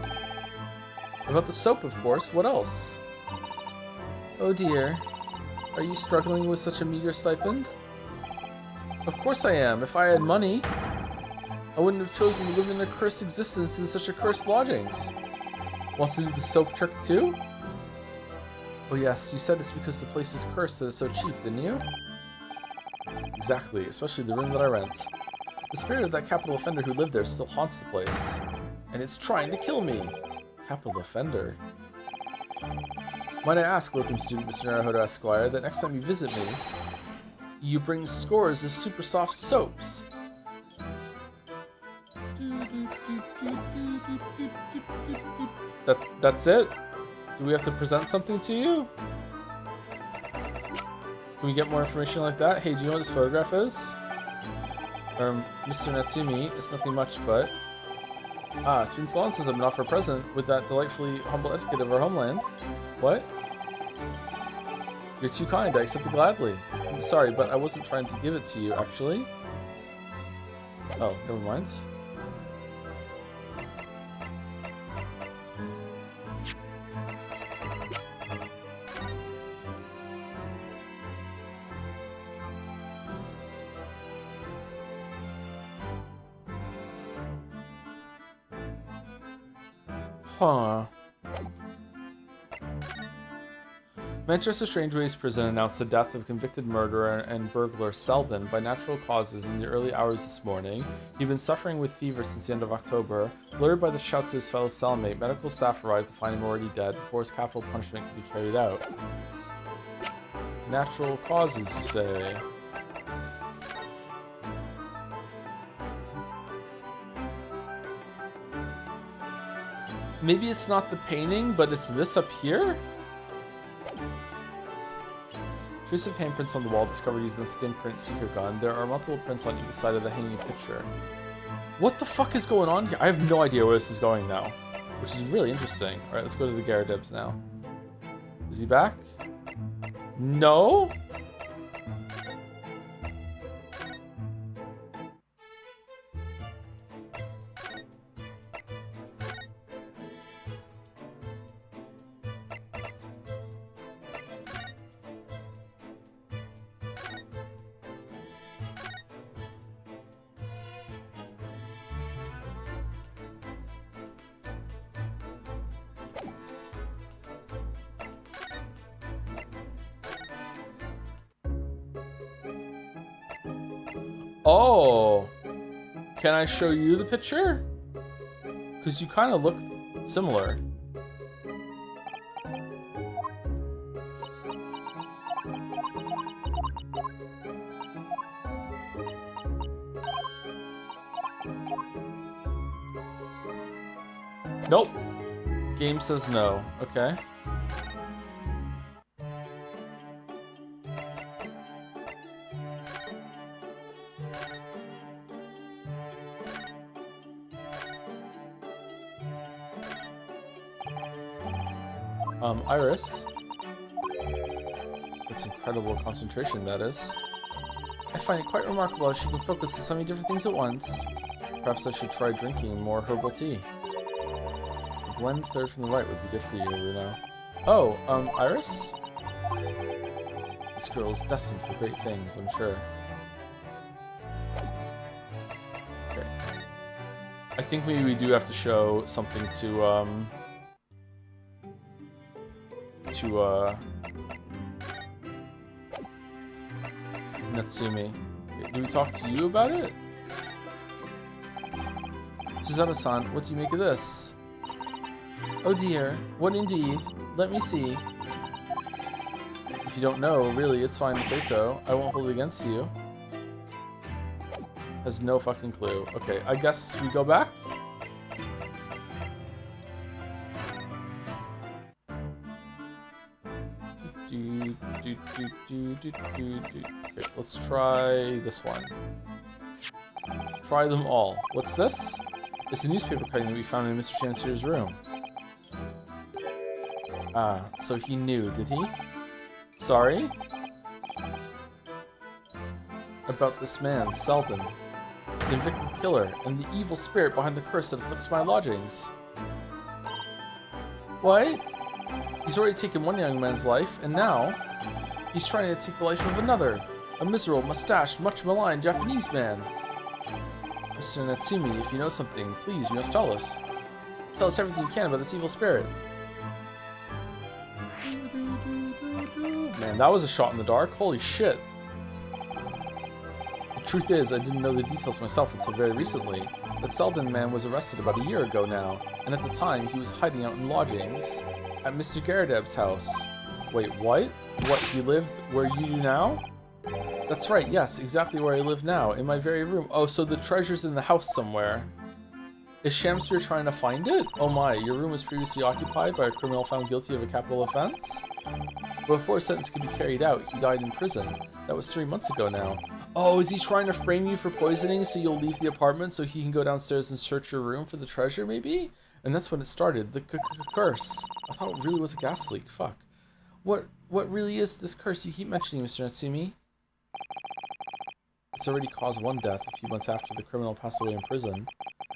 D: About the soap, of course. What else? Oh dear. Are you struggling with such a meager stipend? Of course I am. If I had money, I wouldn't have chosen to live in a cursed existence in such accursed lodgings. Wants to do the soap trick too? Oh yes, you said it's because the place is cursed that it's so cheap, didn't you? Exactly, especially the room that I rent. The spirit of that capital offender who lived there still haunts the place. And it's trying to kill me. Capital offender. Might I ask, Locum student Mr. Naruhodo Esquire, that next time you visit me, You bring scores of super soft soaps. That's it? Do we have to present something to you? Can we get more information like that? Hey, do you know what this photograph is? Mr. Natsumi, it's nothing much, but... Ah, it's been so long since I've been offered a present with that delightfully humble etiquette of our homeland. What? You're too kind, I accept it gladly. I'm sorry, but I wasn't trying to give it to you, actually. Oh, never mind. Huh. Manchester Strangeways Prison announced the death of convicted murderer and burglar Selden by natural causes in the early hours this morning. He'd been suffering with fever since the end of October. Lured by the shouts of his fellow cellmate, medical staff arrived to find him already dead before his capital punishment could be carried out. Natural causes, you say? Maybe it's not the painting, but it's this up here? Trace of handprints on the wall discovered using the skin print seeker gun. There are multiple prints on either side of the hanging picture. What the fuck is going on here? I have no idea where this is going now, which is really interesting. All right, let's go to the Gyarados now. Is he back? No? Oh, can I show you the picture? Because you kind of look similar. Nope. Game says no. Okay. Iris. That's incredible concentration, that is. I find it quite remarkable how she can focus on so many different things at once. Perhaps I should try drinking more herbal tea. A blend third from the right would be good for you, Runo. Oh, Iris? This girl is destined for great things, I'm sure. Okay. I think maybe we do have to show something to, Natsumi. Do we talk to you about it? Susanoo-san, what do you make of this? Oh dear, what indeed? Let me see. If you don't know, really, it's fine to say so. I won't hold it against you. Has no fucking clue. Okay, I guess we go back? Okay, let's try this one. Try them all. What's this? It's a newspaper cutting that we found in Mr. Chancellor's room. Ah, so he knew, did he? Sorry? About this man, Selden. The convicted killer, and the evil spirit behind the curse that afflicts my lodgings. What? He's already taken one young man's life, and now he's trying to take the life of another, a miserable, mustached, much maligned Japanese man. Mr. Natsumi, if you know something, please, you must tell us. Tell us everything you can about this evil spirit. Man, that was a shot in the dark. Holy shit. The truth is, I didn't know the details myself until very recently. That Selden man was arrested about a year ago now, and at the time he was hiding out in lodgings at Mr. Gyarados' house. Wait, what? What, he lived where you do now? That's right, yes, exactly where I live now, in my very room. Oh, so the treasure's in the house somewhere. Is Shamsphere trying to find it? Oh my, your room was previously occupied by a criminal found guilty of a capital offense? Before a sentence could be carried out, he died in prison. That was 3 months ago now. Oh, is he trying to frame you for poisoning so you'll leave the apartment so he can go downstairs and search your room for the treasure, maybe? And that's when it started, the curse. I thought it really was a gas leak, fuck. What really is this curse you keep mentioning, Mr. Natsumi? It's already caused one death a few months after the criminal passed away in prison.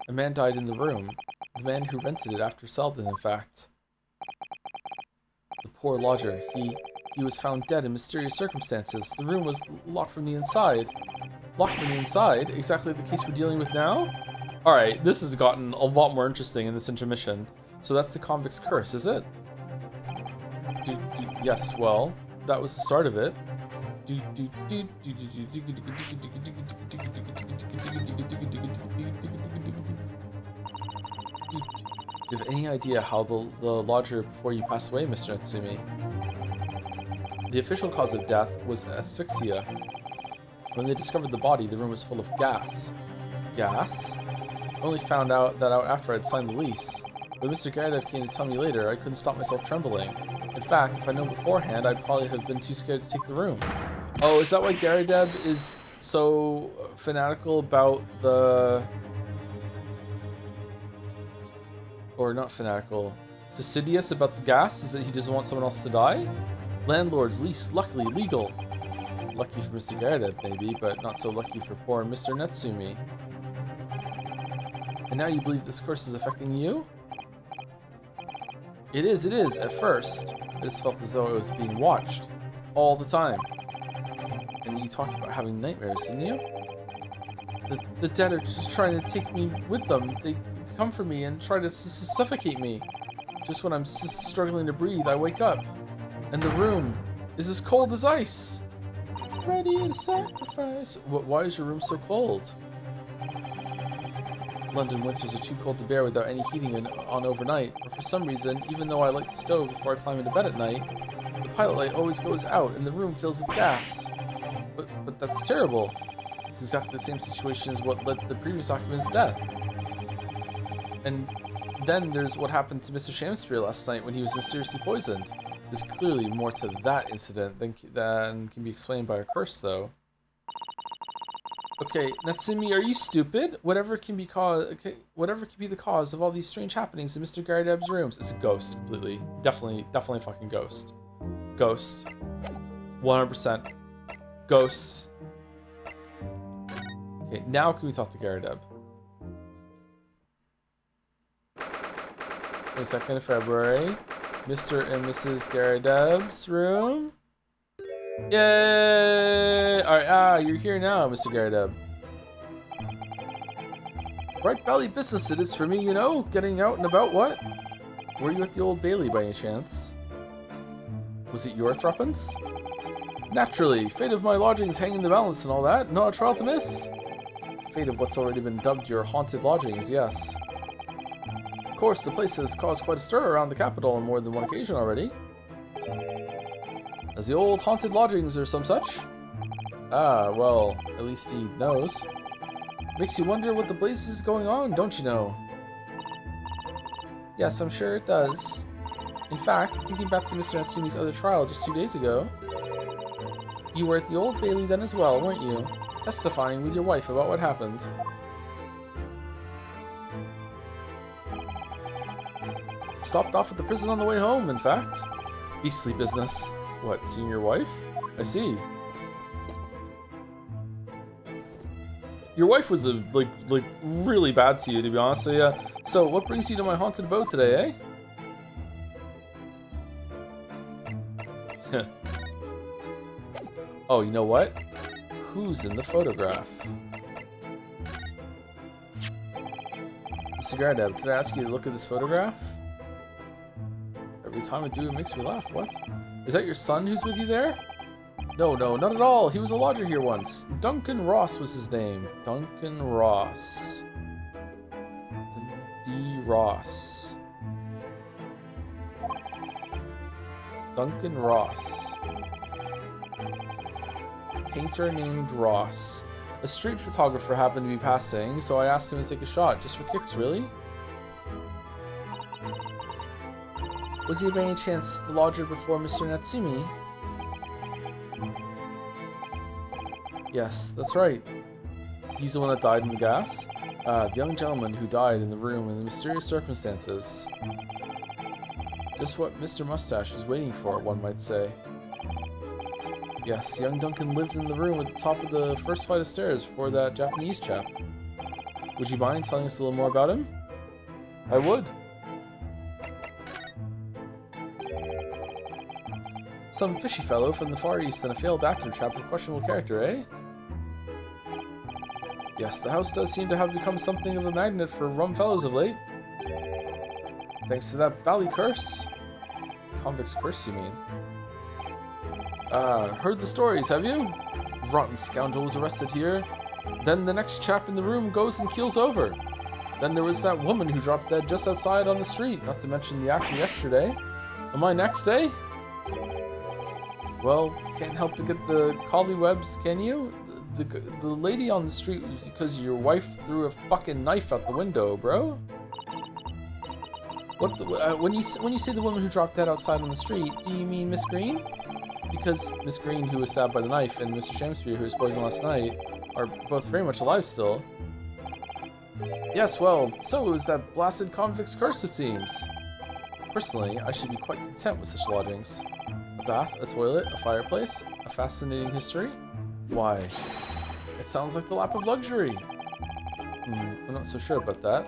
D: A man died in the room. The man who rented it after Selden, in fact. The poor lodger, he was found dead in mysterious circumstances. The room was locked from the inside. Locked from the inside? Exactly the case we're dealing with now? Alright, this has gotten a lot more interesting in this intermission. So that's the convict's curse, is it? Yes, well, that was the start of it. Do you have any idea how the lodger before you passed away, Mr. Natsumi? The official cause of death was asphyxia. When they discovered the body, the room was full of gas. Gas? I only found out that out after I'd signed the lease. When Mr. Garadev came to tell me later, I couldn't stop myself trembling. In fact, if I'd known beforehand, I'd probably have been too scared to take the room. Oh, is that why Garadev is so fanatical about the... Or not fanatical, fastidious about the gas? Is that he doesn't want someone else to die? Landlord's lease, luckily legal. Lucky for Mr. Garadev, maybe, but not so lucky for poor Mr. Natsumi. And now you believe this curse is affecting you? It is, at first. I just felt as though I was being watched. All the time. And you talked about having nightmares, didn't you? The dead are just trying to take me with them. They come for me and try to suffocate me. Just when I'm struggling to breathe, I wake up. And the room is as cold as ice. Ready to sacrifice. Why is your room so cold? London winters are too cold to bear without any heating on overnight. But for some reason, even though I light the stove before I climb into bed at night, the pilot light always goes out and the room fills with gas. But that's terrible. It's exactly the same situation as what led to the previous occupant's death. And then there's what happened to Mr. Shamsphere last night when he was mysteriously poisoned. There's clearly more to that incident than can be explained by a curse, though. Okay, Natsumi, are you stupid? Whatever can be the cause of all these strange happenings in Mr. Garadeb's rooms. It's a ghost, completely. Definitely fucking ghost. Ghost. 100%. Ghost. Okay, now can we talk to Garadeb? 22nd of February. Mr. and Mrs. Garadeb's room. Yay! Alright, you're here now, Mr. Garadeb. Right belly business it is for me, you know? Getting out and about, what? Were you at the Old Bailey by any chance? Was it your threepence? Naturally, fate of my lodgings hang in the balance and all that. Not a trial to miss. Fate of what's already been dubbed your haunted lodgings, yes. Of course, the place has caused quite a stir around the capital on more than one occasion already. As the old haunted lodgings or some such? Ah, well, at least he knows. Makes you wonder what the blazes is going on, don't you know? Yes, I'm sure it does. In fact, thinking back to Mr. Natsumi's other trial just 2 days ago, you were at the Old Bailey then as well, weren't you? Testifying with your wife about what happened. Stopped off at the prison on the way home, in fact. Beastly business. What, seeing your wife? I see. Your wife was like really bad to you, to be honest. So yeah. So what brings you to my haunted abode today, eh? Oh, you know what? Who's in the photograph? Mr. Garadeb, could I ask you to look at this photograph? Every time I do, it makes me laugh. What? Is that your son who's with you there? No, not at all. He was a lodger here once. Duncan Ross was his name. Duncan Ross. D. Ross. Duncan Ross. painter named Ross. A street photographer happened to be passing, so I asked him to take a shot, just for kicks, really? Was he by any chance the lodger before Mr. Natsumi? Yes, that's right. He's the one that died in the gas? The young gentleman who died in the room in the mysterious circumstances. Just what Mr. Mustache was waiting for, one might say. Yes, young Duncan lived in the room at the top of the first flight of stairs before that Japanese chap. Would you mind telling us a little more about him? I would. Some fishy fellow from the Far East and a failed actor chap of questionable character, eh? Yes, the house does seem to have become something of a magnet for rum fellows of late. Thanks to that bally curse. Convict's curse, you mean? Heard the stories, have you? Rotten scoundrel was arrested here. Then the next chap in the room goes and keels over. Then there was that woman who dropped dead just outside on the street, not to mention the actor yesterday. Am I next, eh? Well, can't help but get the collie webs, can you? The lady on the street was because your wife threw a fucking knife out the window, bro. What the, when you say the woman who dropped dead outside on the street, do you mean Miss Green? Because Miss Green, who was stabbed by the knife, and Mr. Shamspeare, who was poisoned last night, are both very much alive still. Yes, well, so it was that blasted convict's curse, it seems. Personally, I should be quite content with such lodgings. A bath, a toilet, a fireplace, a fascinating history? Why? It sounds like the lap of luxury. I'm not so sure about that.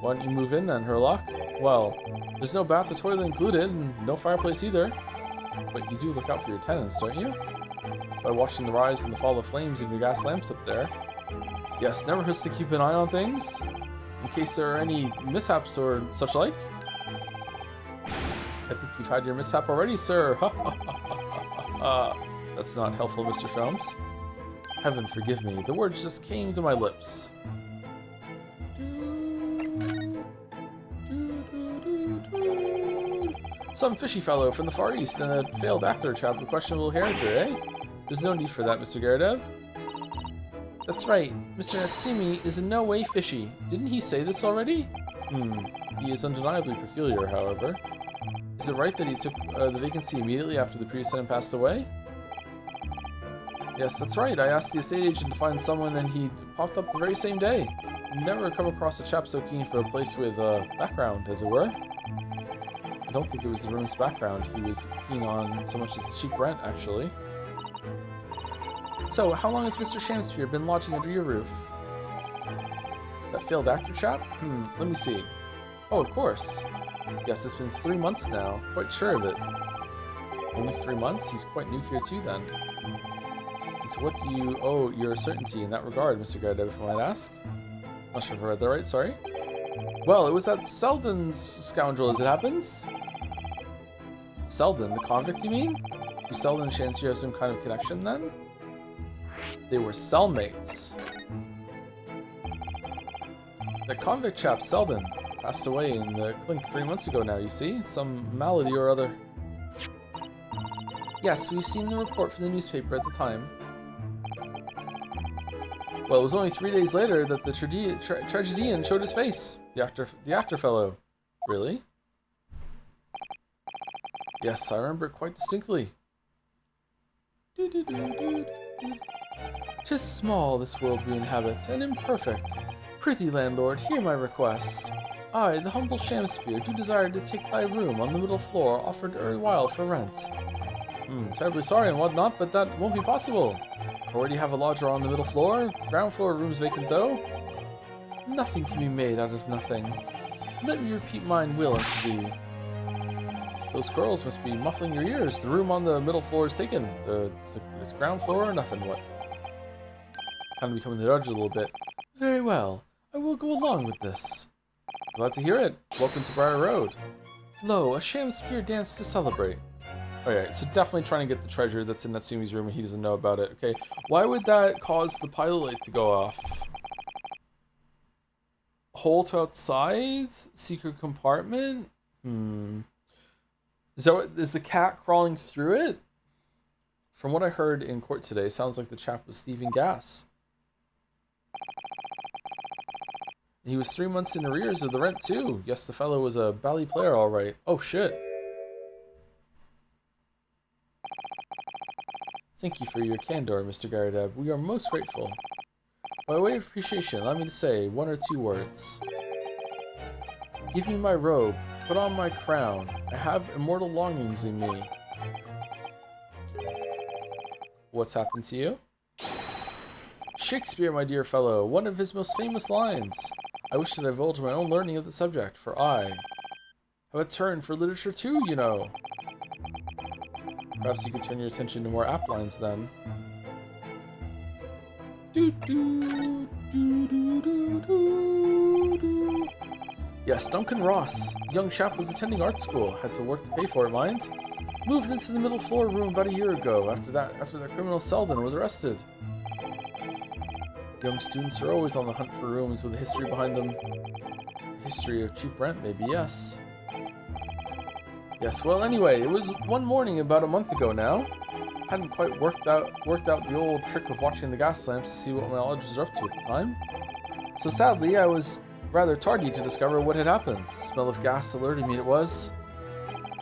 D: Why don't you move in then, Herlock? Well, there's no bath or toilet included, and no fireplace either. But you do look out for your tenants, don't you? By watching the rise and the fall of flames in your gas lamps up there. Yes, never hurts to keep an eye on things, in case there are any mishaps or such like. I think you've had your mishap already, sir. That's not helpful, Mr. Sholmes. Heaven forgive me, the words just came to my lips. Some fishy fellow from the Far East and a failed actor chap of questionable character, eh? There's no need for that, Mr. Garadev. That's right, Mr. Natsumi is in no way fishy. Didn't he say this already? He is undeniably peculiar, however. Is it right that he took the vacancy immediately after the previous tenant passed away? Yes, that's right. I asked the estate agent to find someone and he popped up the very same day. Never come across a chap so keen for a place with background, as it were. I don't think it was the room's background he was keen on so much as the cheap rent, actually. So, how long has Mr. Shamspeare been lodging under your roof? That failed actor chap? Let me see. Oh, of course. Yes, it's been 3 months now. Quite sure of it. Only 3 months? He's quite new here too, then. And to what do you owe your certainty in that regard, Mr. Garadev, if I might ask? Not sure if I read that right, sorry. Well, it was that Selden scoundrel, as it happens. Selden, the convict, you mean? Do Selden and Shamspeare have some kind of connection, then? They were cellmates. The convict chap, Selden, passed away in the clink 3 months ago now, you see? Some malady or other. Yes, we've seen the report from the newspaper at the time. Well, it was only 3 days later that the tragedian showed his face. The actor fellow. Really? Yes, I remember it quite distinctly. 'Tis small, this world we inhabit, and imperfect. Prithee, landlord, hear my request. I, the humble Shamspeare, do desire to take thy room on the middle floor offered erewhile for rent. Terribly sorry and whatnot, but that won't be possible. Already have a lodger on the middle floor, ground floor room's vacant though. Nothing can be made out of nothing. Let me repeat mine will unto thee. Those girls must be muffling your ears. The room on the middle floor is taken. It's ground floor or nothing, what? Kind of becoming the judge a little bit. Very well, I will go along with this. Glad to hear it. Welcome to Briar Road. Lo, a Shamspeare dance to celebrate. Alright, so definitely trying to get the treasure that's in Natsumi's room and he doesn't know about it. Okay, why would that cause the pilot light to go off? Holt outside? Secret compartment? Is the cat crawling through it? From what I heard in court today, sounds like the chap was thieving gas. He was 3 months in arrears of the rent too. Yes, the fellow was a bally player, all right. Oh shit. Thank you for your candor, Mr. Garadeb. We are most grateful. By way of appreciation, allow me to say 1 or 2 words. Give me my robe, put on my crown. I have immortal longings in me. What's happened to you? Shakespeare, my dear fellow, one of his most famous lines. I wish to divulge my own learning of the subject, for I have a turn for literature too, you know. Perhaps you could turn your attention to more apt lines then. Yes, Duncan Ross. Young chap was attending art school. Had to work to pay for it, mind. Moved into the middle floor room about a year ago. After that criminal Selden was arrested. Young students are always on the hunt for rooms with a history behind them. A history of cheap rent, maybe, yes. Yes, well, anyway, it was one morning about a month ago now. Hadn't quite worked out the old trick of watching the gas lamps to see what my lodgers were up to at the time. So sadly, I was rather tardy to discover what had happened. The smell of gas alerted me it was.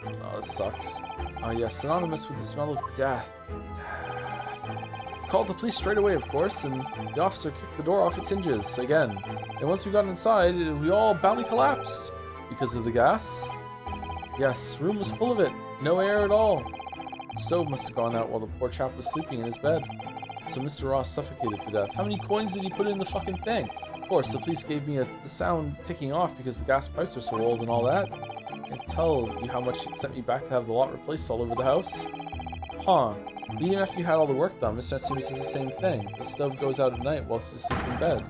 D: Oh, this sucks. Ah, yes, synonymous with the smell of death. Called the police straight away, of course, and the officer kicked the door off its hinges again. And once we got inside, we all badly collapsed because of the gas. Yes, room was full of it. No air at all. The stove must have gone out while the poor chap was sleeping in his bed. So Mr. Ross suffocated to death. How many coins did he put in the fucking thing? Of course, the police gave me the sound ticking off because the gas pipes were so old and all that. I can't tell you how much it sent me back to have the lot replaced all over the house. Huh. Even after you had all the work done, Mr. Natsumi says the same thing. The stove goes out at night whilst he's asleep in bed.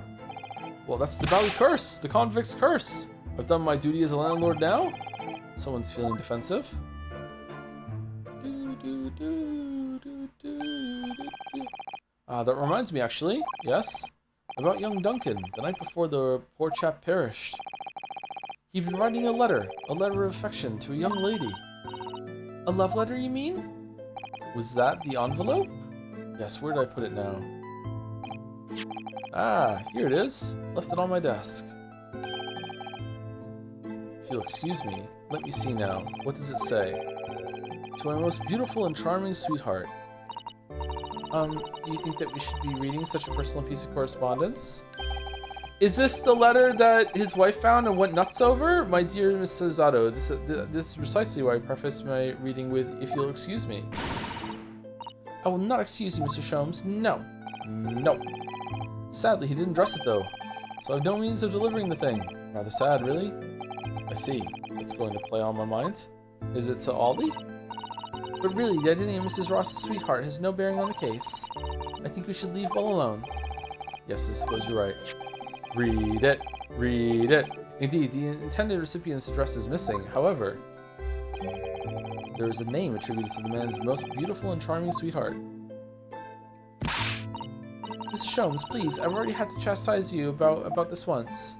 D: Well, that's the Bally curse! The convict's curse! I've done my duty as a landlord now? Someone's feeling defensive. That reminds me, actually. Yes? About young Duncan, the night before the poor chap perished. He'd been writing a letter of affection to a young lady. A love letter, you mean? Was that the envelope? Yes, where did I put it now? Ah, here it is. Left it on my desk. If you'll excuse me, let me see now. What does it say? To my most beautiful and charming sweetheart. Do you think that we should be reading such a personal piece of correspondence? Is this the letter that his wife found and went nuts over? My dear Mrs. Zato, this is precisely why I preface my reading with, if you'll excuse me. I will not excuse you, Mr. Sholmes. No. No. Sadly, he didn't address it, though. So I have no means of delivering the thing. Rather sad, really. I see. It's going to play on my mind. Is it to Ollie? But really, the identity of Mrs. Ross's sweetheart has no bearing on the case. I think we should leave well alone. Yes, I suppose you're right. Read it. Read it. Indeed, the intended recipient's address is missing. However, there is a name attributed to the man's most beautiful and charming sweetheart. Mr. Sholmes, please, I've already had to chastise you about this once.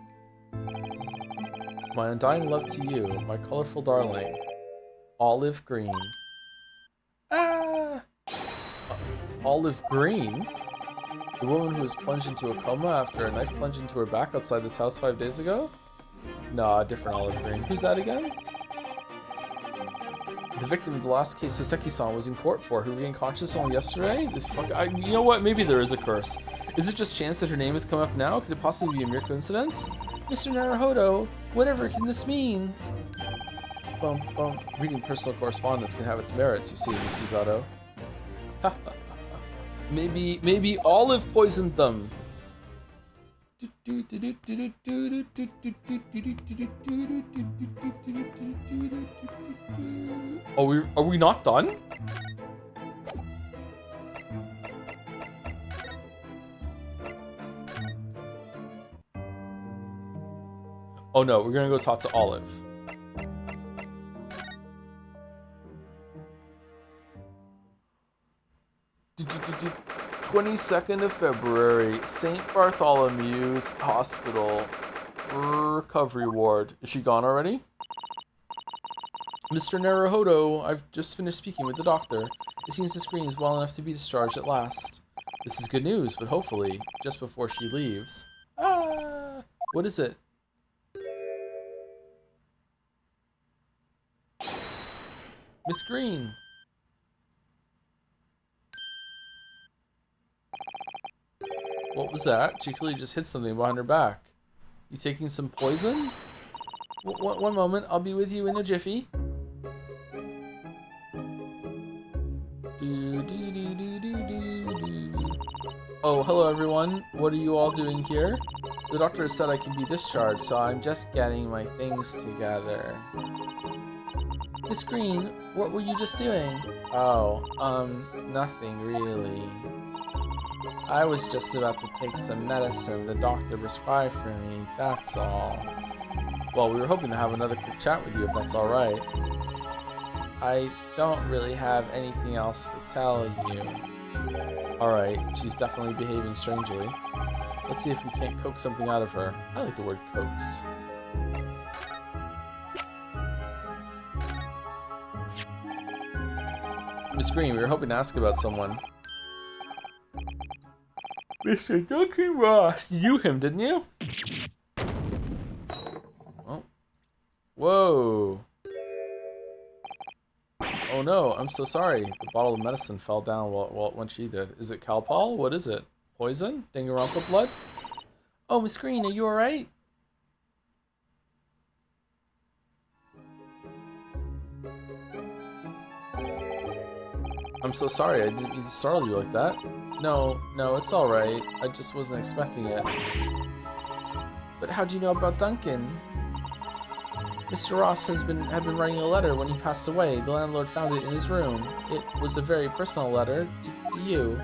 D: My undying love to you, my colorful darling. Olive Green. Ah! Olive Green? The woman who was plunged into a coma after a knife plunged into her back outside this house 5 days ago? Nah, a different Olive Green. Who's that again? The victim of the last case Soseki-san was in court for, who regained consciousness only yesterday? This you know what? Maybe there is a curse. Is it just chance that her name has come up now? Could it possibly be a mere coincidence? Mr. Naruhodo, whatever can this mean? Bump, bump. Reading personal correspondence can have its merits, you see, Miss Suzato. Maybe Olive poisoned them. Are we not done? Oh no, we're gonna go talk to Olive. 22nd of February, St. Bartholomew's Hospital recovery ward. Is she gone already? Mr. Naruhodo, I've just finished speaking with the doctor. It seems the screen is well enough to be discharged at last. This is good news, but hopefully, just before she leaves. Ah, what is it? Miss Green. What was that? She clearly just hit something behind her back. You taking some poison? One moment, I'll be with you in a jiffy. Oh, hello everyone. What are you all doing here? The doctor has said I can be discharged, so I'm just getting my things together. Miss Green, what were you just doing? Oh, nothing really. I was just about to take some medicine the doctor prescribed for me, that's all. Well, we were hoping to have another quick chat with you if that's alright. I don't really have anything else to tell you. Alright, she's definitely behaving strangely. Let's see if we can't coax something out of her. I like the word coax. Miss Green, we were hoping to ask about someone. Mr. Duncan Ross, you knew him, didn't you? Oh. Whoa. Oh no, I'm so sorry. The bottle of medicine fell down when she did. Is it Calpol? What is it? Poison? Danganronpa blood? Oh, Miss Green, are you alright? I'm so sorry, I didn't mean to startle you like that. No, it's alright. I just wasn't expecting it. But how'd you know about Duncan? Mr. Ross had been writing a letter when he passed away. The landlord found it in his room. It was a very personal letter to you.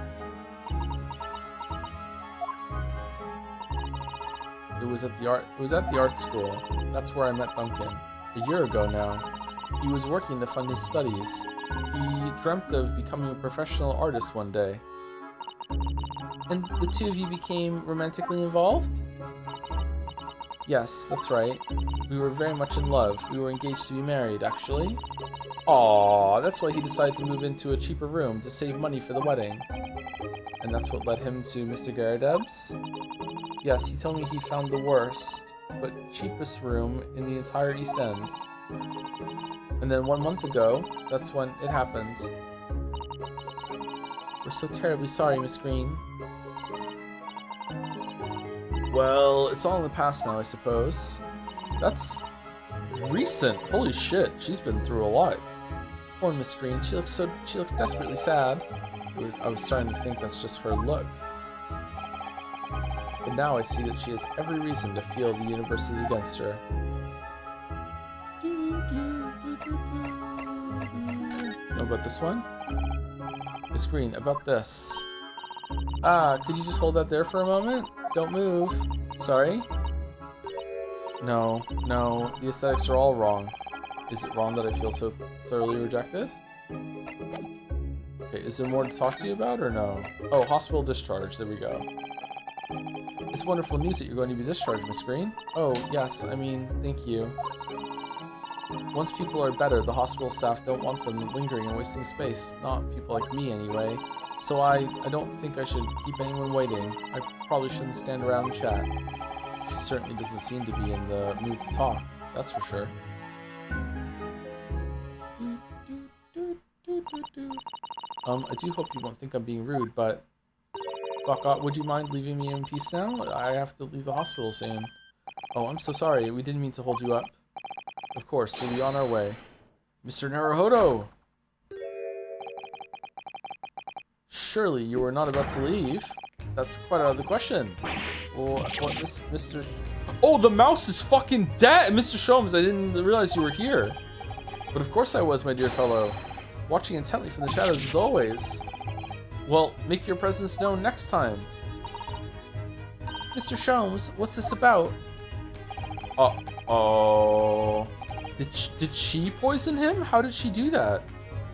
D: It was at the art school. That's where I met Duncan. A year ago now. He was working to fund his studies. He dreamt of becoming a professional artist one day. And the two of you became romantically involved? Yes, that's right. We were very much in love. We were engaged to be married, actually. Aww, that's why he decided to move into a cheaper room to save money for the wedding. And that's what led him to Mr. Garadeb's? Yes, he told me he found the worst, but cheapest room in the entire East End. And then 1 month ago, that's when it happened. We're so terribly sorry, Miss Green. Well, it's all in the past now, I suppose. That's recent. Holy shit, she's been through a lot. Poor Miss Green, she looks desperately sad. I was starting to think that's just her look. But now I see that she has every reason to feel the universe is against her. Know about this one? Miss Green, about this. Could you just hold that there for a moment? Don't move. Sorry? No, the aesthetics are all wrong. Is it wrong that I feel so thoroughly rejected? Okay, is there more to talk to you about or no? Oh, hospital discharge, there we go. It's wonderful news that you're going to be discharged, Miss Green. Oh, yes, I mean, thank you. Once people are better, the hospital staff don't want them lingering and wasting space. Not people like me, anyway. So I don't think I should keep anyone waiting. I probably shouldn't stand around and chat. She certainly doesn't seem to be in the mood to talk, that's for sure. I do hope you won't think I'm being rude, but... Fuck off, would you mind leaving me in peace now? I have to leave the hospital soon. Oh, I'm so sorry, we didn't mean to hold you up. Of course, we'll be on our way. Mr. Naruhodo! Surely you were not about to leave? That's quite out of the question. Well, what, Mr... Oh, the mouse is fucking dead! Mr. Sholmes, I didn't realize you were here. But of course I was, my dear fellow. Watching intently from the shadows as always. Well, make your presence known next time. Mr. Sholmes, what's this about? Uh-oh. Did she poison him? How did she do that?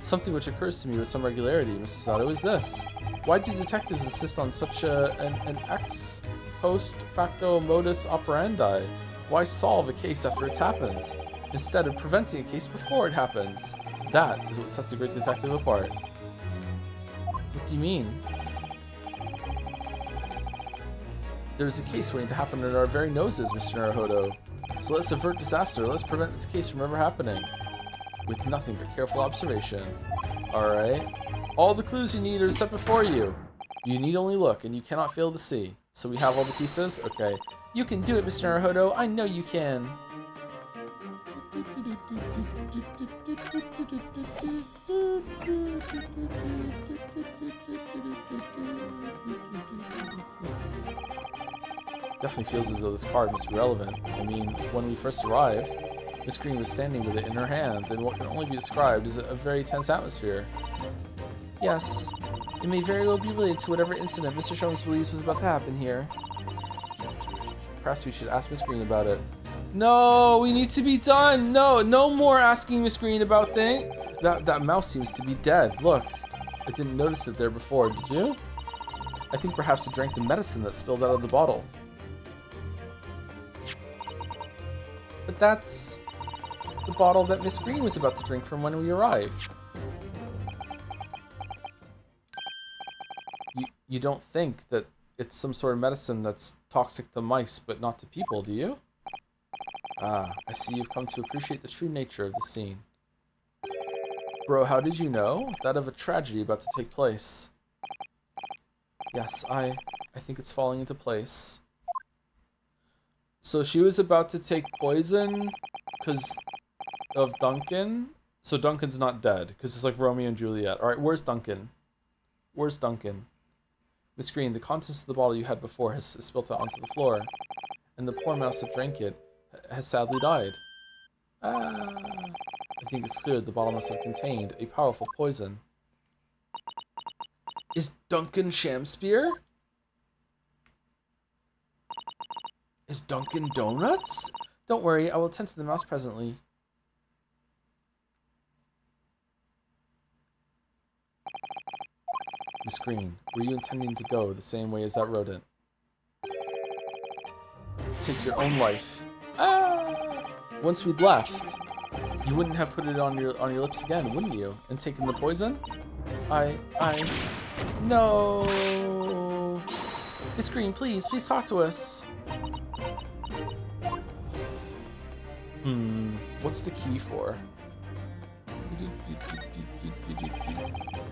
D: Something which occurs to me with some regularity, Mr. Sato, is this. Why do detectives insist on such an ex post facto modus operandi? Why solve a case after it's happened? instead of preventing a case before it happens. That is what sets a great detective apart. What do you mean? There's a case waiting to happen under our very noses, Mr. Naruhodo. So let's avert disaster. Let's prevent this case from ever happening. With nothing but careful observation. Alright. All the clues you need are set before you. You need only look, and you cannot fail to see. So we have all the pieces? Okay. You can do it, Mr. Naruhodo. I know you can. Definitely feels as though this card must be relevant. I mean, when we first arrived, Miss Green was standing with it in her hand, in what can only be described as a very tense atmosphere. Yes, it may very well be related to whatever incident Mr. Sholmes believes was about to happen here. Perhaps we should ask Miss Green about it. No, we need to be done. No more asking Miss Green about things. That mouse seems to be dead. Look, I didn't notice it there before. Did you? I think perhaps it drank the medicine that spilled out of the bottle. But that's the bottle that Miss Green was about to drink from when we arrived. You don't think that it's some sort of medicine that's toxic to mice, but not to people, do you? Ah, I see you've come to appreciate the true nature of the scene. Bro, how did you know? That of a tragedy about to take place. Yes, I think it's falling into place. So she was about to take poison because of Duncan? So Duncan's not dead, because it's like Romeo and Juliet. Alright, where's Duncan? Where's Duncan? Miss Green, the contents of the bottle you had before has spilt out onto the floor, and the poor mouse that drank it has sadly died. I think it's clear the bottle must have contained a powerful poison. Is Duncan Shamspear? Is Duncan Donuts? Don't worry, I will attend to the mouse presently. Miss Green, were you intending to go the same way as that rodent? To take your own life. Once we'd left, you wouldn't have put it on your lips again, wouldn't you? And taken the poison? No. Miss Green, please talk to us. What's the key for?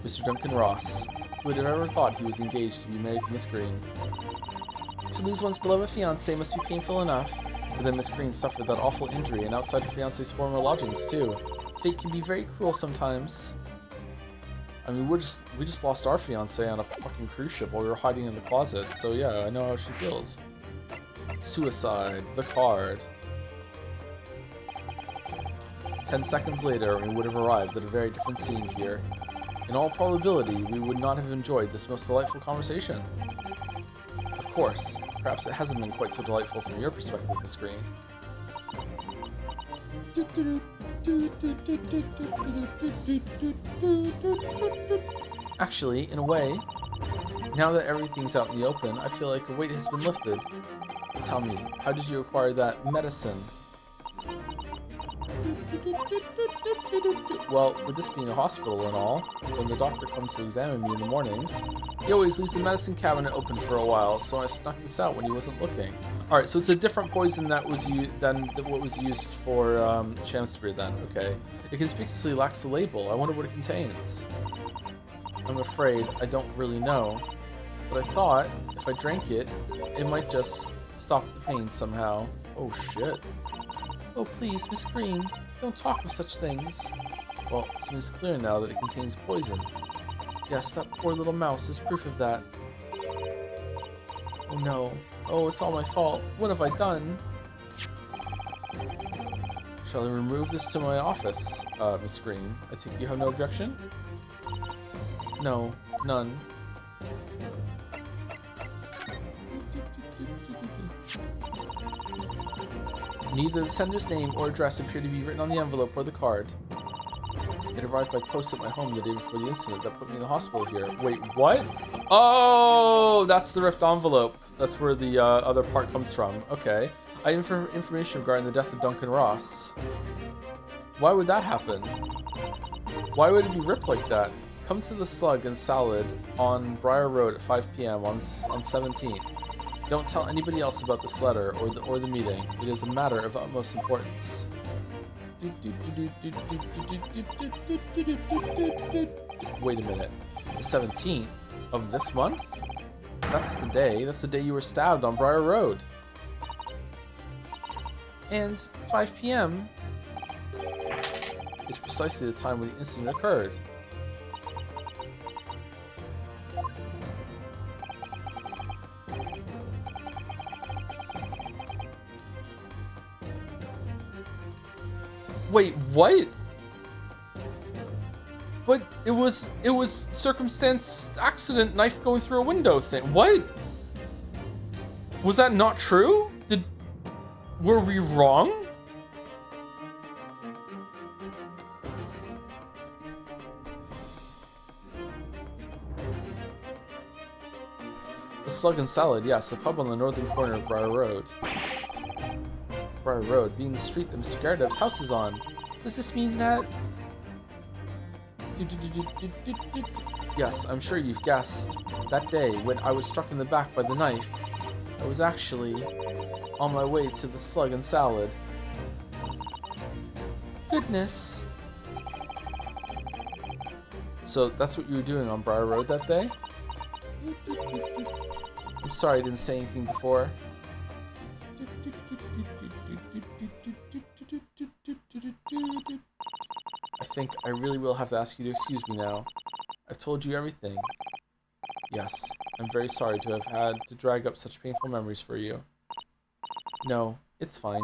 D: Mr. Duncan Ross. Who would have ever thought he was engaged to be married to Miss Green? To lose one's beloved fiancé must be painful enough. But then Miss Green suffered that awful injury and outside her fiancé's former lodgings too. Fate can be very cruel sometimes. I mean, we just lost our fiancé on a fucking cruise ship while we were hiding in the closet. So yeah, I know how she feels. Suicide, the card. 10 seconds later, we would have arrived at a very different scene here. In all probability, we would not have enjoyed this most delightful conversation. Of course, perhaps it hasn't been quite so delightful from your perspective, Miss Green. Actually, in a way, now that everything's out in the open, I feel like a weight has been lifted. Tell me, how did you acquire that medicine? Well, with this being a hospital and all, when the doctor comes to examine me in the mornings, he always leaves the medicine cabinet open for a while, so I snuck this out when he wasn't looking. Alright, so it's a different poison that was used than what was used for Shamspear then, okay. It conspicuously lacks the label. I wonder what it contains. I'm afraid I don't really know, but I thought if I drank it, it might just stop the pain somehow. Oh shit. Oh please, Miss Green, don't talk of such things. Well, it seems clear now that it contains poison. Yes, that poor little mouse is proof of that. Oh no. Oh, it's all my fault. What have I done? Shall I remove this to my office, Miss Green? I take you have no objection? No, none. Neither the sender's name or address appear to be written on the envelope or the card. It arrived by post at my home the day before the incident that put me in the hospital here. Wait, what? Oh, that's the ripped envelope. That's where the other part comes from. Okay. I have information regarding the death of Duncan Ross. Why would that happen? Why would it be ripped like that? Come to the Slug and Salad on Briar Road at 5 p.m. on 17th. Don't tell anybody else about this letter or the meeting. It is a matter of utmost importance. Wait a minute. The 17th of this month? That's the day. That's the day you were stabbed on Briar Road. And 5 p.m. is precisely the time when the incident occurred. Wait, what? But it was circumstance, accident, knife going through a window thing. What? Was that not true? Were we wrong? The Slug and Salad, yes, a pub on the northern corner of Briar Road. Briar Road, being the street that Mr. Gardepp's house is on. Does this mean that... Yes, I'm sure you've guessed. That day, when I was struck in the back by the knife, I was actually on my way to the Slug and Salad. Goodness. So that's what you were doing on Briar Road that day? I'm sorry I didn't say anything before. I think I really will have to ask you to excuse me now. I've told you everything. Yes, I'm very sorry to have had to drag up such painful memories for you. No, it's fine.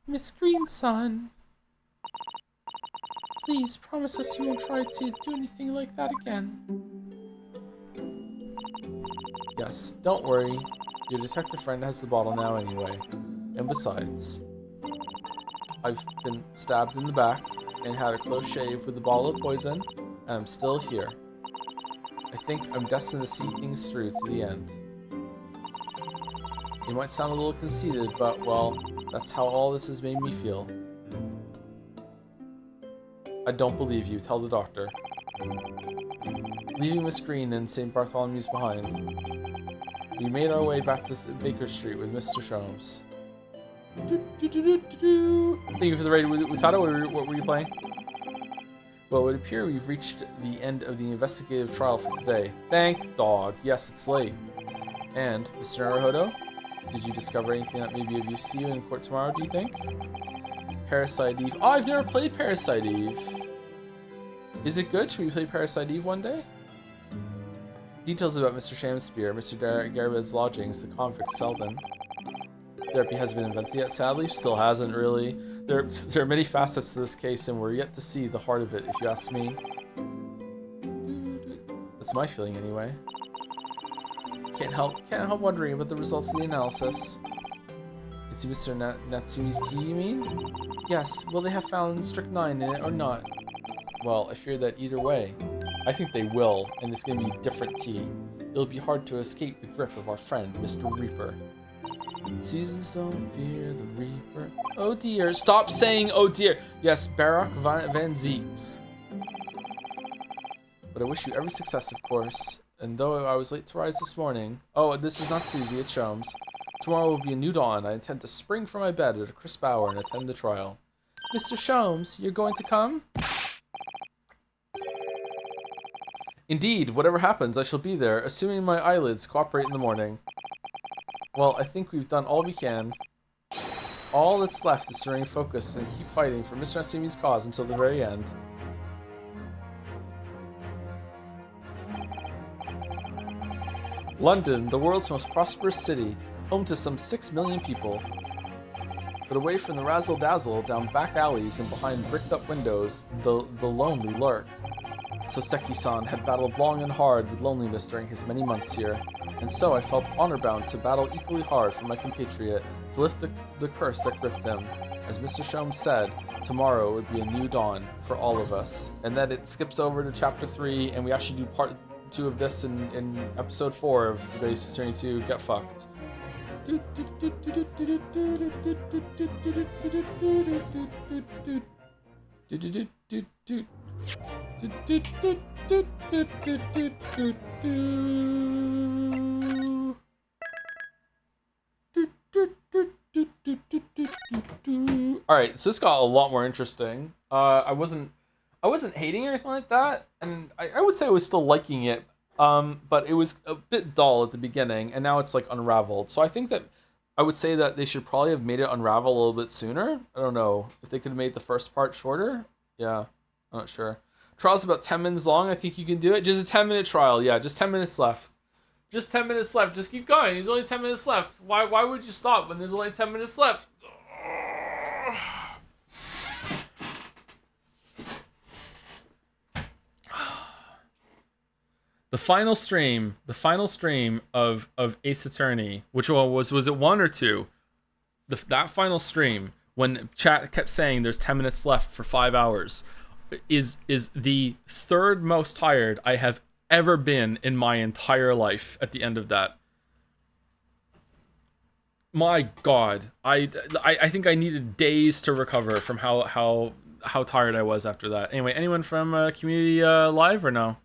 D: Miss Greenson, please promise us you won't try to do anything like that again. Yes, don't worry. Your detective friend has the bottle now anyway. And besides, I've been stabbed in the back and had a close shave with the bottle of poison, and I'm still here. I think I'm destined to see things through to the end. It might sound a little conceited, but, well, that's how all this has made me feel. I don't believe you. Tell the doctor. Leaving Miss Green and St. Bartholomew's behind, we made our way back to Baker Street with Mr. Sholmes. Thank you for the raid, Utada. What were you playing? Well, it would appear we've reached the end of the investigative trial for today. Thank dog. Yes, it's late. And, Mr. Naruhodo, did you discover anything that may be of use to you in court tomorrow, do you think? Parasite Eve. Oh, I've never played Parasite Eve. Is it good? Should we play Parasite Eve one day? Details about Mr. Shamspeare, Mr. Garibed's lodgings, the convict Selden. Therapy hasn't been invented yet, sadly. Still hasn't, really. There are many facets to this case, and we're yet to see the heart of it, if you ask me. That's my feeling, anyway. Can't help wondering about the results of the analysis. It's Mr. Natsumi's tea, you mean? Yes, will they have found strychnine in it or not? Well, I fear that either way. I think they will, and it's going to be different tea. It'll be hard to escape the grip of our friend, Mr. Reaper. Seasons don't fear the Reaper. Oh dear, stop saying oh dear. Yes, Barak Van Zeeks. But I wish you every success, of course. And though I was late to rise this morning... Oh, this is not Susie, it's Sholmes. Tomorrow will be a new dawn. I intend to spring from my bed at a crisp hour and attend the trial. Mr. Sholmes, you're going to come? Indeed, whatever happens, I shall be there, assuming my eyelids cooperate in the morning. Well, I think we've done all we can. All that's left is to remain focused and keep fighting for Mr. Natsumi's cause until the very end. London, the world's most prosperous city, home to some 6 million people. But away from the razzle-dazzle, down back alleys and behind bricked-up windows, the lonely lurk. Soseki-san had battled long and hard with loneliness during his many months here, and so I felt honor-bound to battle equally hard for my compatriot, to lift the curse that gripped him. As Mr. Sholmes said, tomorrow would be a new dawn for all of us. And then it skips over to chapter 3, and we actually do 2 of this in episode 4 of the Ace Attorney 2 Get Fucked. All right, so this got a lot more interesting. I wasn't hating or anything like that, and I would say I was still liking it. But it was a bit dull at the beginning, and now it's like unraveled. So I think that I would say that they should probably have made it unravel a little bit sooner. I don't know if they could have made the first part shorter. Yeah, I'm not sure. Trial's about 10 minutes long. I think you can do it. Just a 10-minute trial. Yeah, just 10 minutes left. Just 10 minutes left. Just keep going. There's only 10 minutes left. Why would you stop when there's only 10 minutes left? The final stream of Ace Attorney, which one was it 1 or 2? That final stream when chat kept saying there's 10 minutes left for 5 hours is the third most tired I have ever been in my entire life at the end of that. My God, I think I needed days to recover from how tired I was after that. Anyway, anyone from community live or no?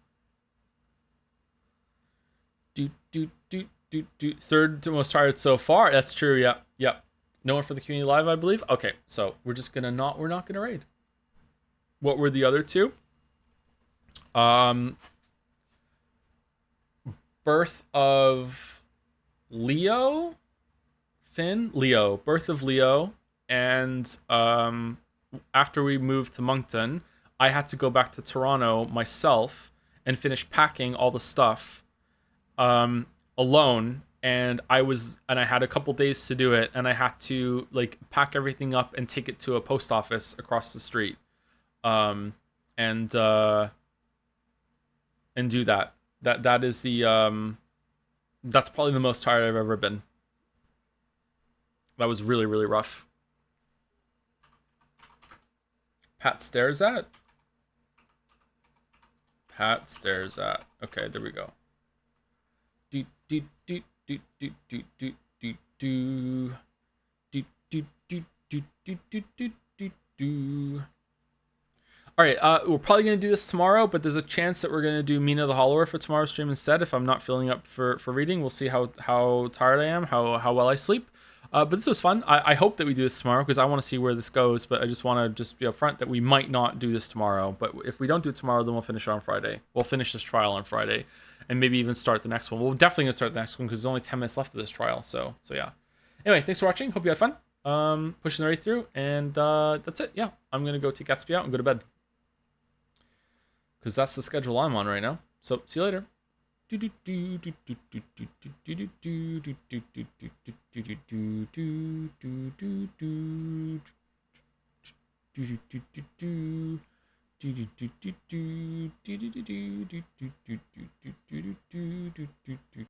D: Third to most tired so far. That's true. Yeah. No one for the community live, I believe. Okay, so we're not gonna raid. What were the other 2? Birth of Leo, Birth of Leo, and after we moved to Moncton, I had to go back to Toronto myself and finish packing all the stuff alone, and I had a couple days to do it, and I had to like pack everything up and take it to a post office across the street, and do that. That is the that's probably the most tired I've ever been. That was really, really rough. Pat stares at. Okay, there we go. All right, we're probably gonna do this tomorrow, but there's a chance that we're gonna do Mina the Hollower for tomorrow's stream instead. If I'm not feeling up for reading, we'll see how tired I am, how well I sleep. But this was fun. I hope that we do this tomorrow because I want to see where this goes. But I just want to be upfront that we might not do this tomorrow. But if we don't do it tomorrow, then we'll finish it on Friday. We'll finish this trial on Friday, and maybe even start the next one. We're definitely gonna start the next one because there's only 10 minutes left of this trial. So yeah. Anyway, thanks for watching. Hope you had fun. Pushing the right through, and that's it. Yeah, I'm gonna go take Gatsby out and go to bed because that's the schedule I'm on right now. So see you later.